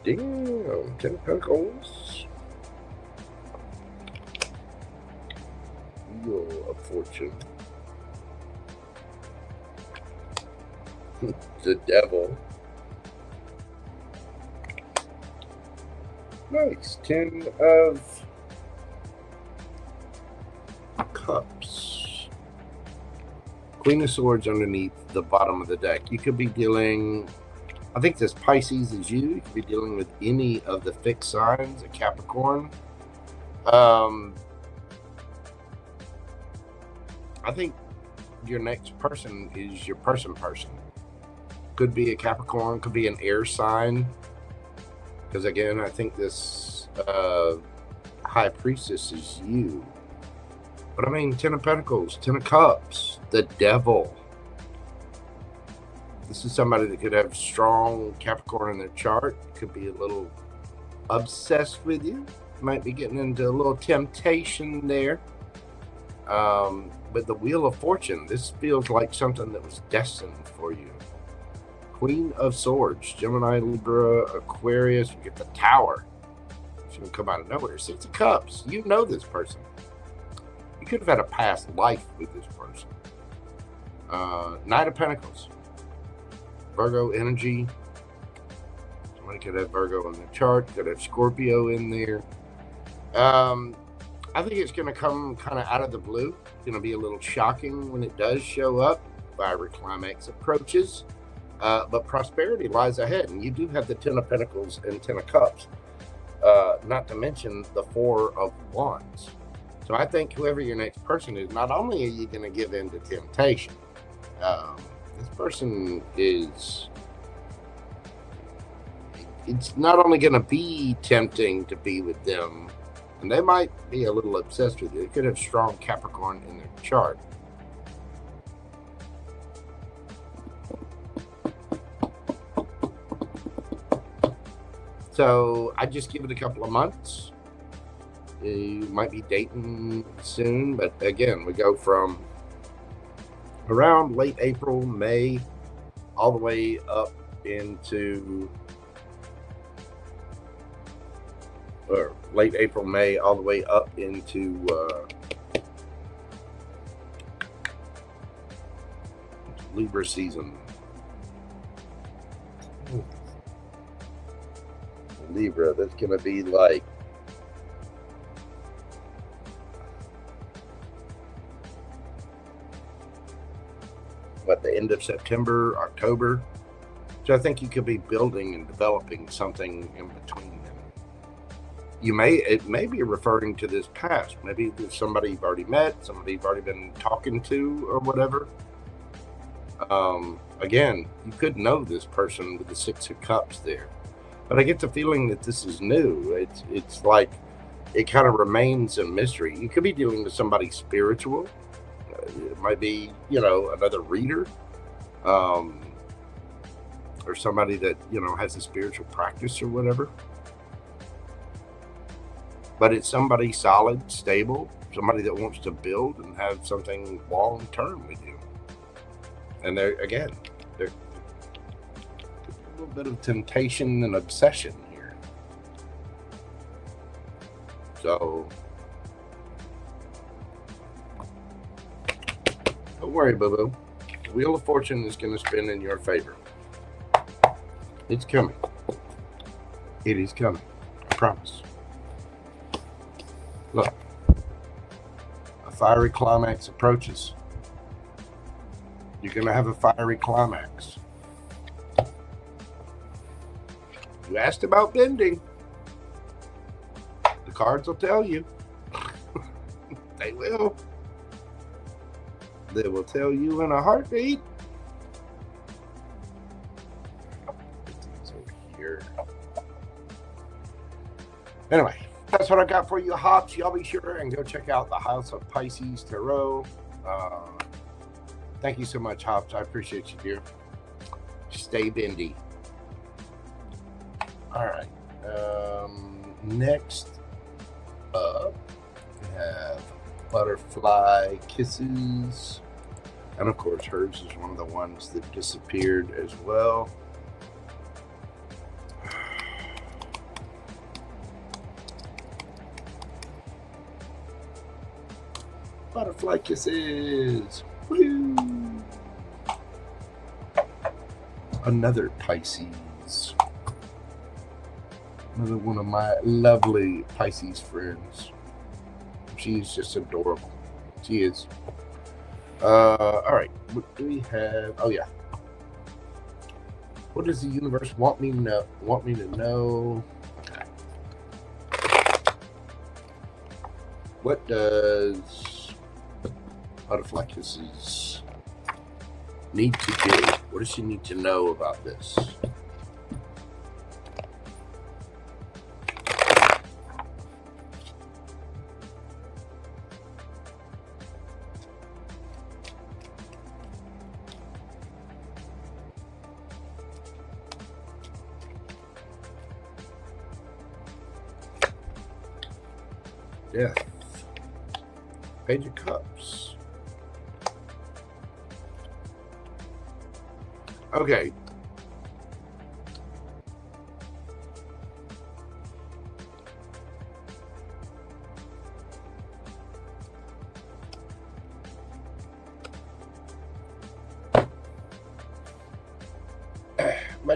Damn, 10 of Pentacles. Wheel of Fortune. The Devil. Nice. 10 of Cups. Queen of Swords underneath the bottom of the deck. You could be dealing, I think this Pisces is you. You could be dealing with any of the fixed signs, a Capricorn. I think your next person is your person. Could be a Capricorn, could be an air sign. Because again, I think this High Priestess is you. But I mean, 10 of Pentacles, 10 of Cups, the Devil. This is somebody that could have strong Capricorn in their chart. Could be a little obsessed with you. Might be getting into a little temptation there. But the Wheel of Fortune, this feels like something that was destined for you. Queen of Swords, Gemini, Libra, Aquarius. You get the Tower. It's going to come out of nowhere. Six of Cups. You know this person. You could have had a past life with this person. Knight of Pentacles. Virgo energy. Somebody could have Virgo in the chart. Could have Scorpio in there. I think it's going to come kind of out of the blue. It's going to be a little shocking when it does show up. Fiery climax approaches. But prosperity lies ahead. And you do have the 10 of Pentacles and 10 of Cups. Not to mention the 4 of Wands. So I think whoever your next person is, not only are you going to give in to temptation, this person is, it's not only going to be tempting to be with them, and they might be a little obsessed with you. They could have strong Capricorn in their chart. So I just give it a couple of months. You might be dating soon, but again, we go from around late April, May, all the way up into, or late April, May, all the way up into Libra season. Libra, that's going to be like what, the end of September, October. So I think you could be building and developing something in between them. It may be referring to this past. Maybe there's somebody you've already met, somebody you've already been talking to or whatever. Again, you could know this person with the 6 of Cups there. But I get the feeling that this is new. It's like it kind of remains a mystery. You could be dealing with somebody spiritual. It might be, you know, another reader, or somebody that, you know, has a spiritual practice or whatever. But it's somebody solid, stable, somebody that wants to build and have something long term with you. And they're a little bit of temptation and obsession here. So don't worry, boo-boo. The Wheel of Fortune is going to spin in your favor. It's coming. It is coming. I promise. Look. A fiery climax approaches. You're going to have a fiery climax. You asked about bending. The cards will tell you. They will. They will tell you in a heartbeat. Put these over here. Anyway, that's what I got for you, Hops. Y'all be sure and go check out the House of Pisces Tarot. Thank you so much, Hops. I appreciate you, dear. Stay bendy. All right. Next up, we have Butterflykisses. And of course, hers is one of the ones that disappeared as well. Butterflykisses. Woo! Another Pisces. Another one of my lovely Pisces friends. She's just adorable. She is. All right. What do we have? Oh yeah. What does the universe want me to know? Okay. What does Butterflykisses need to do? What does she need to know about this? Death. Page of Cups. Okay.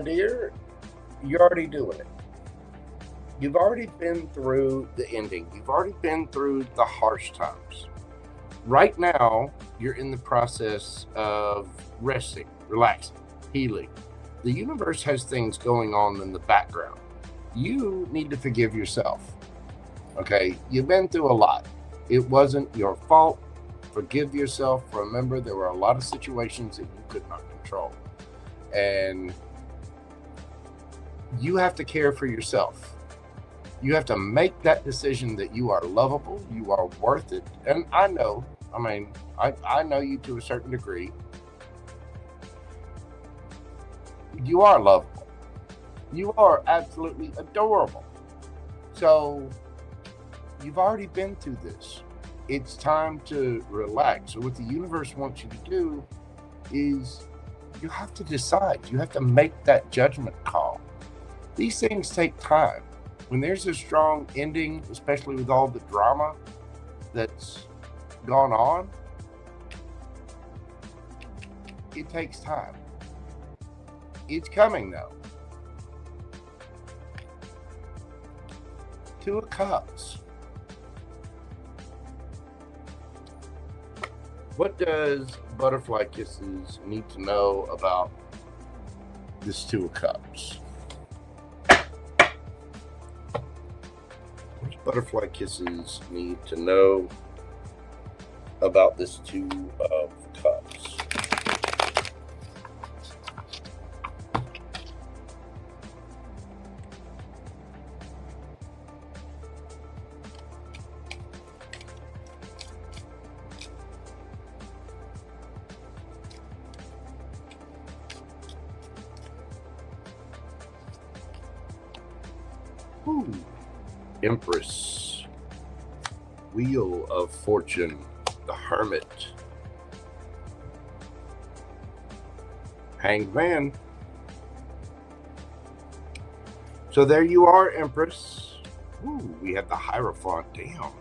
my dear, you're already doing it. You've already been through the ending. You've already been through the harsh times. Right now, you're in the process of resting, relaxing, healing. The universe has things going on in the background. You need to forgive yourself. Okay? You've been through a lot. It wasn't your fault. Forgive yourself. Remember, there were a lot of situations that you could not control. And you have to care for yourself. You have to make that decision that you are lovable, you are worth it. And I know, I know you to a certain degree. You are lovable. You are absolutely adorable. So you've already been through this. It's time to relax. So what the universe wants you to do is you have to decide. You have to make that judgment call. These things take time. When there's a strong ending, especially with all the drama that's gone on, it takes time. It's coming though. Two of Cups. What does Butterflykisses need to know about this Two of Cups? Butterflykisses need to know about this Two of Cups. Ooh. Empress, Wheel of Fortune, the Hermit, Hanged Man. So there you are, Empress. Ooh, we have the Hierophant. Damn.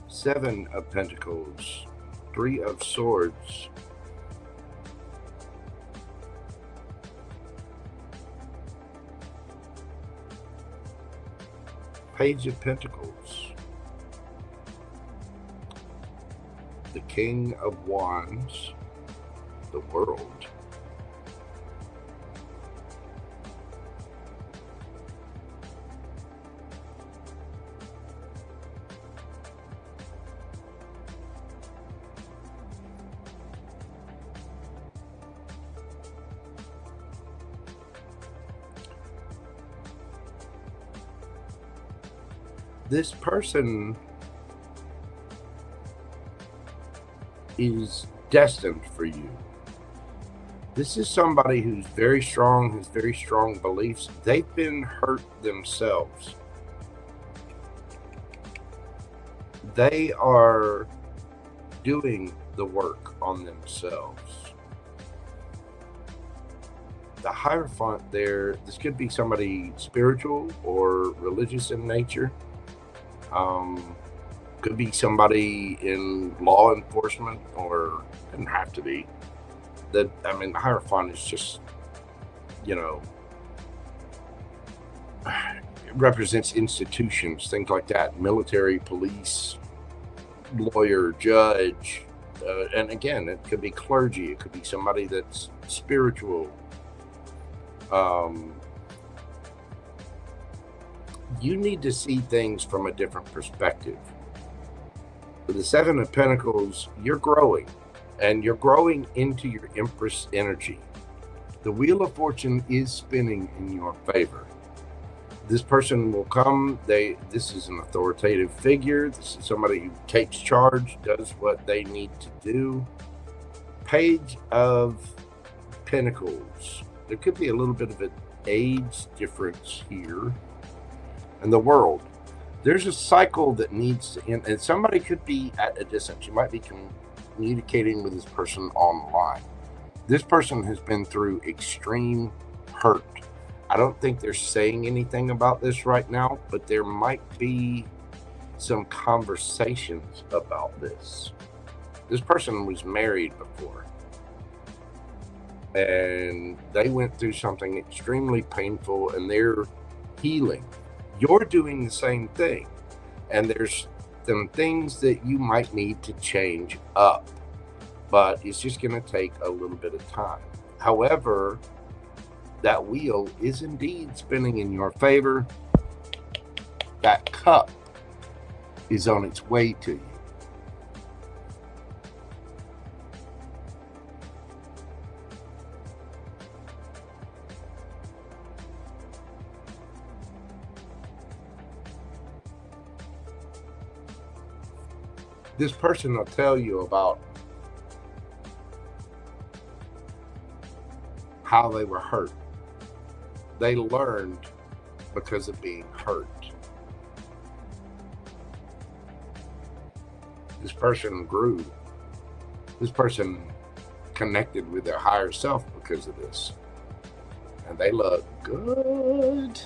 Seven of Pentacles, Three of Swords, Page of Pentacles, the King of Wands, the World, this person is destined for you. This is somebody who's very strong, has very strong beliefs. They've been hurt themselves. They are doing the work on themselves. The Hierophant there, this could be somebody spiritual or religious in nature. Could be somebody in law enforcement, or doesn't have to be. The Hierophant is just, you know, it represents institutions, things like that, military, police, lawyer, judge, and again, it could be clergy, it could be somebody that's spiritual. You need to see things from a different perspective. With the Seven of Pentacles, you're growing, and you're growing into your Empress energy. The Wheel of Fortune is spinning in your favor. This person will come. This is an authoritative figure. This is somebody who takes charge, does what they need to do. Page of Pentacles. There could be a little bit of an age difference here. And the World. There's a cycle that needs to end, and somebody could be at a distance. You might be communicating with this person online. This person has been through extreme hurt. I don't think they're saying anything about this right now, but there might be some conversations about this. This person was married before. and they went through something extremely painful and they're healing. You're doing the same thing, and there's some things that you might need to change up, but it's just going to take a little bit of time. However, that wheel is indeed spinning in your favor. That cup is on its way to you. This person will tell you about how they were hurt. They learned because of being hurt. This person grew. This person connected with their higher self because of this. And they look good.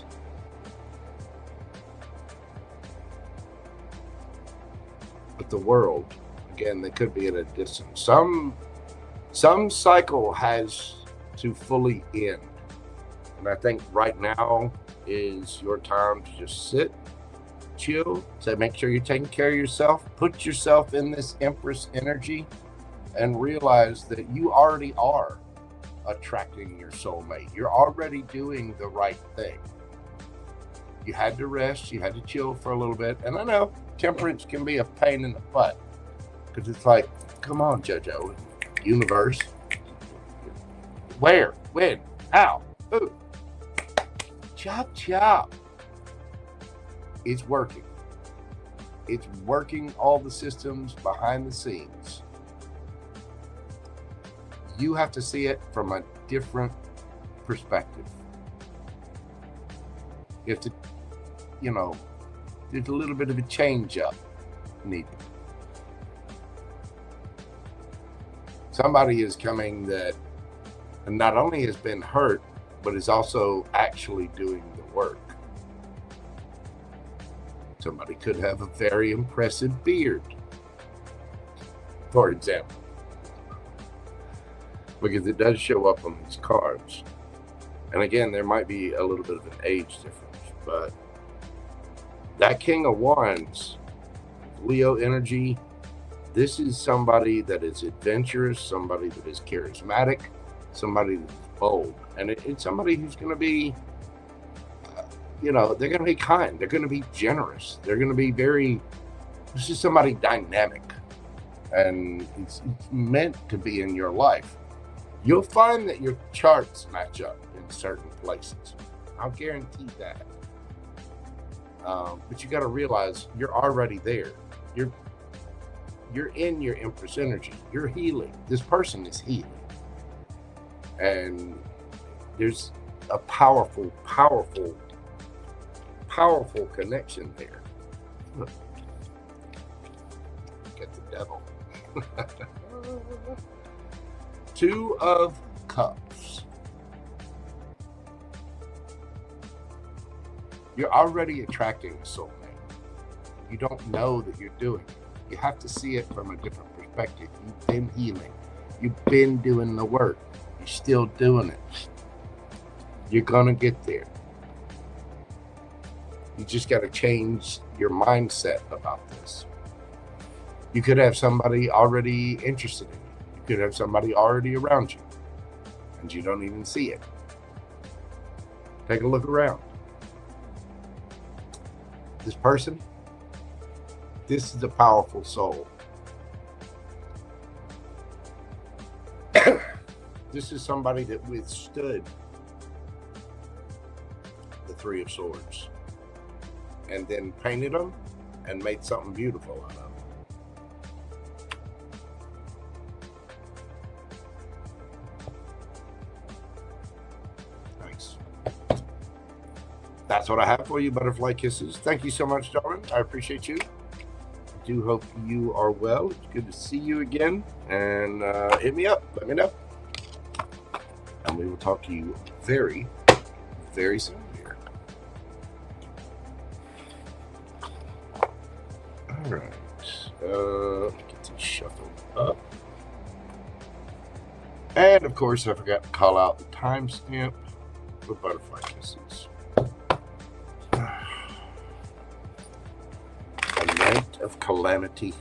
But the world, again, they could be at a distance. Some cycle has to fully end. And I think right now is your time to just sit, chill, so make sure you're taking care of yourself, put yourself in this Empress energy, and realize that you already are attracting your soulmate. You're already doing the right thing. You had to rest, you had to chill for a little bit. And I know temperance can be a pain in the butt, because it's like, come on, JoJo, universe. Where? When? How? Who? Chop, chop. It's working. It's working all the systems behind the scenes. You have to see it from a different perspective. You have to, there's a little bit of a change up needed. Somebody is coming that not only has been hurt, but is also actually doing the work. Somebody could have a very impressive beard, for example, because it does show up on these cards. And again, there might be a little bit of an age difference, but that King of Wands, Leo energy, this is somebody that is adventurous, somebody that is charismatic, somebody that's bold, and it's somebody who's going to be, they're going to be kind, they're going to be generous, they're going to be this is somebody dynamic, and it's meant to be in your life. You'll find that your charts match up in certain places. I'll guarantee that. But you got to realize you're already there. You're in your Empress energy. You're healing. This person is healing. And there's a powerful, powerful, powerful connection there. Look. Get the devil. Two of Cups. You're already attracting a soulmate. You don't know that you're doing it. You have to see it from a different perspective. You've been healing. You've been doing the work. You're still doing it. You're gonna get there. You just got to change your mindset about this. You could have somebody already interested in you. You could have somebody already around you, and you don't even see it. Take a look around. This person, this is a powerful soul. This is somebody that withstood the Three of Swords and then painted them and made something beautiful out of them. Nice. That's what I have for you, Butterfly Kisses. Thank you so much, darling. I appreciate you. I do hope you are well. It's good to see you again. And hit me up. Let me know. And we will talk to you very, very soon here. All right. Get these shuffled up. And of course, I forgot to call out the timestamp for Butterflykisses. A night of calamity.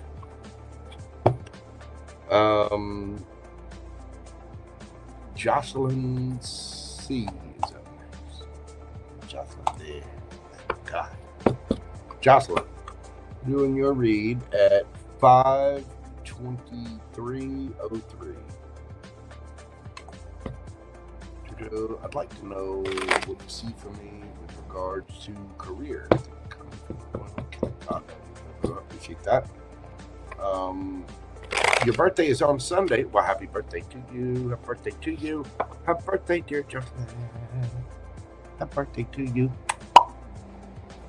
JocelynC is up next. Jocelyn there. God. Jocelyn, doing your read at 5:23:03. I'd like to know what you see for me with regards to career. I appreciate that. Your birthday is on Sunday. Well, happy birthday to you. Happy birthday to you. Happy birthday, dear Jocelyn. Happy birthday to you.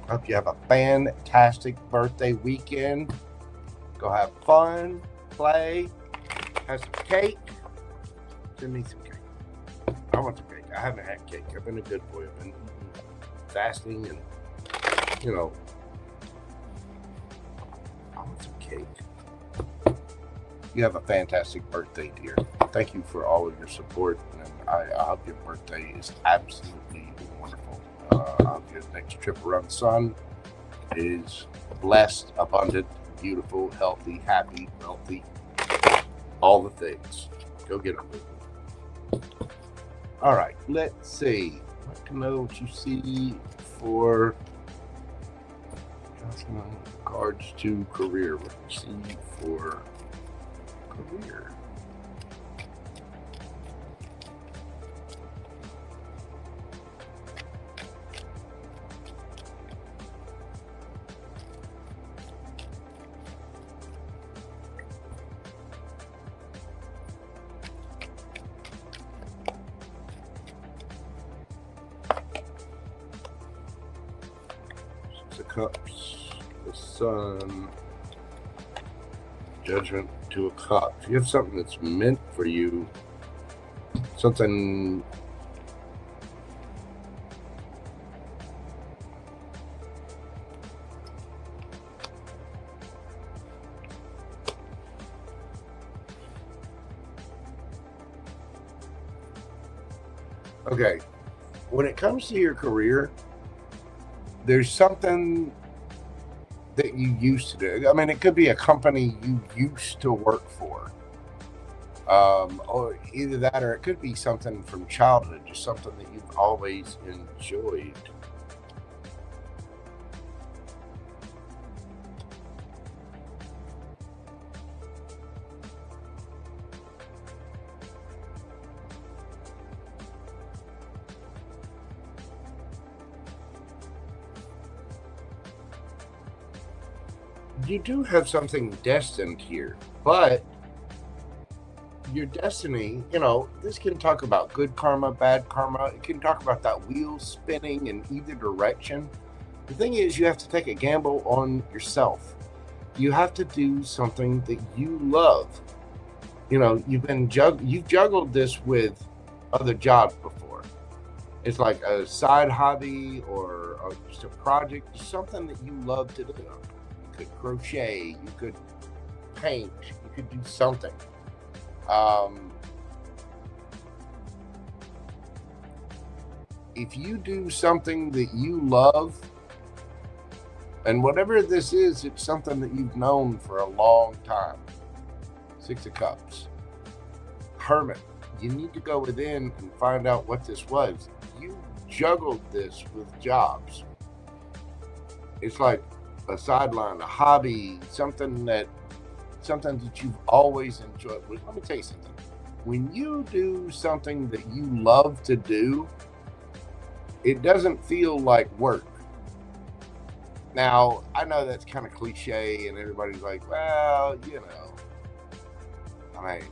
Hope you have a fantastic birthday weekend. Go have fun, play, have some cake. Send me some cake. I want some cake. I haven't had cake. I've been a good boy. I've been fasting and, you know, I want some cake. You have a fantastic birthday, dear. Thank you for all of your support, and I hope your birthday is absolutely wonderful. I hope your next trip around the sun is blessed, abundant, beautiful, healthy, happy, wealthy, all the things. Go get them. All right, let's see. I'd like to know what you see for regards to career. What you see for career. Six of Cups, the Sun, Judgment, Two of Cups. You have something that's meant for you, something okay. When it comes to your career, there's something that you used to do. I mean, it could be a company you used to work for, or either that, or it could be something from childhood, just something that you've always enjoyed. You do have something destined here, but your destiny, you know, this can talk about good karma, bad karma. It can talk about that wheel spinning in either direction. The thing is, you have to take a gamble on yourself. You have to do something that you love. You know, you've juggled this with other jobs before. It's like a side hobby or just a project, something that you love to do. You could crochet, you could paint, you could do something. If you do something that you love, and whatever this is, it's something that you've known for a long time. Six of Cups. Hermit. You need to go within and find out what this was. You juggled this with jobs. It's like a sideline, a hobby, something that you've always enjoyed. Let me tell you something. When you do something that you love to do, it doesn't feel like work. Now, I know that's kind of cliche, and everybody's like, well, you know, I mean,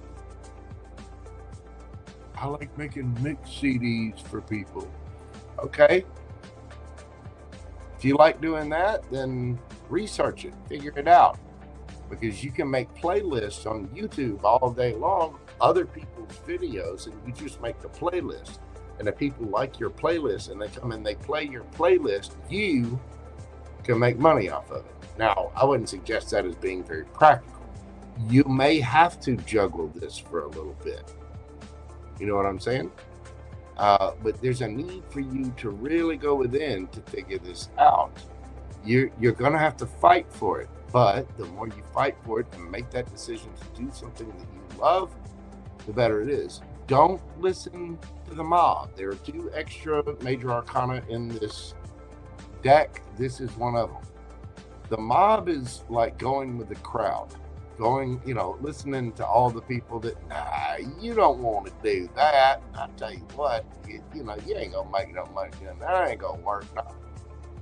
I like making mix CDs for people. Okay. If you like doing that, then research it, figure it out. Because you can make playlists on YouTube all day long, other people's videos, and you just make the playlist. And if people like your playlist and they come and they play your playlist, you can make money off of it. Now, I wouldn't suggest that as being very practical. You may have to juggle this for a little bit. You know what I'm saying? But there's a need for you to really go within to figure this out. You're going to have to fight for it. But the more you fight for it and make that decision to do something that you love, the better it is. Don't listen to the mob. There are 2 extra major arcana in this deck. This is one of them. The mob is like going with the crowd. Going, listening to all the people that, nah, you don't want to do that. I tell you what, you ain't gonna make no money doing that. That ain't gonna work. No.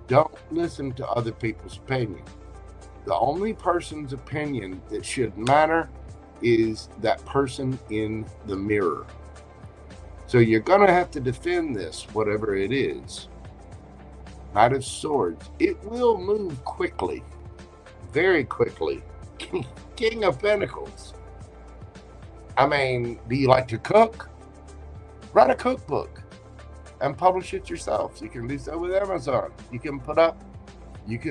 Don't listen to other people's opinion. The only person's opinion that should matter is that person in the mirror. So you're gonna have to defend this, whatever it is. Knight of Swords. It will move quickly, very quickly. King of Pentacles. I mean, do you like to cook? Write a cookbook and publish it yourself. You can do so with Amazon. You can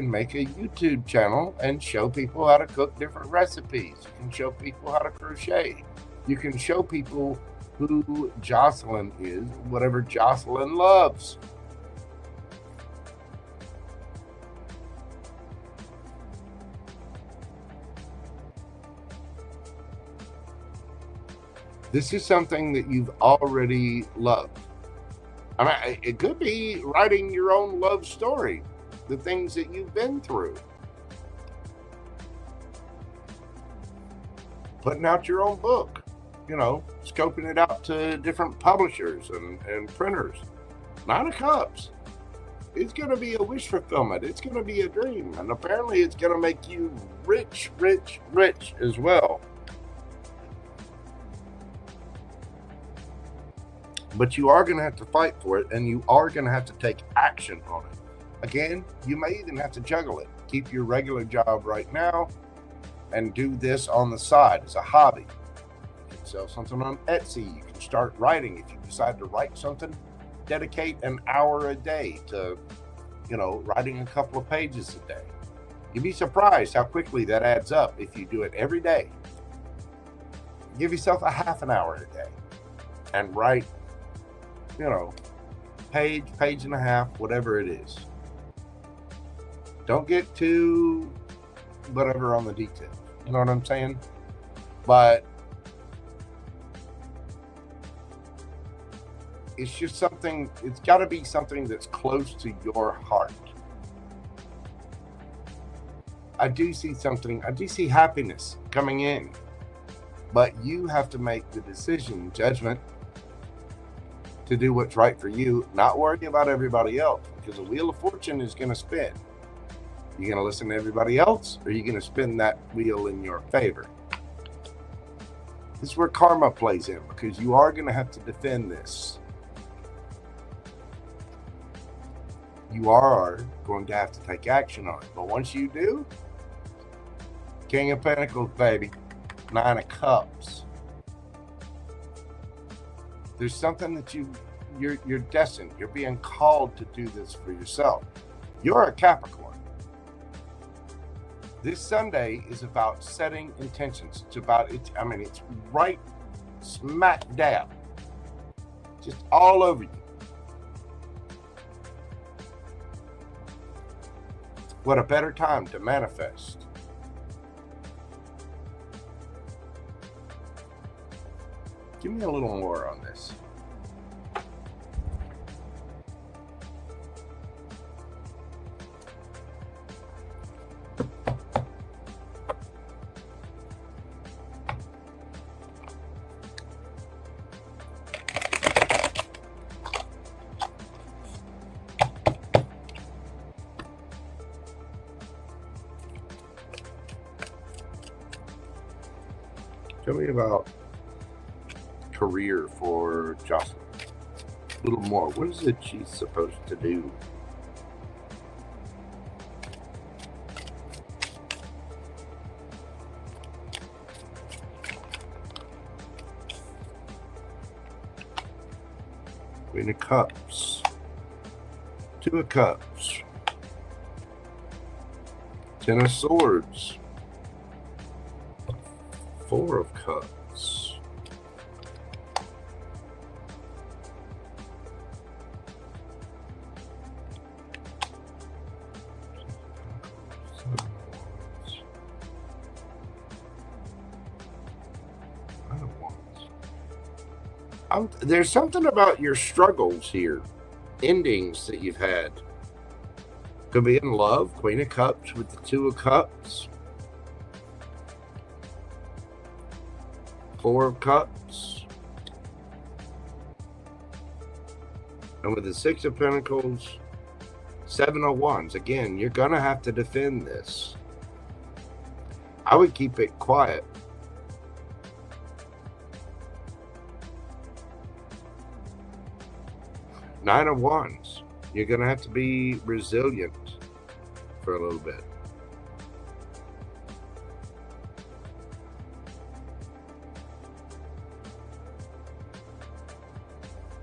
make a YouTube channel and show people how to cook different recipes. You can show people how to crochet. You can show people who Jocelyn is, whatever Jocelyn loves. This is something that you've already loved. I mean, it could be writing your own love story, the things that you've been through. Putting out your own book, scoping it out to different publishers and printers. 9 of Cups. It's going to be a wish fulfillment. It's going to be a dream. And apparently it's going to make you rich, rich, rich as well. But you are going to have to fight for it, and you are going to have to take action on it. Again, you may even have to juggle it. Keep your regular job right now and do this on the side as a hobby. You can sell something on Etsy. You can start writing. If you decide to write something, dedicate an hour a day to, writing a couple of pages a day. You'd be surprised how quickly that adds up if you do it every day. Give yourself a half an hour a day and write, page and a half, whatever it is. Don't get too whatever on the details. You know what I'm saying? But it's just something, it's got to be something that's close to your heart. I do see happiness coming in, but you have to make the decision, judgment, to do what's right for you, not worry about everybody else, because the Wheel of Fortune is going to spin. You going to listen to everybody else, or are you going to spin that wheel in your favor? This is where karma plays in, because you are going to have to defend this. You are going to have to take action on it. But once you do, King of Pentacles, baby. 9 of Cups. There's something that you're destined. You're being called to do this for yourself. You're a Capricorn. This Sunday is about setting intentions. It's about it. I mean, it's right smack dab, just all over you. What a better time to manifest. Give me a little more on this. Tell me about career for Jocelyn. A little more. What is it she's supposed to do? Queen of Cups. 2 of Cups. 10 of Swords. 4 of Cups. There's something about your struggles here, endings that you've had. Could be in love, Queen of Cups with the Two of Cups, Four of Cups, and with the Six of Pentacles, Seven of Wands. Again, you're going to have to defend this. I would keep it quiet. Nine of Wands. You're going to have to be resilient for a little bit.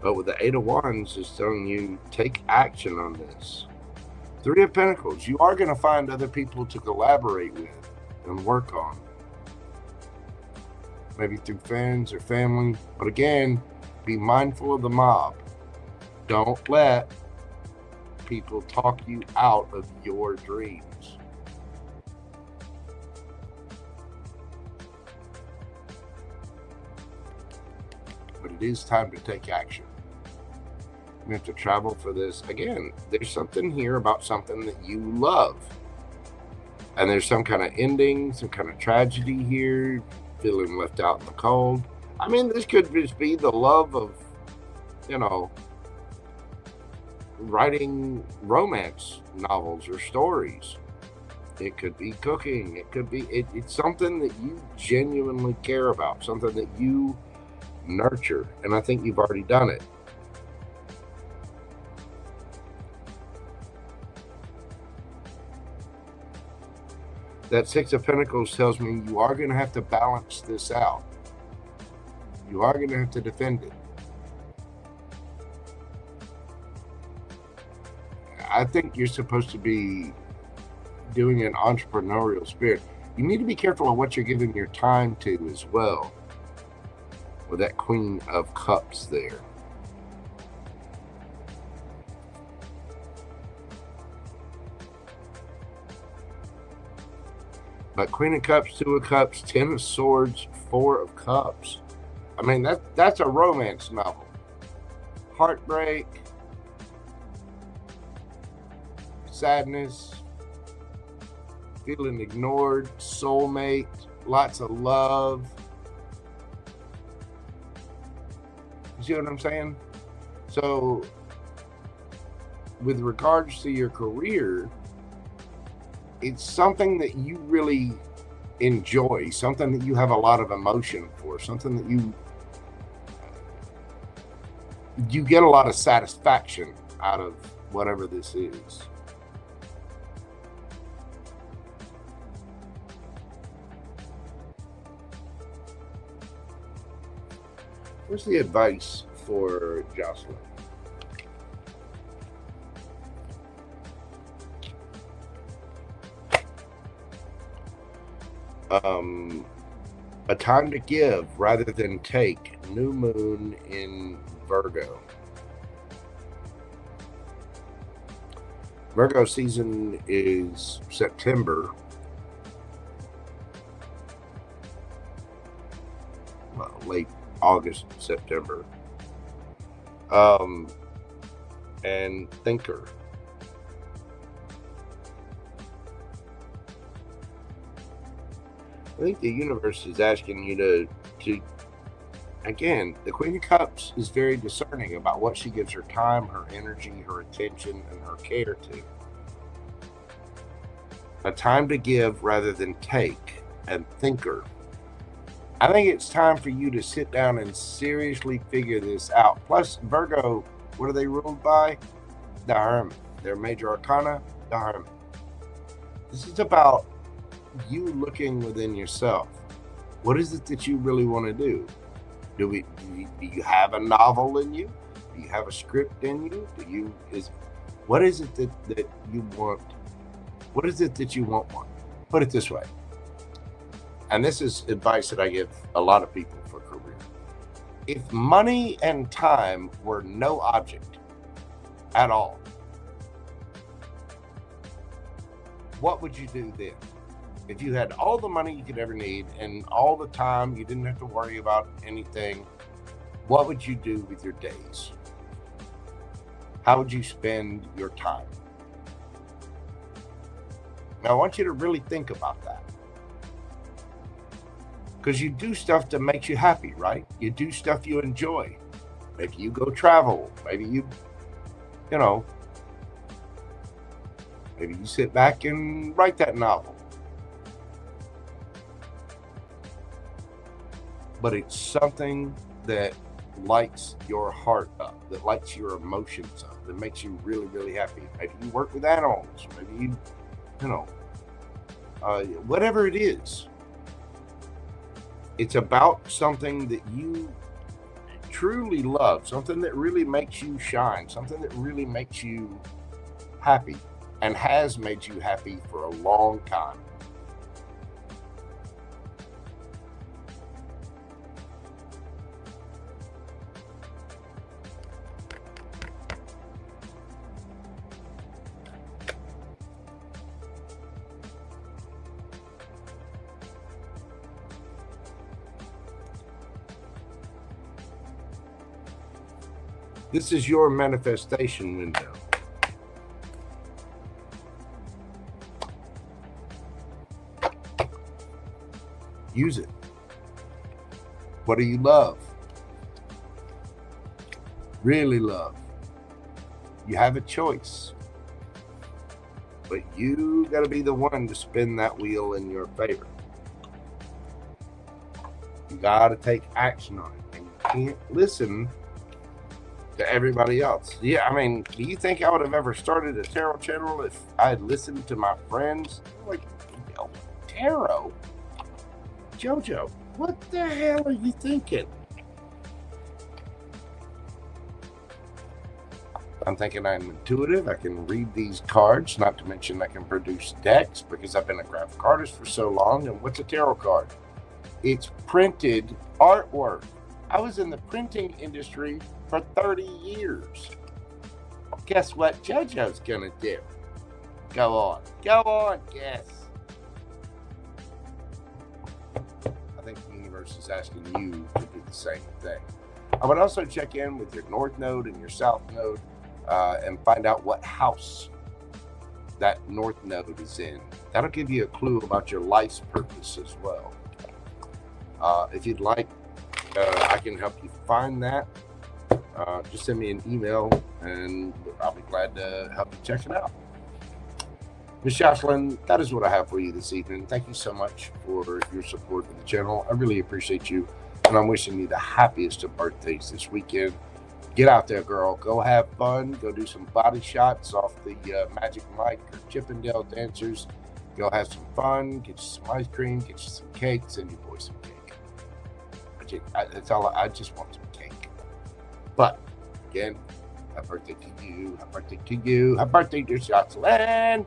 But with the Eight of Wands, it's telling you take action on this. Three of Pentacles. You are going to find other people to collaborate with and work on. Maybe through friends or family. But again, be mindful of the mob. Don't let people talk you out of your dreams. But it is time to take action. You have to travel for this. Again, there's something here about something that you love. And there's some kind of ending, some kind of tragedy here, feeling left out in the cold. I mean, this could just be the love of, you know, writing romance novels or stories. It could be cooking. It could be, it's something that you genuinely care about, something that you nurture. And I think you've already done it. That Six of Pentacles tells me you are going to have to balance this out. You are going to have to defend it. I think you're supposed to be doing an entrepreneurial spirit. You need to be careful of what you're giving your time to as well. With that Queen of Cups there. But Queen of Cups, Two of Cups, Ten of Swords, Four of Cups. I mean, that's a romance novel. Heartbreak, sadness, feeling ignored, soulmate, lots of love. You see what I'm saying? So, with regards to your career, it's something that you really enjoy, something that you have a lot of emotion for, something that you get a lot of satisfaction out of whatever this is. What's the advice for Jocelyn? A time to give rather than take. New moon in Virgo. Virgo season is September. Well, late August, September. And thinker. I think the universe is asking you to again, the Queen of Cups is very discerning about what she gives her time, her energy, her attention, and her care to. A time to give rather than take, and thinker. I think it's time for you to sit down and seriously figure this out. Plus, Virgo, what are they ruled by? The Hermit. Their major arcana, the Hermit. This is about you looking within yourself. What is it that you really want to do? Do you have a novel in you? Do you have a script in you? What is it that you want? What is it that you want? Put it this way. And this is advice that I give a lot of people for career. If money and time were no object at all, what would you do then? If you had all the money you could ever need and all the time, you didn't have to worry about anything, What would you do with your days? How would you spend your time? Now, I want you to really think about that. Because you do stuff that makes you happy, right? You do stuff you enjoy. Maybe you go travel. Maybe you know, maybe you sit back and write that novel. But it's something that lights your heart up, that lights your emotions up, that makes you really, really happy. Maybe you work with animals. Maybe you know, whatever it is. It's about something that you truly love, something that really makes you shine, something that really makes you happy and has made you happy for a long time. This is your manifestation window. Use it. What do you love? Really love? You have a choice. But you got to be the one to spin that wheel in your favor. You got to take action on it. And you can't listen to everybody else. Yeah, I mean, do you think I would have ever started a tarot channel if I had listened to my friends? Like, tarot? Jojo, what the hell are you thinking? I'm thinking I'm intuitive. I can read these cards, not to mention I can produce decks because I've been a graphic artist for so long. And what's a tarot card? It's printed artwork. I was in the printing industry for 30 years. Guess what JoJo's gonna do? Go on, guess. I think the universe is asking you to do the same thing. I would also check in with your North Node and your South Node and find out what house that North Node is in. That'll give you a clue about your life's purpose as well. If you'd like, I can help you find that. Just send me an email and I'll be glad to help you check it out. Ms. Jocelyn, that is what I have for you this evening. Thank you so much for your support of the channel. I really appreciate you, and I'm wishing you the happiest of birthdays this weekend. Get out there, girl. Go have fun. Go do some body shots off the Magic Mike or Chippendale dancers. Go have some fun. Get you some ice cream. Get you some cake. Send your boy some cake. That's all. I just want some cake. But again, happy birthday to you. Happy birthday to you. Happy birthday to Jocelyn.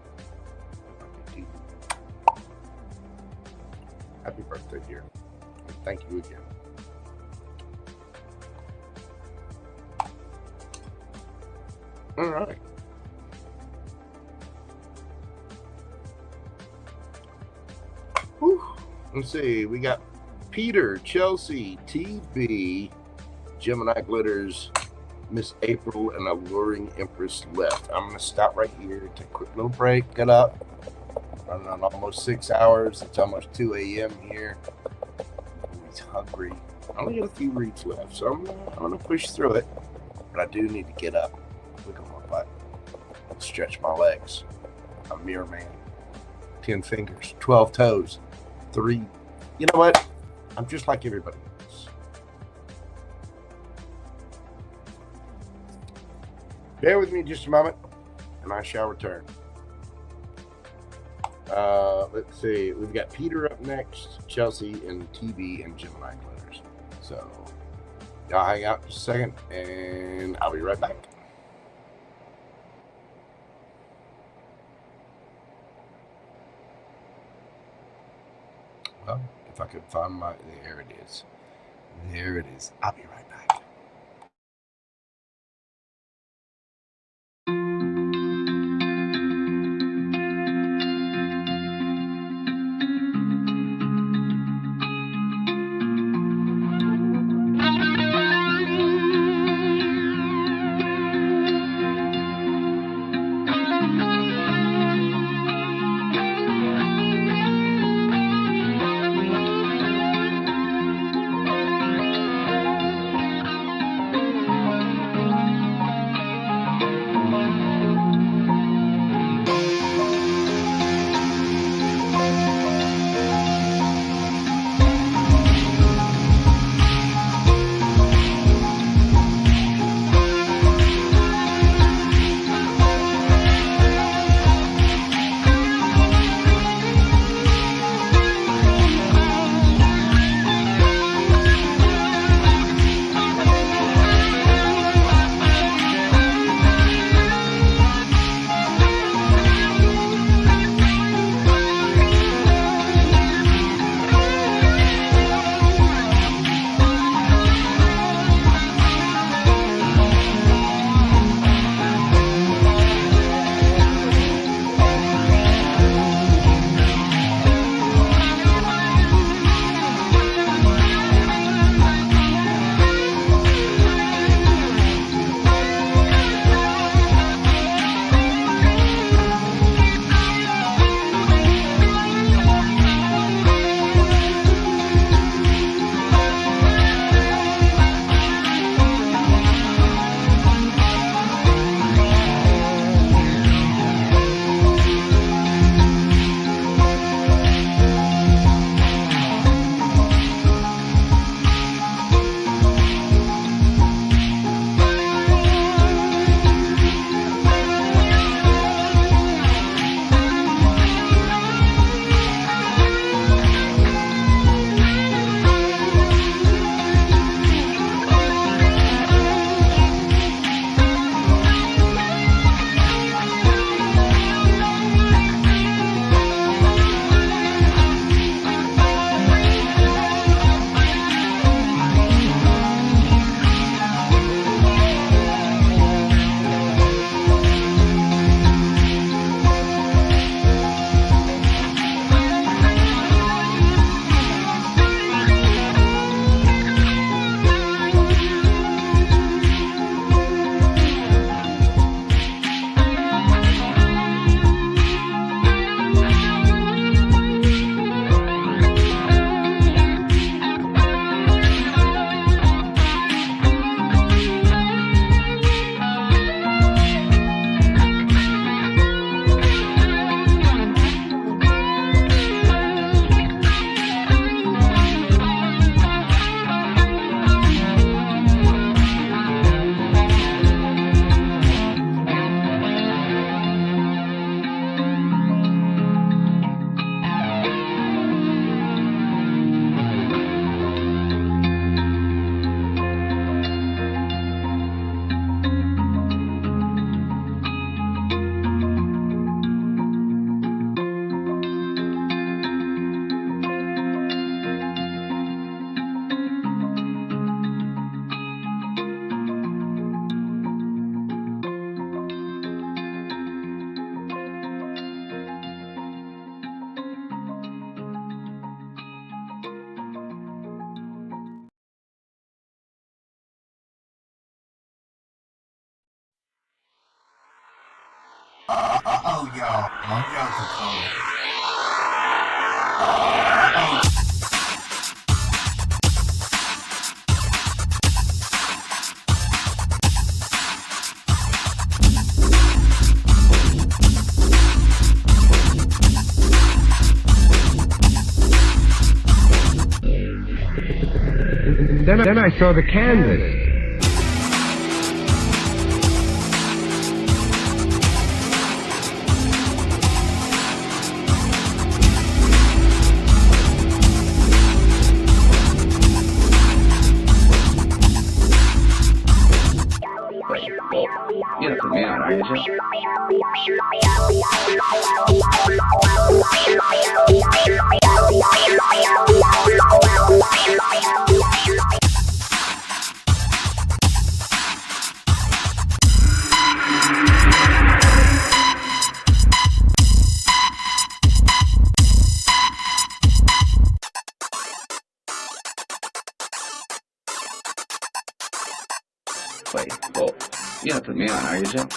Happy birthday, dear. And thank you again. All right. Whew. Let's see. We got Peter, Chelsea, TB, GeminiGlitters, Miss April, and Alluring Empress left. I'm going to stop right here, take a quick little break, get up. Running on almost 6 hours. It's almost 2 a.m. here. He's hungry. I only got a few reads left, so I'm going to push through it. But I do need to get up. Look at my butt. Stretch my legs. I'm a mirror man. 10 fingers, 12 toes, 3. You know what? I'm just like everybody else. Bear with me just a moment, and I shall return. Let's see. We've got Peter up next, Chelsea, and TB, and GeminiGlitters. So, y'all hang out just a second, and I'll be right back. Well, if I could find my... There it is. There it is. I'll be right back. Oh, y'all can call it. Then I saw the canvas. You're the man, aren't you? Wait, whoa. You're not putting me on, are you, Jim?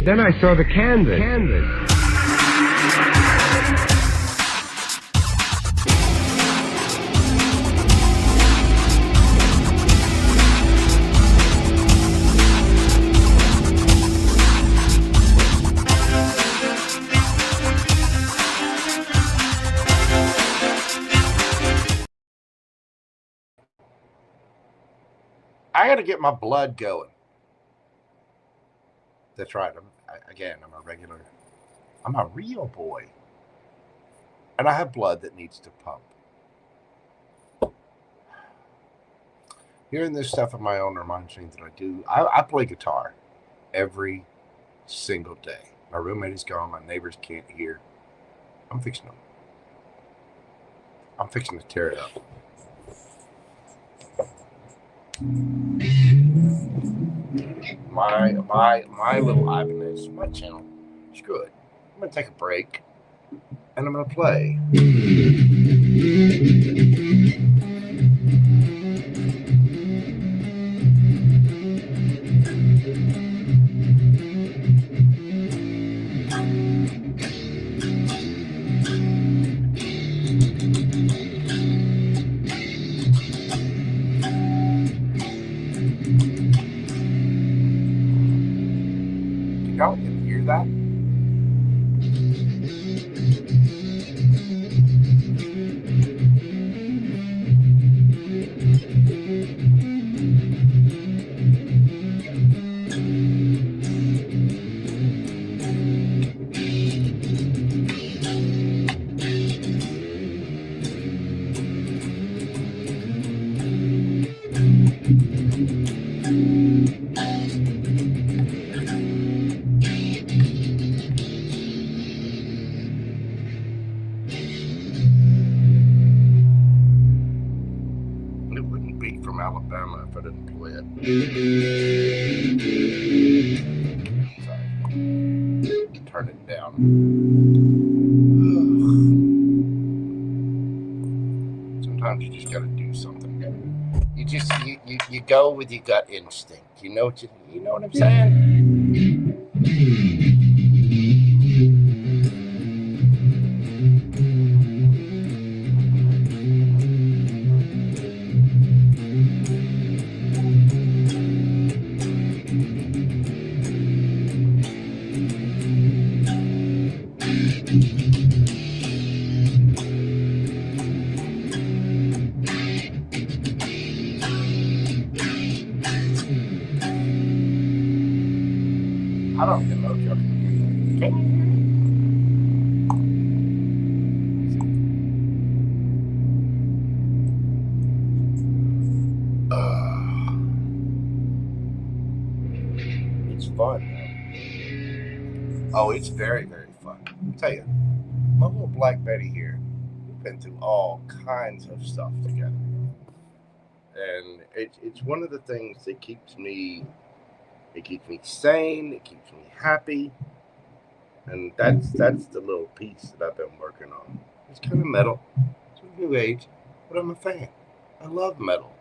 Then I saw the canvas. I got to get my blood going. That's right. I'm a real boy. And I have blood that needs to pump. Hearing this stuff on my own reminds me that I play guitar every single day. My roommate is gone. My neighbors can't hear. I'm fixing to tear it up. My little Ibanez, my channel, screw it. I'm going to take a break, and I'm going to play. Y'all can hear that? Alabama if I didn't play it. Sorry. Turn it down. Sometimes you just gotta do something. You go with your gut instinct. You know what I'm saying? I don't even know if y'all can hear that. Can you hear it? It's fun, though. Oh, it's very, very fun. I'll tell you, my little Black Betty here, we've been through all kinds of stuff together. And it's one of the things that keeps me It keeps me sane. It keeps me happy. And that's the little piece that I've been working on. It's kind of metal. It's a new age, but I'm a fan. I love metal.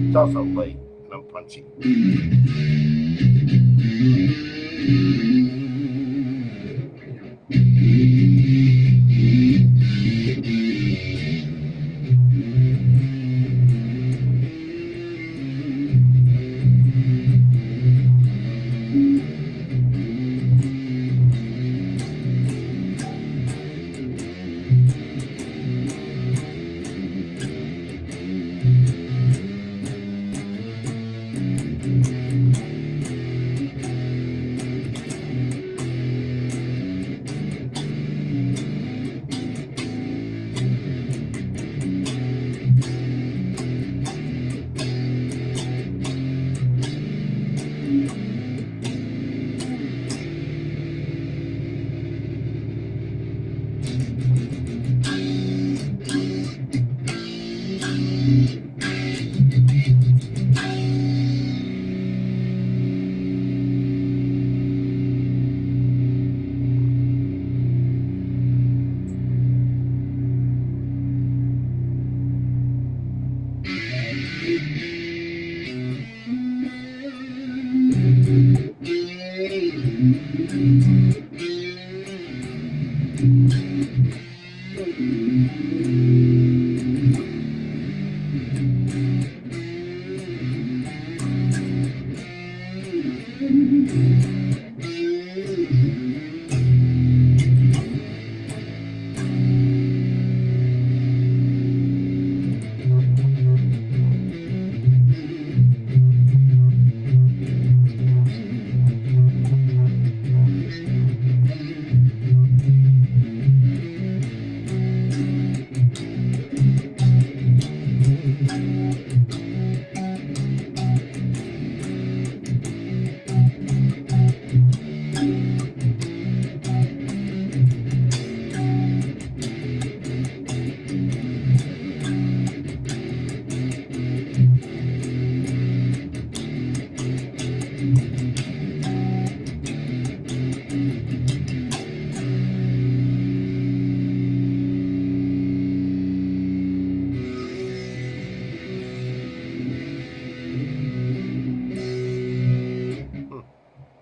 It's also late and I'm punchy.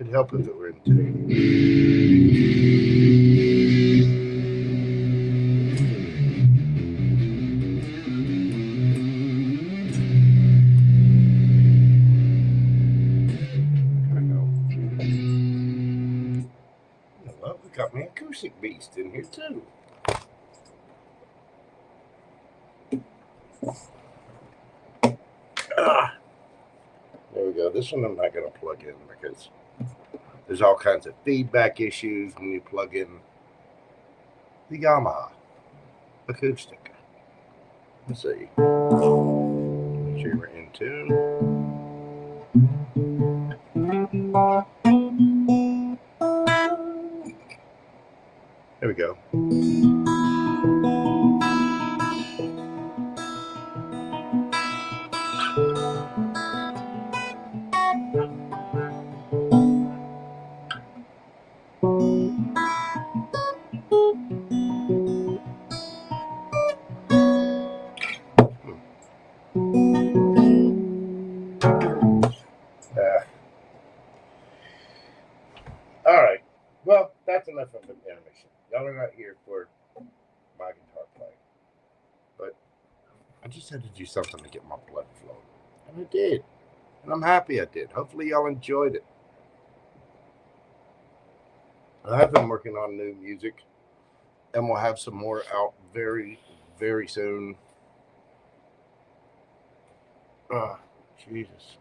It'd help if it were in tune. Well, we got me acoustic beast in here too. There we go. This one I'm not going to plug in because there's all kinds of feedback issues when you plug in the Yamaha acoustic. Let's see. Make sure we're in tune. There we go. All right. Well, that's enough of an animation. Y'all are not here for my guitar playing. But I just had to do something to get my blood flowing. And I did. And I'm happy I did. Hopefully y'all enjoyed it. I have been working on new music. And we'll have some more out very, very soon. Jesus.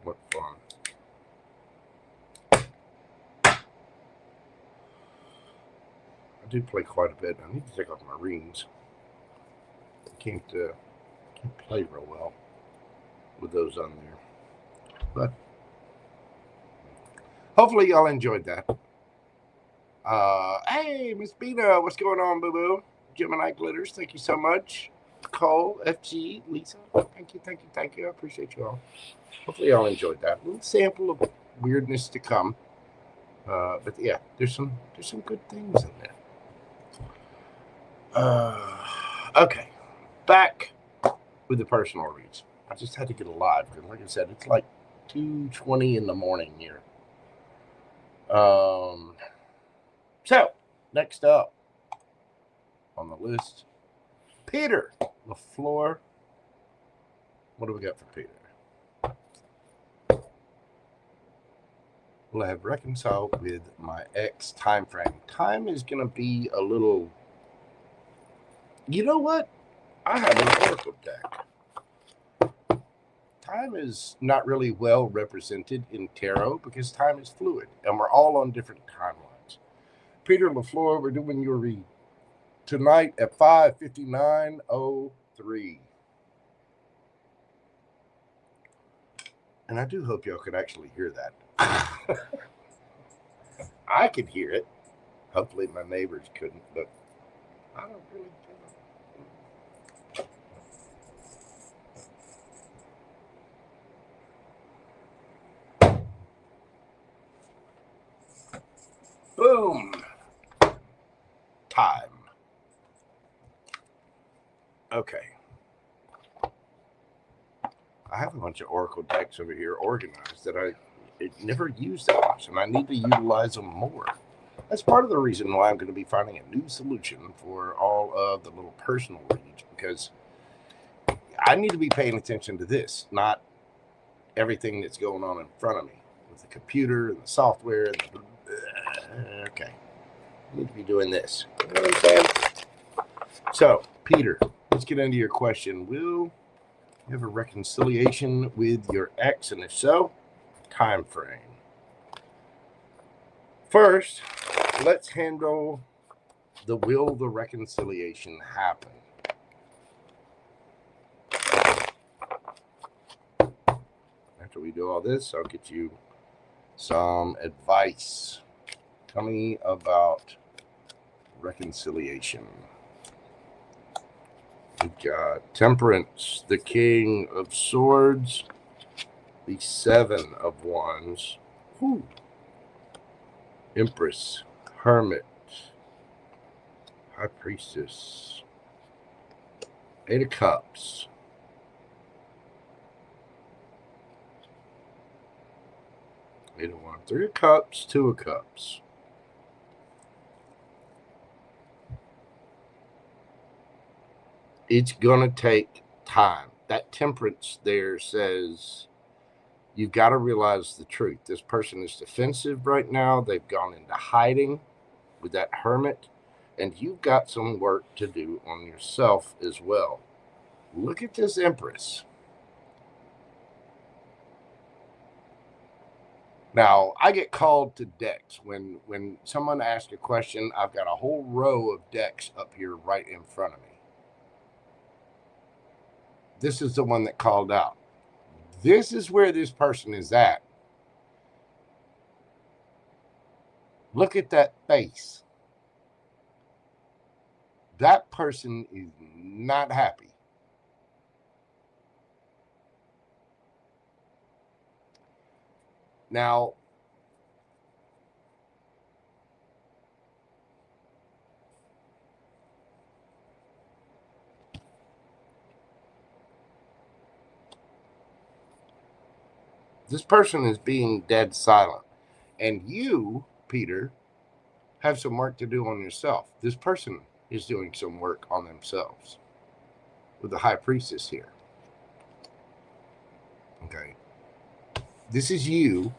What fun. I do play quite a bit. I need to take off my rings. I can't play real well with those on there. But hopefully y'all enjoyed that. Hey, Miss Bina, what's going on, boo-boo? GeminiGlitters, thank you so much. Cole, FG, Lisa, thank you. I appreciate you all. Hopefully y'all enjoyed that. A little sample of weirdness to come. But yeah, there's some good things in there. Okay, back with the personal reads. I just had to get alive because, like I said, it's like 2:20 in the morning here. So next up on the list, PeterLafloor. What do we got for Peter? Well, I have reconciled with my ex time frame. Time is going to be a little... You know what? I have an oracle deck. Time is not really well represented in tarot because time is fluid and we're all on different timelines. PeterLafloor, we're doing your read tonight at 5:59:03. And I do hope y'all could actually hear that. I could hear it. Hopefully my neighbors couldn't, but I don't really care. Boom. Time. Okay. I have a bunch of oracle decks over here organized that I never use that much, and I need to utilize them more. That's part of the reason why I'm going to be finding a new solution for all of the little personal reads, because I need to be paying attention to this, not everything that's going on in front of me with the computer and the software. And okay. I need to be doing this. You know what I'm saying? So, Peter, let's get into your question. Will you have a reconciliation with your ex, and if so, time frame? First, let's handle the will the reconciliation happen. After we do all this, I'll get you some advice. Tell me about reconciliation. We've got Temperance, the King of Swords, the Seven of Wands, Empress, Hermit, High Priestess, Eight of Cups, Eight of Wands, Three of Cups, Two of Cups. It's going to take time. That Temperance there says you've got to realize the truth. This person is defensive right now. They've gone into hiding with that Hermit, and you've got some work to do on yourself as well. Look at this Empress. Now, I get called to decks. When someone asks a question, I've got a whole row of decks up here right in front of me. This is the one that called out. This is where this person is at. Look at that face. That person is not happy. Now, this person is being dead silent. And you, Peter, have some work to do on yourself. This person is doing some work on themselves with the High Priestess here. Okay. This is you.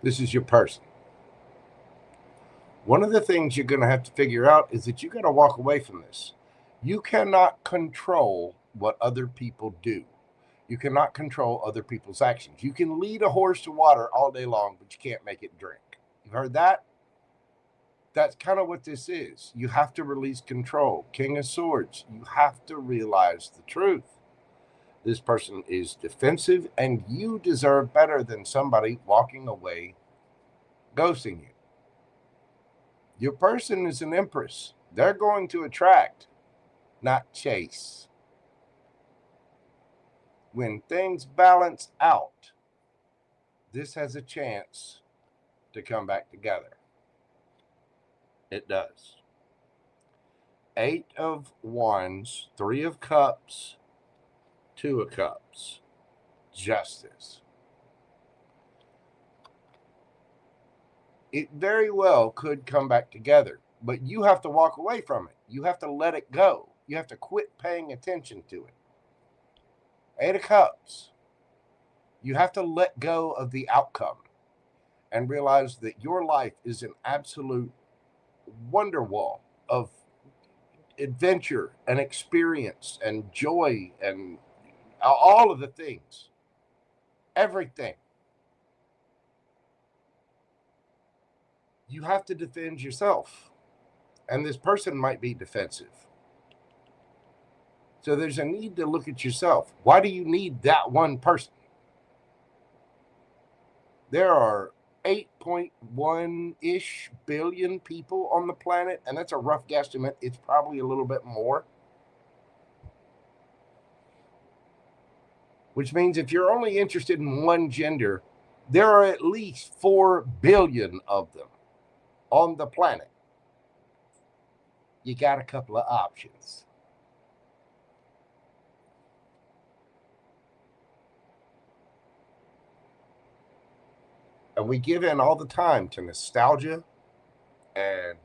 This is your person. One of the things you're going to have to figure out is that you got to walk away from this. You cannot control what other people do. You cannot control other people's actions. You can lead a horse to water all day long, but you can't make it drink. You've heard that? That's kind of what this is. You have to release control. King of Swords, you have to realize the truth. This person is defensive, and you deserve better than somebody walking away, ghosting you. Your person is an empress. They're going to attract, not chase. When things balance out, this has a chance to come back together. It does. 8 of Wands, 3 of Cups, 2 of Cups. Justice. It very well could come back together, but you have to walk away from it. You have to let it go. You have to quit paying attention to it. 8 of Cups. You have to let go of the outcome and realize that your life is an absolute wonder wall of adventure and experience and joy and all of the things. Everything. You have to defend yourself. And this person might be defensive. So there's a need to look at yourself. Why do you need that one person? There are 8.1-ish billion people on the planet, and that's a rough guesstimate. It's probably a little bit more. Which means if you're only interested in one gender, there are at least 4 billion of them on the planet. You got a couple of options. And we give in all the time to nostalgia and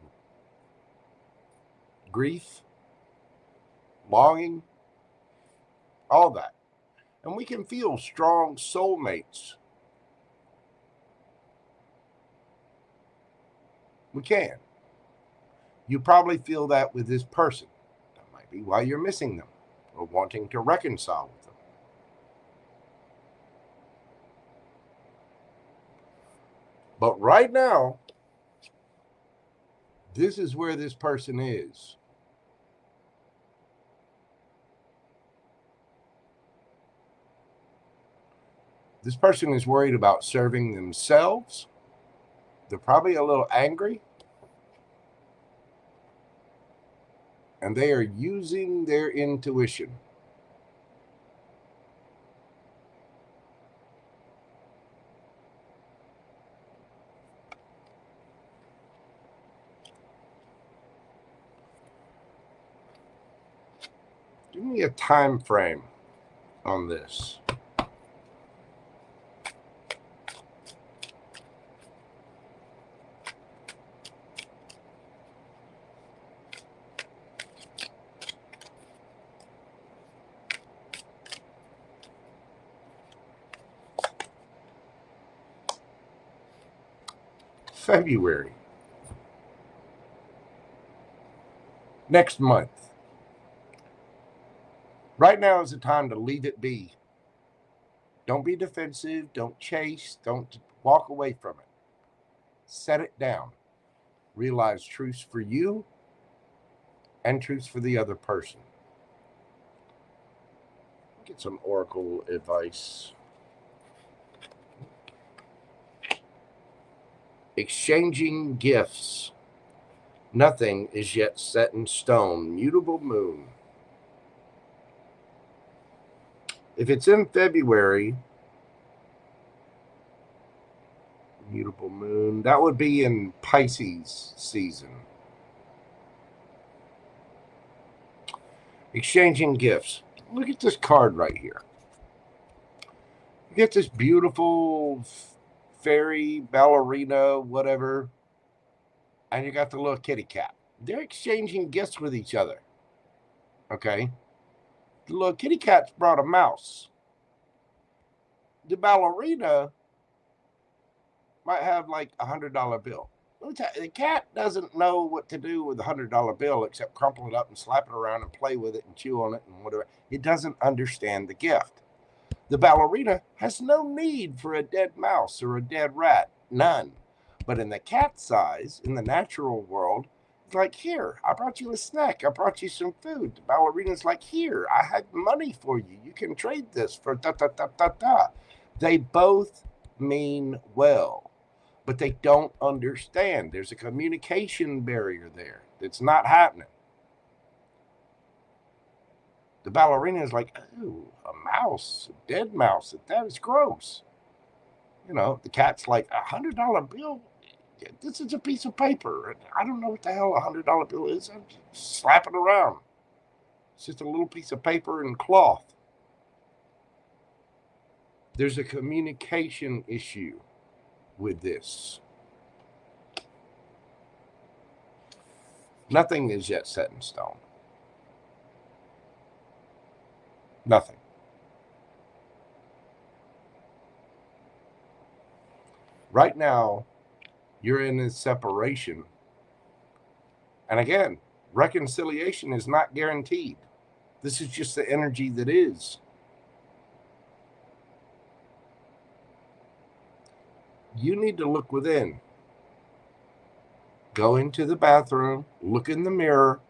grief, longing, all that. And we can feel strong soulmates. We can. You probably feel that with this person. That might be why you're missing them or wanting to reconcile with them. But right now, this is where this person is. This person is worried about serving themselves. They're probably a little angry. And they are using their intuition. Give me a time frame on this. February. Next month. Right now is the time to leave it be. Don't be defensive. Don't chase. Don't walk away from it. Set it down. Realize truths for you and truths for the other person. Get some oracle advice. Exchanging gifts. Nothing is yet set in stone. Mutable moon. If it's in February, mutable moon, that would be in Pisces season. Exchanging gifts. Look at this card right here. You get this beautiful fairy, ballerina, whatever, and you got the little kitty cat. They're exchanging gifts with each other. Okay? The little kitty cat's brought a mouse. The ballerina might have like $100 bill. The cat doesn't know what to do with a $100 bill except crumple it up and slap it around and play with it and chew on it and whatever. It doesn't understand the gift. The ballerina has no need for a dead mouse or a dead rat. None. But in the cat size, in the natural world, it's like, here, I brought you a snack. I brought you some food. The ballerina's like, here, I had money for you. You can trade this for da-da-da-da-da. They both mean well, but they don't understand. There's a communication barrier there that's not happening. The ballerina is like, oh, a mouse, a dead mouse. That is gross. You know, the cat's like, $100 bill? This is a piece of paper. I don't know what the hell a $100 bill is. I just slap it around. It's just a little piece of paper and cloth. There's a communication issue with this. Nothing is yet set in stone. Nothing. Right now, you're in a separation. And again, reconciliation is not guaranteed. This is just the energy that is. You need to look within. Go into the bathroom, look in the mirror.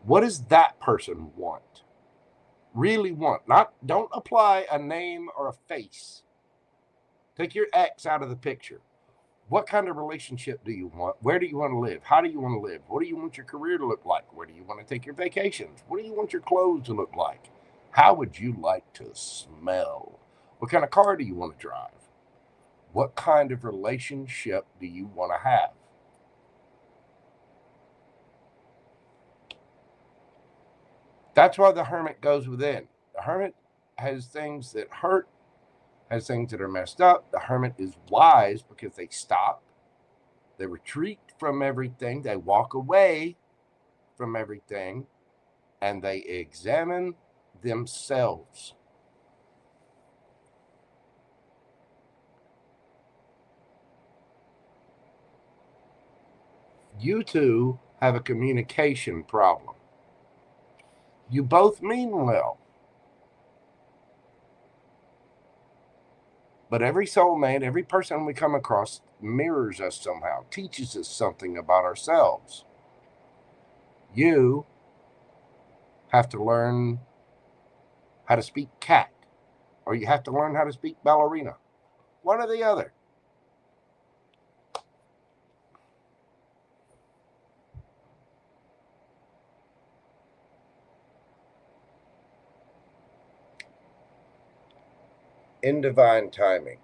What does that person want? Really want? Don't apply a name or a face. Take your ex out of the picture. What kind of relationship do you want? Where do you want to live? How do you want to live? What do you want your career to look like? Where do you want to take your vacations? What do you want your clothes to look like? How would you like to smell? What kind of car do you want to drive? What kind of relationship do you want to have? That's why the hermit goes within. The hermit has things that hurt, has things that are messed up. The hermit is wise because they stop. They retreat from everything. They walk away from everything. And they examine themselves. You two have a communication problem. You both mean well. But every soulmate, every person we come across mirrors us somehow, teaches us something about ourselves. You have to learn how to speak cat, or you have to learn how to speak ballerina. One or the other. In divine timing.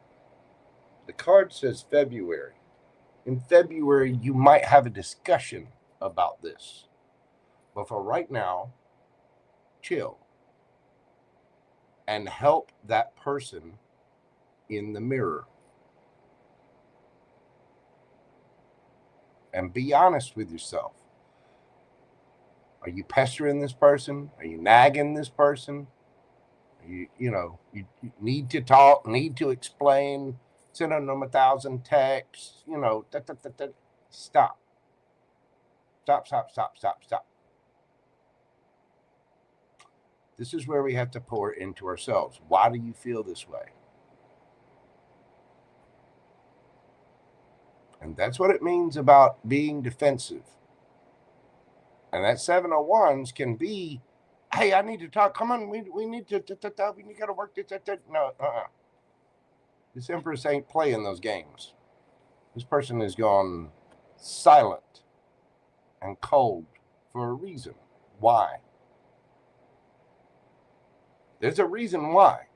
The card says February. In February, you might have a discussion about this. But for right now, chill. And help that person in the mirror. And be honest with yourself. Are you pestering this person? Are you nagging this person? You need to talk, need to explain, sending them 1,000 texts, Stop. Stop. This is where we have to pour into ourselves. Why do you feel this way? And that's what it means about being defensive. And that 701s can be, hey, I need to talk. Come on, we need to, we got to work this. No, This Empress ain't playing those games. This person has gone silent and cold for a reason. Why? There's a reason why.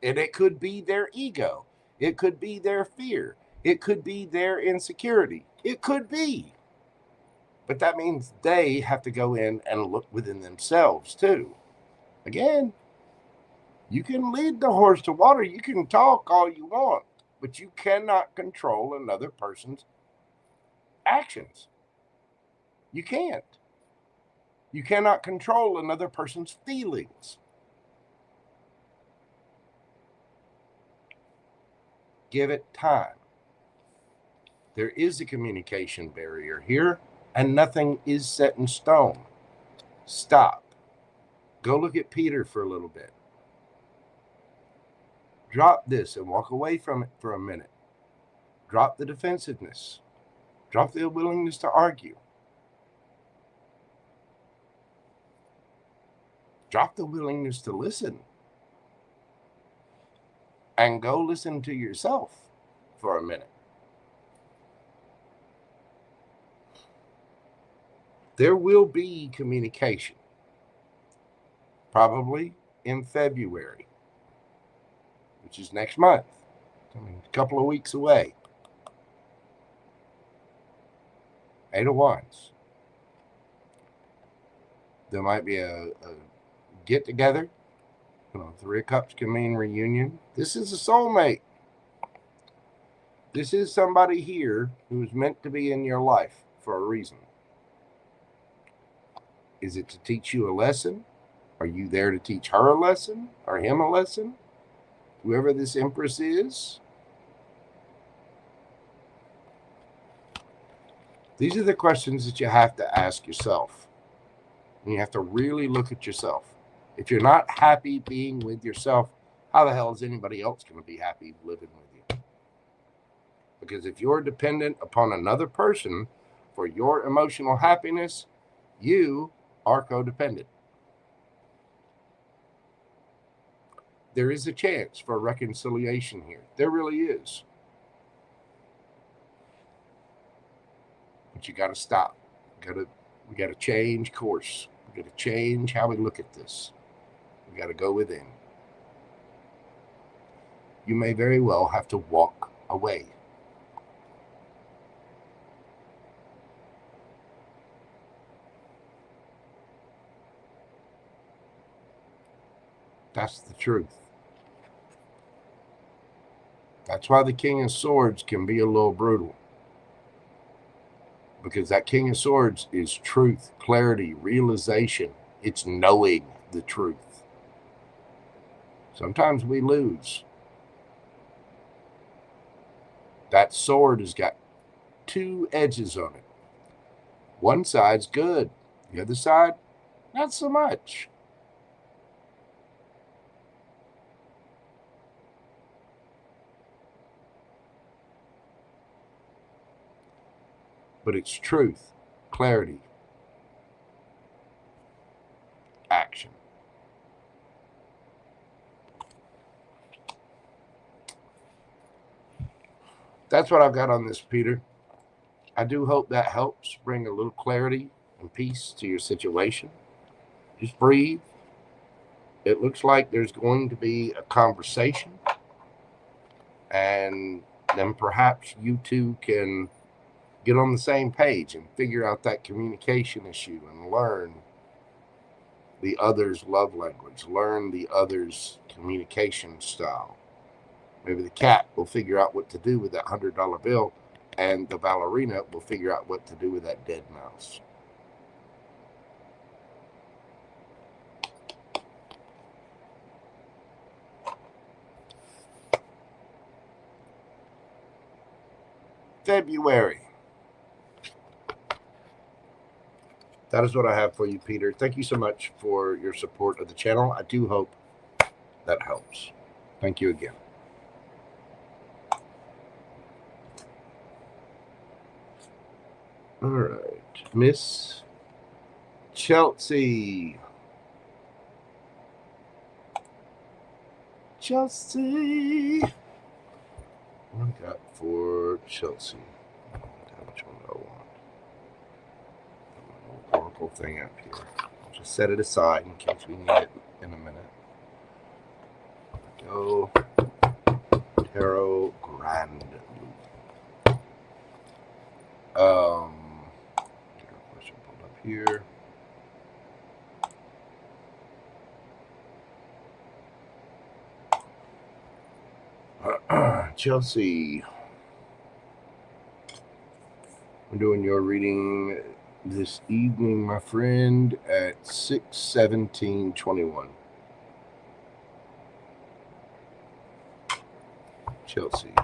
And it could be their ego. It could be their fear. It could be their insecurity. It could be. But that means they have to go in and look within themselves too. Again, you can lead the horse to water. You can talk all you want, but you cannot control another person's actions. You can't. You cannot control another person's feelings. Give it time. There is a communication barrier here, and nothing is set in stone. Stop. Go look at Peter for a little bit. Drop this and walk away from it for a minute. Drop the defensiveness. Drop the willingness to argue. Drop the willingness to listen. And go listen to yourself for a minute. There will be communication. Probably in February, which is next month. I mean, a couple of weeks away. 8 of Wands. There might be a get-together. You know, 3 of Cups can mean reunion. This is a soulmate. This is somebody here who is meant to be in your life for a reason. Is it to teach you a lesson? Are you there to teach her a lesson or him a lesson? Whoever this Empress is. These are the questions that you have to ask yourself. And you have to really look at yourself. If you're not happy being with yourself, how the hell is anybody else going to be happy living with you? Because if you're dependent upon another person for your emotional happiness, you are codependent. There is a chance for reconciliation here. There really is. But you got to stop. We got to change course. We got to change how we look at this. We got to go within. You may very well have to walk away. That's the truth. That's why the King of Swords can be a little brutal. Because that King of Swords is truth, clarity, realization. It's knowing the truth. Sometimes we lose. That sword has got 2 edges on it. One side's good. The other side, not so much. But it's truth, clarity, action. That's what I've got on this, Peter. I do hope that helps bring a little clarity and peace to your situation. Just breathe. It looks like there's going to be a conversation, and then perhaps you two can get on the same page and figure out that communication issue and learn the other's love language, learn the other's communication style. Maybe the cat will figure out what to do with that $100 bill, and the ballerina will figure out what to do with that dead mouse. February. That is what I have for you, Peter. Thank you so much for your support of the channel. I do hope that helps. Thank you again. All right, Miss Chelsea. Chelsea. What I got for Chelsea? Which one do I want? Put my little oracle thing up here. I'll just set it aside in case we need it in a minute. Go Tarot Grand Loop. Get our question pulled up here. Chelsea, we're doing your reading this evening, my friend, at 6/17/21. Chelsea.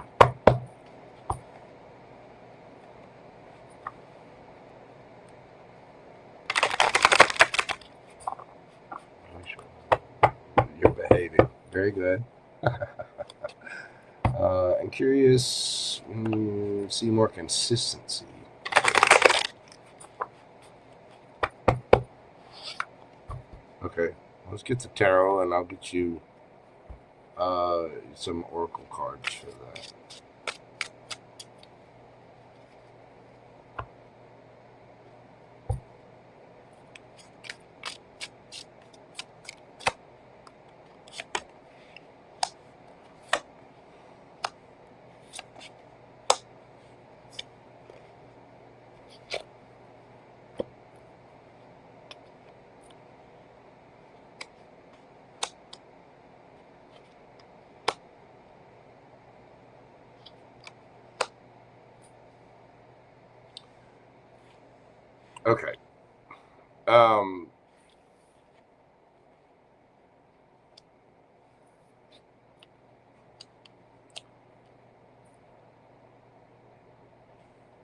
You're behaving. Very good. I'm curious, see more consistency. Okay, let's get the tarot and I'll get you some oracle cards for that. Okay.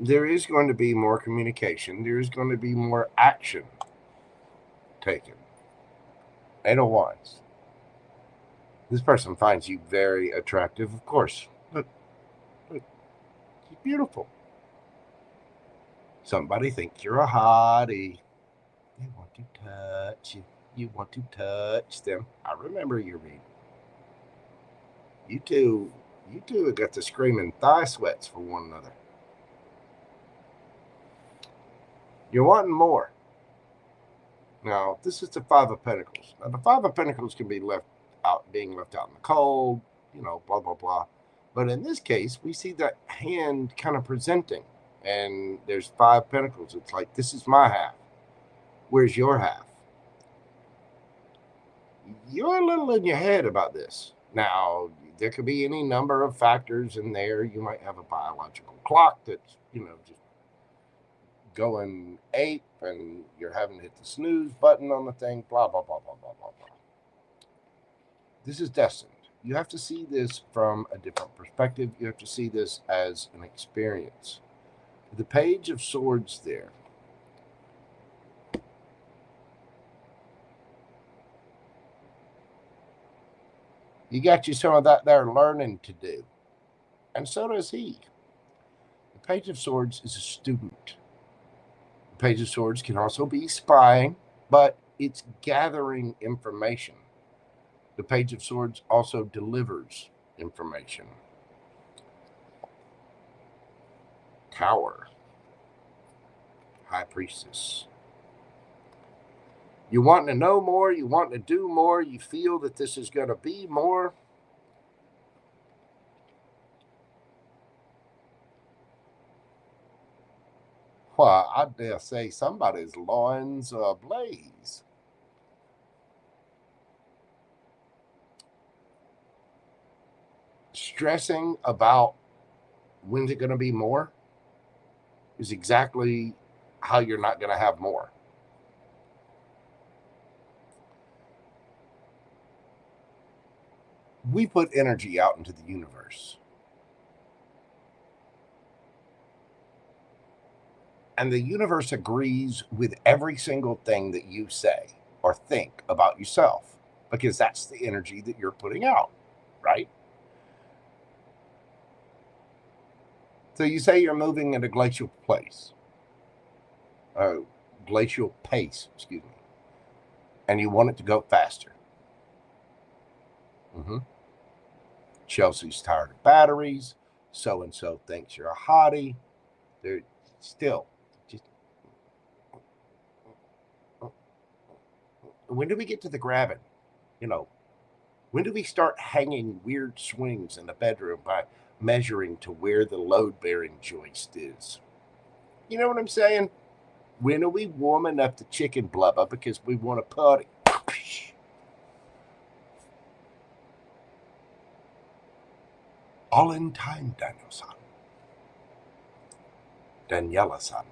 There is going to be more communication. There is going to be more action taken. 8 of Wands. This person finds you very attractive, of course. Look, she's beautiful. Somebody thinks you're a hottie. They want to touch you. You want to touch them. I remember your reading. You two have got the screaming thigh sweats for one another. You're wanting more. Now, this is the 5 of Pentacles. Now, the 5 of Pentacles can be being left out in the cold, blah, blah, blah. But in this case, we see that hand kind of presenting. And there's 5 Pentacles. It's like, this is my half. Where's your half? You're a little in your head about this. Now, there could be any number of factors in there. You might have a biological clock that's, just going ape, and you're having to hit the snooze button on the thing, blah, blah, blah, blah, blah, blah, blah. This is destined. You have to see this from a different perspective. You have to see this as an experience. The Page of Swords there. You got you some of that there learning to do. And so does he. The Page of Swords is a student. The Page of Swords can also be spying, but it's gathering information. The Page of Swords also delivers information. Tower. High Priestess. You want to know more, you want to do more, you feel that this is going to be more. Well, I dare say somebody's loins are ablaze. Stressing about when's it going to be more is exactly how you're not going to have more. We put energy out into the universe. And the universe agrees with every single thing that you say or think about yourself, because that's the energy that you're putting out, right? So you say you're moving at a glacial pace, and you want it to go faster. Chelsea's tired of batteries. so-and-so thinks you're a hottie. They're still just, when do we get to the grabbing? You know, when do we start hanging weird swings in the bedroom by measuring to where the load-bearing joist is? You know what I'm saying? When are we warming up the chicken blubber because we want to party? All in time, Daniel-san. Daniela-san.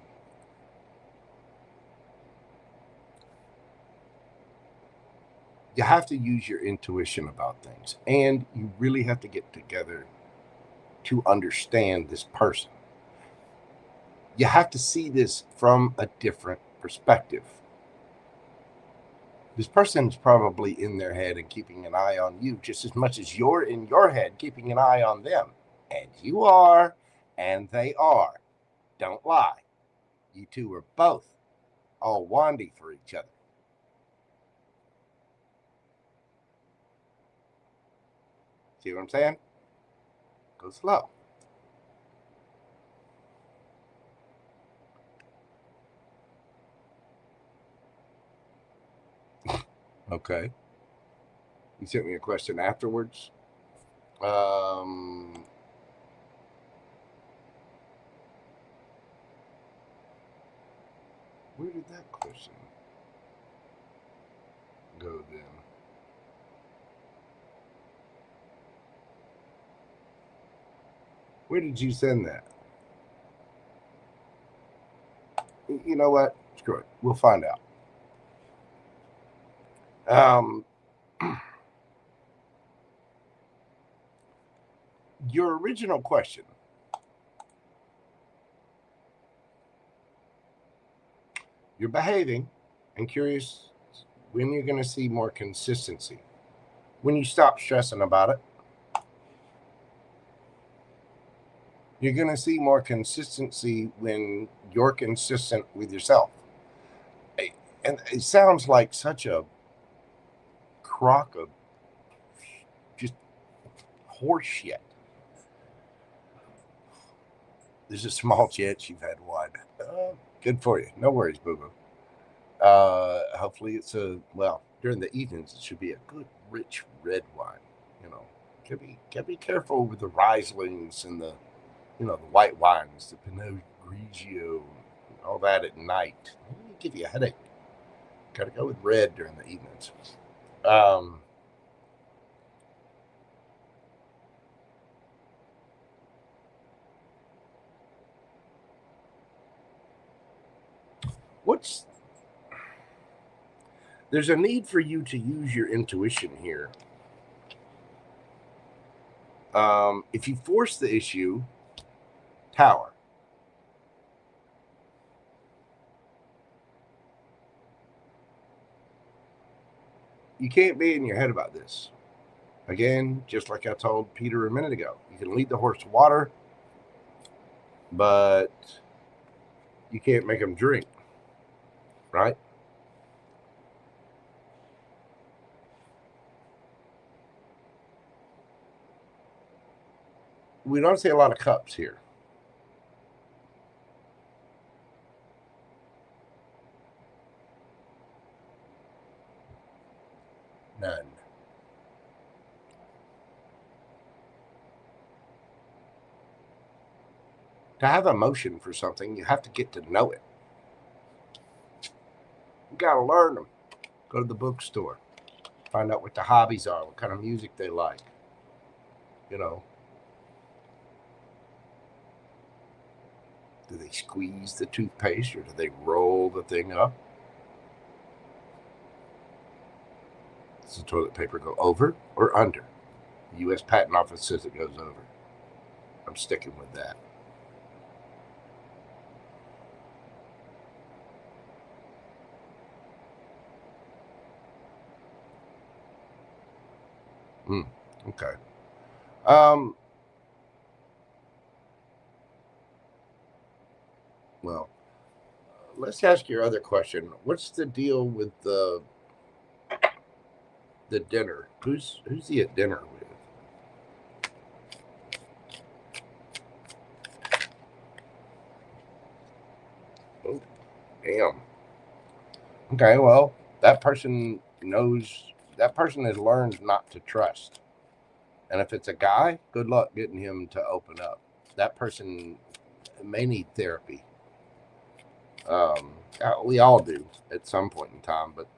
You have to use your intuition about things, and you really have to get together to understand this person. You have to see this from a different perspective. This person's probably in their head and keeping an eye on you just as much as you're in your head keeping an eye on them. And you are, and they are. Don't lie. You two are both all wandy for each other. See what I'm saying? Go slow. Okay. You sent me a question afterwards. Where did that question go then? Where did you send that? You know what? Screw it. We'll find out. Your original question. You're behaving and curious when you're going to see more consistency. When you stop stressing about it. You're going to see more consistency when you're consistent with yourself. And it sounds like such a crock of just horse shit. There's a small chance you've had one. Good for you. No worries, boo-boo. Hopefully it's during the evenings, it should be a good, rich red wine. You know, can be careful with the Rieslings and the white wines, the Pinot Grigio, all that at night. It'll give you a headache. Got to go with red during the evenings. There's a need for you to use your intuition here. If you force the issue, Tower. You can't be in your head about this. Again, just like I told Peter a minute ago, you can lead the horse to water, but you can't make him drink, right? We don't see a lot of cups here. None. To have emotion for something, you have to get to know it. You got to learn them. Go to the bookstore. Find out what the hobbies are, what kind of music they like. You know. Do they squeeze the toothpaste or do they roll the thing up? Does the toilet paper go over or under? The U.S. Patent Office says it goes over. I'm sticking with that. Okay. Well, let's ask your other question. What's the deal with the dinner? Who's he at dinner with? Oh, damn. Okay, well, that person knows, that person has learned not to trust. And if it's a guy, good luck getting him to open up. That person may need therapy. We all do at some point in time, but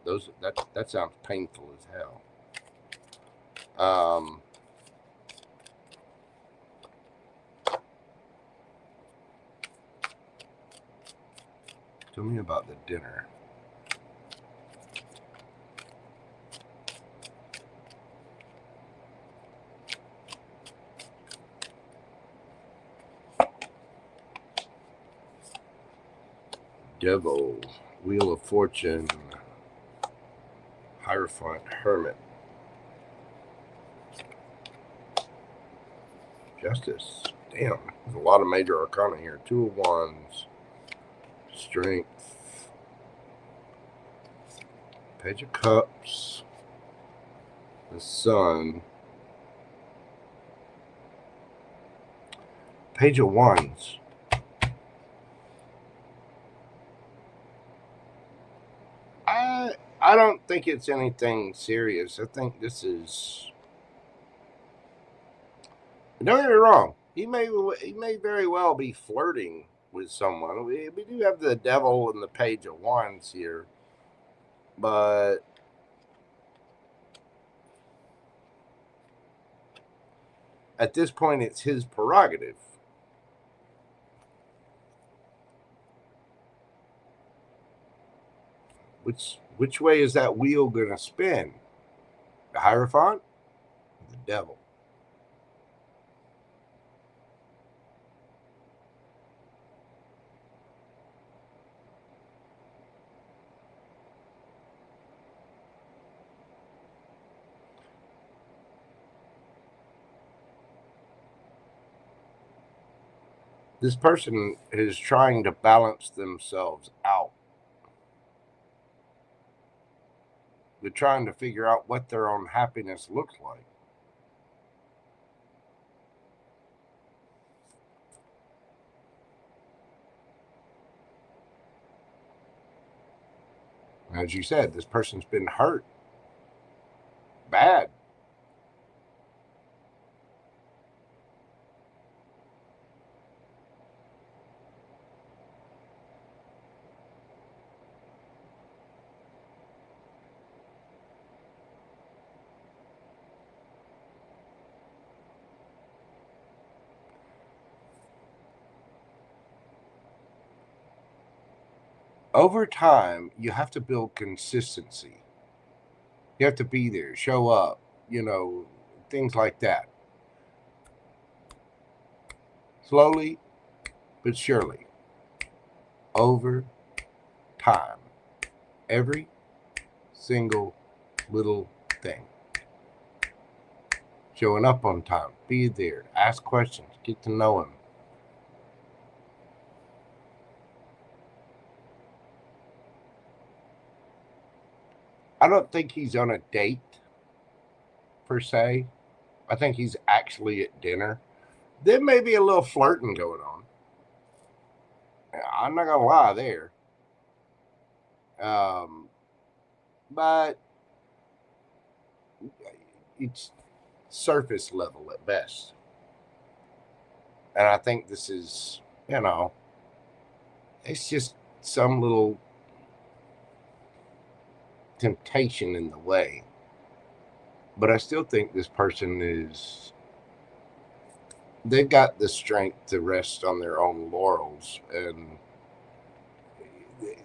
that sounds painful as hell. Tell me about the dinner. Devil, Wheel of Fortune, Hierophant, Hermit, Justice. Damn, there's a lot of major arcana here. Two of Wands, Strength, Page of Cups, the Sun, Page of Wands. I don't think it's anything serious. I think this is... Don't get me wrong. He may very well be flirting with someone. We do have the Devil and the Page of Wands here. But at this point, it's his prerogative. Which way is that wheel going to spin? The Hierophant or the Devil? This person is trying to balance themselves out. They're trying to figure out what their own happiness looks like. As you said, this person's been hurt bad. Over time, you have to build consistency. You have to be there, show up, things like that. Slowly but surely. Over time. Every single little thing. Showing up on time. Be there. Ask questions. Get to know him. I don't think he's on a date, per se. I think he's actually at dinner. There may be a little flirting going on. I'm not going to lie there. But it's surface level at best. And I think this is, it's just some little temptation in the way. But I still think this person they've got the strength to rest on their own laurels, and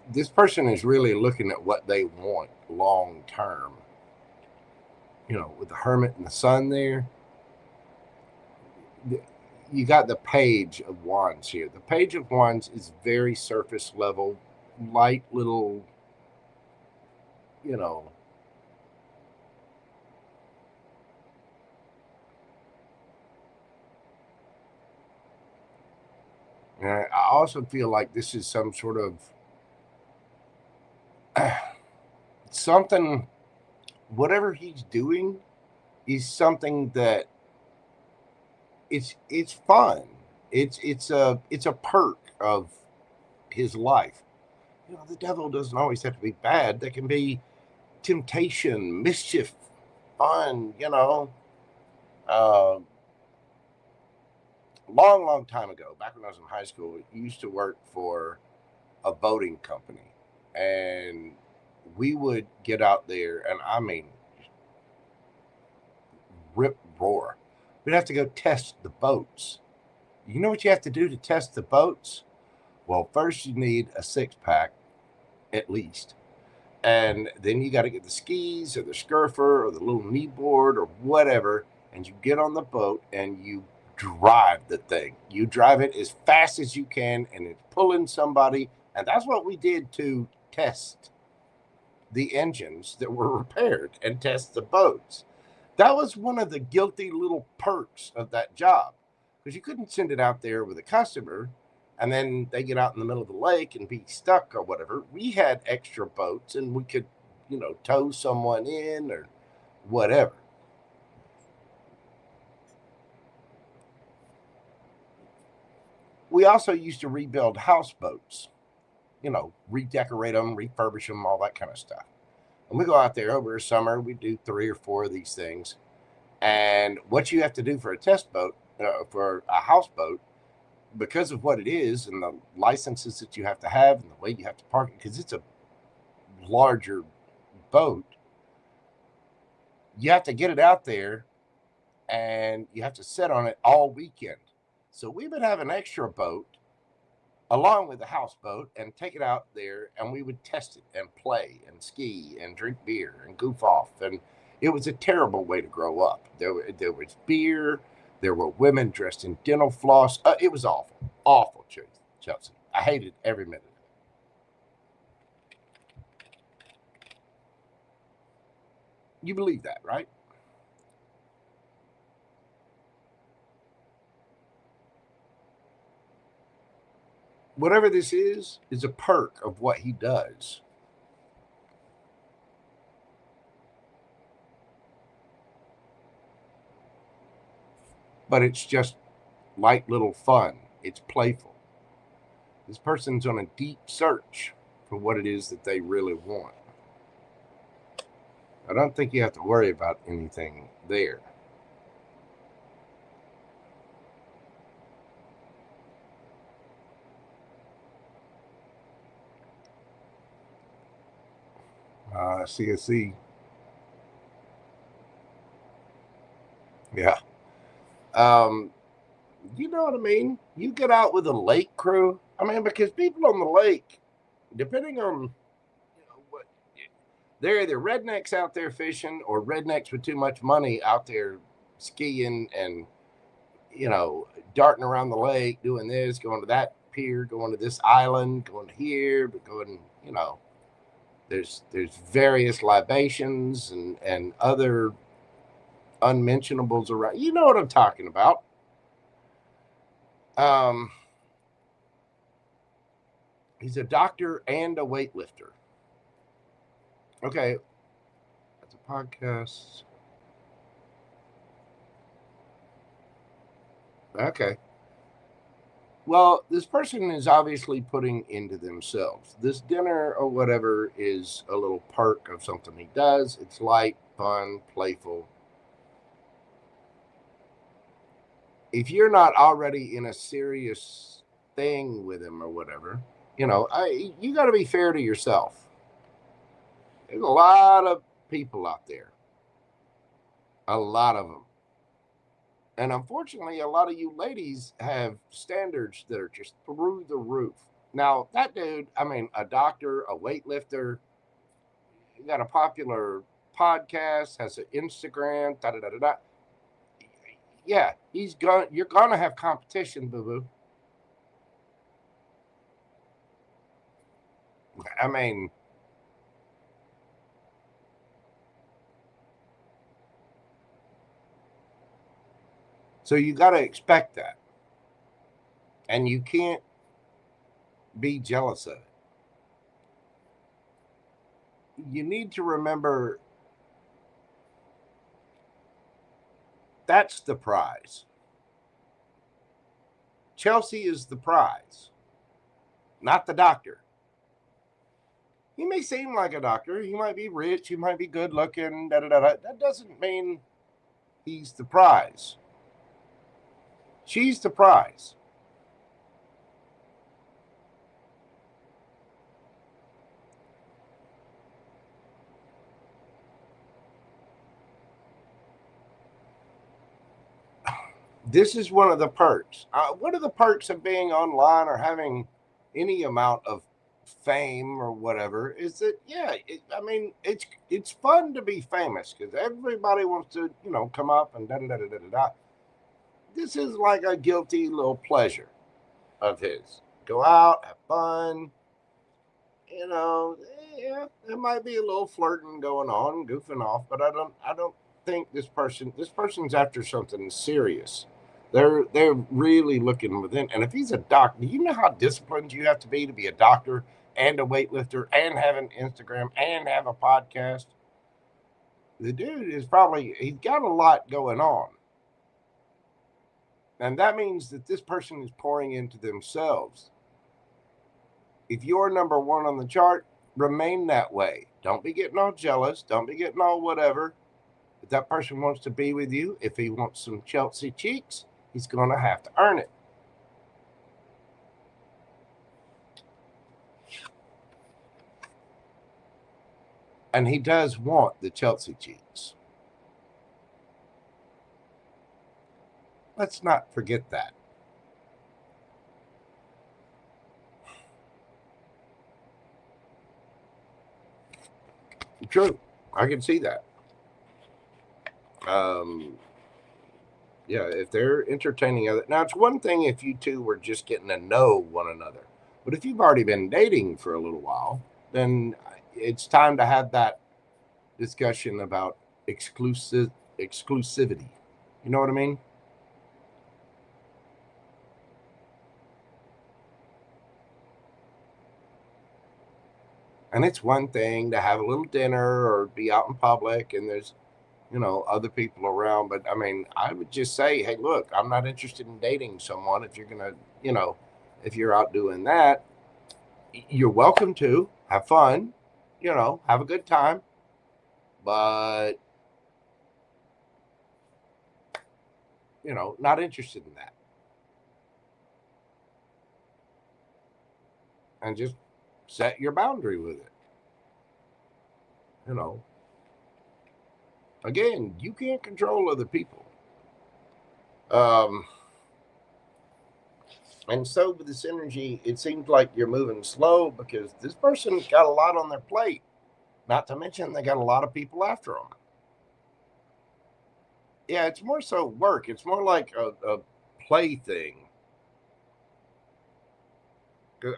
this person is really looking at what they want long term. With the Hermit and the Sun there, you got the Page of Wands here. The Page of Wands is very surface level, light little, And I also feel like this is some sort of something, whatever he's doing is something that it's fun. It's a perk of his life. You know, the devil doesn't always have to be bad. There can be temptation, mischief, fun, you know. Long time ago, back when I was in high school, I used to work for a boating company. And we would get out there, and I mean, rip roar. We'd have to go test the boats. You know what you have to do to test the boats? Well, first you need a 6-pack, at least. And then you got to get the skis or the scurfer or the little knee board or whatever. And you get on the boat and you drive the thing. You drive it as fast as you can, and it's pulling somebody. And that's what we did to test the engines that were repaired and test the boats. That was one of the guilty little perks of that job, because you couldn't send it out there with a customer and then they get out in the middle of the lake and be stuck or whatever. We had extra boats and we could, you know, tow someone in or whatever. We also used to rebuild houseboats, you know, redecorate them, refurbish them, all that kind of stuff. And we go out there over a summer, we do 3 or 4 of these things. And what you have to do for a test boat, for a houseboat, because of what it is and the licenses that you have to have and the way you have to park it, because it's a larger boat, you have to get it out there and you have to sit on it all weekend. So we would have an extra boat along with the houseboat and take it out there, and we would test it and play and ski and drink beer and goof off. And it was a terrible way to grow up. There was beer. There were women dressed in dental floss. It was awful. Awful, Chelsea. I hated every minute of it. You believe that, right? Whatever this is a perk of what he does. But it's just light little fun. It's playful. This person's on a deep search for what it is that they really want. I don't think you have to worry about anything there. CSC. Yeah. You know what I mean? You get out with a lake crew. I mean, because people on the lake, depending on, you know, what, they're either rednecks out there fishing or rednecks with too much money out there skiing and, you know, darting around the lake, doing this, going to that pier, going to this island, going to here, but going, you know, there's various libations and other unmentionables around. You know what I'm talking about. He's a doctor and a weightlifter. Okay. That's a podcast. Okay. Well, this person is obviously putting into themselves. This dinner or whatever is a little perk of something he does. It's light, fun, playful. If you're not already in a serious thing with him or whatever, you know, you got to be fair to yourself. There's a lot of people out there. A lot of them. And unfortunately, a lot of you ladies have standards that are just through the roof. Now, that dude, I mean, a doctor, a weightlifter, he got a popular podcast, has an Instagram, da-da-da-da-da. Yeah, you're going to have competition, boo-boo. I mean, so you got to expect that. And you can't be jealous of it. You need to remember that's the prize. Chelsea is the prize, not the doctor. He may seem like a doctor. He might be rich. He might be good looking. Da, da, da, da. That doesn't mean he's the prize. She's the prize. This is one of the perks. One of the perks of being online or having any amount of fame or whatever is that, yeah, it's fun to be famous because everybody wants to, come up and da da da da da da. This is like a guilty little pleasure of his. Go out, have fun. Yeah, there might be a little flirting going on, goofing off, but I don't think this person's after something serious. They're really looking within. And if he's a doctor, do you know how disciplined you have to be a doctor and a weightlifter and have an Instagram and have a podcast? The dude is he's got a lot going on. And that means that this person is pouring into themselves. If you're number one on the chart, remain that way. Don't be getting all jealous. Don't be getting all whatever. If that person wants to be with you, if he wants some Chelsea cheeks, he's going to have to earn it. And he does want the Chelsea cheeks. Let's not forget that. True. I can see that. Yeah, if they're entertaining other... Now, it's one thing if you two were just getting to know one another. But if you've already been dating for a little while, then it's time to have that discussion about exclusivity. You know what I mean? And it's one thing to have a little dinner or be out in public and there's, other people around. But I mean, I would just say, hey, look, I'm not interested in dating someone. If you're going to, if you're out doing that, you're welcome to have fun, have a good time. But, not interested in that. And just set your boundary with it. Again, you can't control other people. And so with this energy, it seems like you're moving slow because this person's got a lot on their plate. Not to mention they got a lot of people after them. Yeah, it's more so work. It's more like a play thing.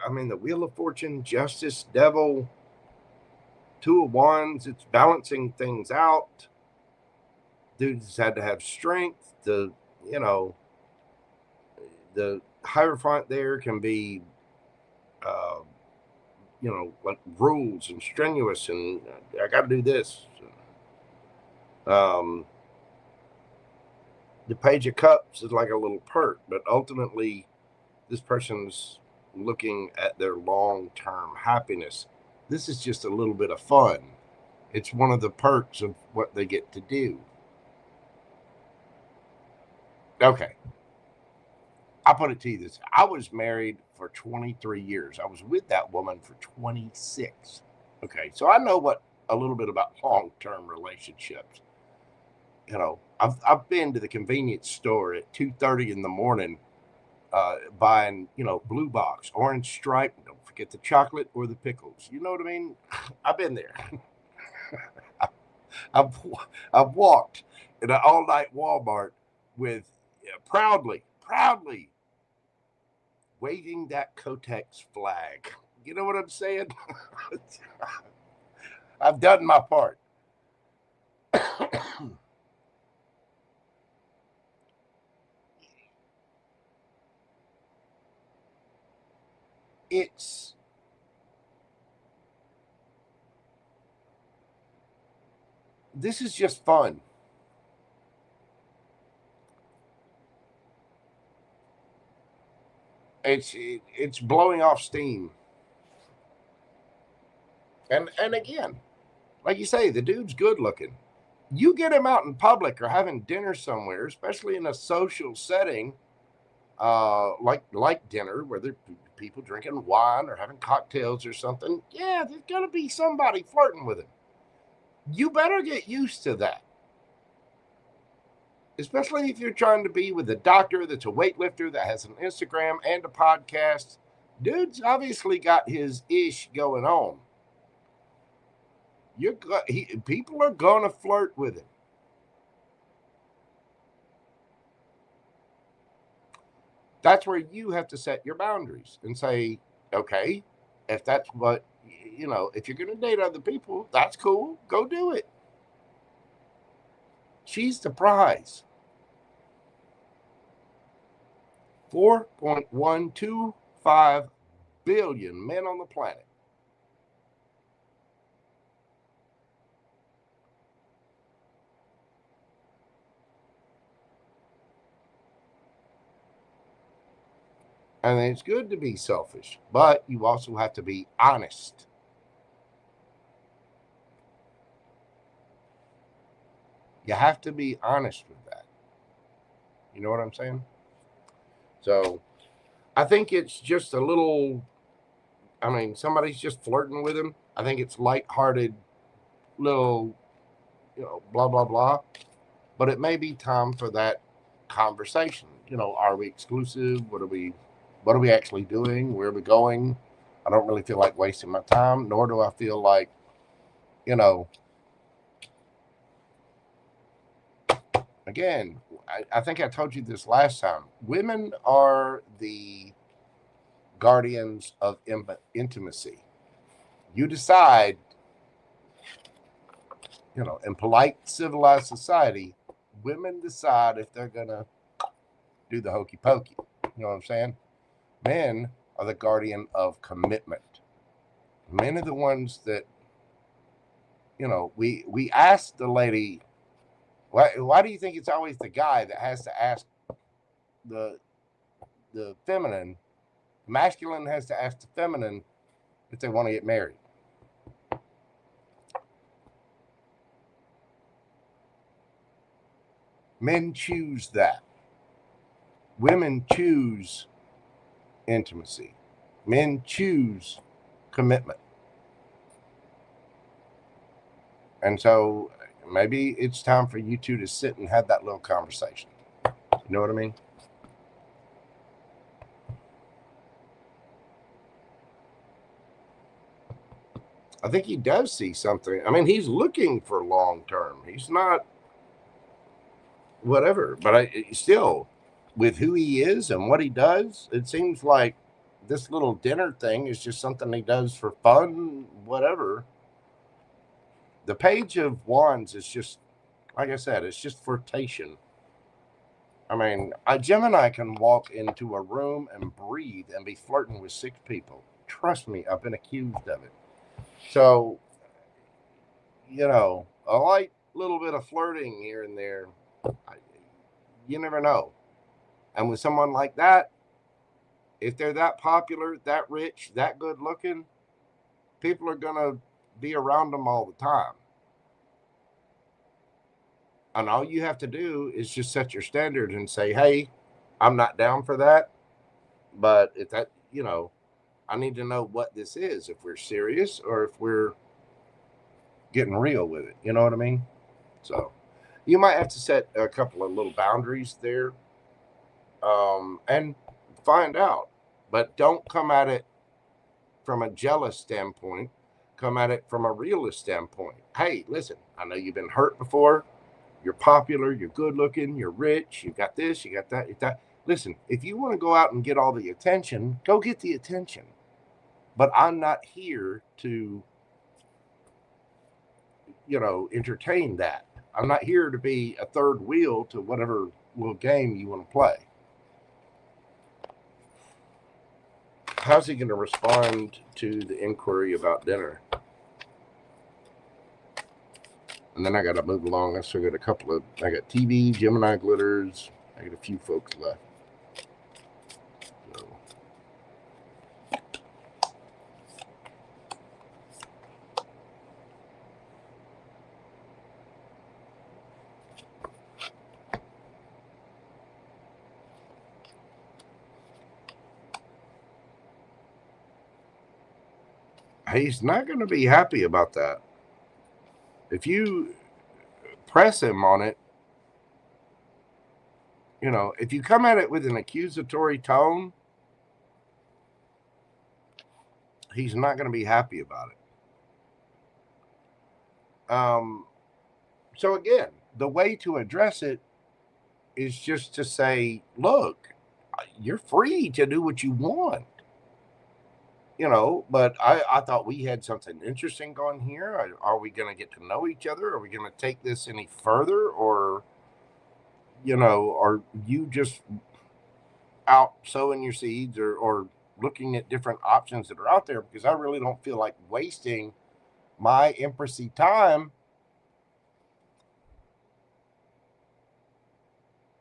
I mean, the Wheel of Fortune, Justice, Devil, Two of Wands, it's balancing things out. Dudes had to have strength. The Hierophant there can be, like rules and strenuous and I got to do this. The Page of Cups is like a little perk, but ultimately this person's looking at their long-term happiness. This is just a little bit of fun. It's one of the perks of what they get to do. Okay. I'll put it to you this. I was married for 23 years. I was with that woman for 26. Okay. So I know a little bit about long-term relationships. I've been to the convenience store at 2:30 in the morning buying, blue box, orange stripe. Don't forget the chocolate or the pickles. You know what I mean? I've been there. I've walked in an all-night Walmart with proudly waving that Kotex flag. You know what I'm saying? I've done my part. This is just fun. It's blowing off steam. And again, like you say, the dude's good looking. You get him out in public or having dinner somewhere, especially in a social setting, like dinner, where there are people drinking wine or having cocktails or something. Yeah, there's got to be somebody flirting with him. You better get used to that. Especially if you're trying to be with a doctor that's a weightlifter that has an Instagram and a podcast. Dude's obviously got his ish going on. People are going to flirt with him. That's where you have to set your boundaries and say, okay, if that's what, if you're going to date other people, that's cool. Go do it. She's the prize. 4.125 billion men on the planet. And it's good to be selfish, but you also have to be honest. You have to be honest with that. You know what I'm saying? So I think it's just a little, somebody's just flirting with him. I think it's lighthearted, little, blah, blah, blah. But it may be time for that conversation. Are we exclusive? What are we actually doing? Where are we going? I don't really feel like wasting my time, nor do I feel like, again, I think I told you this last time. Women are the guardians of intimacy. You decide, in polite, civilized society, women decide if they're going to do the hokey pokey. You know what I'm saying? Men are the guardian of commitment. Men are the ones that, we asked the lady, why do you think it's always the guy that has to ask the feminine? The masculine has to ask the feminine if they want to get married. Men choose that. Women choose intimacy. Men choose commitment. And so maybe it's time for you two to sit and have that little conversation. You know what I mean? I think he does see something. He's looking for long term. He's not whatever. But still, with who he is and what he does, it seems like this little dinner thing is just something he does for fun, whatever. The Page of Wands is just, like I said, it's just flirtation. A Gemini can walk into a room and breathe and be flirting with 6 people. Trust me, I've been accused of it. So, a light little bit of flirting here and there, you never know. And with someone like that, if they're that popular, that rich, that good looking, people are going to be around them all the time. And all you have to do is just set your standard and say, hey, I'm not down for that. But if that, I need to know what this is, if we're serious or if we're getting real with it. You know what I mean? So you might have to set a couple of little boundaries there and find out. But don't come at it from a jealous standpoint. Come at it from a realist standpoint. Hey, listen, I know you've been hurt before. You're popular. You're good looking. You're rich. You got this. You got that. Listen, if you want to go out and get all the attention, go get the attention. But I'm not here to, entertain that. I'm not here to be a third wheel to whatever little game you want to play. How's he going to respond to the inquiry about dinner? And then I got to move along. I still got I got TV, GeminiGlitters. I got a few folks left. So. He's not going to be happy about that. If you press him on it, you know, if you come at it with an accusatory tone, he's not going to be happy about it. So again, the way to address it is just to say, look, you're free to do what you want. You know, but I thought we had something interesting going here. Are we going to get to know each other? Are we going to take this any further? Or, you know, are you just out sowing your seeds or looking at different options that are out there? Because I really don't feel like wasting my empressy time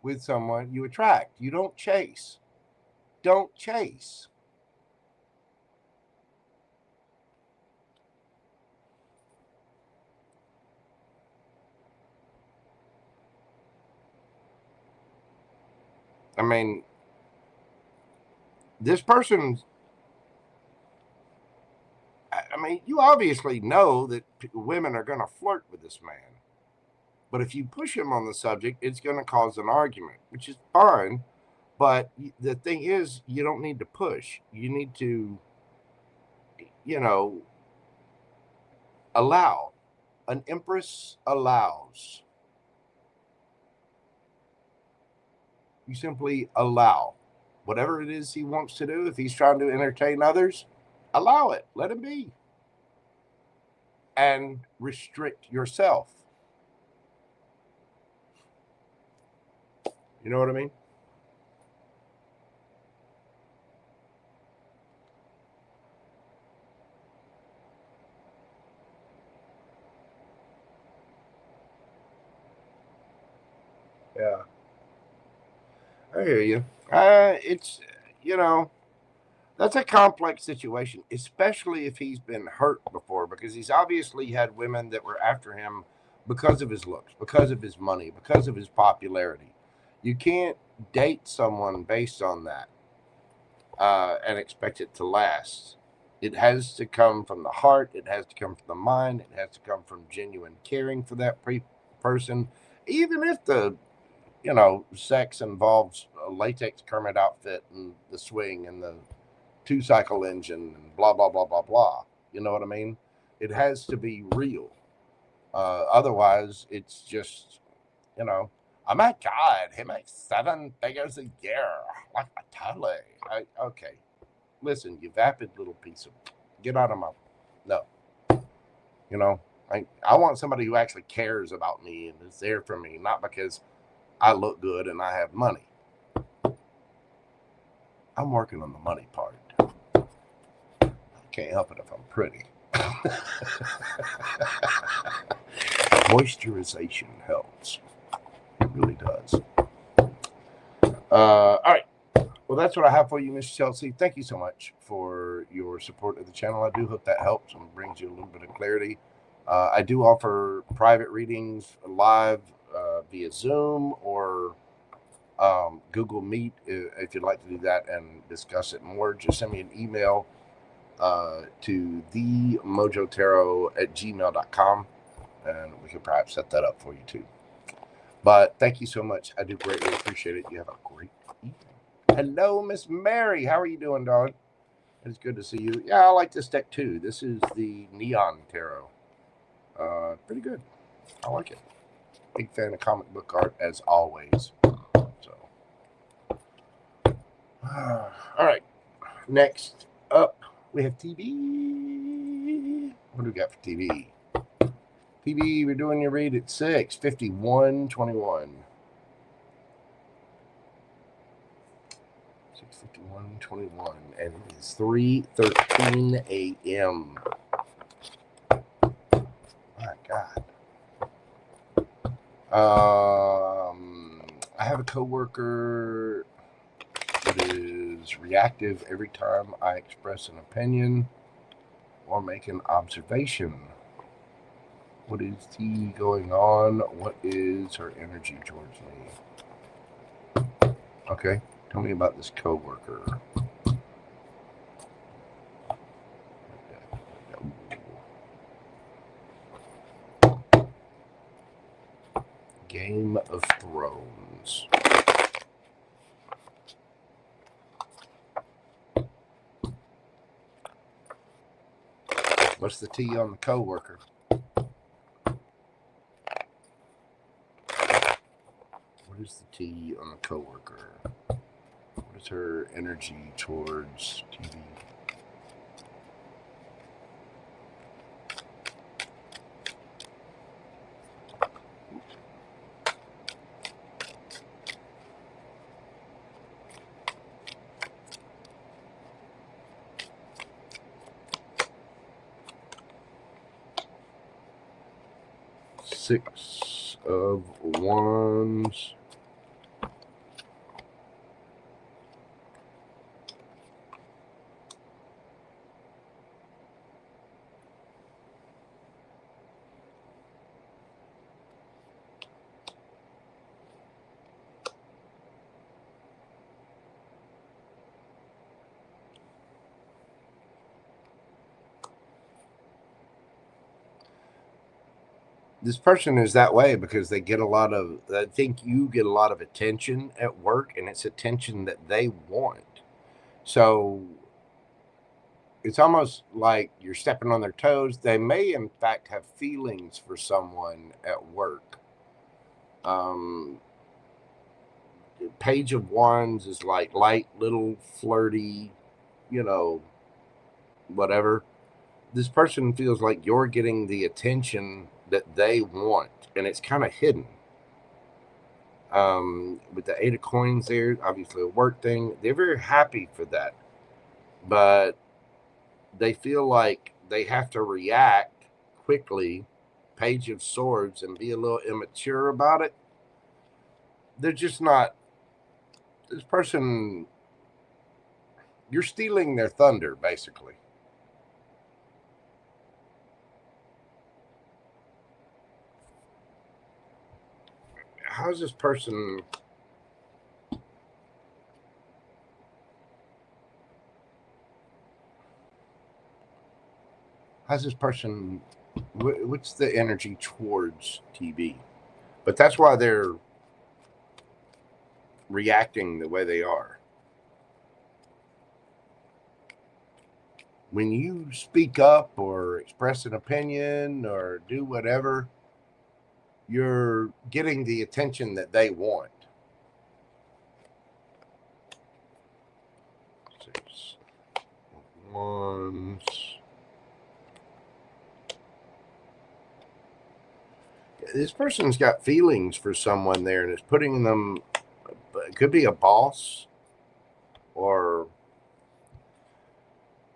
with someone you attract. You don't chase. Don't chase. I mean, this person, I mean, you obviously know that women are going to flirt with this man. But if you push him on the subject, it's going to cause an argument, which is fine. But the thing is, you don't need to push. You need to, you know, allow. An empress allows. You simply allow. Whatever it is he wants to do, if he's trying to entertain others, allow it. Let him be. And restrict yourself. You know what I mean? Yeah. I hear you. It's, you know, that's a complex situation, especially if he's been hurt before, because he's obviously had women that were after him because of his looks, because of his money, because of his popularity. You can't date someone based on that and expect it to last. It has to come from the heart. It has to come from the mind. It has to come from genuine caring for that person, even if the, you know, sex involves a latex Kermit outfit and the swing and the 2-cycle engine and blah, blah, blah, blah, blah. You know what I mean? It has to be real. Otherwise, it's just, you know, oh my God, he makes 7 figures a year. Like a totally. Okay. Listen, you vapid little piece of, get out of my, no. You know, I want somebody who actually cares about me and is there for me, not because I look good and I have money. I'm working on the money part. I can't help it if I'm pretty. Moisturization helps. It really does. All right. Well, that's what I have for you, Miss Chelsea. Thank you so much for your support of the channel. I do hope that helps and brings you a little bit of clarity. I do offer private readings live via Zoom or Google Meet. If you'd like to do that and discuss it more, just send me an email to themojotaro@gmail.com, and we could perhaps set that up for you too. But thank you so much. I do greatly appreciate it. You have a great evening. Hello, Miss Mary. How are you doing, darling? It's good to see you. Yeah, I like this deck too. This is the Neon Tarot. Pretty good. I like it. Big fan of comic book art as always. So, all right. Next up, we have TV. What do we got for TV? TV, we're doing your read at 6:51:21. 6:51:21, and it is 3:13 a.m. My God. I have a coworker that is reactive every time I express an opinion or make an observation. What is going on? What is her energy towards me? Okay, tell me about this coworker. Game of Thrones. What's the tea on the coworker? What is the tea on the coworker? What is her energy towards TV? Six of Wands. This person is that way because they get a lot of, I think you get a lot of attention at work, and it's attention that they want. So it's almost like you're stepping on their toes. They may, in fact, have feelings for someone at work. Page of Wands is like light, little, flirty, you know, whatever. This person feels like you're getting the attention that they want, and it's kind of hidden. With the Eight of Coins there, obviously a work thing. They're very happy for that, but they feel like they have to react quickly, Page of Swords, and be a little immature about it. They're just not, this person, you're stealing their thunder, basically. How's this person? How's this person? What's the energy towards TV? But that's why they're reacting the way they are. When you speak up or express an opinion or do whatever, you're getting the attention that they want. Six of Wands. This person's got feelings for someone there, and it's putting them, it could be a boss, or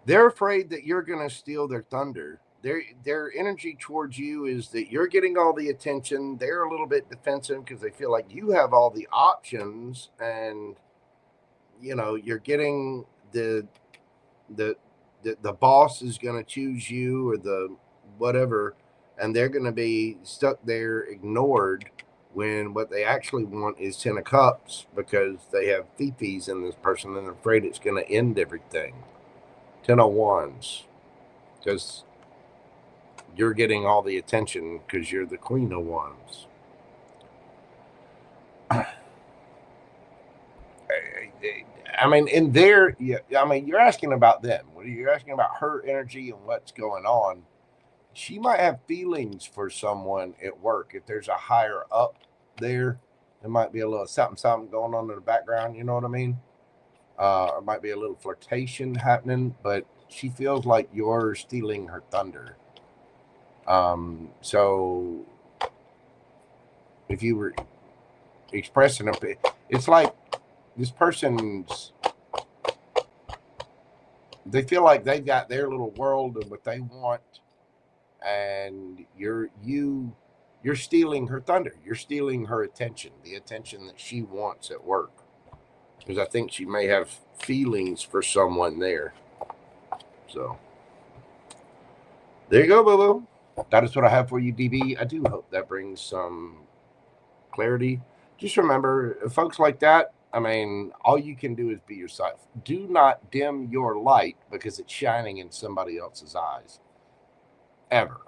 they're afraid that you're going to steal their thunder. Their energy towards you is that you're getting all the attention. They're a little bit defensive because they feel like you have all the options, and you know you're getting the boss is going to choose you, or the whatever, and they're going to be stuck there ignored when what they actually want is 10 of Cups, because they have fifis in this person and they're afraid it's going to end everything. 10 of Wands, because you're getting all the attention because you're the Queen of Wands. I mean, in there, I mean, you're asking about them. You're asking about her energy and what's going on. She might have feelings for someone at work. If there's a higher up there might be a little something going on in the background. You know what I mean? Or might be a little flirtation happening, but she feels like you're stealing her thunder. So if you were expressing a, it's like this person's, they feel like they've got their little world of what they want, and you're stealing her thunder. You're stealing her attention, the attention that she wants at work, because I think she may have feelings for someone there. So there you go, boo-boo. That is what I have for you, DB. I do hope that brings some clarity. Just remember, folks like that, I mean, all you can do is be yourself. Do not dim your light because it's shining in somebody else's eyes. Ever.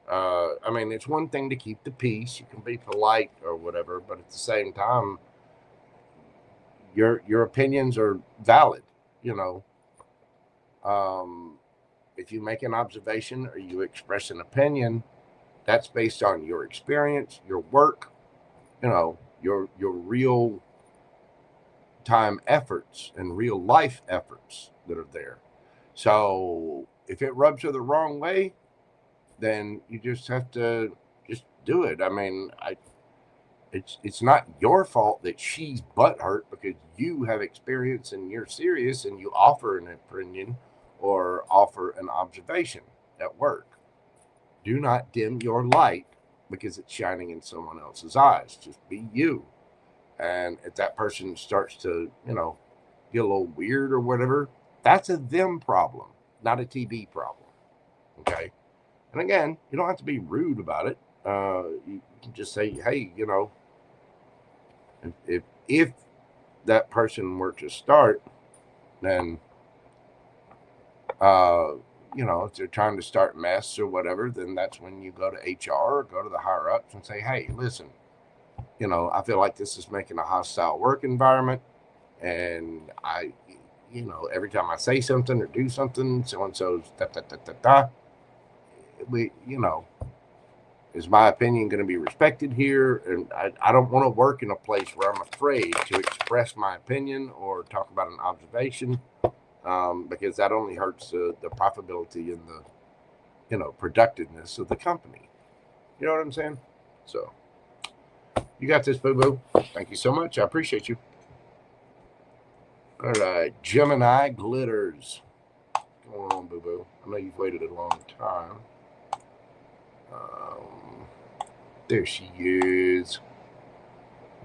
I mean, it's one thing to keep the peace. You can be polite or whatever, but at the same time, your opinions are valid. You know, if you make an observation or you express an opinion, that's based on your experience, your work, you know, your real time efforts and real life efforts that are there. So if it rubs her the wrong way, then you just have to just do it. I mean, it's not your fault that she's butthurt because you have experience and you're serious and you offer an opinion or offer an observation at work. Do not dim your light because it's shining in someone else's eyes. Just be you. And if that person starts to, you know, get a little weird or whatever, that's a them problem, not a TV problem. Okay? And again, you don't have to be rude about it. You can just say, hey, you know, if that person were to start, then, you know, if they're trying to start mess or whatever, then that's when you go to HR or go to the higher ups and say, hey, listen, you know, I feel like this is making a hostile work environment. And I, you know, every time I say something or do something, so-and-so's we, you know, is my opinion going to be respected here? And I don't want to work in a place where I'm afraid to express my opinion or talk about an observation, because that only hurts the profitability and the, you know, productiveness of the company. You know what I'm saying? So you got this, boo-boo. Thank you so much. I appreciate you. All right, Gemini Glitters. Come on, boo-boo. I know you've waited a long time. There she is.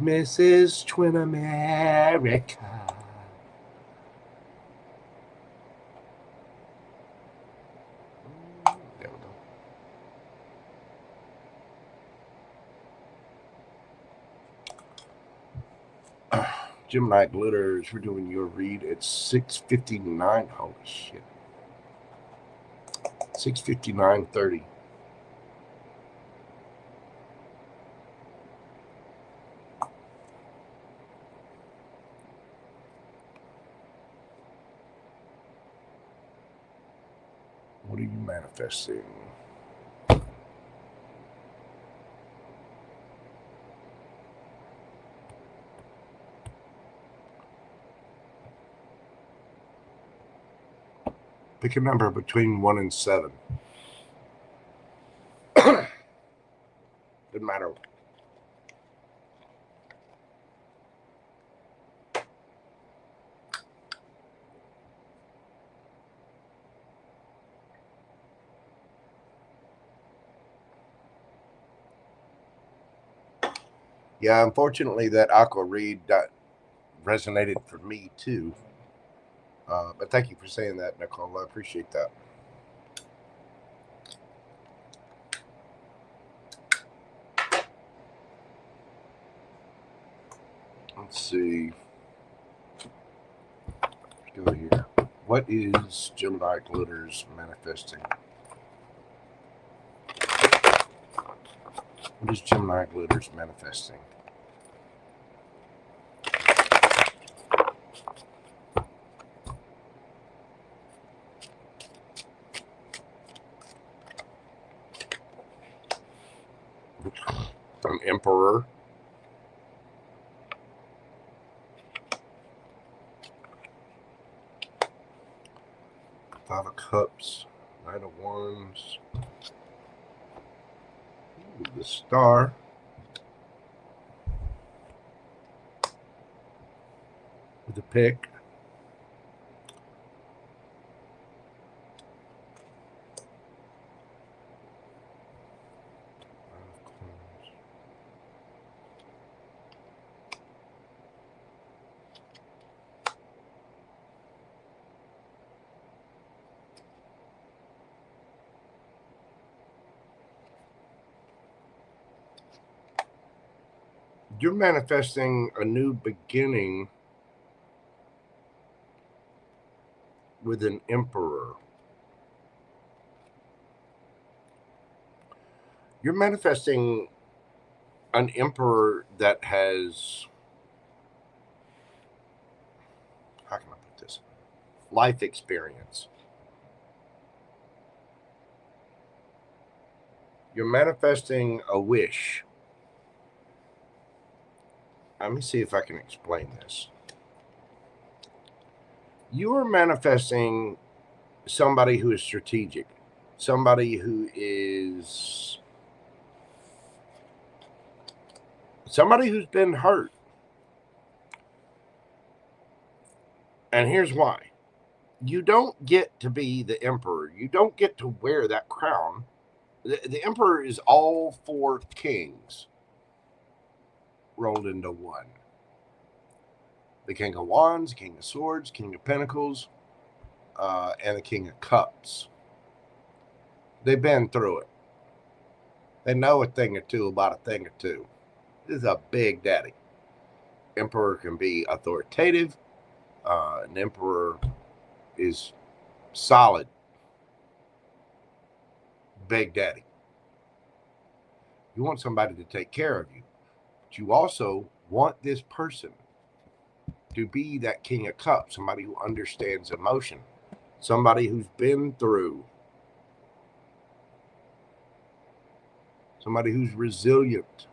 Mrs. Twin America. There we go. Gemini Glitters, we're doing your read at 6:59. Holy shit. 6:59:30. What are you manifesting? Pick a number between 1 and 7. Doesn't matter. Yeah, unfortunately, that aqua read resonated for me too. But thank you for saying that, Nicole. I appreciate that. Let's see. Let's go here. What is Gemini Glitters manifesting? What is Gemini Glitters manifesting? An Emperor. Five of Cups. Knight of Wands. Ooh, the Star. With the pick. You're manifesting a new beginning with an Emperor. You're manifesting an emperor that has, how can I put this, life experience. You're manifesting a wish. Let me see if I can explain this. You are manifesting somebody who is strategic, somebody who is, somebody who's been hurt. And here's why. You don't get to be the emperor. You don't get to wear that crown. The emperor is all four kings rolled into one. The king of wands, king of swords, king of pentacles, and the king of cups. They've been through it. They know a thing or two about a thing or two. This is a big daddy. Emperor can be authoritative. An emperor is solid. Big daddy. You want somebody to take care of you. But you also want this person to be that king of cups, somebody who understands emotion, somebody who's been through, somebody who's resilient,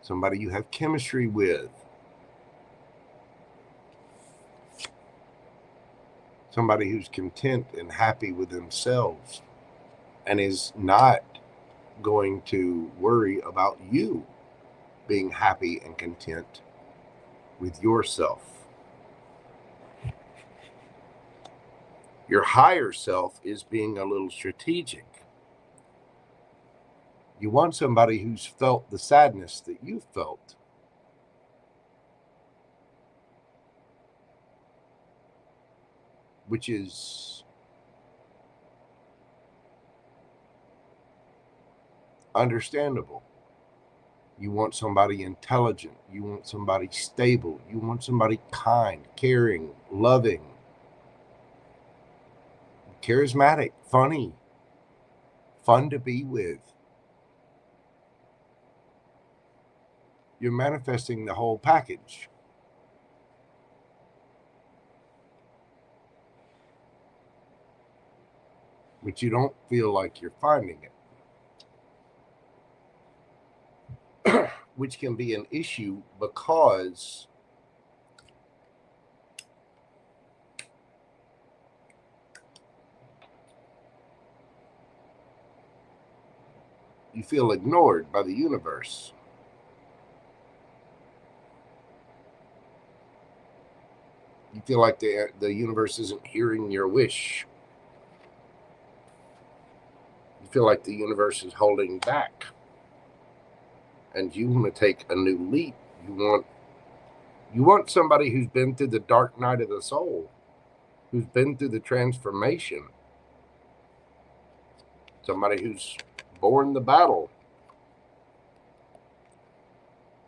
somebody you have chemistry with, somebody who's content and happy with themselves and is not going to worry about you being happy and content with yourself. Your higher self is being a little strategic. You want somebody who's felt the sadness that you felt. Which is understandable. You want somebody intelligent. You want somebody stable. You want somebody kind, caring, loving, charismatic, funny, fun to be with. You're manifesting the whole package. But you don't feel like you're finding it. Which can be an issue because you feel ignored by the universe. You feel like the universe isn't hearing your wish. You feel like the universe is holding back. And you want to take a new leap. You want somebody who's been through the dark night of the soul, who's been through the transformation, somebody who's borne the battle.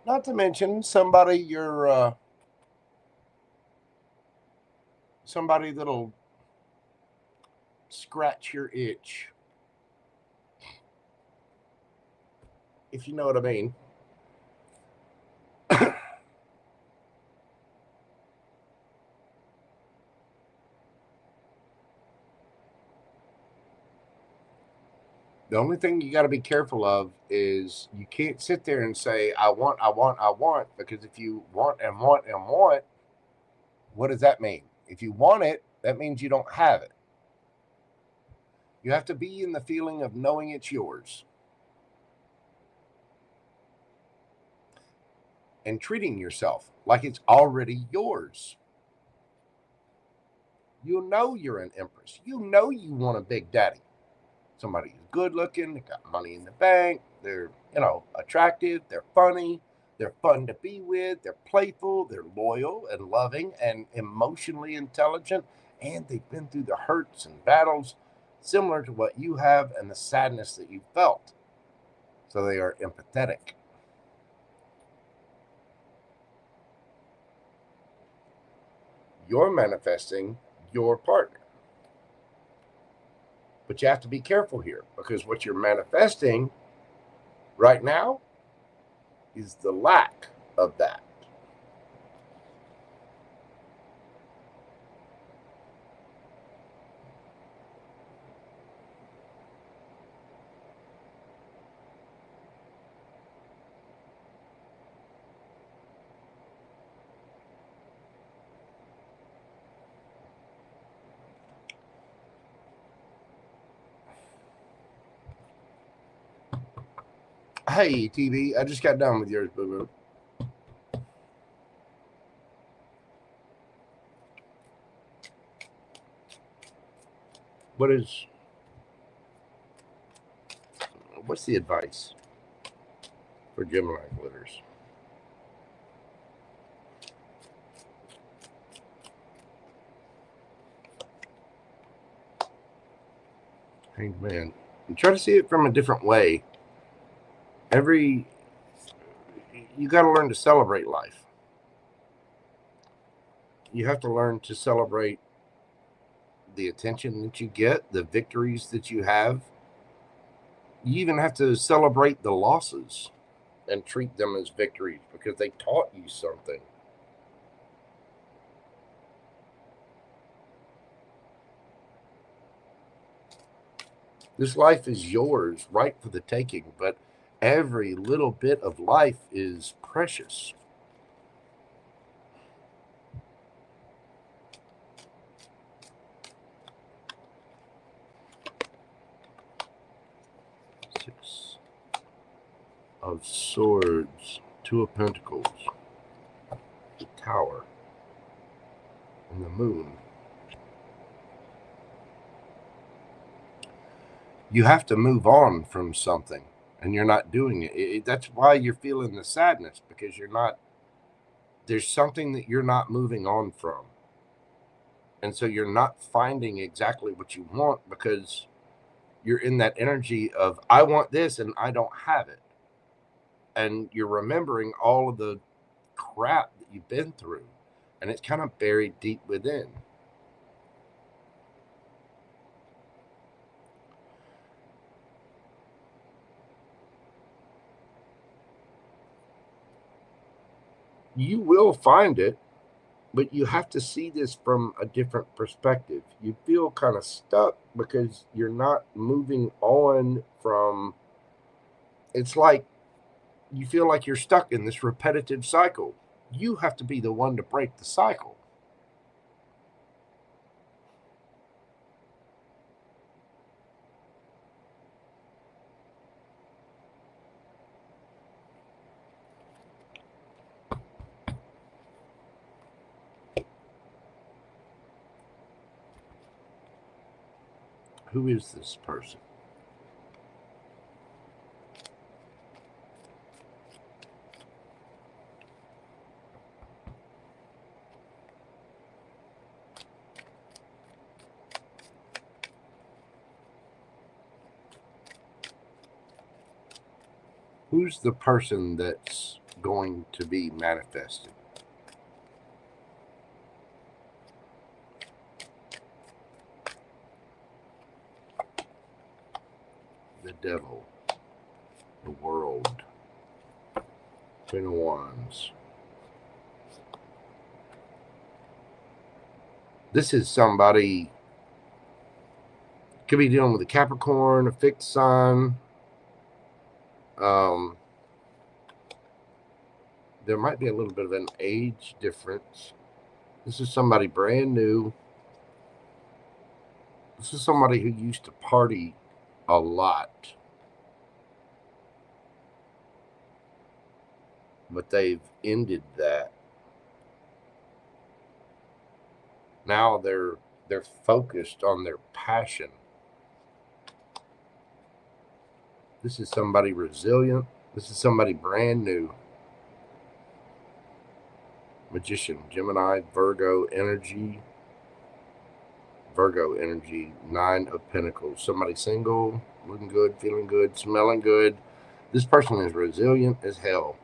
Not to mention somebody somebody that'll scratch your itch. If you know what I mean. The only thing you got to be careful of is you can't sit there and say, I want, because if you want and want and want, what does that mean? If you want it, that means you don't have it. You have to be in the feeling of knowing it's yours. And treating yourself like it's already yours. You know you're an empress. You know you want a big daddy. Somebody who's good looking, they got money in the bank, they're, attractive, they're funny, they're fun to be with, they're playful, they're loyal and loving and emotionally intelligent, and they've been through the hurts and battles similar to what you have and the sadness that you felt. So they are empathetic. You're manifesting your partner. But you have to be careful here, because what you're manifesting right now is the lack of that. Hey, TV, I just got done with yours, boo-boo. What's the advice for Gemini glitters? Hey, man, and try to see it from a different way. You got to learn to celebrate life. You have to learn to celebrate the attention that you get, the victories that you have. You even have to celebrate the losses and treat them as victories because they taught you something. This life is yours, right for the taking, but every little bit of life is precious. Six of Swords, Two of Pentacles, the Tower, and the Moon. You have to move on from something, and you're not doing it. That's why you're feeling the sadness, because there's something that you're not moving on from. And so you're not finding exactly what you want because you're in that energy of, I want this and I don't have it. And you're remembering all of the crap that you've been through, and it's kind of buried deep within. You will find it, but you have to see this from a different perspective. You feel kind of stuck because you're not moving on from, it's like you feel like you're stuck in this repetitive cycle. You have to be the one to break the cycle. Who is this person? Who's the person that's going to be manifested? The Devil, the World, Queen of Wands. This is somebody, could be dealing with a Capricorn, a fixed sign. There might be a little bit of an age difference. This is somebody brand new. This is somebody who used to party a lot, but they've ended that. Now they're focused on their passion. This is somebody resilient. This is somebody brand new. Magician, Gemini, Virgo energy. Virgo energy, Nine of Pentacles. Somebody single, looking good, feeling good, smelling good. This person is resilient as hell.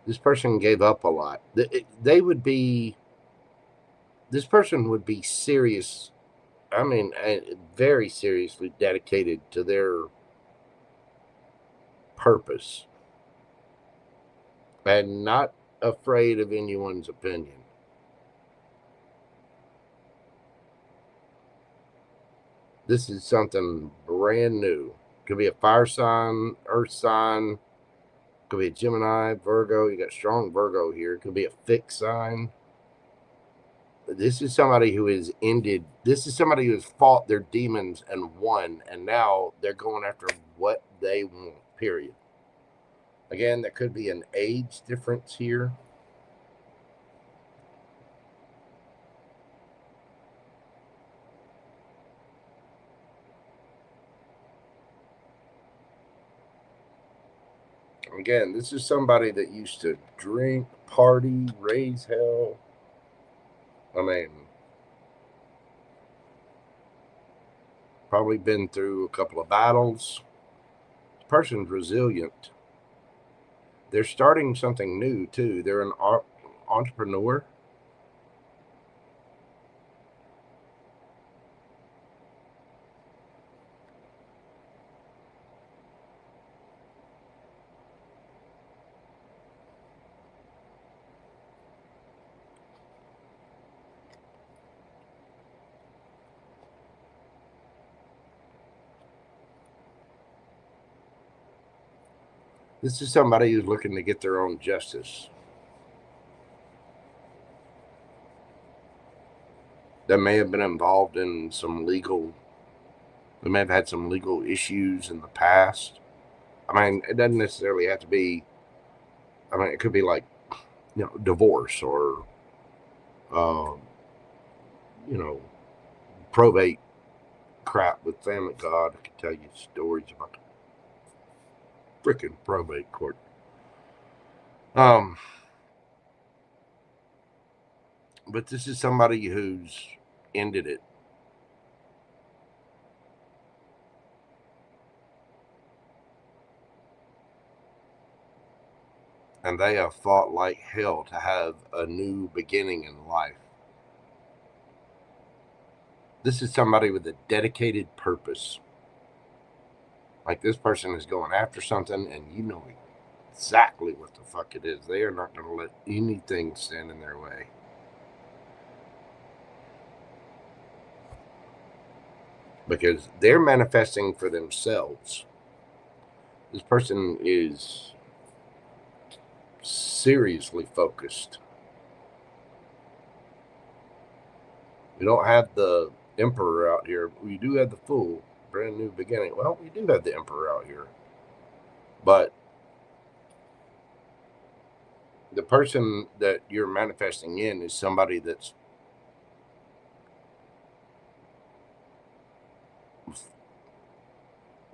This person gave up a lot. They would be, this person would be serious. I mean, very seriously dedicated to their purpose and not afraid of anyone's opinion. This is something brand new. Could be a fire sign, earth sign, could be a Gemini, Virgo. You got strong Virgo here. Could be a fixed sign. This is somebody who has ended. This is somebody who has fought their demons and won, and now they're going after what they want, period. Again, there could be an age difference here. Again, this is somebody that used to drink, party, raise hell. I mean, probably been through a couple of battles. This person's resilient. They're starting something new, too. They're an entrepreneur. This is somebody who's looking to get their own justice. That may have been involved in some legal, they may have had some legal issues in the past. I mean, it doesn't necessarily have to be, I mean, it could be like, you know, divorce or, you know, probate crap with family. God, I can tell you stories about the freaking probate court. But this is somebody who's ended it. And they have fought like hell to have a new beginning in life. This is somebody with a dedicated purpose. Like this person is going after something and you know exactly what the fuck it is. They are not going to let anything stand in their way. Because they're manifesting for themselves. This person is seriously focused. We don't have the Emperor out here. We do have the Fool, brand new beginning. Well, we do have the Emperor out here. But the person that you're manifesting in is somebody that's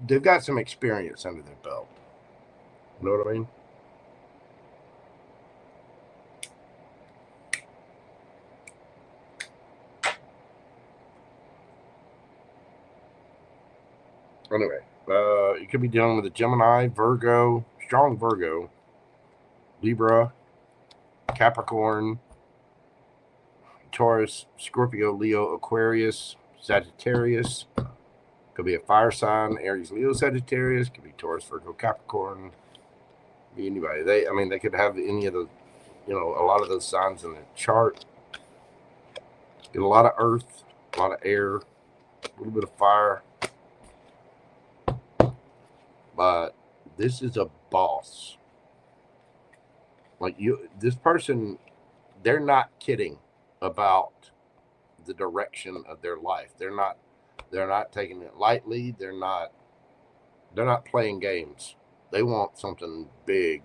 they've got some experience under their belt. You know what I mean? Anyway, you could be dealing with a Gemini, Virgo, strong Virgo, Libra, Capricorn, Taurus, Scorpio, Leo, Aquarius, Sagittarius. Could be a fire sign, Aries, Leo, Sagittarius. Could be Taurus, Virgo, Capricorn. Be anybody. They could have any of the, you know, a lot of those signs in the chart. Get a lot of earth, a lot of air, a little bit of fire. But this is a boss. Like this person, they're not kidding about the direction of their life. They're not taking it lightly. They're not playing games. They want something big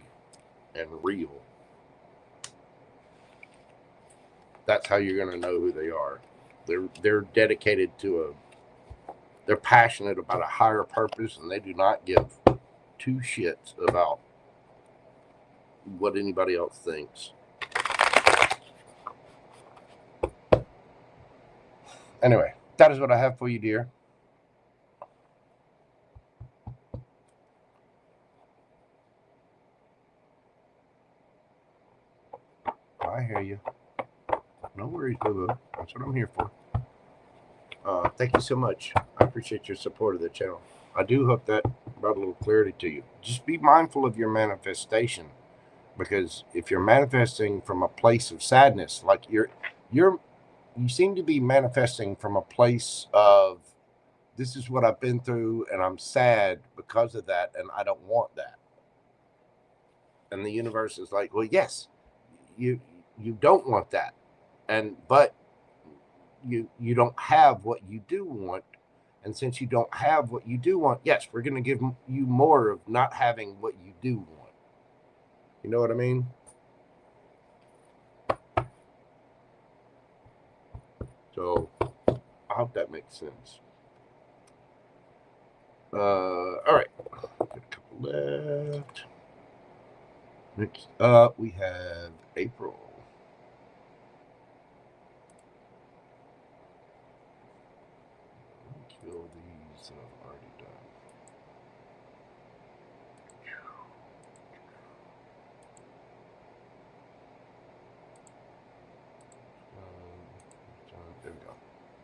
and real. That's how you're going to know who they are. They're dedicated to they're passionate about a higher purpose, and they do not give two shits about what anybody else thinks. Anyway, that is what I have for you, dear. I hear you. No worries, boo-boo. That's what I'm here for. Thank you so much. I appreciate your support of the channel. I do hope that brought a little clarity to you. Just be mindful of your manifestation, because if you're manifesting from a place of sadness, like you seem to be manifesting from a place of, this is what I've been through and I'm sad because of that and I don't want that. And the universe is like, well, yes, you don't want that, but you don't have what you do want. And since you don't have what you do want, yes, we're going to give you more of not having what you do want. You know what I mean? So I hope that makes sense. All right. Got a couple left. Next up, we have April. Kill these that I've already done. There we go.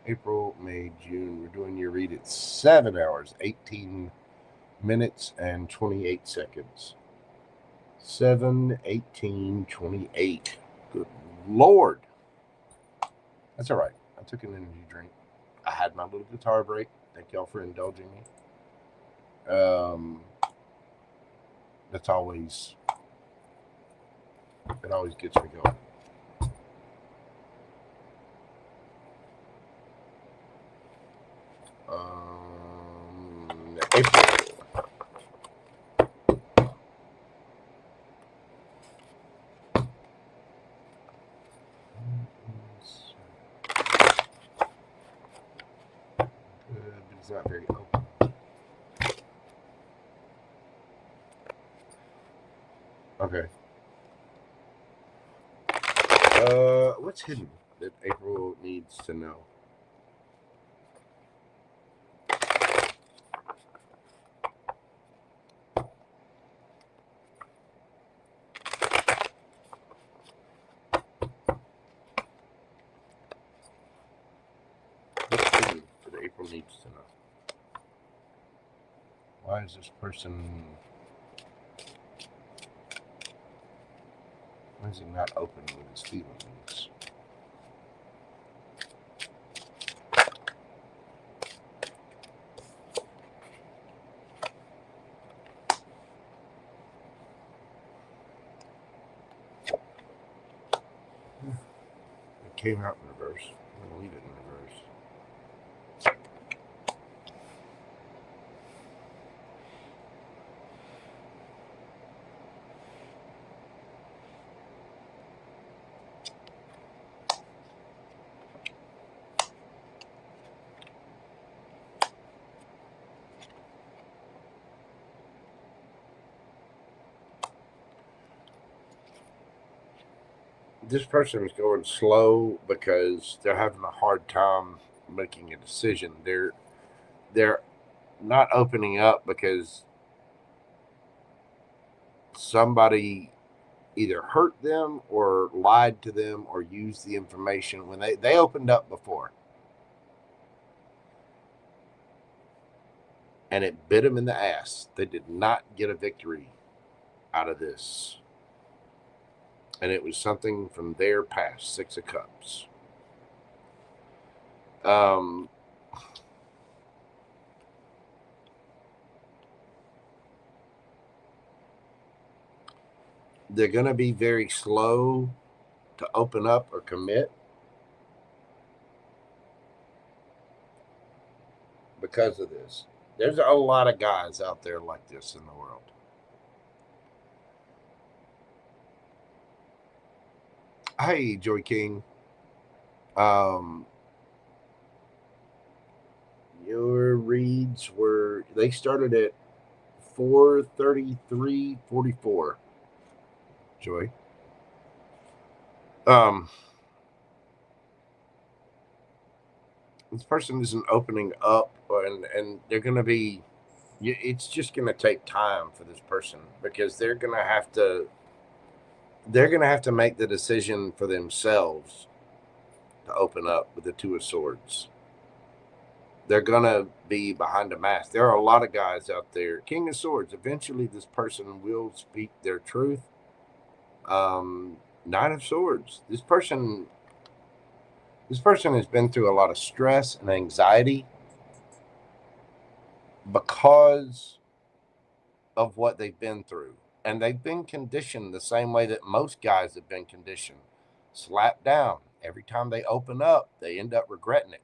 April, May, June. We're doing your read at 7 hours, 18 minutes, and 28 seconds. 7:18:28. Good Lord. That's all right. I took an energy drink. I had my little guitar break. Thank y'all for indulging me. That's always, it always gets me going. April. But it's not very open. Okay. What's hidden that April needs to know? What's hidden that April needs to know? Why is this person... Why is he not open with his feelings? It came out in reverse. We'll leave it in reverse. This person is going slow because they're having a hard time making a decision. They're not opening up because somebody either hurt them or lied to them or used the information when they opened up before. And it bit them in the ass. They did not get a victory out of this. And it was something from their past, 6 of Cups. They're going to be very slow to open up or commit because of this. There's a lot of guys out there like this in the world. Hey, Joy King. Your reads were, they started at 4:33:44. Joy. This person isn't opening up, and they're going to be, it's just going to take time for this person because they're going to have to, they're going to have to make the decision for themselves to open up with the Two of Swords. They're going to be behind a mask. There are a lot of guys out there. King of Swords, eventually this person will speak their truth. Knight of Swords, this person has been through a lot of stress and anxiety because of what they've been through. And they've been conditioned the same way that most guys have been conditioned. Slapped down. Every time they open up, they end up regretting it.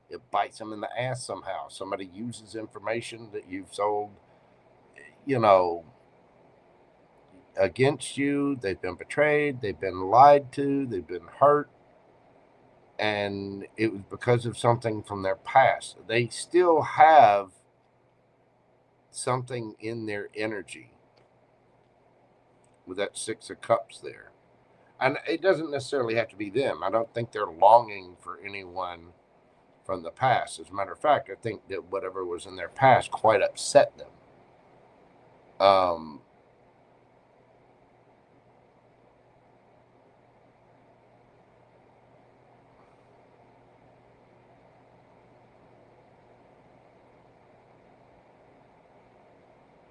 It bites them in the ass somehow. Somebody uses information that you've sold, against you. They've been betrayed. They've been lied to. They've been hurt. And it was because of something from their past. They still have something in their energy with that Six of Cups there. And it doesn't necessarily have to be them. I don't think they're longing for anyone from the past. As a matter of fact, I think that whatever was in their past quite upset them.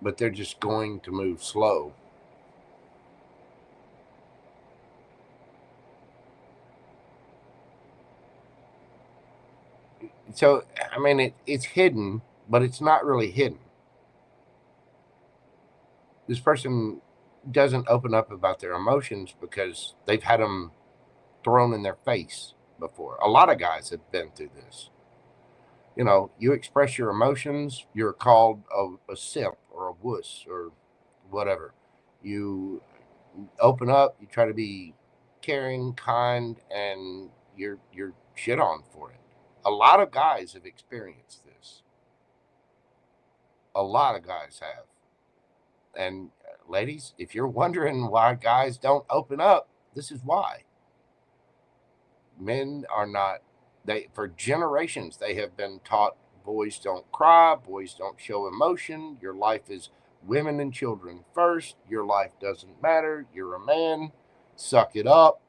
But they're just going to move slow. So, I mean, it's hidden, but it's not really hidden. This person doesn't open up about their emotions because they've had them thrown in their face before. A lot of guys have been through this. You express your emotions, you're called a simp or a wuss or whatever. You open up, you try to be caring, kind, and you're shit on for it. A lot of guys have experienced this. A lot of guys have. And ladies, if you're wondering why guys don't open up, this is why. Men are not, for generations, they have been taught boys don't cry, boys don't show emotion, your life is women and children first, your life doesn't matter, you're a man, suck it up,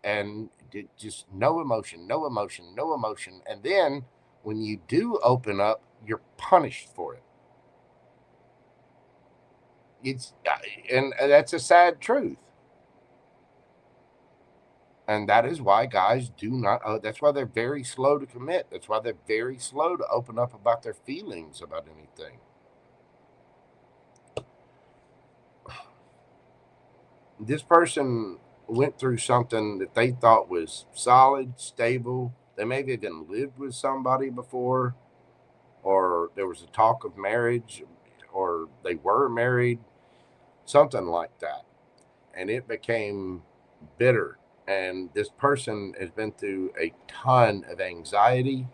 and just no emotion. And then when you do open up, you're punished for it. And that's a sad truth. And that is why guys do not, that's why they're very slow to commit. That's why they're very slow to open up about their feelings about anything. This person went through something that they thought was solid, stable. They maybe even lived with somebody before, or there was a talk of marriage, or they were married, something like that. And it became bitter. And this person has been through a ton of anxiety.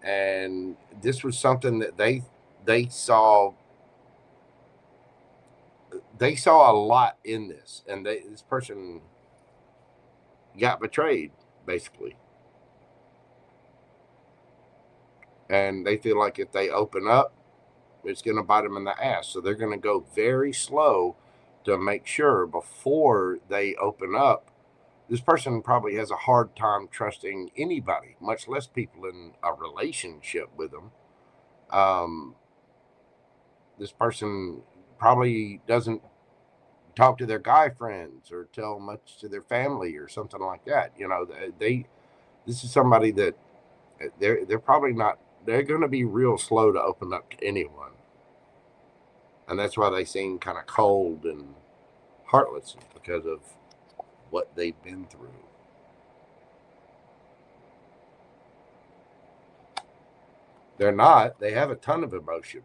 And this was something that they saw. They saw a lot in this. And this person got betrayed, basically. And they feel like if they open up, it's going to bite them in the ass. So they're going to go very slow to make sure before they open up. This person probably has a hard time trusting anybody, much less people in a relationship with them. This person probably doesn't talk to their guy friends or tell much to their family or something like that. This is somebody that they're probably not, they're going to be real slow to open up to anyone. And that's why they seem kind of cold and heartless, because of what they've been through. They're not. They have a ton of emotion.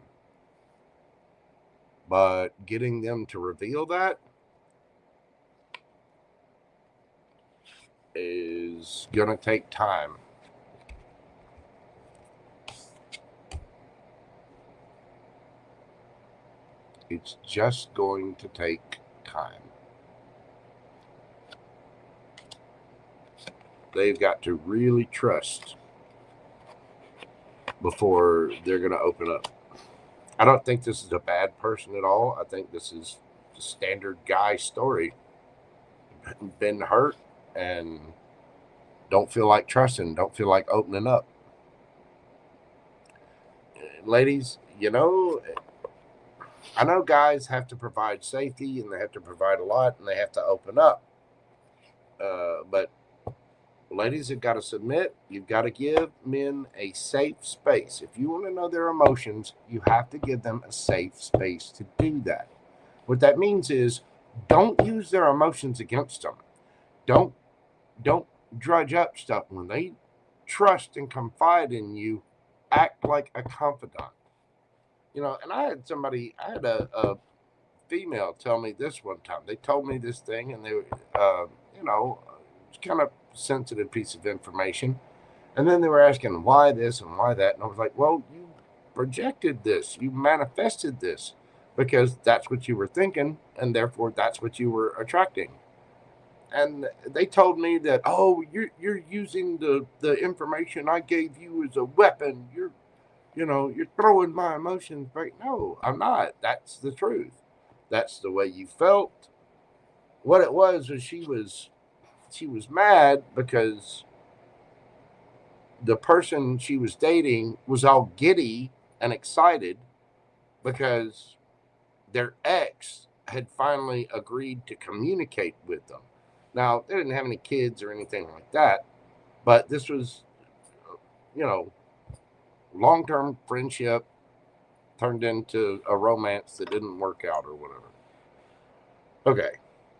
But getting them to reveal that is going to take time. It's just going to take time. They've got to really trust before they're going to open up. I don't think this is a bad person at all. I think this is a standard guy story. Been hurt and don't feel like trusting, don't feel like opening up. Ladies, you know, I know guys have to provide safety and they have to provide a lot and they have to open up. But ladies have got to submit. You've got to give men a safe space. If you want to know their emotions, you have to give them a safe space to do that. What that means is don't use their emotions against them. Don't drudge up stuff. When they trust and confide in you, act like a confidant. You know, and I had a female tell me this one time. They told me this thing, and they, you know, it's kind of sensitive piece of information. And then they were asking why this and why that. And I was like, well, you projected this. You manifested this because that's what you were thinking. And therefore, that's what you were attracting. And they told me that, oh, you're using the information I gave you as a weapon. You're throwing my emotions back. No, I'm not. That's the truth. That's the way you felt. What it was she was mad because the person she was dating was all giddy and excited because their ex had finally agreed to communicate with them. Now, they didn't have any kids or anything like that, but this was, you know, long-term friendship turned into a romance that didn't work out or whatever. Okay.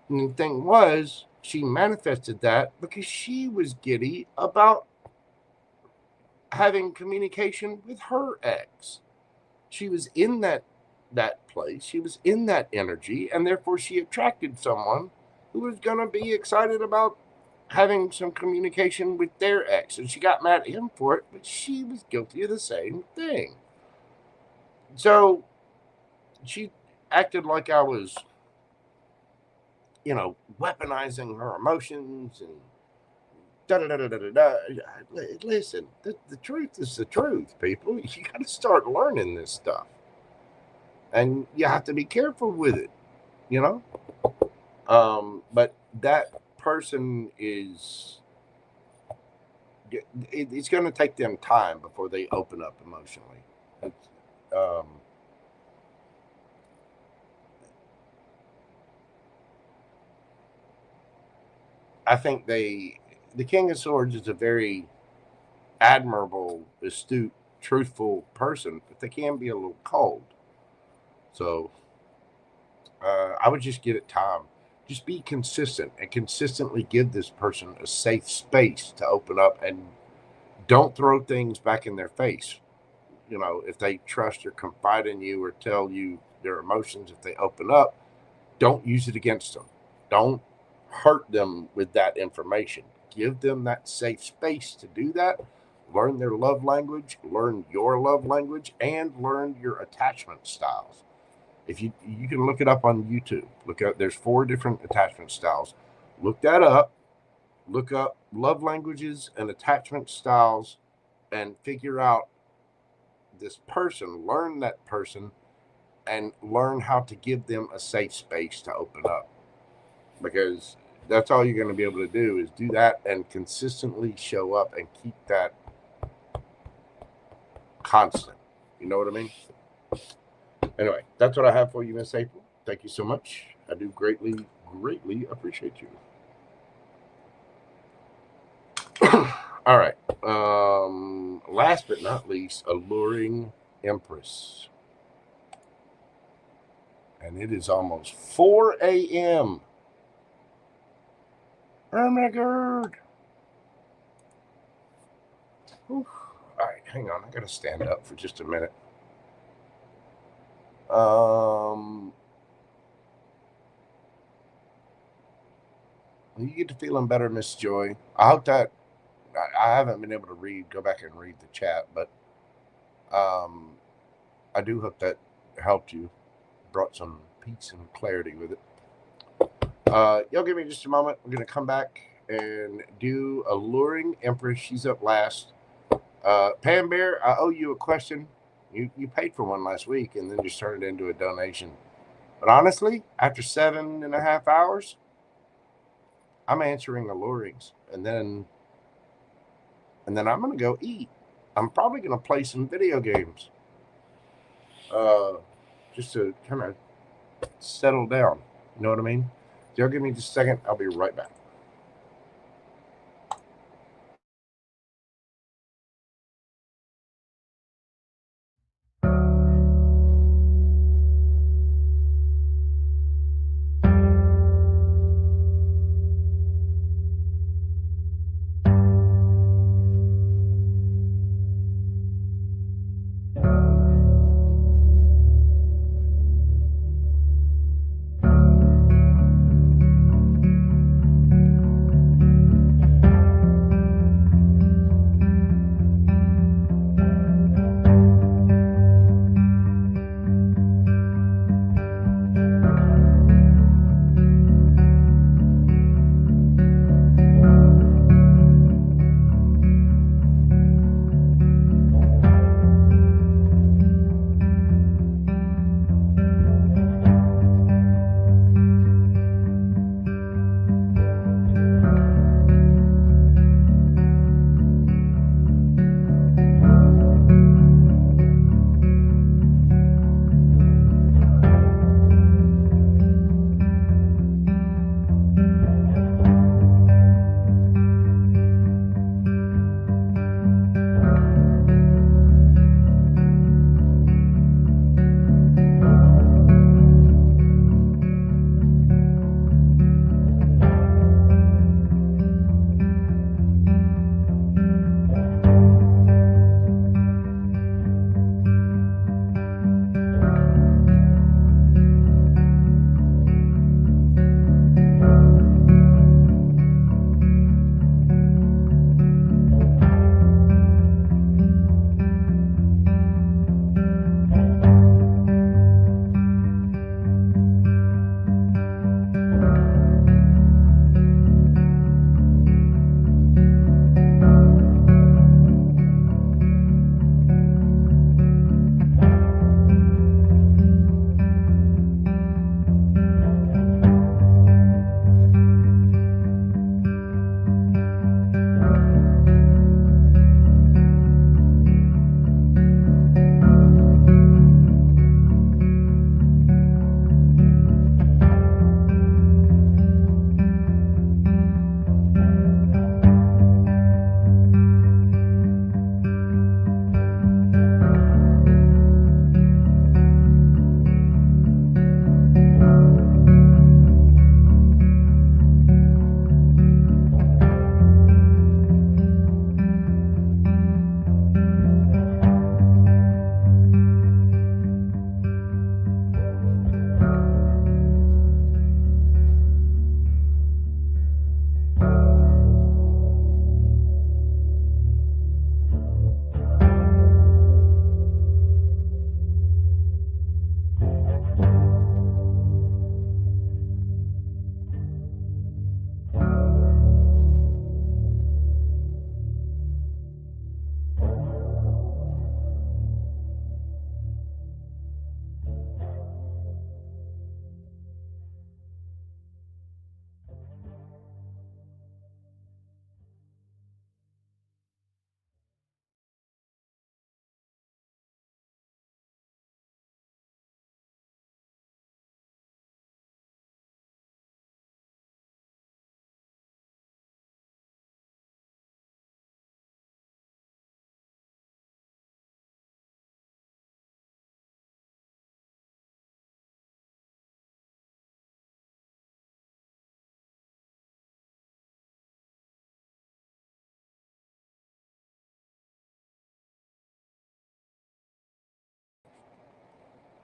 And the thing was, she manifested that because she was giddy about having communication with her ex. She was in that place. She was in that energy, and therefore she attracted someone who was going to be excited about having some communication with their ex. And she got mad at him for it, but she was guilty of the same thing. So she acted like I was, you know, weaponizing her emotions and da-da-da-da-da-da. Listen, the truth is the truth, people. You got to start learning this stuff. And you have to be careful with it, you know? But that person is, it's going to take them time before they open up emotionally. I think the King of Swords is a very admirable, astute, truthful person, but they can be a little cold. So I would just give it time. Just be consistent and consistently give this person a safe space to open up, and don't throw things back in their face. You know, if they trust or confide in you or tell you their emotions, if they open up, don't use it against them. Don't hurt them with that information. Give them that safe space to do that. Learn their love language, learn your love language, and learn your attachment styles. If you can look it up on YouTube. Look up, there's 4 different attachment styles. Look that up. Look up love languages and attachment styles and figure out this person. Learn that person and learn how to give them a safe space to open up. Because that's all you're going to be able to do is do that and consistently show up and keep that constant. You know what I mean? Anyway, that's what I have for you, Miss April. Thank you so much. I do greatly appreciate you. All right. Last but not least, Alluring Empress. And it is almost 4 a.m. Oh my God. All right, hang on. I got to stand up for just a minute. You get to feeling better, Miss Joy. I hope that I haven't been able to go back and read the chat, but I do hope that helped you, brought some peace and clarity with it. Y'all give me just a moment. We're going to come back and do Alluring Empress. She's up last. Pam Bear, I owe you a question. You paid for one last week and then just turned it into a donation. But honestly, after 7.5 hours, I'm answering allurings, and then I'm going to go eat. I'm probably going to play some video games, just to kind of settle down. You know what I mean? Y'all give me just a second. I'll be right back.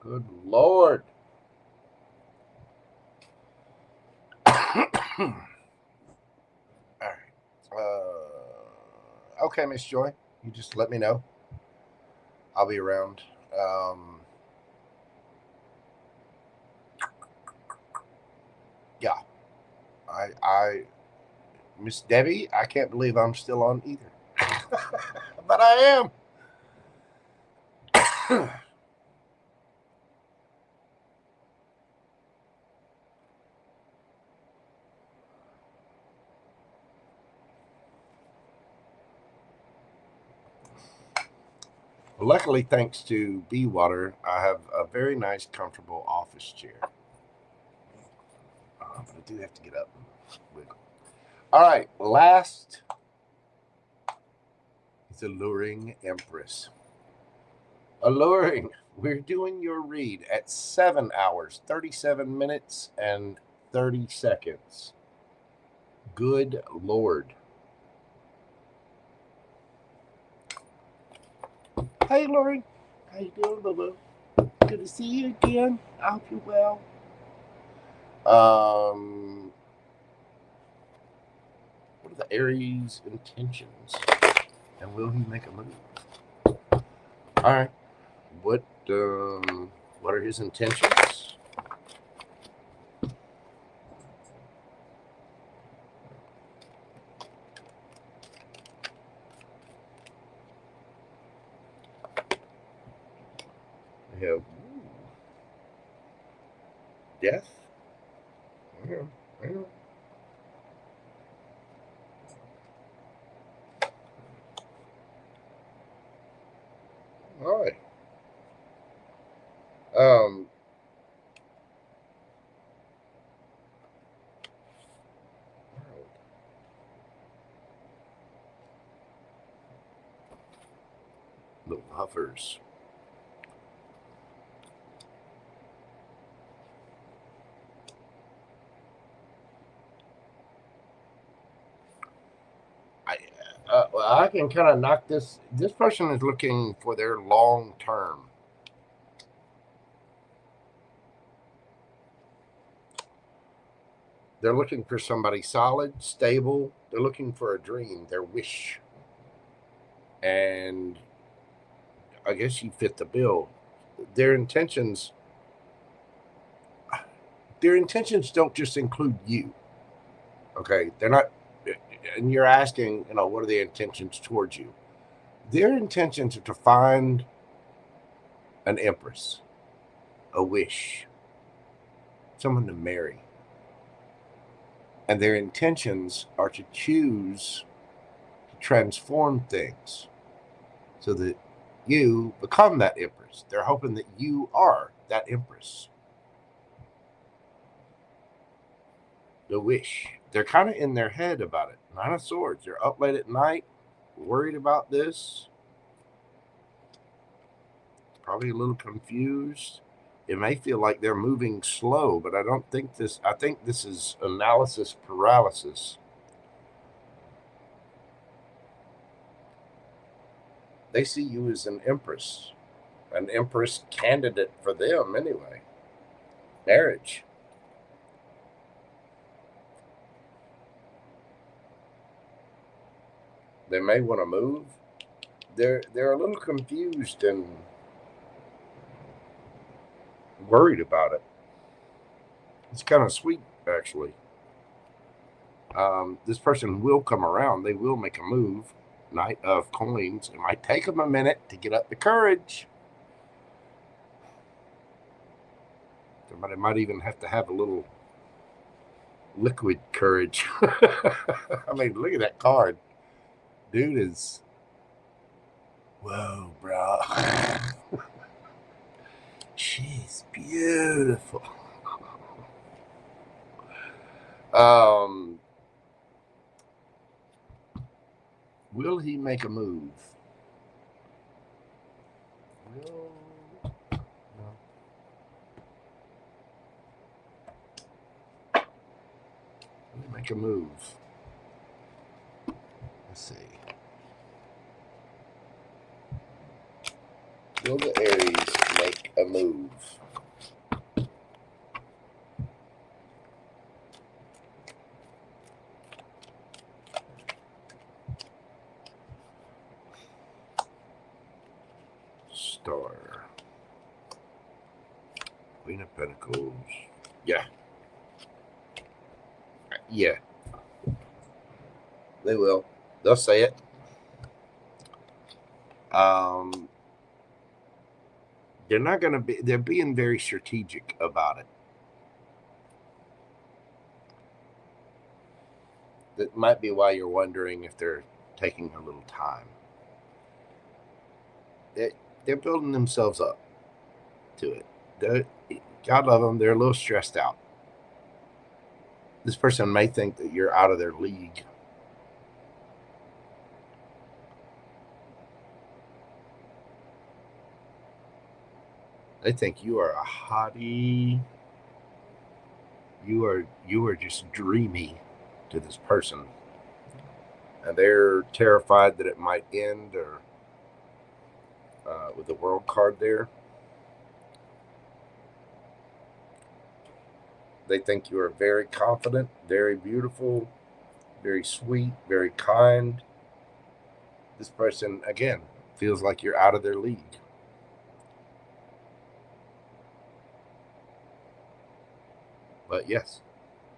Good Lord. All right. Okay, Miss Joy. You just let me know. I'll be around. Yeah. Miss Debbie, I can't believe I'm still on either. But I am. Luckily, thanks to Bee Water, I have a very nice, comfortable office chair. But I do have to get up and wiggle. All right, last is Alluring Empress. Alluring, we're doing your read at 7 hours, 37 minutes, and 30 seconds. Good Lord. Hey, Alluring. How you doing, boo-boo? Good to see you again. I hope you're well. What are the Aries intentions? And will he make a move? All right. What are his intentions? We have death. Yeah. All right. Little huffers. I can kind of knock this. This person is looking for their long term. They're looking for somebody solid, stable. They're looking for a dream, their wish. And I guess you fit the bill. Their intentions don't just include you. Okay, they're not. And you're asking, what are the intentions towards you? Their intentions are to find an empress, a wish, someone to marry. And their intentions are to choose to transform things so that you become that empress. They're hoping that you are that empress. The wish. They're kind of in their head about it. 9 of Swords. They're up late at night, worried about this. Probably a little confused. It may feel like they're moving slow, but I don't think this. I think this is analysis paralysis. They see you as an empress candidate for them anyway. Marriage. They may want to move. They're a little confused and worried about it. It's kind of sweet, actually. This person will come around. They will make a move. Knight of Coins. It might take them a minute to get up the courage. Somebody might even have to have a little liquid courage. I mean, look at that card. Dude is... Whoa, bro. She's beautiful. Will he make a move? Will he make a move? Let's see. Will the Aries make a move? Star. Queen of Pentacles. Yeah. Yeah. They will. They'll say it. They're not going to be, they're being very strategic about it. That might be why you're wondering if they're taking a little time. they're building themselves up to it. God love them. They're a little stressed out. This person may think that you're out of their league. They think you are a hottie. You are just dreamy to this person. And they're terrified that it might end, or with the World card there. They think you are very confident, very beautiful, very sweet, very kind. This person, again, feels like you're out of their league. But yes,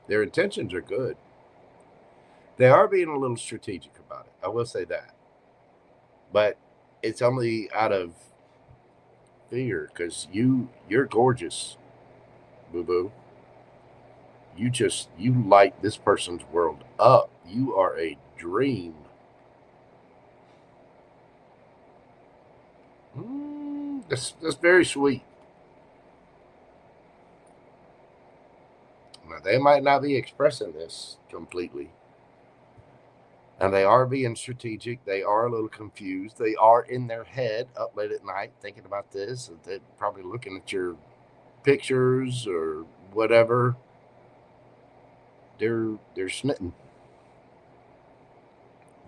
their intentions are good. They are being a little strategic about it. I will say that. But it's only out of fear, because you're gorgeous, boo-boo. You light this person's world up. You are a dream. That's very sweet. Now, they might not be expressing this completely. And they are being strategic. They are a little confused. They are in their head up late at night thinking about this. They're probably looking at your pictures or whatever. They're smitten.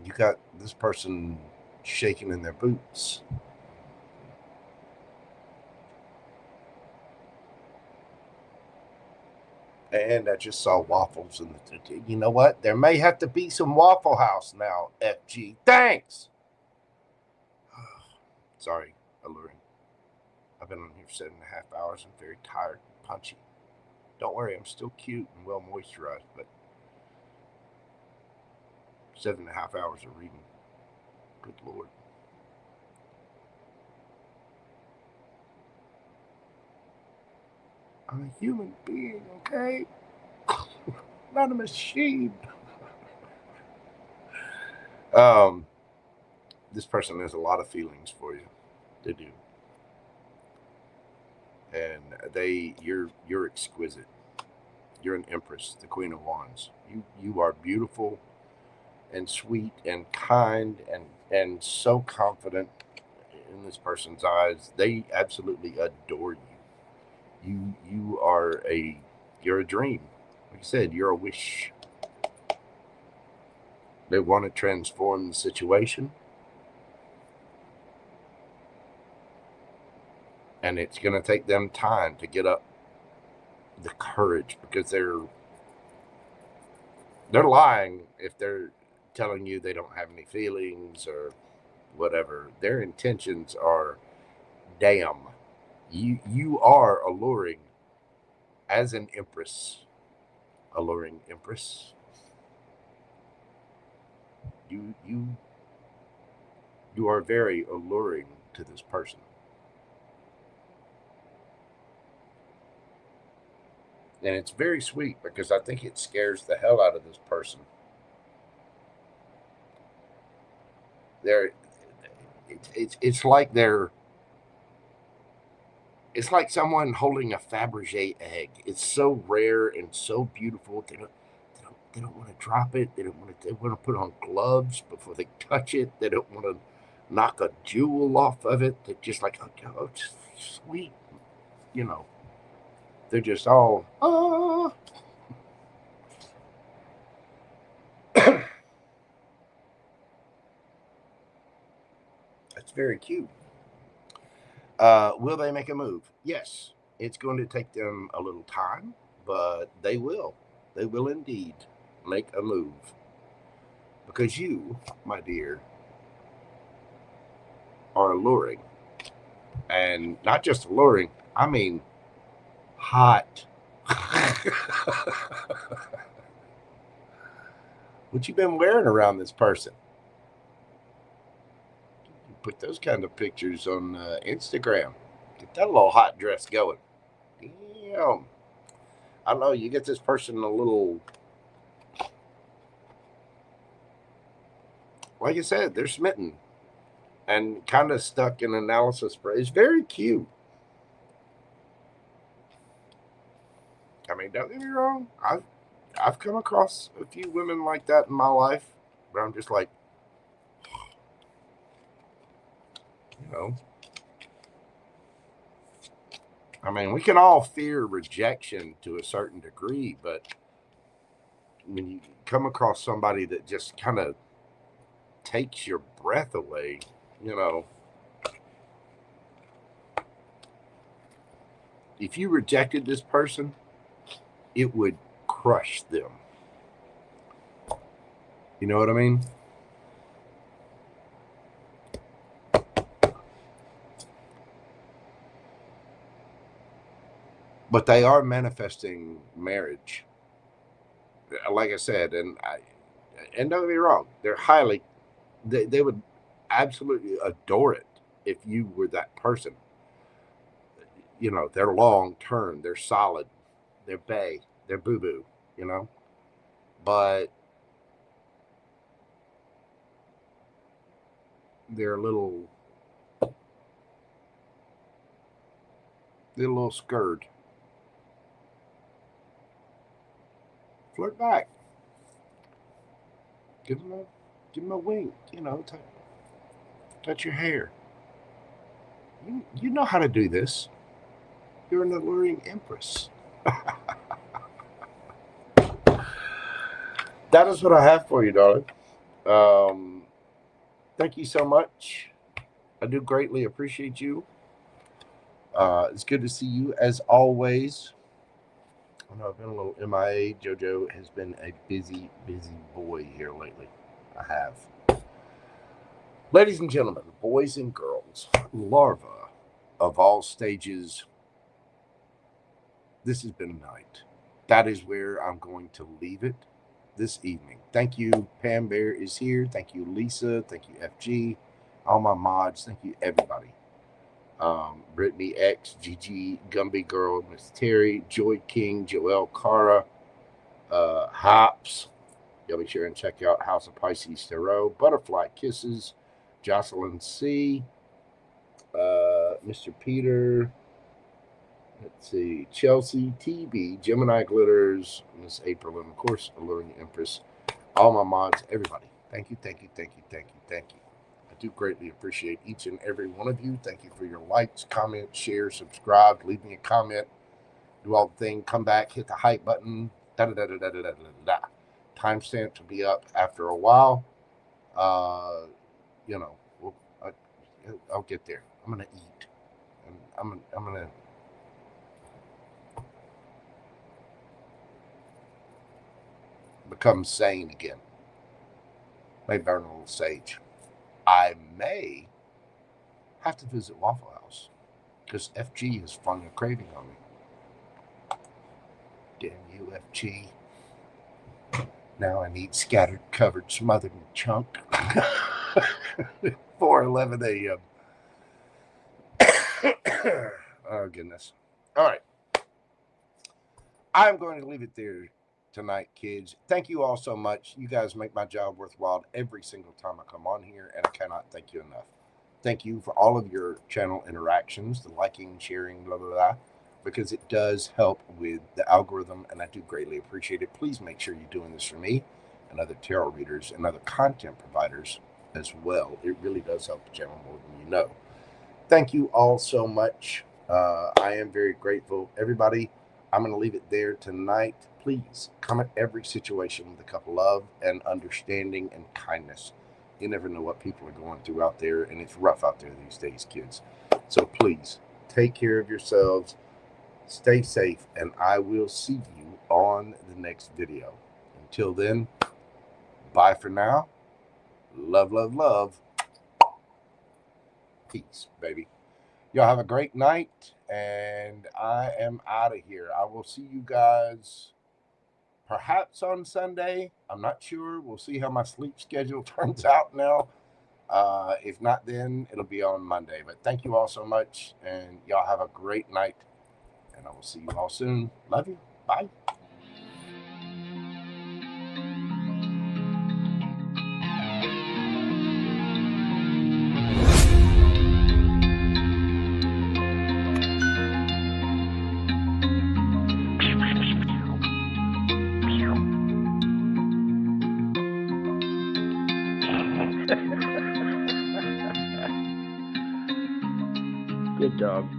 You got this person shaking in their boots. And I just saw waffles. And you know what? There may have to be some Waffle House now, FG. Thanks. Sorry, alluring. I've been on here for 7.5 hours. I'm very tired and punchy. Don't worry, I'm still cute and well moisturized, but 7.5 hours of reading. Good Lord. I'm a human being, okay? Not a machine. This person has a lot of feelings for you. They do. And you're exquisite. You're an empress, the Queen of Wands. You are beautiful and sweet and kind and so confident in this person's eyes. They absolutely adore you. You're a dream. Like I said, you're a wish. They want to transform the situation. And it's going to take them time to get up the courage, because they're lying if they're telling you they don't have any feelings or whatever. Their intentions are, damn, you are alluring as an empress. Alluring empress. You are very alluring to this person. And it's very sweet, because I think it scares the hell out of this person. It's like someone holding a Fabergé egg. It's so rare and so beautiful. They don't want to drop it. They want to put on gloves before they touch it. They don't want to knock a jewel off of it. They're just like, oh, just sweet, you know. They're just all, oh. That's very cute. Will they make a move? Yes. It's going to take them a little time, but they will. They will indeed make a move. Because you, my dear, are alluring. And not just alluring, I mean hot. What you been wearing around this person? You put those kind of pictures on Instagram. Get that little hot dress going. Damn. I don't know, you get this person a little, like I said, they're smitten. and kind of stuck in analysis. It's very cute. I mean, don't get me wrong. I've come across a few women like that in my life, but I'm just like, you know, I mean, we can all fear rejection to a certain degree, but when you come across somebody that just kind of takes your breath away, you know, if you rejected this person, it would crush them. You know what I mean? But they are manifesting marriage. Like I said, and don't get me wrong, they're highly, they would absolutely adore it if you were that person. You know, they're long term, they're solid, they're bae, they're boo boo, you know. But they're a little scared. Flirt back. Give them a wink, you know, touch your hair. You know how to do this. You're an alluring empress. That is what I have for you, darling. Thank you so much. I do greatly appreciate you. It's good to see you as always. I know I've been a little MIA. JoJo has been a busy boy here lately. I have. Ladies and gentlemen, boys and girls, larvae of all stages, this has been a night. That is where I'm going to leave it this evening. Thank you. Pam Bear is here. Thank you, Lisa. Thank you, FG. All my mods. Thank you, everybody. BrittanyX, Gigi, Gumby Girl, Miss Terry, Joy King, JoelleKara, Hops. Y'all be sure and check out House of Pisces Tarot, Butterflykisses, JocelynC, Mr. Peter. Let's see, Chelsea, TB, GeminiGlitters, Miss April, and of course, Alluring Empress. All my mods, everybody. Thank you. I do greatly appreciate each and every one of you. Thank you for your likes, comments, shares, subscribe, leave me a comment, do all the thing, come back, hit the hype button, Timestamps will be up after a while. You know, I'll get there. I'm gonna eat, and I'm gonna become sane again. Maybe burn a little sage. I may have to visit Waffle House because FG has flung a craving on me. Damn you, FG. Now I need scattered, covered, smothered, and chunked. 4:11 a.m. Oh, goodness. All right. I'm going to leave it there tonight, kids. Thank you all so much. You guys make my job worthwhile every single time I come on here, and I cannot thank you enough. Thank you for all of your channel interactions, the liking, sharing, blah, blah, blah, because it does help with the algorithm, and I do greatly appreciate it. Please make sure you're doing this for me and other tarot readers and other content providers as well. It really does help the channel more than you know. Thank you all so much. I am very grateful. Everybody, I'm going to leave it there tonight. Please come at every situation with a cup of love and understanding and kindness. You never know what people are going through out there, and it's rough out there these days, kids. So please take care of yourselves, stay safe, and I will see you on the next video. Until then, bye for now. Love, love, love. Peace, baby. Y'all have a great night, and I am out of here. I will see you guys perhaps on Sunday. I'm not sure. We'll see how my sleep schedule turns out now. If not, then it'll be on Monday. But thank you all so much, and y'all have a great night, and I will see you all soon. Love you. Bye. Good dog.